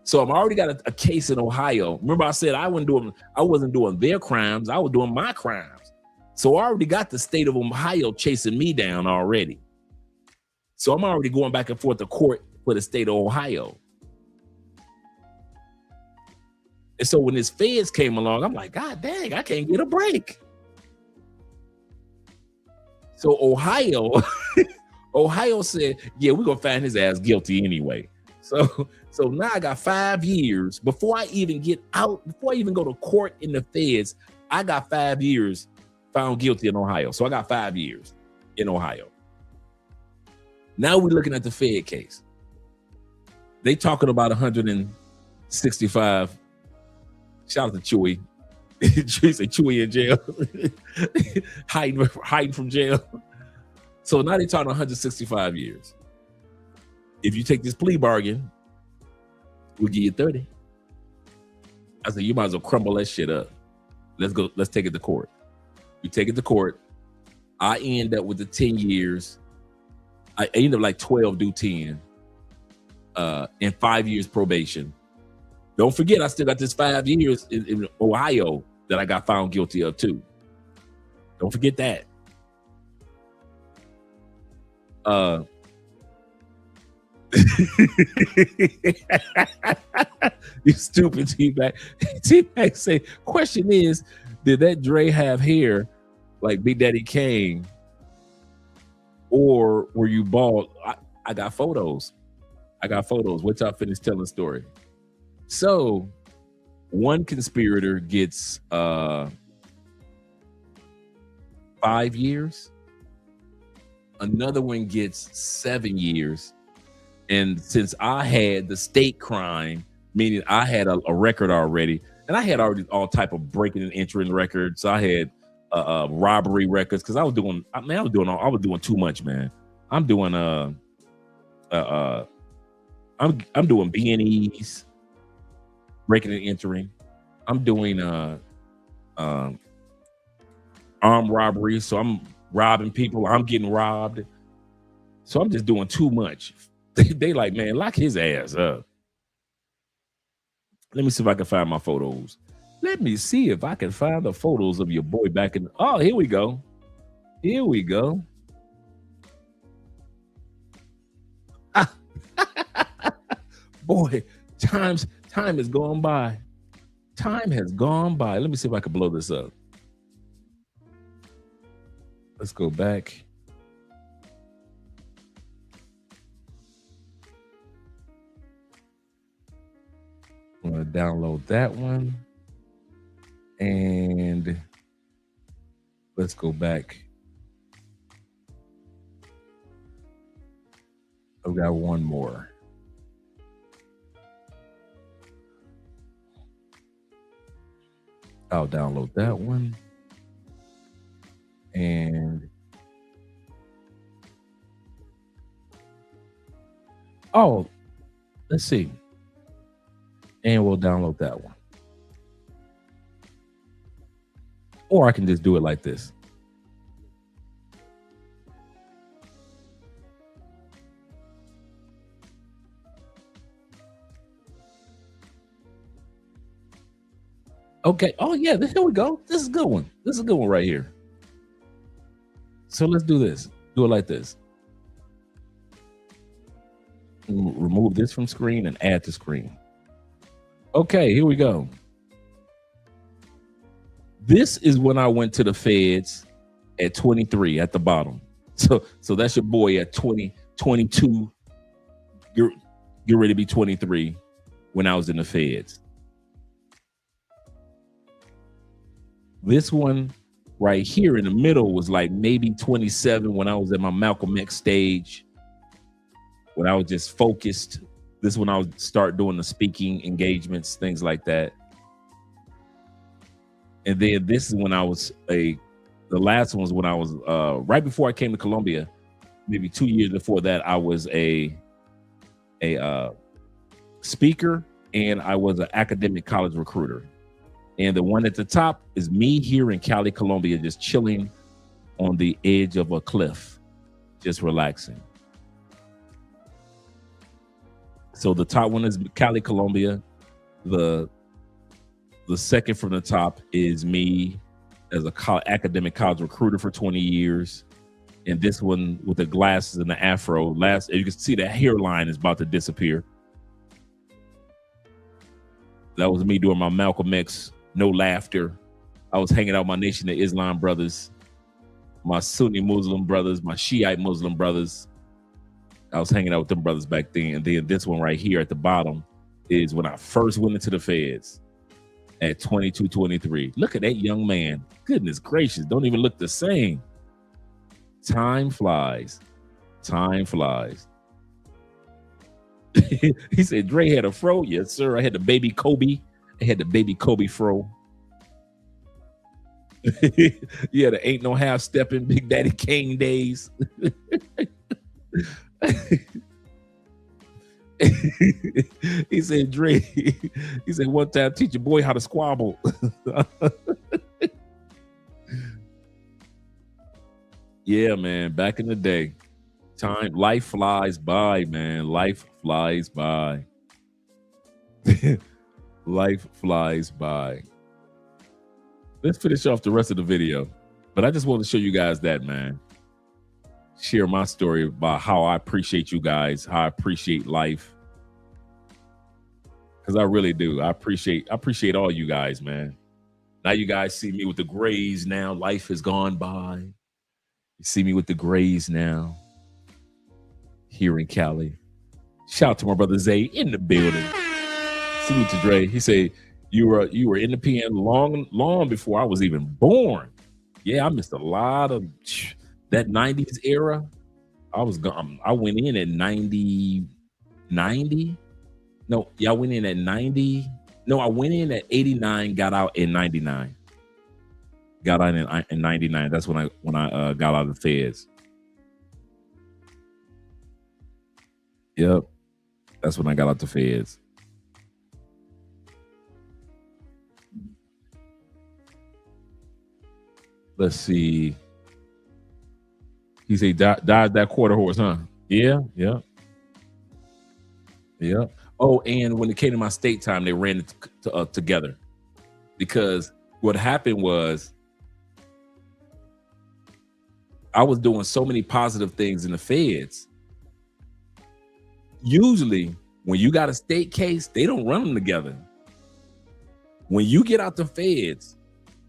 So I've already got a case in Ohio. Remember I said I wasn't doing their crimes. I was doing my crimes. So I already got the state of Ohio chasing me down already. So I'm already going back and forth to court for the state of Ohio. And so when this feds came along, I'm like, God dang, I can't get a break. So Ohio said, yeah, we're gonna find his ass guilty anyway. So now I got 5 years before I even get out, before I even go to court in the feds, I got 5 years found guilty in Ohio. So I got 5 years in Ohio. Now we're looking at the Fed case. They talking about 165. Shout out to Chewy. Chewy said Chewy in jail. hiding from jail. So now they're talking 165 years. If you take this plea bargain, we'll give you 30. I said, you might as well crumble that shit up. Let's take it to court. We take it to court. I end up with the 10 years. I end up like 12 do 10 and 5 years probation. Don't forget, I still got this 5 years in Ohio that I got found guilty of too. Don't forget that. You stupid T-Mac. T-Mac say, question is, did that Dre have hair like Big Daddy Kane? Or were you bald? I got photos. Wait till I finish telling the story. So one conspirator gets 5 years. Another one gets 7 years. And since I had the state crime, meaning I had a record already, and I had already all type of breaking and entering records. So I had robbery records because I was doing too much, man. I'm doing I'm doing B&Es, breaking and entering. I'm doing armed robbery, so I'm robbing people. I'm getting robbed. So I'm just doing too much. They like, man, lock his ass up. Let me see if I can find my photos. Let me see if I can find the photos of your boy back in. Oh, here we go. Here we go. Boy, time has gone by. Time has gone by. Let me see if I can blow this up. Let's go back. I'm going to download that one. And let's go back. I've got one more. I'll download that one. And let's see. And we'll download that one. Or I can just do it like this. Okay. Oh, yeah. Here we go. This is a good one. This is a good one right here. So let's do this. Do it like this. Remove this from screen and add to screen. Okay, here we go. This is when I went to the feds at 23 at the bottom. So that's your boy at 22. You're ready to be 23 when I was in the feds. This one right here in the middle was like maybe 27 when I was at my Malcolm X stage, when I was just focused. This is when I would start doing the speaking engagements, things like that. And then this is when I was the last one was when I was right before I came to Columbia, maybe 2 years before that, I was a speaker and I was an academic college recruiter. And the one at the top is me here in Cali, Colombia, just chilling on the edge of a cliff, just relaxing. So the top one is Cali, Colombia. The second from the top is me as a academic college recruiter for 20 years. And this one with the glasses and the afro. You can see the hairline is about to disappear. That was me doing my Malcolm X, no laughter. I was hanging out with my Nation of Islam brothers, my Sunni Muslim brothers, my Shiite Muslim brothers. I was hanging out with them brothers back then. And then this one right here at the bottom is when I first went into the feds at 22, 23. Look at that young man. Goodness gracious. Don't even look the same. Time flies. Time flies. He said, Dre had a fro. Yes, sir. I had the baby Kobe. I had the baby Kobe fro. Yeah, the ain't no half stepping Big Daddy Kane days. He said, Dre, he said, one time teach your boy how to squabble. Yeah, man, back in the day. Life flies by, man. Life flies by. Life flies by. Let's finish off the rest of the video. But I just want to show you guys that, man. Share my story about how I appreciate you guys, how I appreciate life. Because I really do. I appreciate all you guys, man. Now you guys see me with the grays now. Life has gone by. You see me with the grays now. Here in Cali. Shout out to my brother Zay in the building. Salute to Dre. He said, you were in the PN long before I was even born. Yeah, I missed a lot of that 90s era. I went in at 90. No, yeah, I went in at 90. No, I went in at 89, got out in 99. Got out in 99. That's when I got out of the feds. Yep. That's when I got out the feds. Let's see. He said died that quarter horse, huh? Yeah. Oh, and when it came to my state time, they ran it together, because what happened was I was doing so many positive things in the feds. Usually, when you got a state case, they don't run them together. When you get out the feds,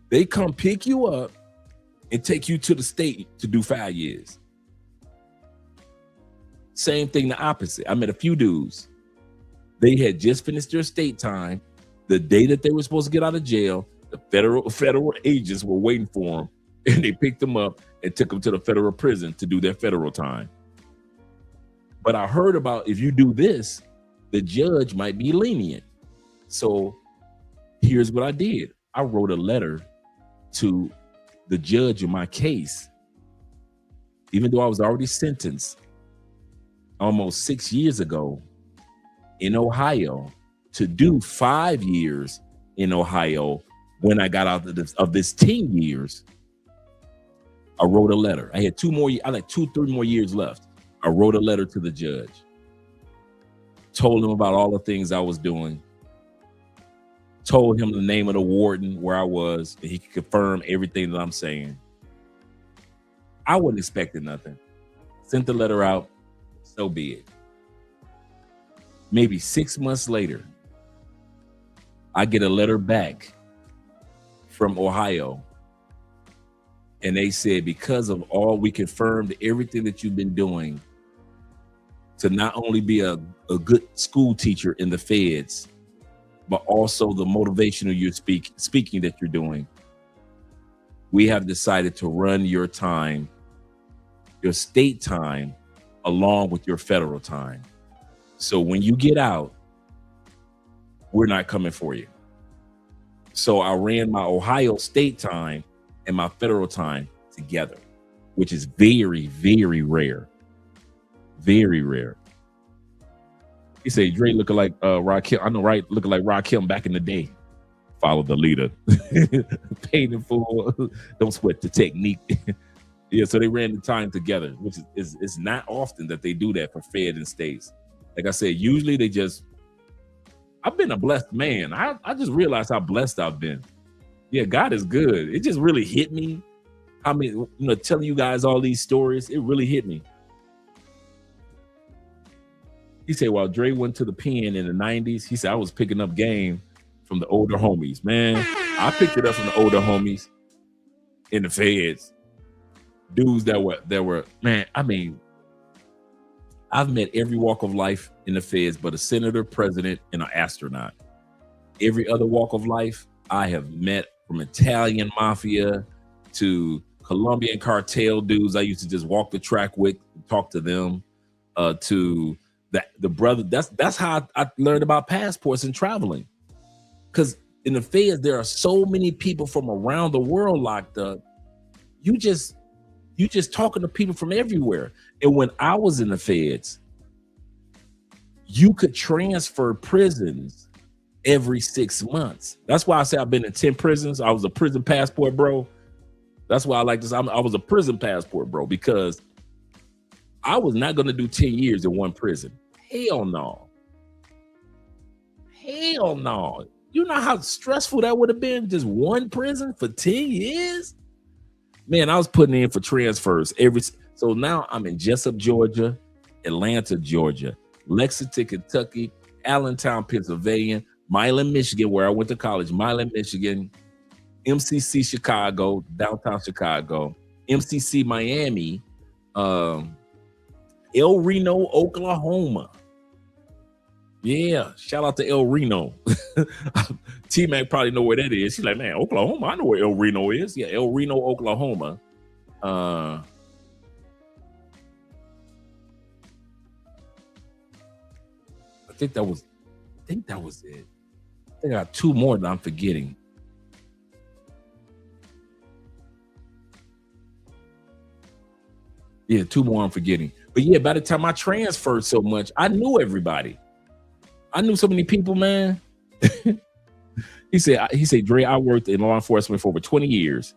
they come pick you up and take you to the state to do 5 years. Same thing, the opposite. I met a few dudes. They had just finished their state time. The day that they were supposed to get out of jail, the federal agents were waiting for them, and they picked them up and took them to the federal prison to do their federal time. But I heard about, if you do this, the judge might be lenient. So here's what I did. I wrote a letter to the judge in my case, even though I was already sentenced almost 6 years ago in Ohio to do 5 years in Ohio. When I got out of this 10 years, I wrote a letter. I had 3 more years left. I wrote a letter to the judge, told him about all the things I was doing, told him the name of the warden, where I was, and he could confirm everything that I'm saying. I wasn't expecting nothing. Sent the letter out, so be it. Maybe 6 months later, I get a letter back from Ohio, and they said, because of all, we confirmed everything that you've been doing to not only be a good school teacher in the feds, but also the motivational speaking that you're doing. We have decided to run your time, your state time, along with your federal time. So when you get out, we're not coming for you. So I ran my Ohio state time and my federal time together, which is very, very rare. Very rare. He said, Dre looking like Rakim. I know, right? Looking like Rakim back in the day. Follow the leader. Paid in full. Don't sweat the technique. Yeah, so they ran the time together, which is not often that they do that for fed and states. Like I said, usually they just, I've been a blessed man. I just realized how blessed I've been. Yeah, God is good. It just really hit me. I mean, telling you guys all these stories, it really hit me. He said, while Dre went to the pen in the 90s, he said, I was picking up game from the older homies. Man, I picked it up from the older homies in the feds. Dudes that were, man, I mean, I've met every walk of life in the feds, but a senator, president, and an astronaut. Every other walk of life I have met, from Italian mafia to Colombian cartel dudes I used to just walk the track with, talk to them, to the brother. That's how I learned about passports and traveling. Because in the feds, there are so many people from around the world locked up. You just talking to people from everywhere. And when I was in the feds, you could transfer prisons every 6 months. That's why I say I've been in 10 prisons. I was a prison passport bro. That's why I like this. I was a prison passport bro, because I was not going to do 10 years in one prison. Hell no. Hell no. You know how stressful that would have been? Just one prison for 10 years? Man, I was putting in for transfers so now I'm in Jessup, Georgia, Atlanta, Georgia, Lexington, Kentucky, Allentown, Pennsylvania, Milan, Michigan, where I went to college, Milan, Michigan, MCC, Chicago, downtown Chicago, MCC, Miami, El Reno, Oklahoma. Yeah, shout out to El Reno. T-Mac probably know where that is. She's like, man, Oklahoma, I know where El Reno is. Yeah, El Reno, Oklahoma. I think that was it. I think I got 2 more that I'm forgetting. Yeah, 2 more I'm forgetting. But yeah, by the time I transferred so much, I knew everybody. I knew so many people, man. He said, Dre, I worked in law enforcement for over 20 years.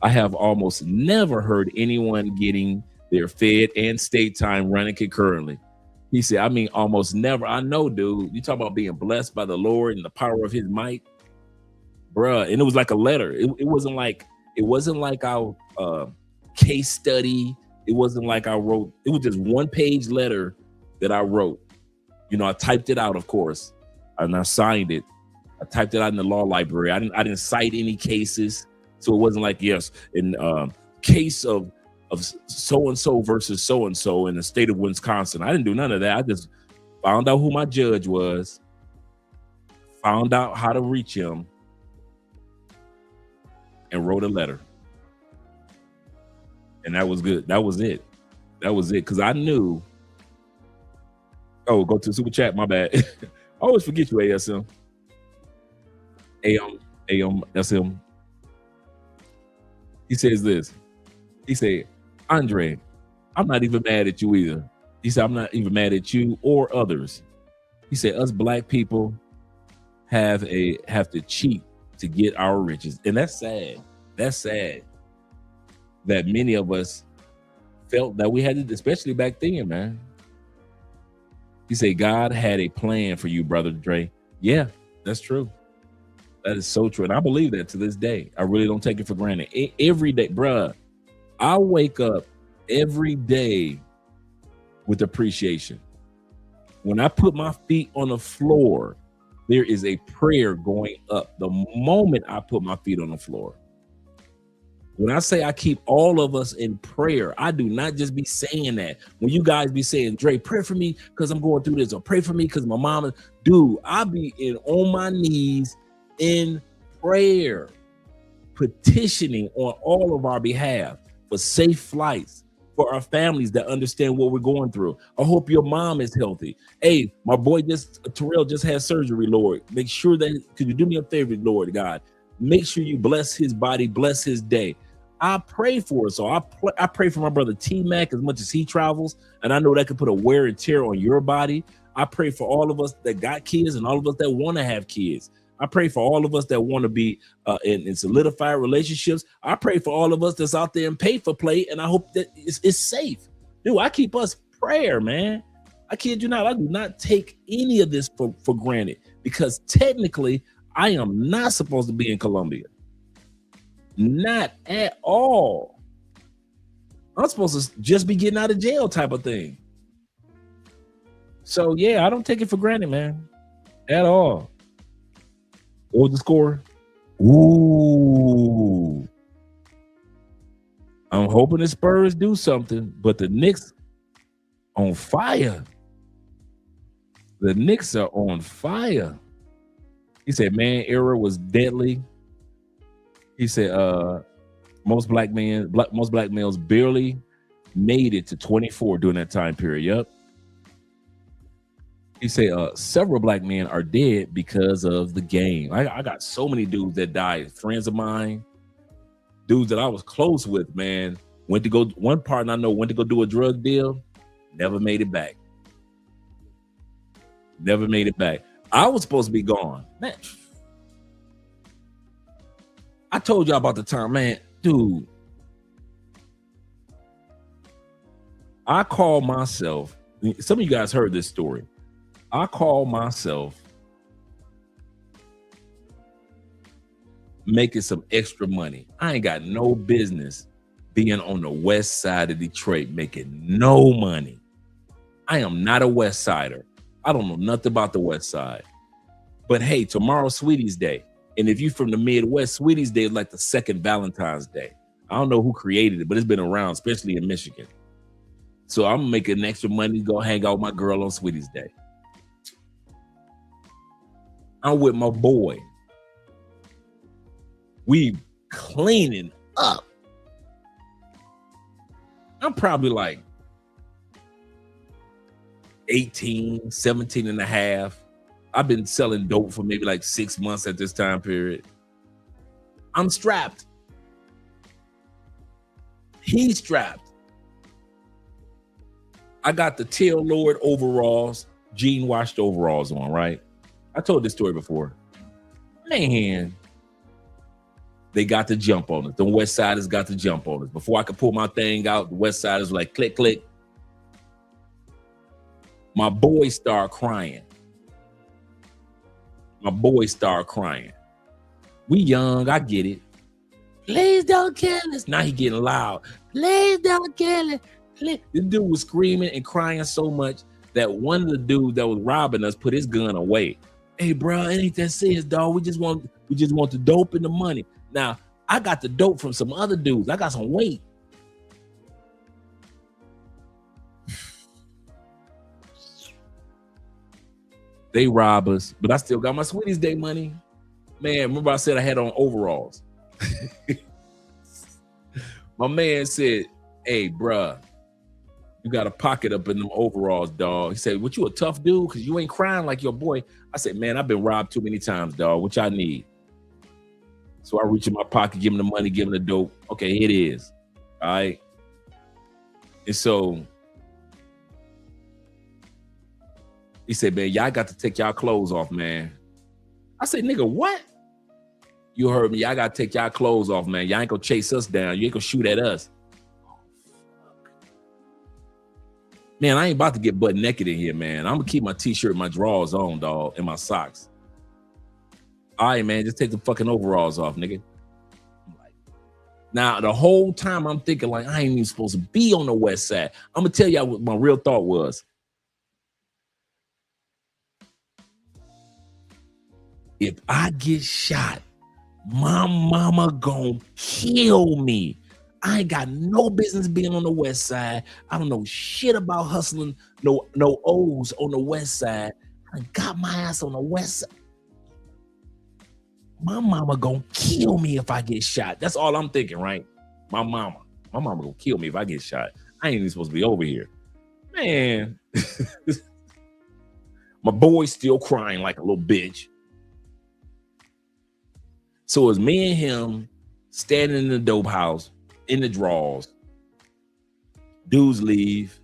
I have almost never heard anyone getting their fed and state time running concurrently. He said, I mean, almost never. I know, dude. You talk about being blessed by the Lord and the power of his might, bruh. And it was like a letter. It wasn't like our case study. It wasn't like I wrote. It was just 1-page letter that I wrote. You know, I typed it out, of course, and I signed it. I typed it out in the law library. I didn't cite any cases, so it wasn't like, yes, in case of so and so versus so and so in the state of Wisconsin. I didn't do none of that. I just found out who my judge was, found out how to reach him, and wrote a letter. And that was good. That was it. Because I knew. Oh, go to the super chat. My bad. I always forget you, ASM. AM, SM. He says this. He said, Andre, I'm not even mad at you either. He said, I'm not even mad at you or others. He said, us black people have to cheat to get our riches. And that's sad. That's sad that many of us felt that we had it, especially back then, man. He said, God had a plan for you, brother Dre. Yeah, that's true. That is so true. And I believe that to this day. I really don't take it for granted. Every day, bruh, I wake up every day with appreciation. When I put my feet on the floor, there is a prayer going up the moment I put my feet on the floor. When I say I keep all of us in prayer, I do not just be saying that. When you guys be saying, Dre, pray for me because I'm going through this, or pray for me because my mama, dude, I be on my knees in prayer, petitioning on all of our behalf for safe flights, for our families that understand what we're going through. I hope your mom is healthy. Hey, my boy Terrell just had surgery, Lord. Make sure that, could you do me a favor, Lord God? Make sure you bless his body, bless his day. I pray for us all. I pray for my brother T-Mac as much as he travels, and I know that could put a wear and tear on your body. I pray for all of us that got kids and all of us that want to have kids. I pray for all of us that want to be in solidified relationships. I pray for all of us that's out there in pay for play, and I hope that it's safe. Dude, I keep us prayer, man. I kid you not. I do not take any of this for granted, because technically I am not supposed to be in Colombia. Not at all. I'm supposed to just be getting out of jail type of thing. So yeah, I don't take it for granted, man, at all. What was the score? Ooh. I'm hoping the Spurs do something, but the Knicks on fire. The Knicks are on fire. He said, man, era was deadly. He said, most black males barely made it to 24 during that time period. Yep. He said, several black men are dead because of the game. I got so many dudes that died. Friends of mine, dudes that I was close with, man, one partner I know went to go do a drug deal, never made it back. Never made it back. I was supposed to be gone. Man, I told y'all about the time, man, dude. I call myself, some of you guys heard this story. I call myself making some extra money. I ain't got no business being on the west side of Detroit making no money. I am not a West Sider. I don't know nothing about the West Side. But hey, tomorrow's Sweeties Day. And if you're from the Midwest, Sweeties Day is like the second Valentine's Day. I don't know who created it, but it's been around, especially in Michigan. So I'm making extra money to go hang out with my girl on Sweeties Day. I'm with my boy. We cleaning up. I'm probably like 18, 17 and a half. I've been selling dope for maybe like 6 months at this time period. I'm strapped. He's strapped. I got the Tail Lord overalls, jean washed overalls on, right? I told this story before. Man, they got to jump on us. The West Siders got to jump on us. Before I could pull my thing out, the West Siders were like, click, click. My boy started crying. We young, I get it. Please don't kill us. Now he getting loud. Please don't kill us. Please. This dude was screaming and crying so much that one of the dudes that was robbing us put his gun away. Hey, bro, it ain't that serious, dog. We just want the dope and the money. Now, I got the dope from some other dudes. I got some weight. They rob us, but I still got my Sweeties Day money. Man, remember I said I had on overalls. My man said, hey, bruh, you got a pocket up in them overalls, dog. He said, what, you a tough dude? Because you ain't crying like your boy. I said, man, I've been robbed too many times, dog. What y'all need? So I reach in my pocket, give him the money, give him the dope. Okay, here it is. All right. And so he said, man, y'all got to take y'all clothes off, man. I said, nigga, what? You heard me. Y'all got to take y'all clothes off, man. Y'all ain't going to chase us down. You ain't going to shoot at us. Man, I ain't about to get butt naked in here, man. I'm going to keep my t-shirt, my drawers on, dog, and my socks. All right, man, just take the fucking overalls off, nigga. Now, the whole time I'm thinking like, I ain't even supposed to be on the West Side. I'm going to tell y'all what my real thought was. If I get shot, my mama gonna kill me. I ain't got no business being on the West Side. I don't know shit about hustling no O's on the West Side. I got my ass on the West Side. My mama gonna kill me if I get shot. That's all I'm thinking, right? My mama gonna kill me if I get shot. I ain't even supposed to be over here. Man. My boy's still crying like a little bitch. So it's me and him standing in the dope house in the drawers. Dudes leave.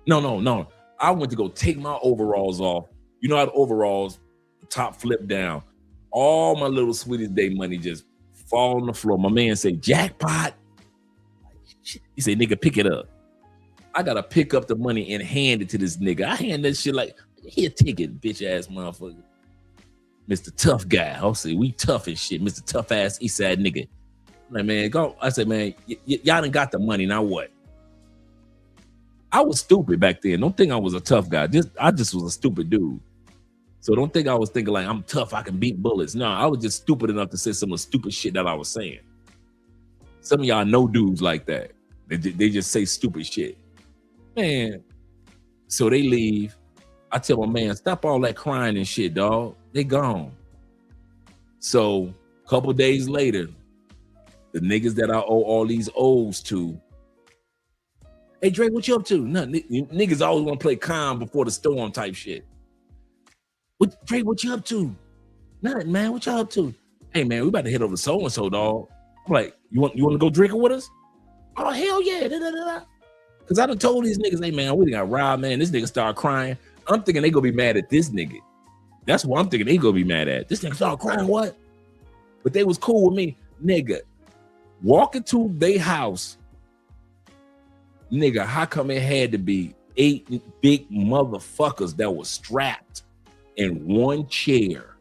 No. I went to go take my overalls off. You know how the overalls, the top flip down. All my little Sweeties Day money just fall on the floor. My man say, jackpot. He said, nigga, pick it up. I got to pick up the money and hand it to this nigga. I hand that shit like, here, take it, bitch ass motherfucker. Mr. Tough Guy. I'll say, we tough as shit. Mr. Tough ass East Side nigga. I'm like, man, go. I said, man, y'all done got the money. Now what? I was stupid back then. Don't think I was a tough guy. I just was a stupid dude. So don't think I was thinking like, I'm tough, I can beat bullets. No, I was just stupid enough to say some of the stupid shit that I was saying. Some of y'all know dudes like that. They just say stupid shit. Man, so they leave. I tell my man, stop all that crying and shit, dog. They gone. So a couple days later, the niggas that I owe all these O's to, hey, Drake, what you up to? Nothing. Niggas always want to play calm before the storm type shit. Drake, what you up to? Nothing, man. What y'all up to? Hey, man, we about to head over to so-and-so, dog. I'm like, you want to go drinking with us? Oh, hell yeah. Because I done told these niggas, hey, man, we got robbed, man. This nigga started crying. I'm thinking they gonna be mad at this nigga. That's what I'm thinking they gonna be mad at. This nigga started crying, what? But they was cool with me. Nigga, walking to their house, nigga, how come it had to be 8 big motherfuckers that was strapped in one chair?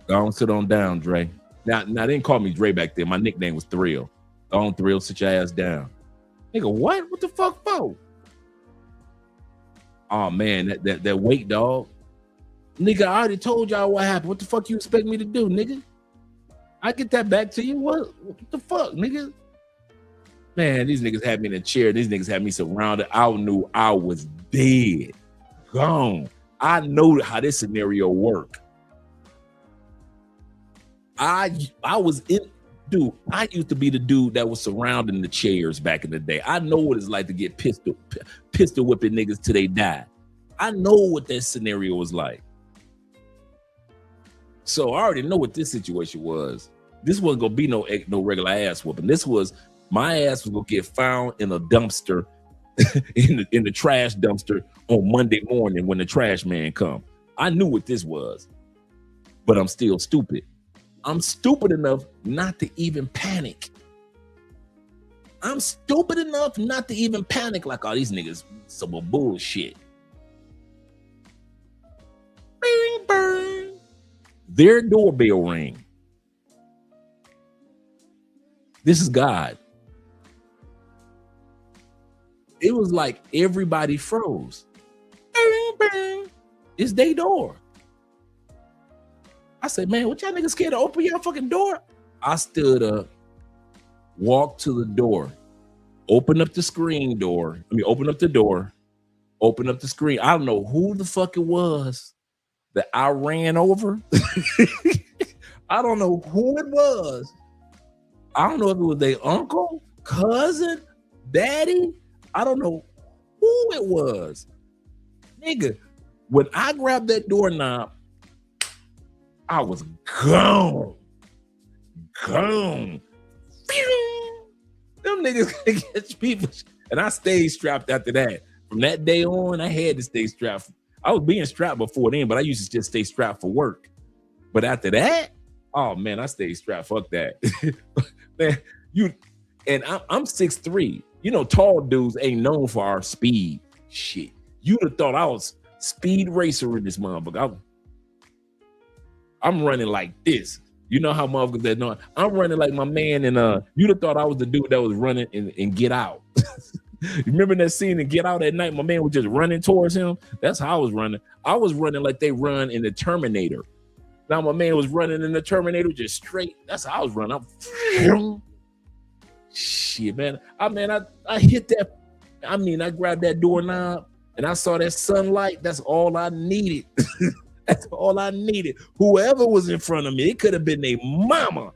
Go on, sit on down, Dre. Now they didn't call me Dre back then. My nickname was Thrill. Go on, Thrill, sit your ass down. Nigga, what? What the fuck for? Oh man, that weight, dog. Nigga, I already told y'all what happened. What the fuck you expect me to do, nigga? I get that back to you. What the fuck, nigga? Man, these niggas had me in a chair. These niggas had me surrounded. I knew I was dead. Gone. I know how this scenario worked. I was in, dude, I used to be the dude that was surrounding the chairs back in the day. I know what it's like to get pistol whipping niggas till they die. I know what that scenario was like. So I already know what this situation was. This wasn't gonna be no regular ass whooping. This was My ass was gonna get found in a dumpster, in the trash dumpster on Monday morning when the trash man come. I knew what this was, but I'm still stupid. I'm stupid enough not to even panic. I'm stupid enough not to even panic like, oh, these niggas some bullshit. Bing, bang. Their doorbell ring. This is God. It was like everybody froze. Bing, bang. It's their door. I said, man, what y'all niggas scared to open your fucking door? I stood up, walked to the door, opened up the screen door. Open up the door, open up the screen. I don't know who the fuck it was that I ran over. I don't know who it was. I don't know if it was their uncle, cousin, daddy. I don't know who it was. Nigga, when I grabbed that doorknob, I was gone. Gone. Them niggas can catch people. And I stayed strapped after that. From that day on, I had to stay strapped. I was being strapped before then, but I used to just stay strapped for work. But after that, oh man, I stayed strapped. Fuck that. Man, I'm 6'3". You know, tall dudes ain't known for our speed. Shit. You'd have thought I was speed racer in this motherfucker. I'm running like this. You know how motherfuckers that know. I'm running like my man, and you'd have thought I was the dude that was running in Get Out. You remember that scene in Get Out at night? My man was just running towards him. That's how I was running. I was running like they run in the Terminator. Now my man was running in the Terminator just straight. That's how I was running. Shit, man. I hit that. I grabbed that doorknob and I saw that sunlight. That's all I needed. That's all I needed. Whoever was in front of me, it could have been their mama.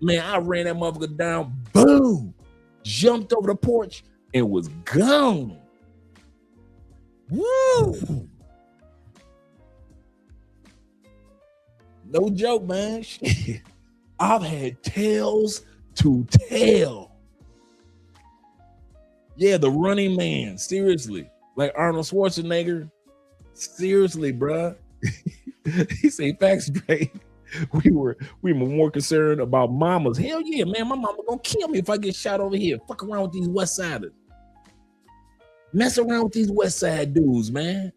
Man, I ran that motherfucker down, boom, jumped over the porch and was gone. Woo! No joke, man. Shit. I've had tales to tell. Yeah, the Running Man. Seriously. Like Arnold Schwarzenegger. Seriously, bruh. He say, facts, Dre. We were more concerned about mamas. Hell yeah, man. My mama gonna kill me if I get shot over here. Fuck around with these West Siders. Mess around with these West Side dudes, man.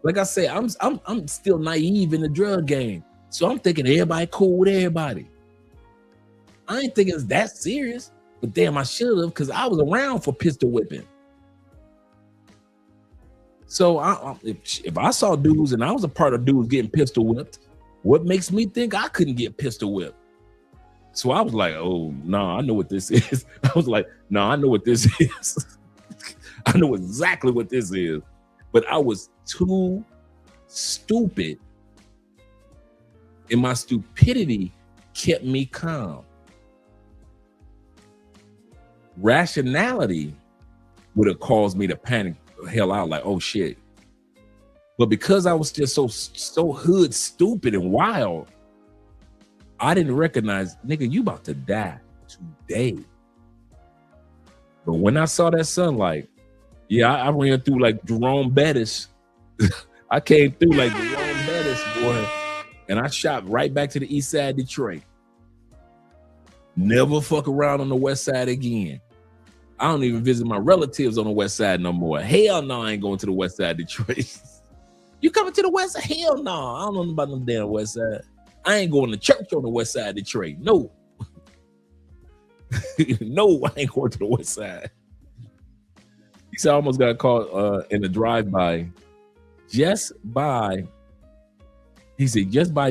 Like I said, I'm still naive in the drug game. So I'm thinking everybody cool with everybody. I ain't thinking it's that serious, but damn, I should have, because I was around for pistol whipping. So if I saw dudes and I was a part of dudes getting pistol whipped, what makes me think I couldn't get pistol whipped? So I was like, oh, no, I know what this is. I was like, no, I know what this is. I know exactly what this is. But I was too stupid. And my stupidity kept me calm. Rationality would have caused me to panic the hell out, like, oh shit. But because I was just so hood stupid and wild, I didn't recognize, nigga, you about to die today. But when I saw that sunlight, yeah, I ran through like Jerome Bettis. I came through like Jerome Bettis, boy. And I shot right back to the east side of Detroit. Never fuck around on the west side again. I don't even visit my relatives on the west side no more. Hell no, I ain't going to the west side of Detroit. You coming to the west side? Hell no, I don't know about no damn west side. I ain't going to church on the west side of Detroit. No. No, I ain't going to the west side. He said I almost got caught in the drive-by. Just by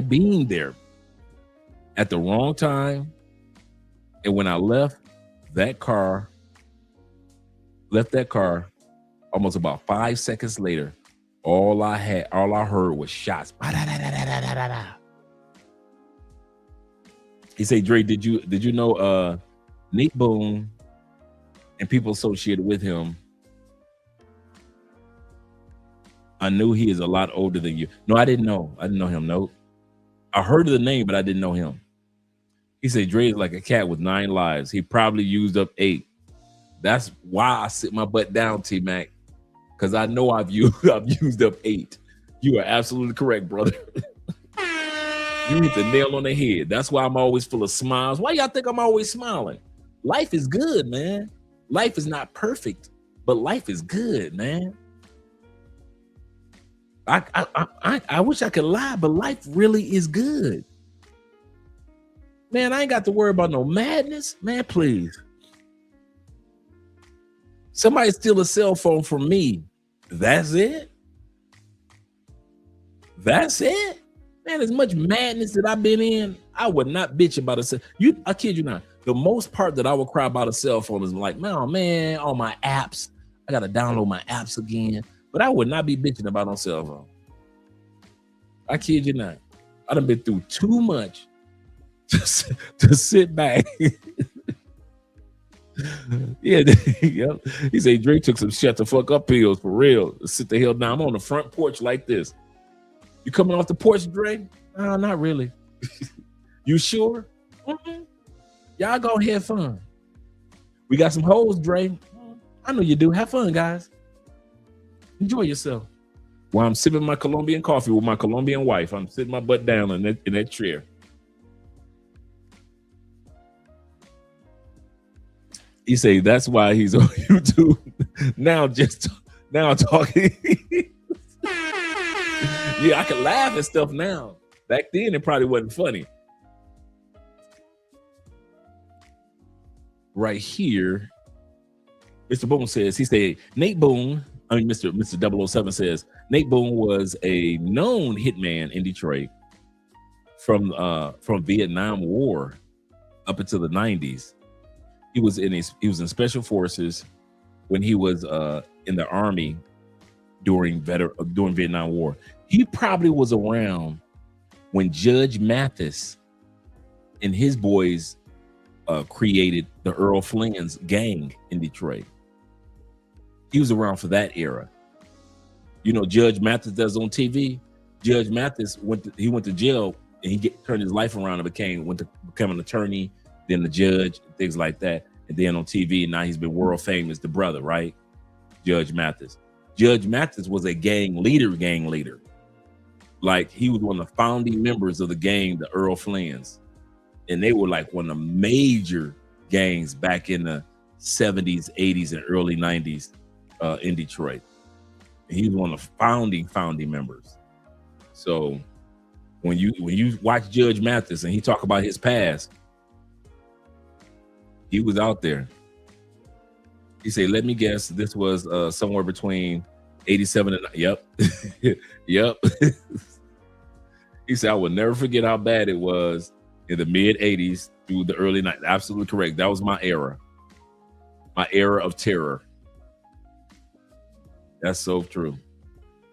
being there at the wrong time. And when I left that car, almost about 5 seconds later, all I heard was shots. He said, Dre, did you know Nate Boone and people associated with him? I knew he is a lot older than you. No, I didn't know him. No, I heard of the name, but I didn't know him. He said Dre is like a cat with 9 lives. He probably used up 8. That's why I sit my butt down, T-Mac, because I know I've used up 8. You are absolutely correct, brother. You hit the nail on the head. That's why I'm always full of smiles. Why y'all think I'm always smiling? Life is good, man. Life is not perfect, but life is good, man. I wish I could lie, but life really is good. Man, I ain't got to worry about no madness. Man, please. Somebody steal a cell phone from me. That's it? That's it? Man, as much madness that I've been in, I would not bitch about a cell. I kid you not. The most part that I would cry about a cell phone is like, man, all my apps. I got to download my apps again. But I would not be bitching about no cell phone. I kid you not. I done been through too much to sit back. Yeah, yep. He said Drake took some shut the fuck up pills for real. Sit the hell down. I'm on the front porch like this. You coming off the porch, Drake? No, not really. You sure? Mm-hmm. Y'all go have fun. We got some hoes, Dre. I know you do. Have fun, guys. Enjoy yourself. While I'm sipping my Colombian coffee with my Colombian wife, I'm sitting my butt down in that chair. He say that's why he's on YouTube now. Now talking. Yeah, I can laugh at stuff now. Back then, it probably wasn't funny. Right here, Mr. Boone says, he said, Mr. 007 says, Nate Boone was a known hitman in Detroit from Vietnam War up until the 90s. He was in special forces when he was in the army during Vietnam War. He probably was around when Judge Mathis and his boys created the Earl Flynn's gang in Detroit. He was around for that era. You know, Judge Mathis does on TV. Judge Mathis went to jail and he turned his life around and went to become an attorney, then the judge, things like that. And then on TV, now he's been world famous, the brother, right? Judge Mathis. Judge Mathis was a gang leader. Like he was one of the founding members of the gang, the Earl Flynn's. And they were like one of the major gangs back in the 70s, 80s, and early 90s in Detroit. And he was one of the founding members. So when you watch Judge Mathis and he talk about his past, he was out there. He said, let me guess, this was somewhere between 87 and, yep. Yep. He said, I will never forget how bad it was in the mid 80s through the early 90s. Absolutely correct. That was my era of terror. That's so true.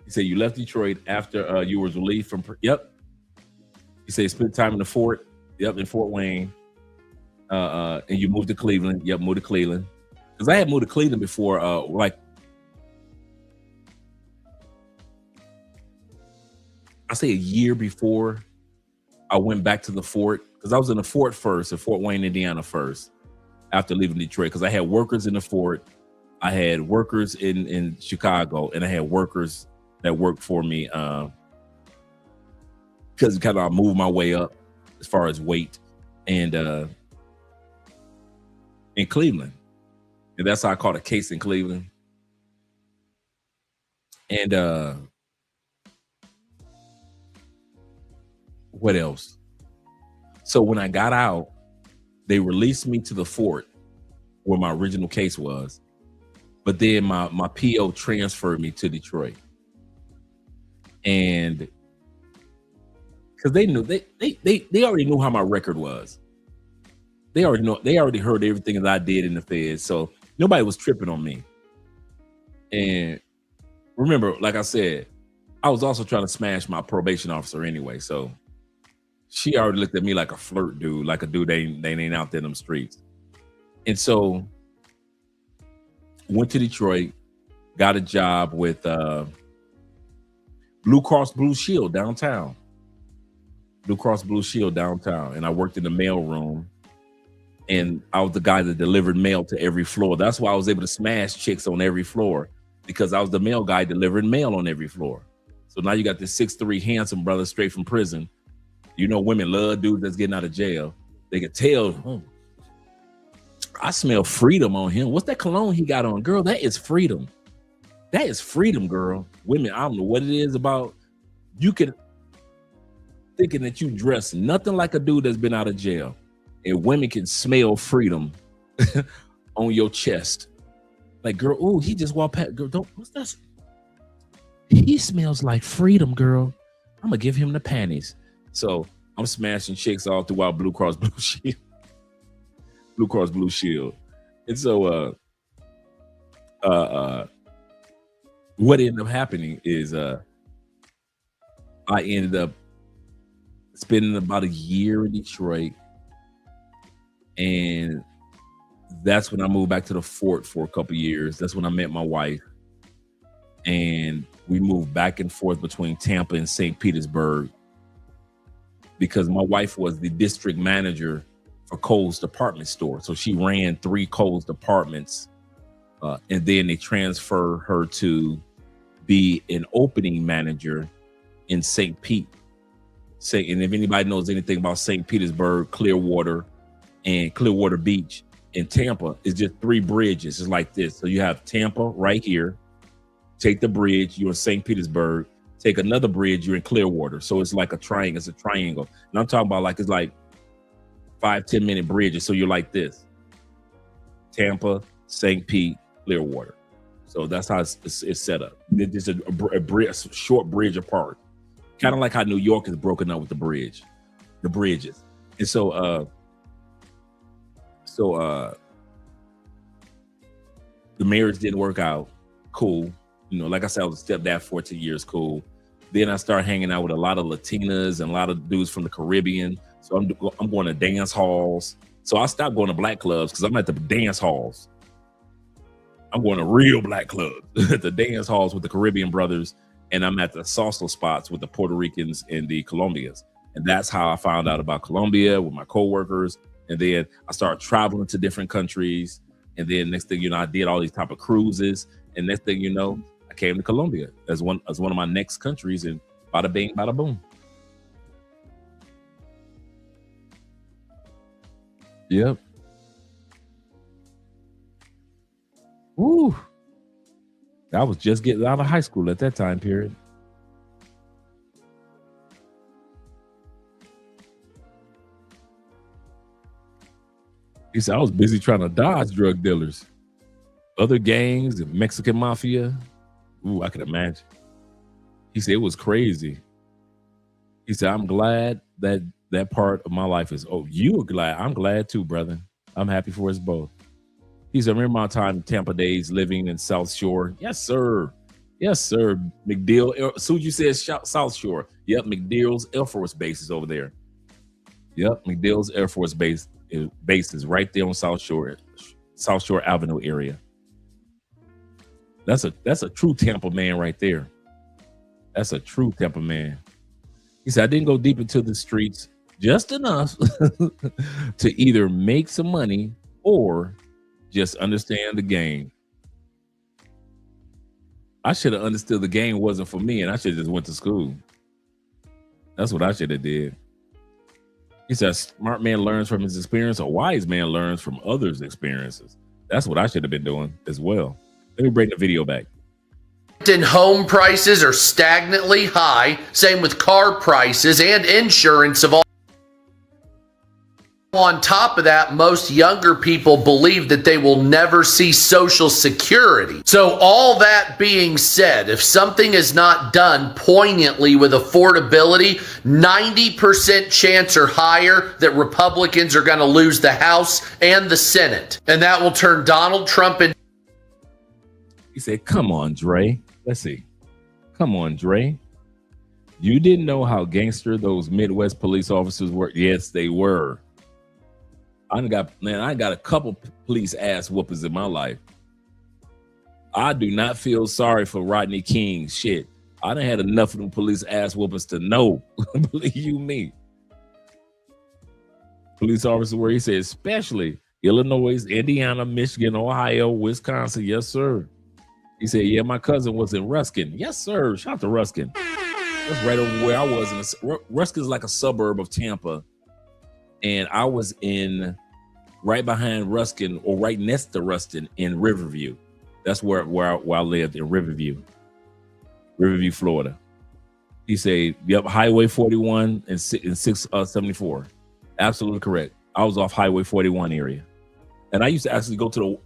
He said, you left Detroit after you was relieved from, yep. He said, spent time in the fort, yep, in Fort Wayne. And you moved to Cleveland. Yep, moved to Cleveland. Because I had moved to Cleveland before, I say a year before I went back to the fort. Because I was in the fort first, in Fort Wayne, Indiana first, after leaving Detroit. Because I had workers in the fort. I had workers in Chicago. And I had workers that worked for me. Because kind of I moved my way up as far as weight. And in Cleveland. And that's how I caught a case in Cleveland. And what else? So when I got out, they released me to the fort where my original case was. But then my PO transferred me to Detroit. And because they knew they already knew how my record was. They already heard everything that I did in the feds. So nobody was tripping on me. And remember, like I said, I was also trying to smash my probation officer anyway. So she already looked at me like a flirt dude, like a dude they ain't out there in them streets. And so went to Detroit, got a job with Blue Cross Blue Shield downtown. Blue Cross Blue Shield downtown, and I worked in the mail room, and I was the guy that delivered mail to every floor. That's why I was able to smash chicks on every floor, because I was the mail guy delivering mail on every floor. So now you got this 6'3" handsome brother straight from prison. You know, women love dudes that's getting out of jail. They can tell, I smell freedom on him. What's that cologne he got on? Girl, that is freedom. That is freedom, girl. Women, I don't know what it is about. You can thinking that you dress nothing like a dude that's been out of jail, and women can smell freedom on your chest. Like, girl, oh, he just walked past. Girl, don't, what's that? He smells like freedom, girl. I'm gonna give him the panties. So I'm smashing chicks all throughout Blue Cross Blue Shield. Blue Cross Blue Shield. And so what ended up happening is I ended up spending about a year in Detroit, and that's when I moved back to the fort for a couple of years. That's when I met my wife, and we moved back and forth between Tampa and St. Petersburg, because my wife was the district manager for Kohl's department store. So she ran 3 Kohl's departments, and then they transferred her to be an opening manager in St. Pete. And if anybody knows anything about St. Petersburg, Clearwater, and Clearwater Beach in Tampa, is just 3 bridges. It's like this. So you have Tampa right here. Take the bridge, you're in St. Petersburg. Take another bridge, you're in Clearwater. So it's like a triangle. It's a triangle. And I'm talking about like, it's like 5-10 minute bridges. So you're like this: Tampa, St. Pete, Clearwater. So that's how it's set up. It's just a short bridge apart. Kind of like how New York is broken up with the bridges. And so the marriage didn't work out. Cool. You know, like I said, I was a stepdad 14 years, cool. Then I started hanging out with a lot of Latinas and a lot of dudes from the Caribbean. So I'm going to dance halls. So I stopped going to black clubs because I'm at the dance halls. I'm going to real black clubs, at the dance halls with the Caribbean brothers. And I'm at the salsa spots with the Puerto Ricans and the Colombians. And that's how I found out about Colombia with my coworkers. And then I started traveling to different countries. And then next thing you know, I did all these type of cruises. And next thing you know, I came to Colombia as one of my next countries, and bada bing, bada boom. Yep. Ooh. I was just getting out of high school at that time period. He said I was busy trying to dodge drug dealers, other gangs, and Mexican mafia. Ooh, I can imagine. He said it was crazy. He said, I'm glad that part of my life is, oh, you are glad. I'm glad too, brother. I'm happy for us both. He said, remember my time in Tampa days living in South Shore? Yes, sir. Yes, sir. MacDill, as soon as you said South Shore, yep, MacDill's Air Force Base is over there. Yep, MacDill's Air Force Base is right there on South Shore Avenue area. That's a true Tampa man right there. That's a true Tampa man. He said, I didn't go deep into the streets, just enough to either make some money or just understand the game. I should have understood the game wasn't for me, and I should have just went to school. That's what I should have did. He said, a smart man learns from his experience, a wise man learns from others' experiences. That's what I should have been doing as well. Let me bring the video back. And home prices are stagnantly high. Same with car prices and insurance of all. On top of that, most younger people believe that they will never see Social Security. So all that being said, if something is not done poignantly with affordability, 90% chance or higher that Republicans are going to lose the House and the Senate. And that will turn Donald Trump into... He said, come on, Dre. Let's see. Come on, Dre. You didn't know how gangster those Midwest police officers were? Yes, they were. I got a couple police ass whoopers in my life. I do not feel sorry for Rodney King. Shit. I done had enough of them police ass whoopers to know. Believe you me. Police officer where he said, especially Illinois, Indiana, Michigan, Ohio, Wisconsin. Yes, sir. He said, yeah, my cousin was in Ruskin. Yes, sir. Shout out to Ruskin. That's right over where I was. Ruskin's like a suburb of Tampa. And I was in right behind Ruskin, or right next to Ruskin, in Riverview. That's where I lived, in Riverview, Florida. He said, yep, Highway 41 and 674. Absolutely correct. I was off Highway 41 area. And I used to actually go to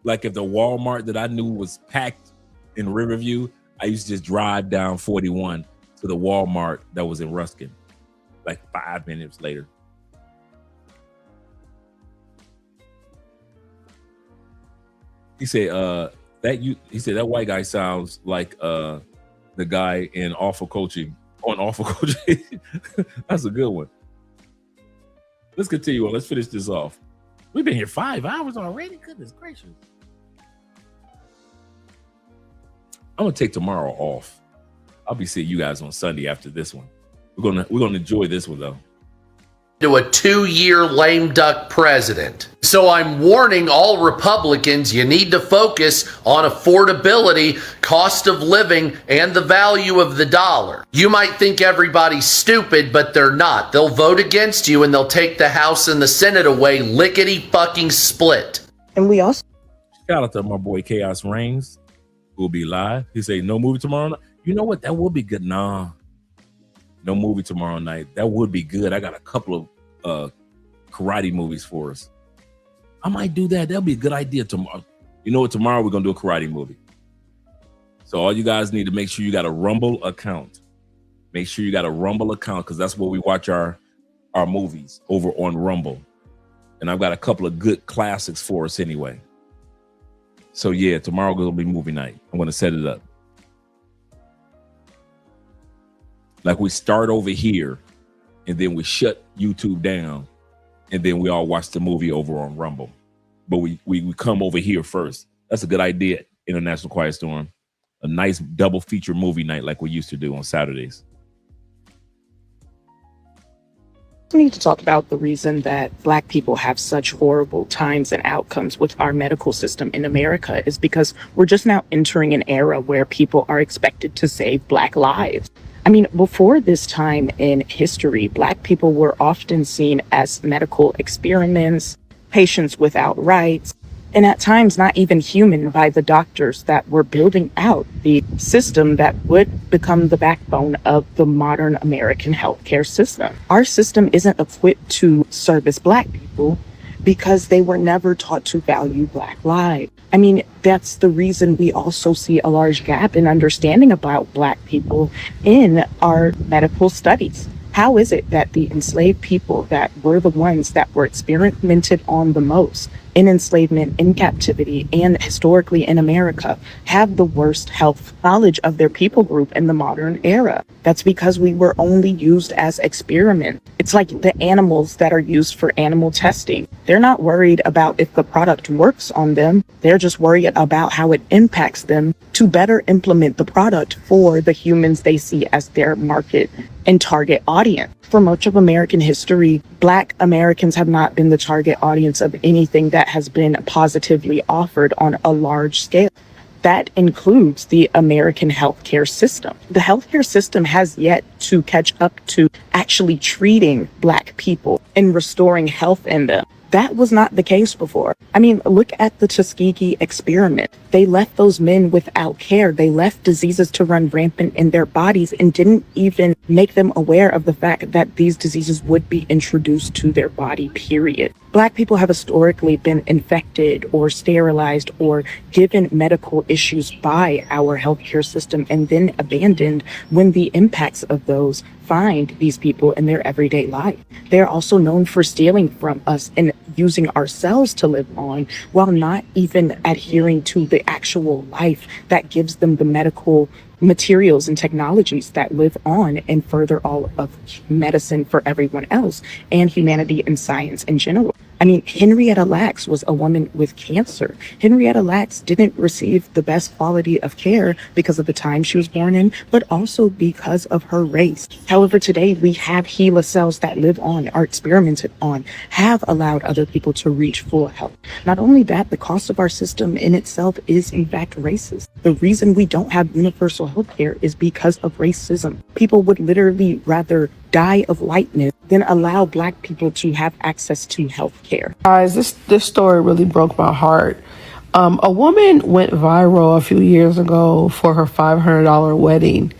if the Walmart that I knew was packed in Riverview, I used to just drive down 41 to the Walmart that was in Ruskin, like 5 minutes later. He said, that white guy sounds like the guy in Awful Coaching, on Awful Coaching. That's a good one. Let's continue on. Let's finish this off. We've been here 5 hours already. Goodness gracious. I'm gonna take tomorrow off. I'll be seeing you guys on Sunday after this one. We're gonna enjoy this one though. To a 2-year lame duck president. So I'm warning all Republicans, you need to focus on affordability, cost of living, and the value of the dollar. You might think everybody's stupid, but they're not. They'll vote against you and they'll take the House and the Senate away lickety fucking split. And we also shout out to my boy Chaos Reigns, who will be live. He say no movie tomorrow night. You know what? That will be good. Nah. No movie tomorrow night. That would be good. I got a couple of karate movies for us. I might do that. That'll be a good idea tomorrow. You know what? Tomorrow we're going to do a karate movie. So all you guys need to make sure you got a Rumble account. Make sure you got a Rumble account, because that's where we watch our movies, over on Rumble. And I've got a couple of good classics for us anyway. So yeah, tomorrow will be movie night. I'm going to set it up. Like we start over here and then we shut YouTube down and then we all watch the movie over on Rumble. But we come over here first. That's a good idea, International Quiet Storm. A nice double feature movie night like we used to do on Saturdays. We need to talk about the reason that Black people have such horrible times and outcomes with our medical system in America is because we're just now entering an era where people are expected to save Black lives. I mean, before this time in history, Black people were often seen as medical experiments, patients without rights, and at times not even human by the doctors that were building out the system that would become the backbone of the modern American healthcare system. Our system isn't equipped to service Black people because they were never taught to value Black lives. I mean, that's the reason we also see a large gap in understanding about Black people in our medical studies. How is it that the enslaved people that were the ones that were experimented on the most in enslavement, in captivity, and historically in America have the worst health knowledge of their people group in the modern era? That's because we were only used as experiments. It's like the animals that are used for animal testing. They're not worried about if the product works on them. They're just worried about how it impacts them to better implement the product for the humans they see as their market and target audience. For much of American history, Black Americans have not been the target audience of anything that has been positively offered on a large scale. That includes the American healthcare system. The healthcare system has yet to catch up to actually treating Black people and restoring health in them. That was not the case before. I mean, look at the Tuskegee experiment. They left those men without care. They left diseases to run rampant in their bodies and didn't even make them aware of the fact that these diseases would be introduced to their body, period. Black people have historically been infected or sterilized or given medical issues by our healthcare system and then abandoned when the impacts of those find these people in their everyday life. They're also known for stealing from us and using ourselves to live on while not even adhering to the actual life that gives them the medical materials and technologies that live on and further all of medicine for everyone else and humanity and science in general. I mean, Henrietta Lacks was a woman with cancer. Henrietta Lacks didn't receive the best quality of care because of the time she was born in, but also because of her race. However, today we have HeLa cells that live on, are experimented on, have allowed other people to reach full health. Not only that, the cost of our system in itself is in fact racist. The reason we don't have universal health care is because of racism. People would literally rather die of whiteness than allow Black people to have access to health care. Guys, this story really broke my heart. A woman went viral a few years ago for her $500 wedding,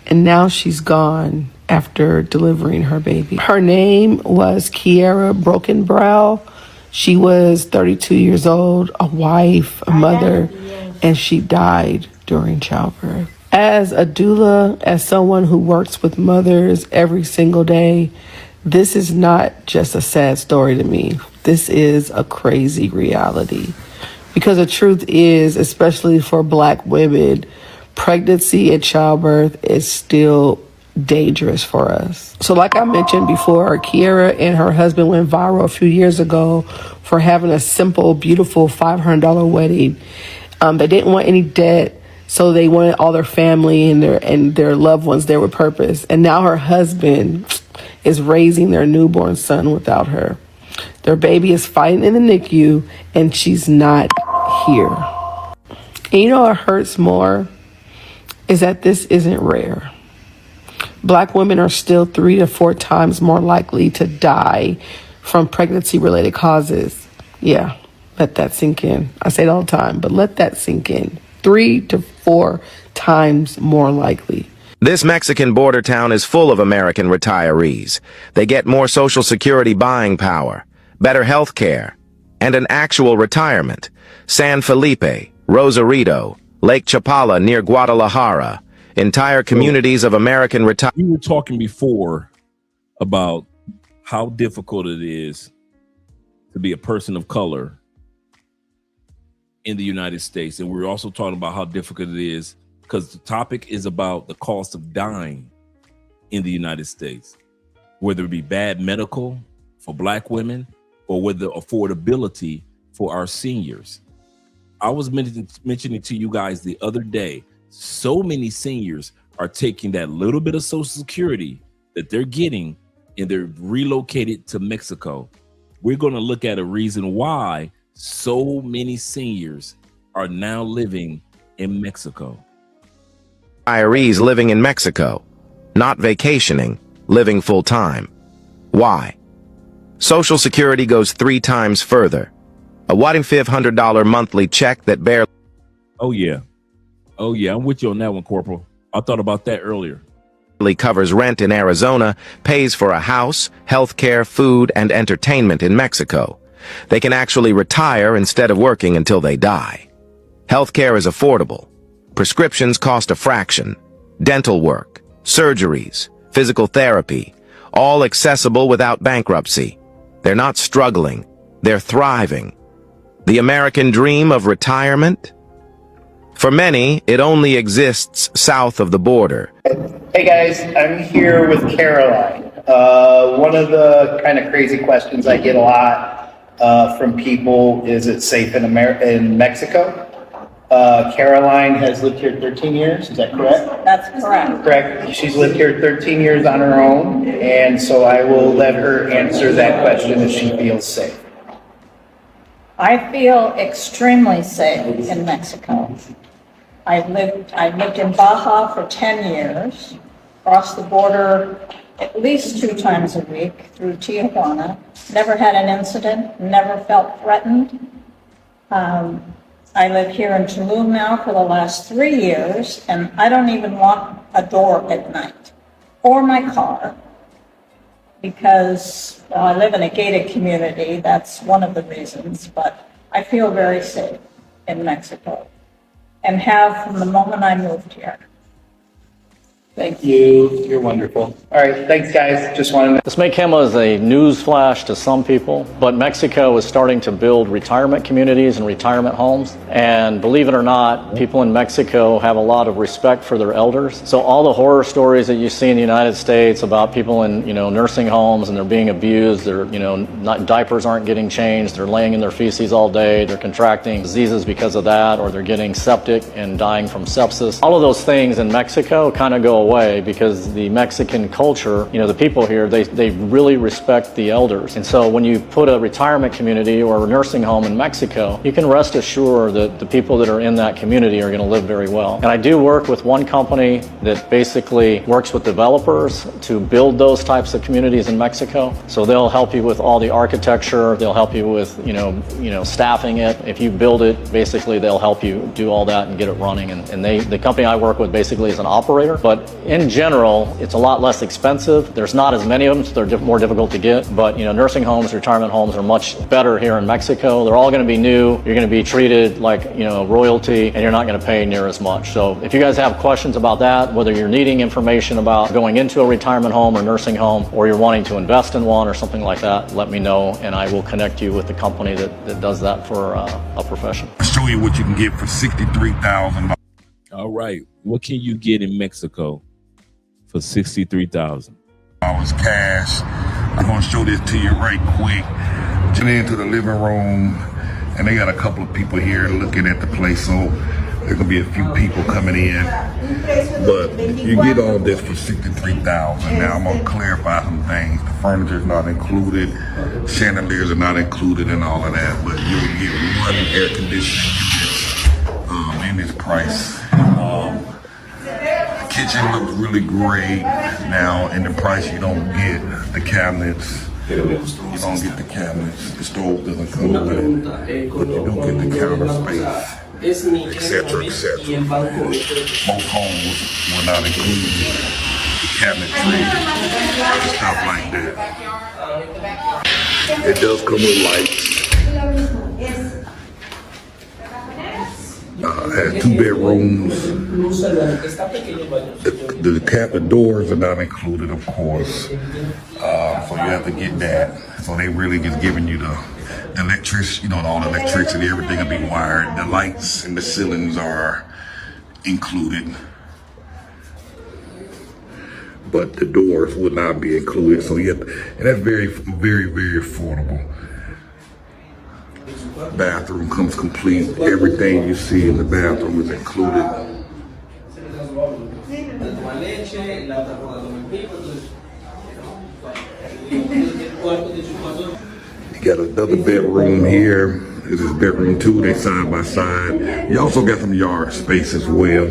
and now she's gone after delivering her baby. Her name was Kiera Brokenbrow. She was 32 years old, a wife, a mother, and she died during childbirth. As a doula, as someone who works with mothers every single day, this is not just a sad story to me. This is a crazy reality. Because the truth is, especially for Black women, pregnancy and childbirth is still dangerous for us. So like I mentioned before, Kiera and her husband went viral a few years ago for having a simple, beautiful $500 wedding. They didn't want any debt, so they wanted all their family and their loved ones there with purpose. And now her husband is raising their newborn son without her. Their baby is fighting in the NICU, and she's not here. And you know what hurts more? Is that this isn't rare. Black women are still 3 to 4 times more likely to die from pregnancy-related causes. Yeah, let that sink in. I say it all the time, but let that sink in. 3 to 4 times more likely. This Mexican border town is full of American retirees. They get more Social Security buying power, better health care, and an actual retirement. San Felipe, Rosarito, Lake Chapala near Guadalajara, entire communities of American retirees. We were talking before about how difficult it is to be a person of color in the United States. And we're also talking about how difficult it is because the topic is about the cost of dying in the United States, whether it be bad medical for Black women or whether affordability for our seniors. I was mentioning to you guys the other day, so many seniors are taking that little bit of Social Security that they're getting and they're relocated to Mexico. We're going to look at a reason why so many seniors are now living in Mexico. Retirees living in Mexico, not vacationing, living full-time. Why? Social Security goes 3 times further. A $1,500 monthly check that barely... Oh yeah, I'm with you on that one, Corporal. I thought about that earlier. ...covers rent in Arizona, pays for a house, health care, food, and entertainment in Mexico. They can actually retire instead of working until they die. Healthcare is affordable. Prescriptions cost a fraction. Dental work, surgeries, physical therapy, all accessible without bankruptcy. They're not struggling. They're thriving. The American dream of retirement? For many, it only exists south of the border. Hey guys, I'm here with Caroline. One of the kind of crazy questions I get a lot from people is it safe in Mexico? Caroline has lived here 13 years, is that correct? That's correct. Correct. She's lived here 13 years on her own, and so I will let her answer that question if she feels safe. I feel extremely safe in Mexico. I lived in Baja for 10 years, crossed the border at least 2 times a week through Tijuana, never had an incident, never felt threatened. I live here in Tulum now for the last 3 years, and I don't even lock a door at night or my car because I live in a gated community. That's one of the reasons, but I feel very safe in Mexico and have from the moment I moved here. Thank You're wonderful. All right, thanks guys. Just wanted to. This may come as a news flash to some people, but Mexico is starting to build retirement communities and retirement homes. And believe it or not, people in Mexico have a lot of respect for their elders. So all the horror stories that you see in the United States about people in, nursing homes and they're being abused, diapers aren't getting changed, they're laying in their feces all day, they're contracting diseases because of that, or they're getting septic and dying from sepsis. All of those things in Mexico kind of go away because the Mexican culture, the people here, they really respect the elders. And so when you put a retirement community or a nursing home in Mexico, you can rest assured that the people that are in that community are going to live very well. And I do work with one company that basically works with developers to build those types of communities in Mexico. So they'll help you with all the architecture, they'll help you with, staffing it. If you build it, basically they'll help you do all that and get it running. And the company I work with basically is an operator, but in general, it's a lot less expensive. There's not as many of them, so they're more difficult to get. But nursing homes, retirement homes are much better here in Mexico. They're all going to be new. You're going to be treated like royalty, and you're not going to pay near as much. So if you guys have questions about that, whether you're needing information about going into a retirement home or nursing home, or you're wanting to invest in one or something like that, let me know, and I will connect you with the company that does that for a profession. I'll show you what you can get for $63,000. All right, what can you get in Mexico for $63,000? Cash. I'm gonna show this to you right quick. Get into the living room, and they got a couple of people here looking at the place, so there's gonna be a few people coming in. But you get all this for $63,000. Now I'm gonna clarify some things. The furniture's not included, chandeliers are not included, and all of that. But you will get one air conditioning unit in this price. Kitchen looks really great. Now, in the price, you don't get the cabinets. You don't get the cabinets. The stove doesn't come with it, but you do get the counter space, etc., etc. Most homes will not include the cabinetry and stuff like that. It does come with lights. Has 2 bedrooms. The doors are not included, of course. So you have to get that. So they really just giving you the electricity, all the electricity, everything will be wired. The lights and the ceilings are included, but the doors would not be included. So and that's very, very, very affordable. Bathroom comes complete. Everything you see in the bathroom is included. You got another bedroom here. This is bedroom 2. They side by side. You also got some yard space as well.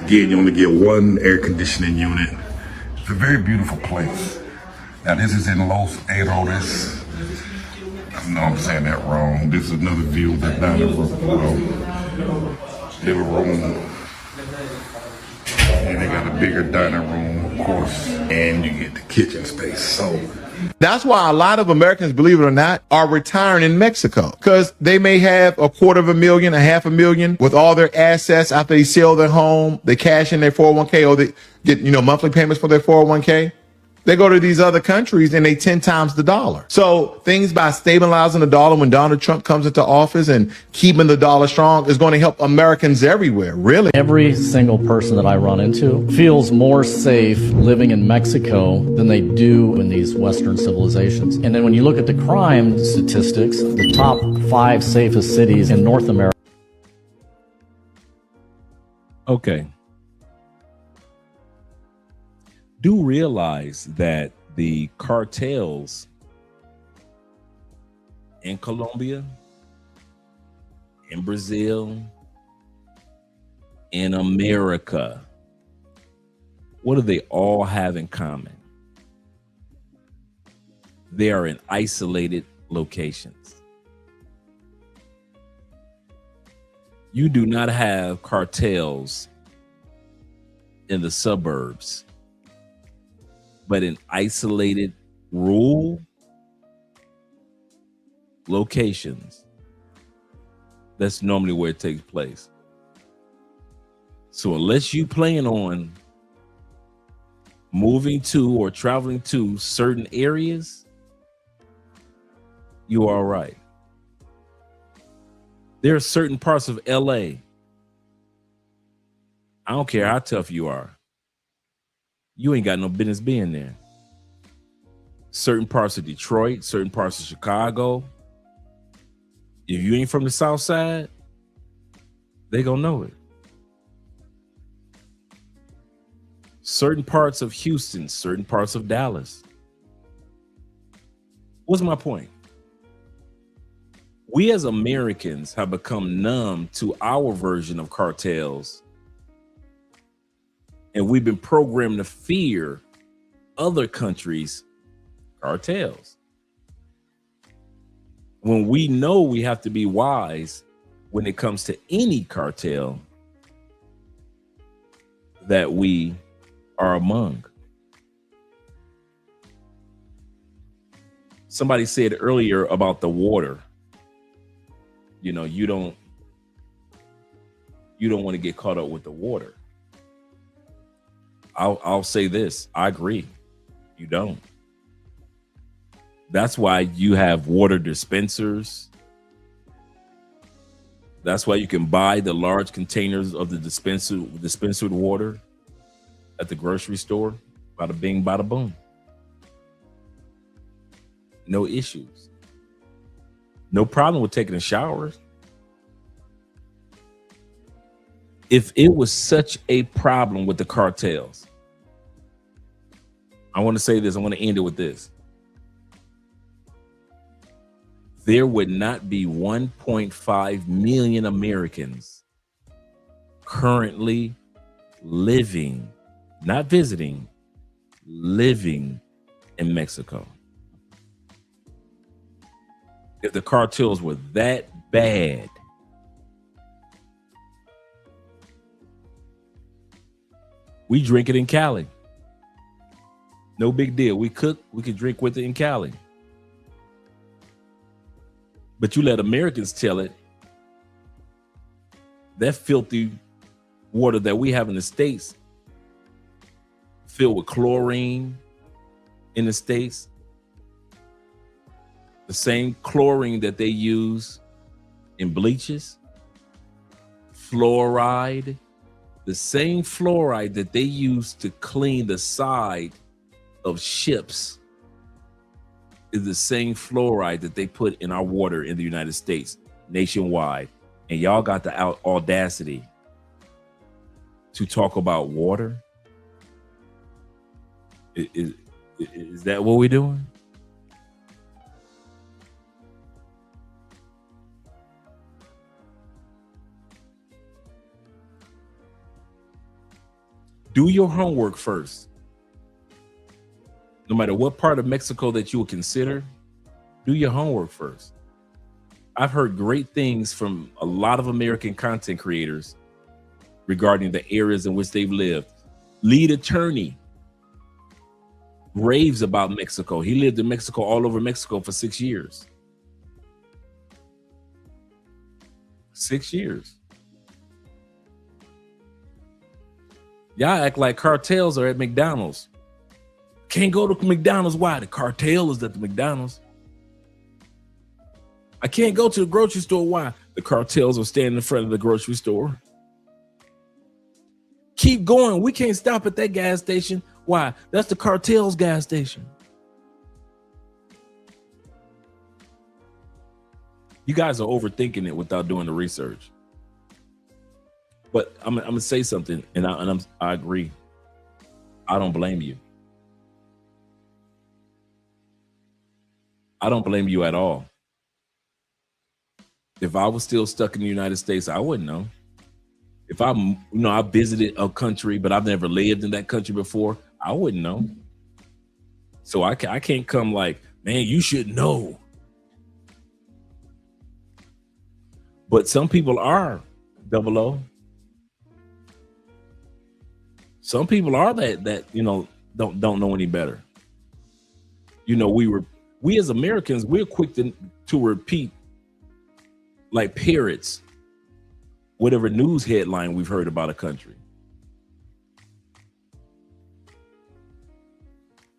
Again, you only get 1 air conditioning unit. It's a very beautiful place. Now this is in Los Eroles. I know I'm saying that wrong. This is another view of the dining room. Living room. And they got a bigger dining room, of course. And you get the kitchen space. So that's why a lot of Americans, believe it or not, are retiring in Mexico, because they may have $250,000, $500,000 with all their assets after they sell their home, they cash in their 401k, or they get, monthly payments for their 401k. They go to these other countries and they 10 times the dollar. So things by stabilizing the dollar when Donald Trump comes into office and keeping the dollar strong is going to help Americans everywhere, really. Every single person that I run into feels more safe living in Mexico than they do in these Western civilizations. And then when you look at the crime statistics, the top 5 safest cities in North America. Okay. Do realize that the cartels in Colombia, in Brazil, in America, what do they all have in common? They are in isolated locations. You do not have cartels in the suburbs, but in isolated rural locations. That's normally where it takes place. So unless you plan on moving to or traveling to certain areas, you are all right. There are certain parts of LA. I don't care how tough you are. You ain't got no business being there. Certain parts of Detroit, certain parts of Chicago. If you ain't from the South Side, they gonna know it. Certain parts of Houston, certain parts of Dallas. What's my point? We as Americans have become numb to our version of cartels, and we've been programmed to fear other countries' cartels. When we know we have to be wise when it comes to any cartel that we are among. Somebody said earlier about the water. You know, you don't want to get caught up with the water. I'll say this. I agree. You don't. That's why you have water dispensers. That's why you can buy the large containers of the dispenser water at the grocery store. Bada bing, bada boom. No issues. No problem with taking a shower. If it was such a problem with the cartels, I want to say this. I want to end it with this. There would not be 1.5 million Americans currently living, not visiting, living in Mexico. If the cartels were that bad, we drink it in Cali. No big deal. We cook, we can drink with it in Cali. But you let Americans tell it, that filthy water that we have in the States, filled with chlorine in the States, the same chlorine that they use in bleaches, fluoride, the same fluoride that they use to clean the side of ships is the same fluoride that they put in our water in the United States nationwide. And y'all got the audacity to talk about water? Is that what we're doing? Do your homework first. No matter what part of Mexico that you will consider, do your homework first. I've heard great things from a lot of American content creators regarding the areas in which they've lived. Lead attorney raves about Mexico. He lived in Mexico, all over Mexico for 6 years. 6 years. Y'all act like cartels are at McDonald's. Can't go to McDonald's. Why? The cartel is at the McDonald's. I can't go to the grocery store. Why? The cartels are standing in front of the grocery store. Keep going. We can't stop at that gas station. Why? That's the cartel's gas station. You guys are overthinking it without doing the research. But I'm gonna say something, and I agree. I don't blame you. I don't blame you at all. If I was still stuck in the United States, I wouldn't know. If I visited a country, but I've never lived in that country before, I wouldn't know. So I can't come like, man, you should know. But some people are, Double O. Some people are that don't know any better. We as Americans, we're quick to repeat like parrots whatever news headline we've heard about a country.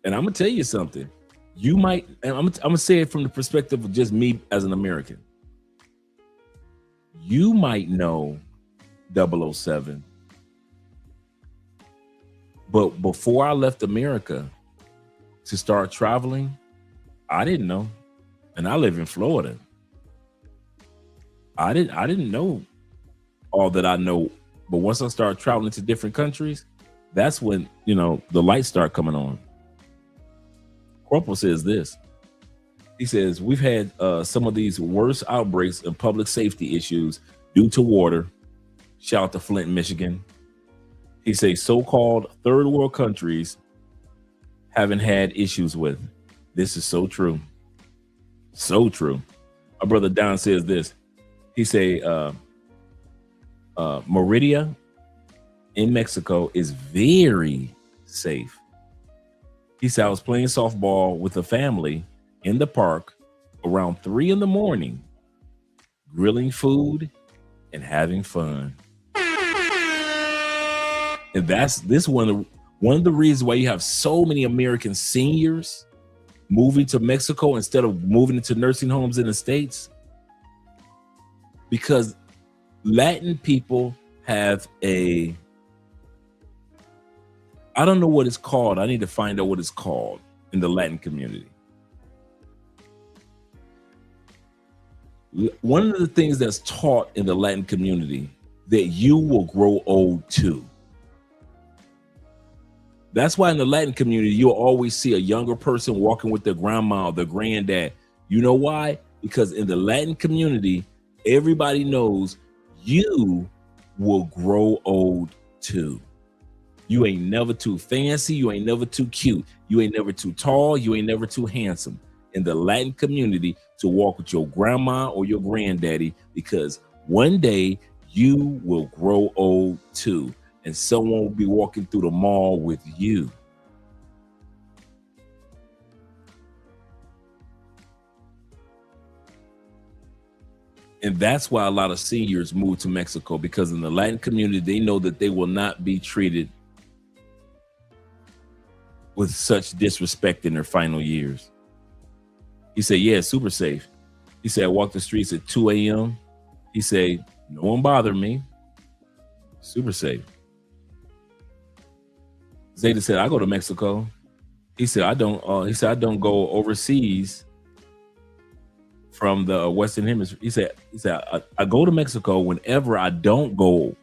And I'm gonna tell you something. You might, and I'm gonna say it from the perspective of just me as an American. You might know 007, but before I left America to start traveling, I didn't know. And I live in Florida. I didn't know all that I know. But once I started traveling to different countries, that's when, the lights start coming on. Corporal says this. He says, we've had some of these worst outbreaks of public safety issues due to water. Shout out to Flint, Michigan. He says so-called third world countries haven't had issues with. This is so true. So true. My brother Don says this. He say Merida in Mexico is very safe. He said, I was playing softball with a family in the park around 3 a.m, grilling food and having fun. And that's one of the reasons why you have so many American seniors moving to Mexico instead of moving into nursing homes in the States. Because Latin people have I don't know what it's called. I need to find out what it's called in the Latin community. One of the things that's taught in the Latin community that you will grow old too. That's why in the Latin community, you'll always see a younger person walking with their grandma or their granddad. You know why? Because in the Latin community, everybody knows you will grow old too. You ain't never too fancy. You ain't never too cute. You ain't never too tall. You ain't never too handsome in the Latin community to walk with your grandma or your granddaddy, because one day you will grow old too. And someone will be walking through the mall with you. And that's why a lot of seniors move to Mexico, because in the Latin community, they know that they will not be treated with such disrespect in their final years. He said, yeah, super safe. He said, I walked the streets at 2 a.m. He said, no one bothered me. Super safe. Zeta said, I go to Mexico. He said, I don't go overseas from the Western Hemisphere. He said, I go to Mexico whenever I don't go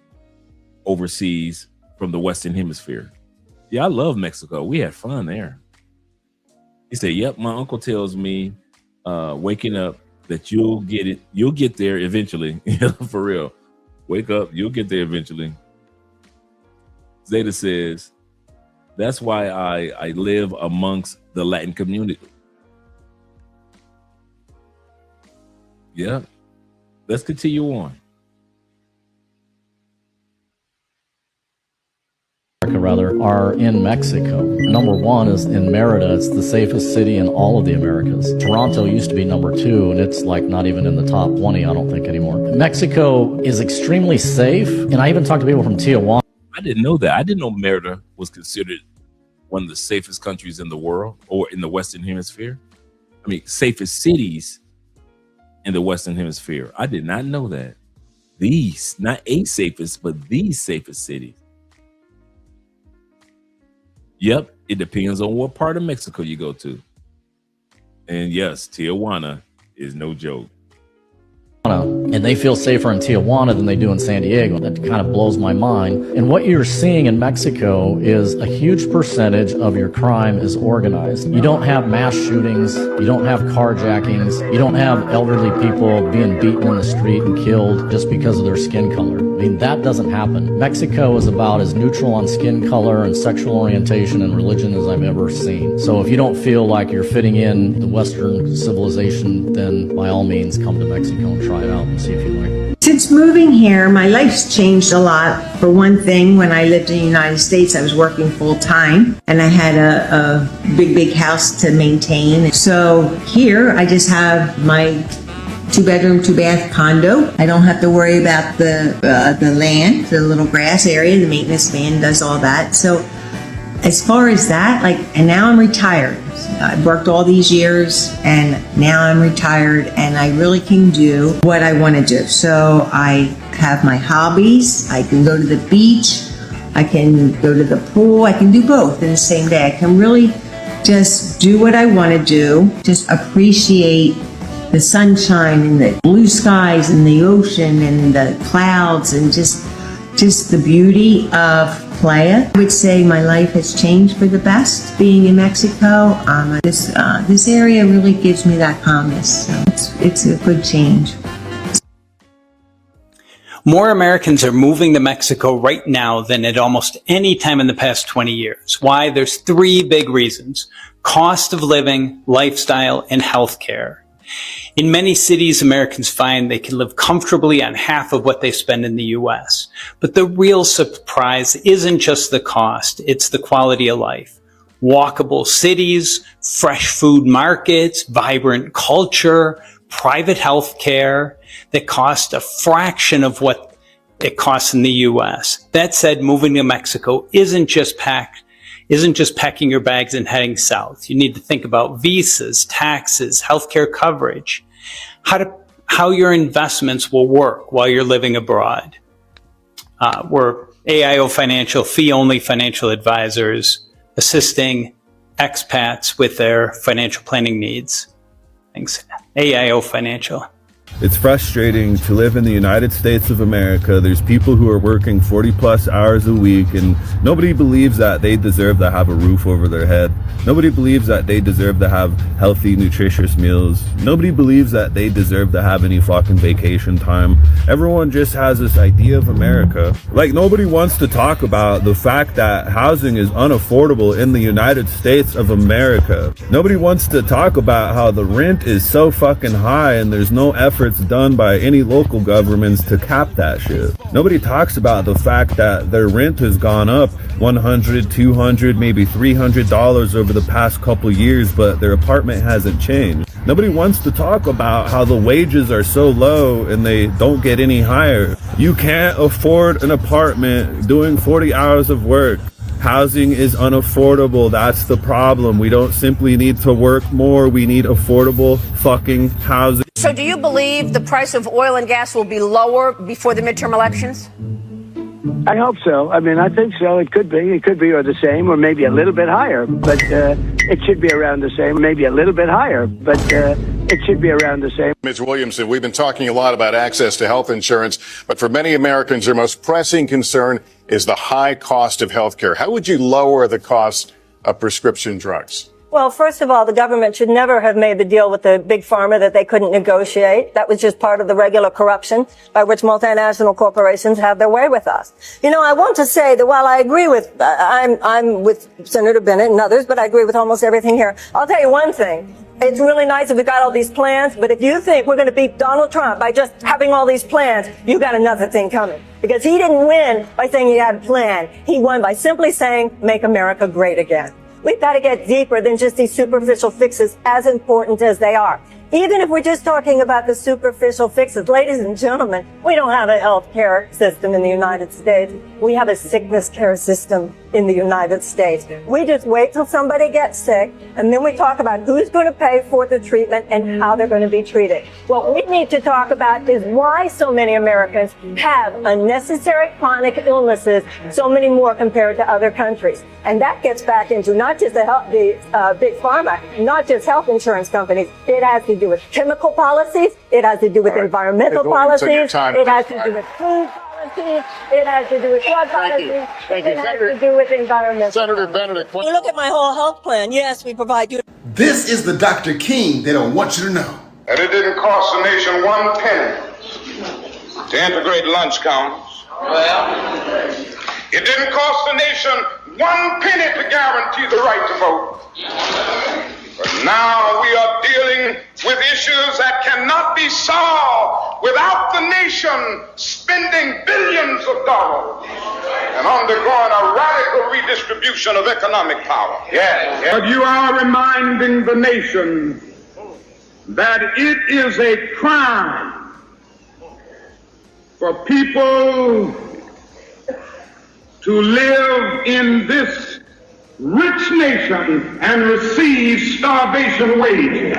overseas from the Western Hemisphere. Yeah, I love Mexico. We had fun there. He said, yep, my uncle tells me waking up that you'll get it. You'll get there eventually. For real. Wake up. You'll get there eventually. Zeta says, that's why I live amongst the Latin community. Yeah. Let's continue on. Are in Mexico. Number one is in Merida. It's the safest city in all of the Americas. Toronto used to be number 2, and it's like not even in the top 20, I don't think, anymore. Mexico is extremely safe, and I even talked to people from Tijuana. I didn't know that. I didn't know Merida was considered one of the safest countries in the world or in the Western Hemisphere. I mean, safest cities in the Western Hemisphere. I did not know that. These, not a safest, but the safest cities. Yep, it depends on what part of Mexico you go to. And yes, Tijuana is no joke. And they feel safer in Tijuana than they do in San Diego. That kind of blows my mind. And what you're seeing in Mexico is a huge percentage of your crime is organized. You don't have mass shootings. You don't have carjackings. You don't have elderly people being beaten in the street and killed just because of their skin color. I mean, that doesn't happen. Mexico is about as neutral on skin color and sexual orientation and religion as I've ever seen. So if you don't feel like you're fitting in the Western civilization, then by all means come to Mexico and try it out and see if you like it. Since moving here, my life's changed a lot. For one thing, when I lived in the United States, I was working full time and I had a big house to maintain. So here I just have my 2-bedroom, 2-bath condo. I don't have to worry about the land, the little grass area. The maintenance man does all that. So as far as that, and now I'm retired. I've worked all these years and now I'm retired and I really can do what I want to do. So I have my hobbies. I can go to the beach. I can go to the pool. I can do both in the same day. I can really just do what I want to do. Just appreciate the sunshine and the blue skies and the ocean and the clouds and just the beauty of Playa. I would say my life has changed for the best being in Mexico. This area really gives me that calmness. So it's a good change. More Americans are moving to Mexico right now than at almost any time in the past 20 years. Why? There's three big reasons: cost of living, lifestyle, and healthcare. In many cities, Americans find they can live comfortably on half of what they spend in the U.S. But the real surprise isn't just the cost, it's the quality of life. Walkable cities, fresh food markets, vibrant culture, private health care that cost a fraction of what it costs in the U.S. That said, moving to Mexico isn't just packing your bags and heading south. You need to think about visas, taxes, healthcare coverage, how your investments will work while you're living abroad. We're AIO Financial, fee-only financial advisors, assisting expats with their financial planning needs. Thanks. AIO Financial. It's frustrating to live in the United States of America. There's people who are working 40 plus hours a week and nobody believes that they deserve to have a roof over their head. Nobody believes that they deserve to have healthy, nutritious meals. Nobody believes that they deserve to have any fucking vacation time. Everyone just has this idea of America. Like, nobody wants to talk about the fact that housing is unaffordable in the United States of America. Nobody wants to talk about how the rent is so fucking high and there's no efforts done by any local governments to cap that shit. Nobody talks about the fact that their rent has gone up $100, $200, maybe $300 over the past couple years, but their apartment hasn't changed. Nobody wants to talk about how the wages are so low and they don't get any higher. You can't afford an apartment doing 40 hours of work. Housing is unaffordable. That's the problem. We don't simply need to work more. We need affordable fucking housing. So do you believe the price of oil and gas will be lower before the midterm elections? I hope so. I mean, I think so. It could be. It could be or the same or maybe a little bit higher. But it should be around the same, maybe a little bit higher. But it should be around the same. Ms. Williamson, we've been talking a lot about access to health insurance, but for many Americans, their most pressing concern is the high cost of health care. How would you lower the cost of prescription drugs? Well, first of all, the government should never have made the deal with the big pharma that they couldn't negotiate. That was just part of the regular corruption by which multinational corporations have their way with us. You know, I want to say that while I agree with, I'm with Senator Bennett and others, but I agree with almost everything here. I'll tell you one thing. It's really nice if we've got all these plans, but if you think we're going to beat Donald Trump by just having all these plans, you got another thing coming. Because he didn't win by saying he had a plan. He won by simply saying, make America great again. We've got to get deeper than just these superficial fixes, as important as they are. Even if we're just talking about the superficial fixes, ladies and gentlemen, we don't have a health care system in the United States. We have a sickness care system in the United States. We just wait till somebody gets sick, and then we talk about who's going to pay for the treatment and how they're going to be treated. What we need to talk about is why so many Americans have unnecessary chronic illnesses, so many more compared to other countries. And that gets back into not just the big pharma, not just health insurance companies. It has to do with chemical policies. It has to do with environmental policies. It has to do with food policies. It has to do with drug policies. It has to do with environmental. Senator Benedict. You look at my whole health plan. Yes, we provide you. This is the Dr. King they don't want you to know. And it didn't cost the nation 1 penny to integrate lunch counters. It didn't cost the nation 1 penny to guarantee the right to vote. But now we are dealing with issues that cannot be solved without the nation spending billions of dollars and undergoing a radical redistribution of economic power. But you are reminding the nation that it is a crime for people to live in this rich nation and receive starvation wages.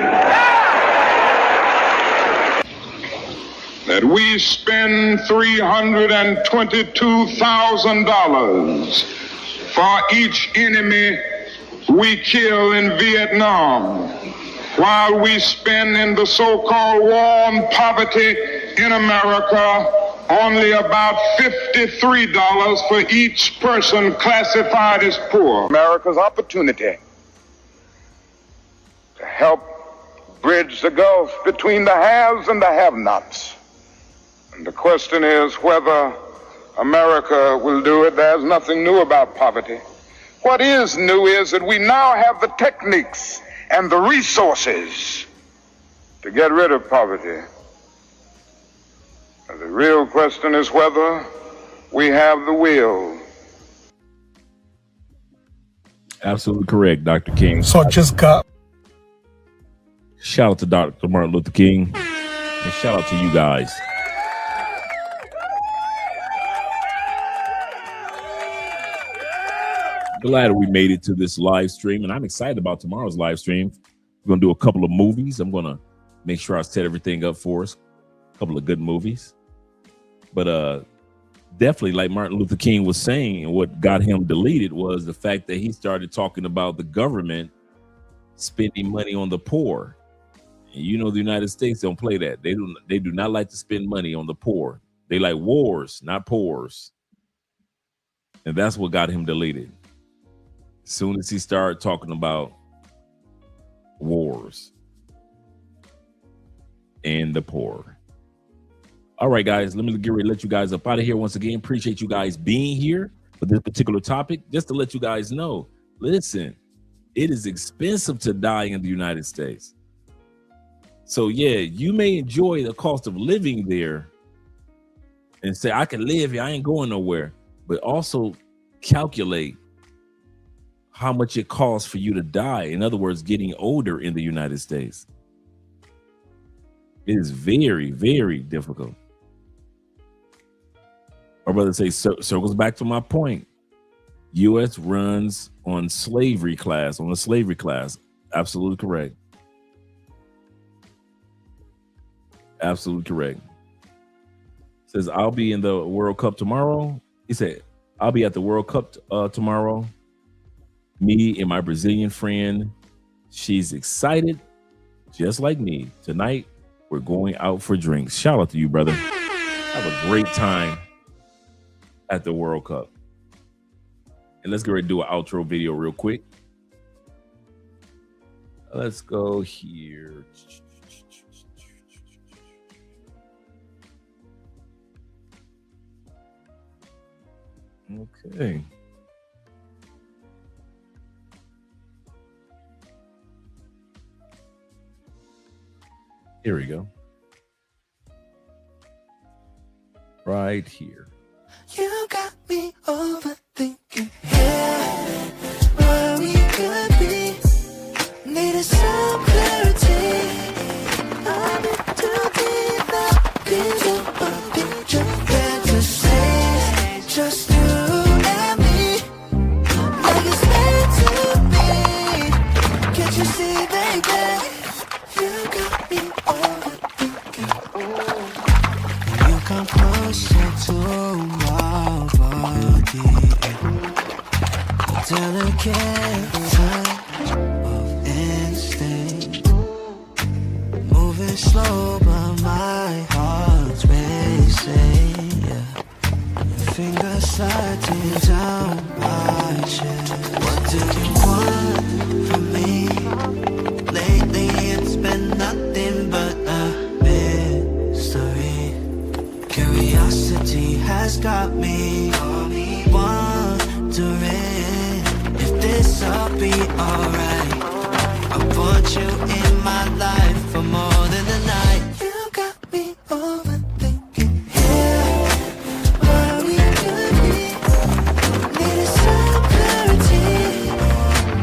That we spend $322,000 for each enemy we kill in Vietnam, while we spend in the so-called war on poverty in America only about $53 for each person classified as poor. America's opportunity to help bridge the gulf between the haves and the have-nots. And the question is whether America will do it. There's nothing new about poverty. What is new is that we now have the techniques and the resources to get rid of poverty. And the real question is whether we have the will. Absolutely correct, Dr. King. So just got. Shout out to Dr. Martin Luther King, and shout out to you guys. Glad we made it to this live stream, and I'm excited about tomorrow's live stream. We're going to do a couple of movies. I'm going to make sure I set everything up for us. A couple of good movies. But definitely, like Martin Luther King was saying, and what got him deleted was the fact that he started talking about the government spending money on the poor. And you know the United States don't play that. They do not like to spend money on the poor. They like wars, not poors. And that's what got him deleted. As soon as he started talking about wars and the poor. All right, guys, let me get ready to let you guys up out of here once again. Appreciate you guys being here for this particular topic. Just to let you guys know, listen, it is expensive to die in the United States. So, yeah, you may enjoy the cost of living there and say, I can live here, I ain't going nowhere. But also calculate how much it costs for you to die. In other words, getting older in the United States. It is very, very difficult. My brother says, circles back to my point. U.S. runs on slavery class, on a slavery class. Absolutely correct. Absolutely correct. Says, I'll be in the World Cup tomorrow. He said, I'll be at the World Cup tomorrow. Me and my Brazilian friend, she's excited, just like me. Tonight, we're going out for drinks. Shout out to you, brother. Have a great time at the World Cup. And let's get ready to do an outro video real quick. Let's go here. Okay. Here we go. Right here. You got me overthinking here, where we could be. Needed some clarity. I'm in too deep now. Picture a picture there to say, just you and me, like it's meant to be. Can't you see, baby? You got me overthinking. You come closer to my body, a delicate touch of instinct, moving slow but my heart's racing, yeah. Your fingers sliding down my chest. What do you want from me? Lately it's been nothing but a mystery. Curiosity has got me wondering if this'll be alright. I want you in my life for more than a night. You got me overthinking here, where we could be. Needed some clarity.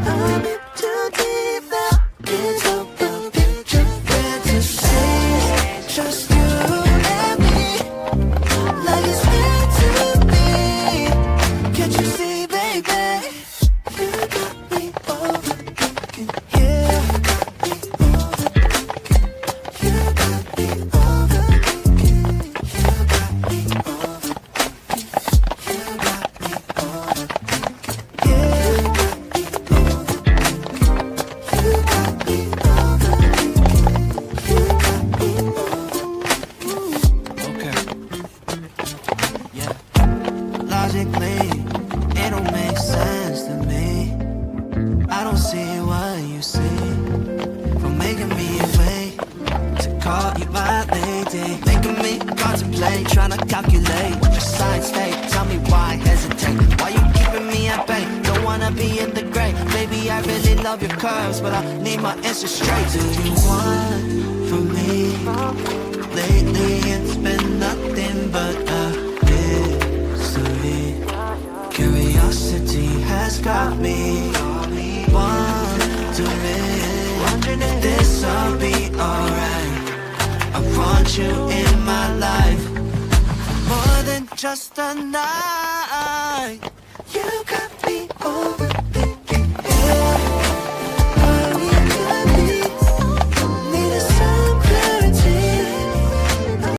I'm in too deep now. It's open picture where to say, just you and me, like it's meant to be. Can't you see, baby? You got I really love your curves, but I need my answer straight. Do you want from me? Lately it's been nothing but a mystery. Curiosity has got me wondering if this'll be alright. I want you in my life, more than just a night. You got me over.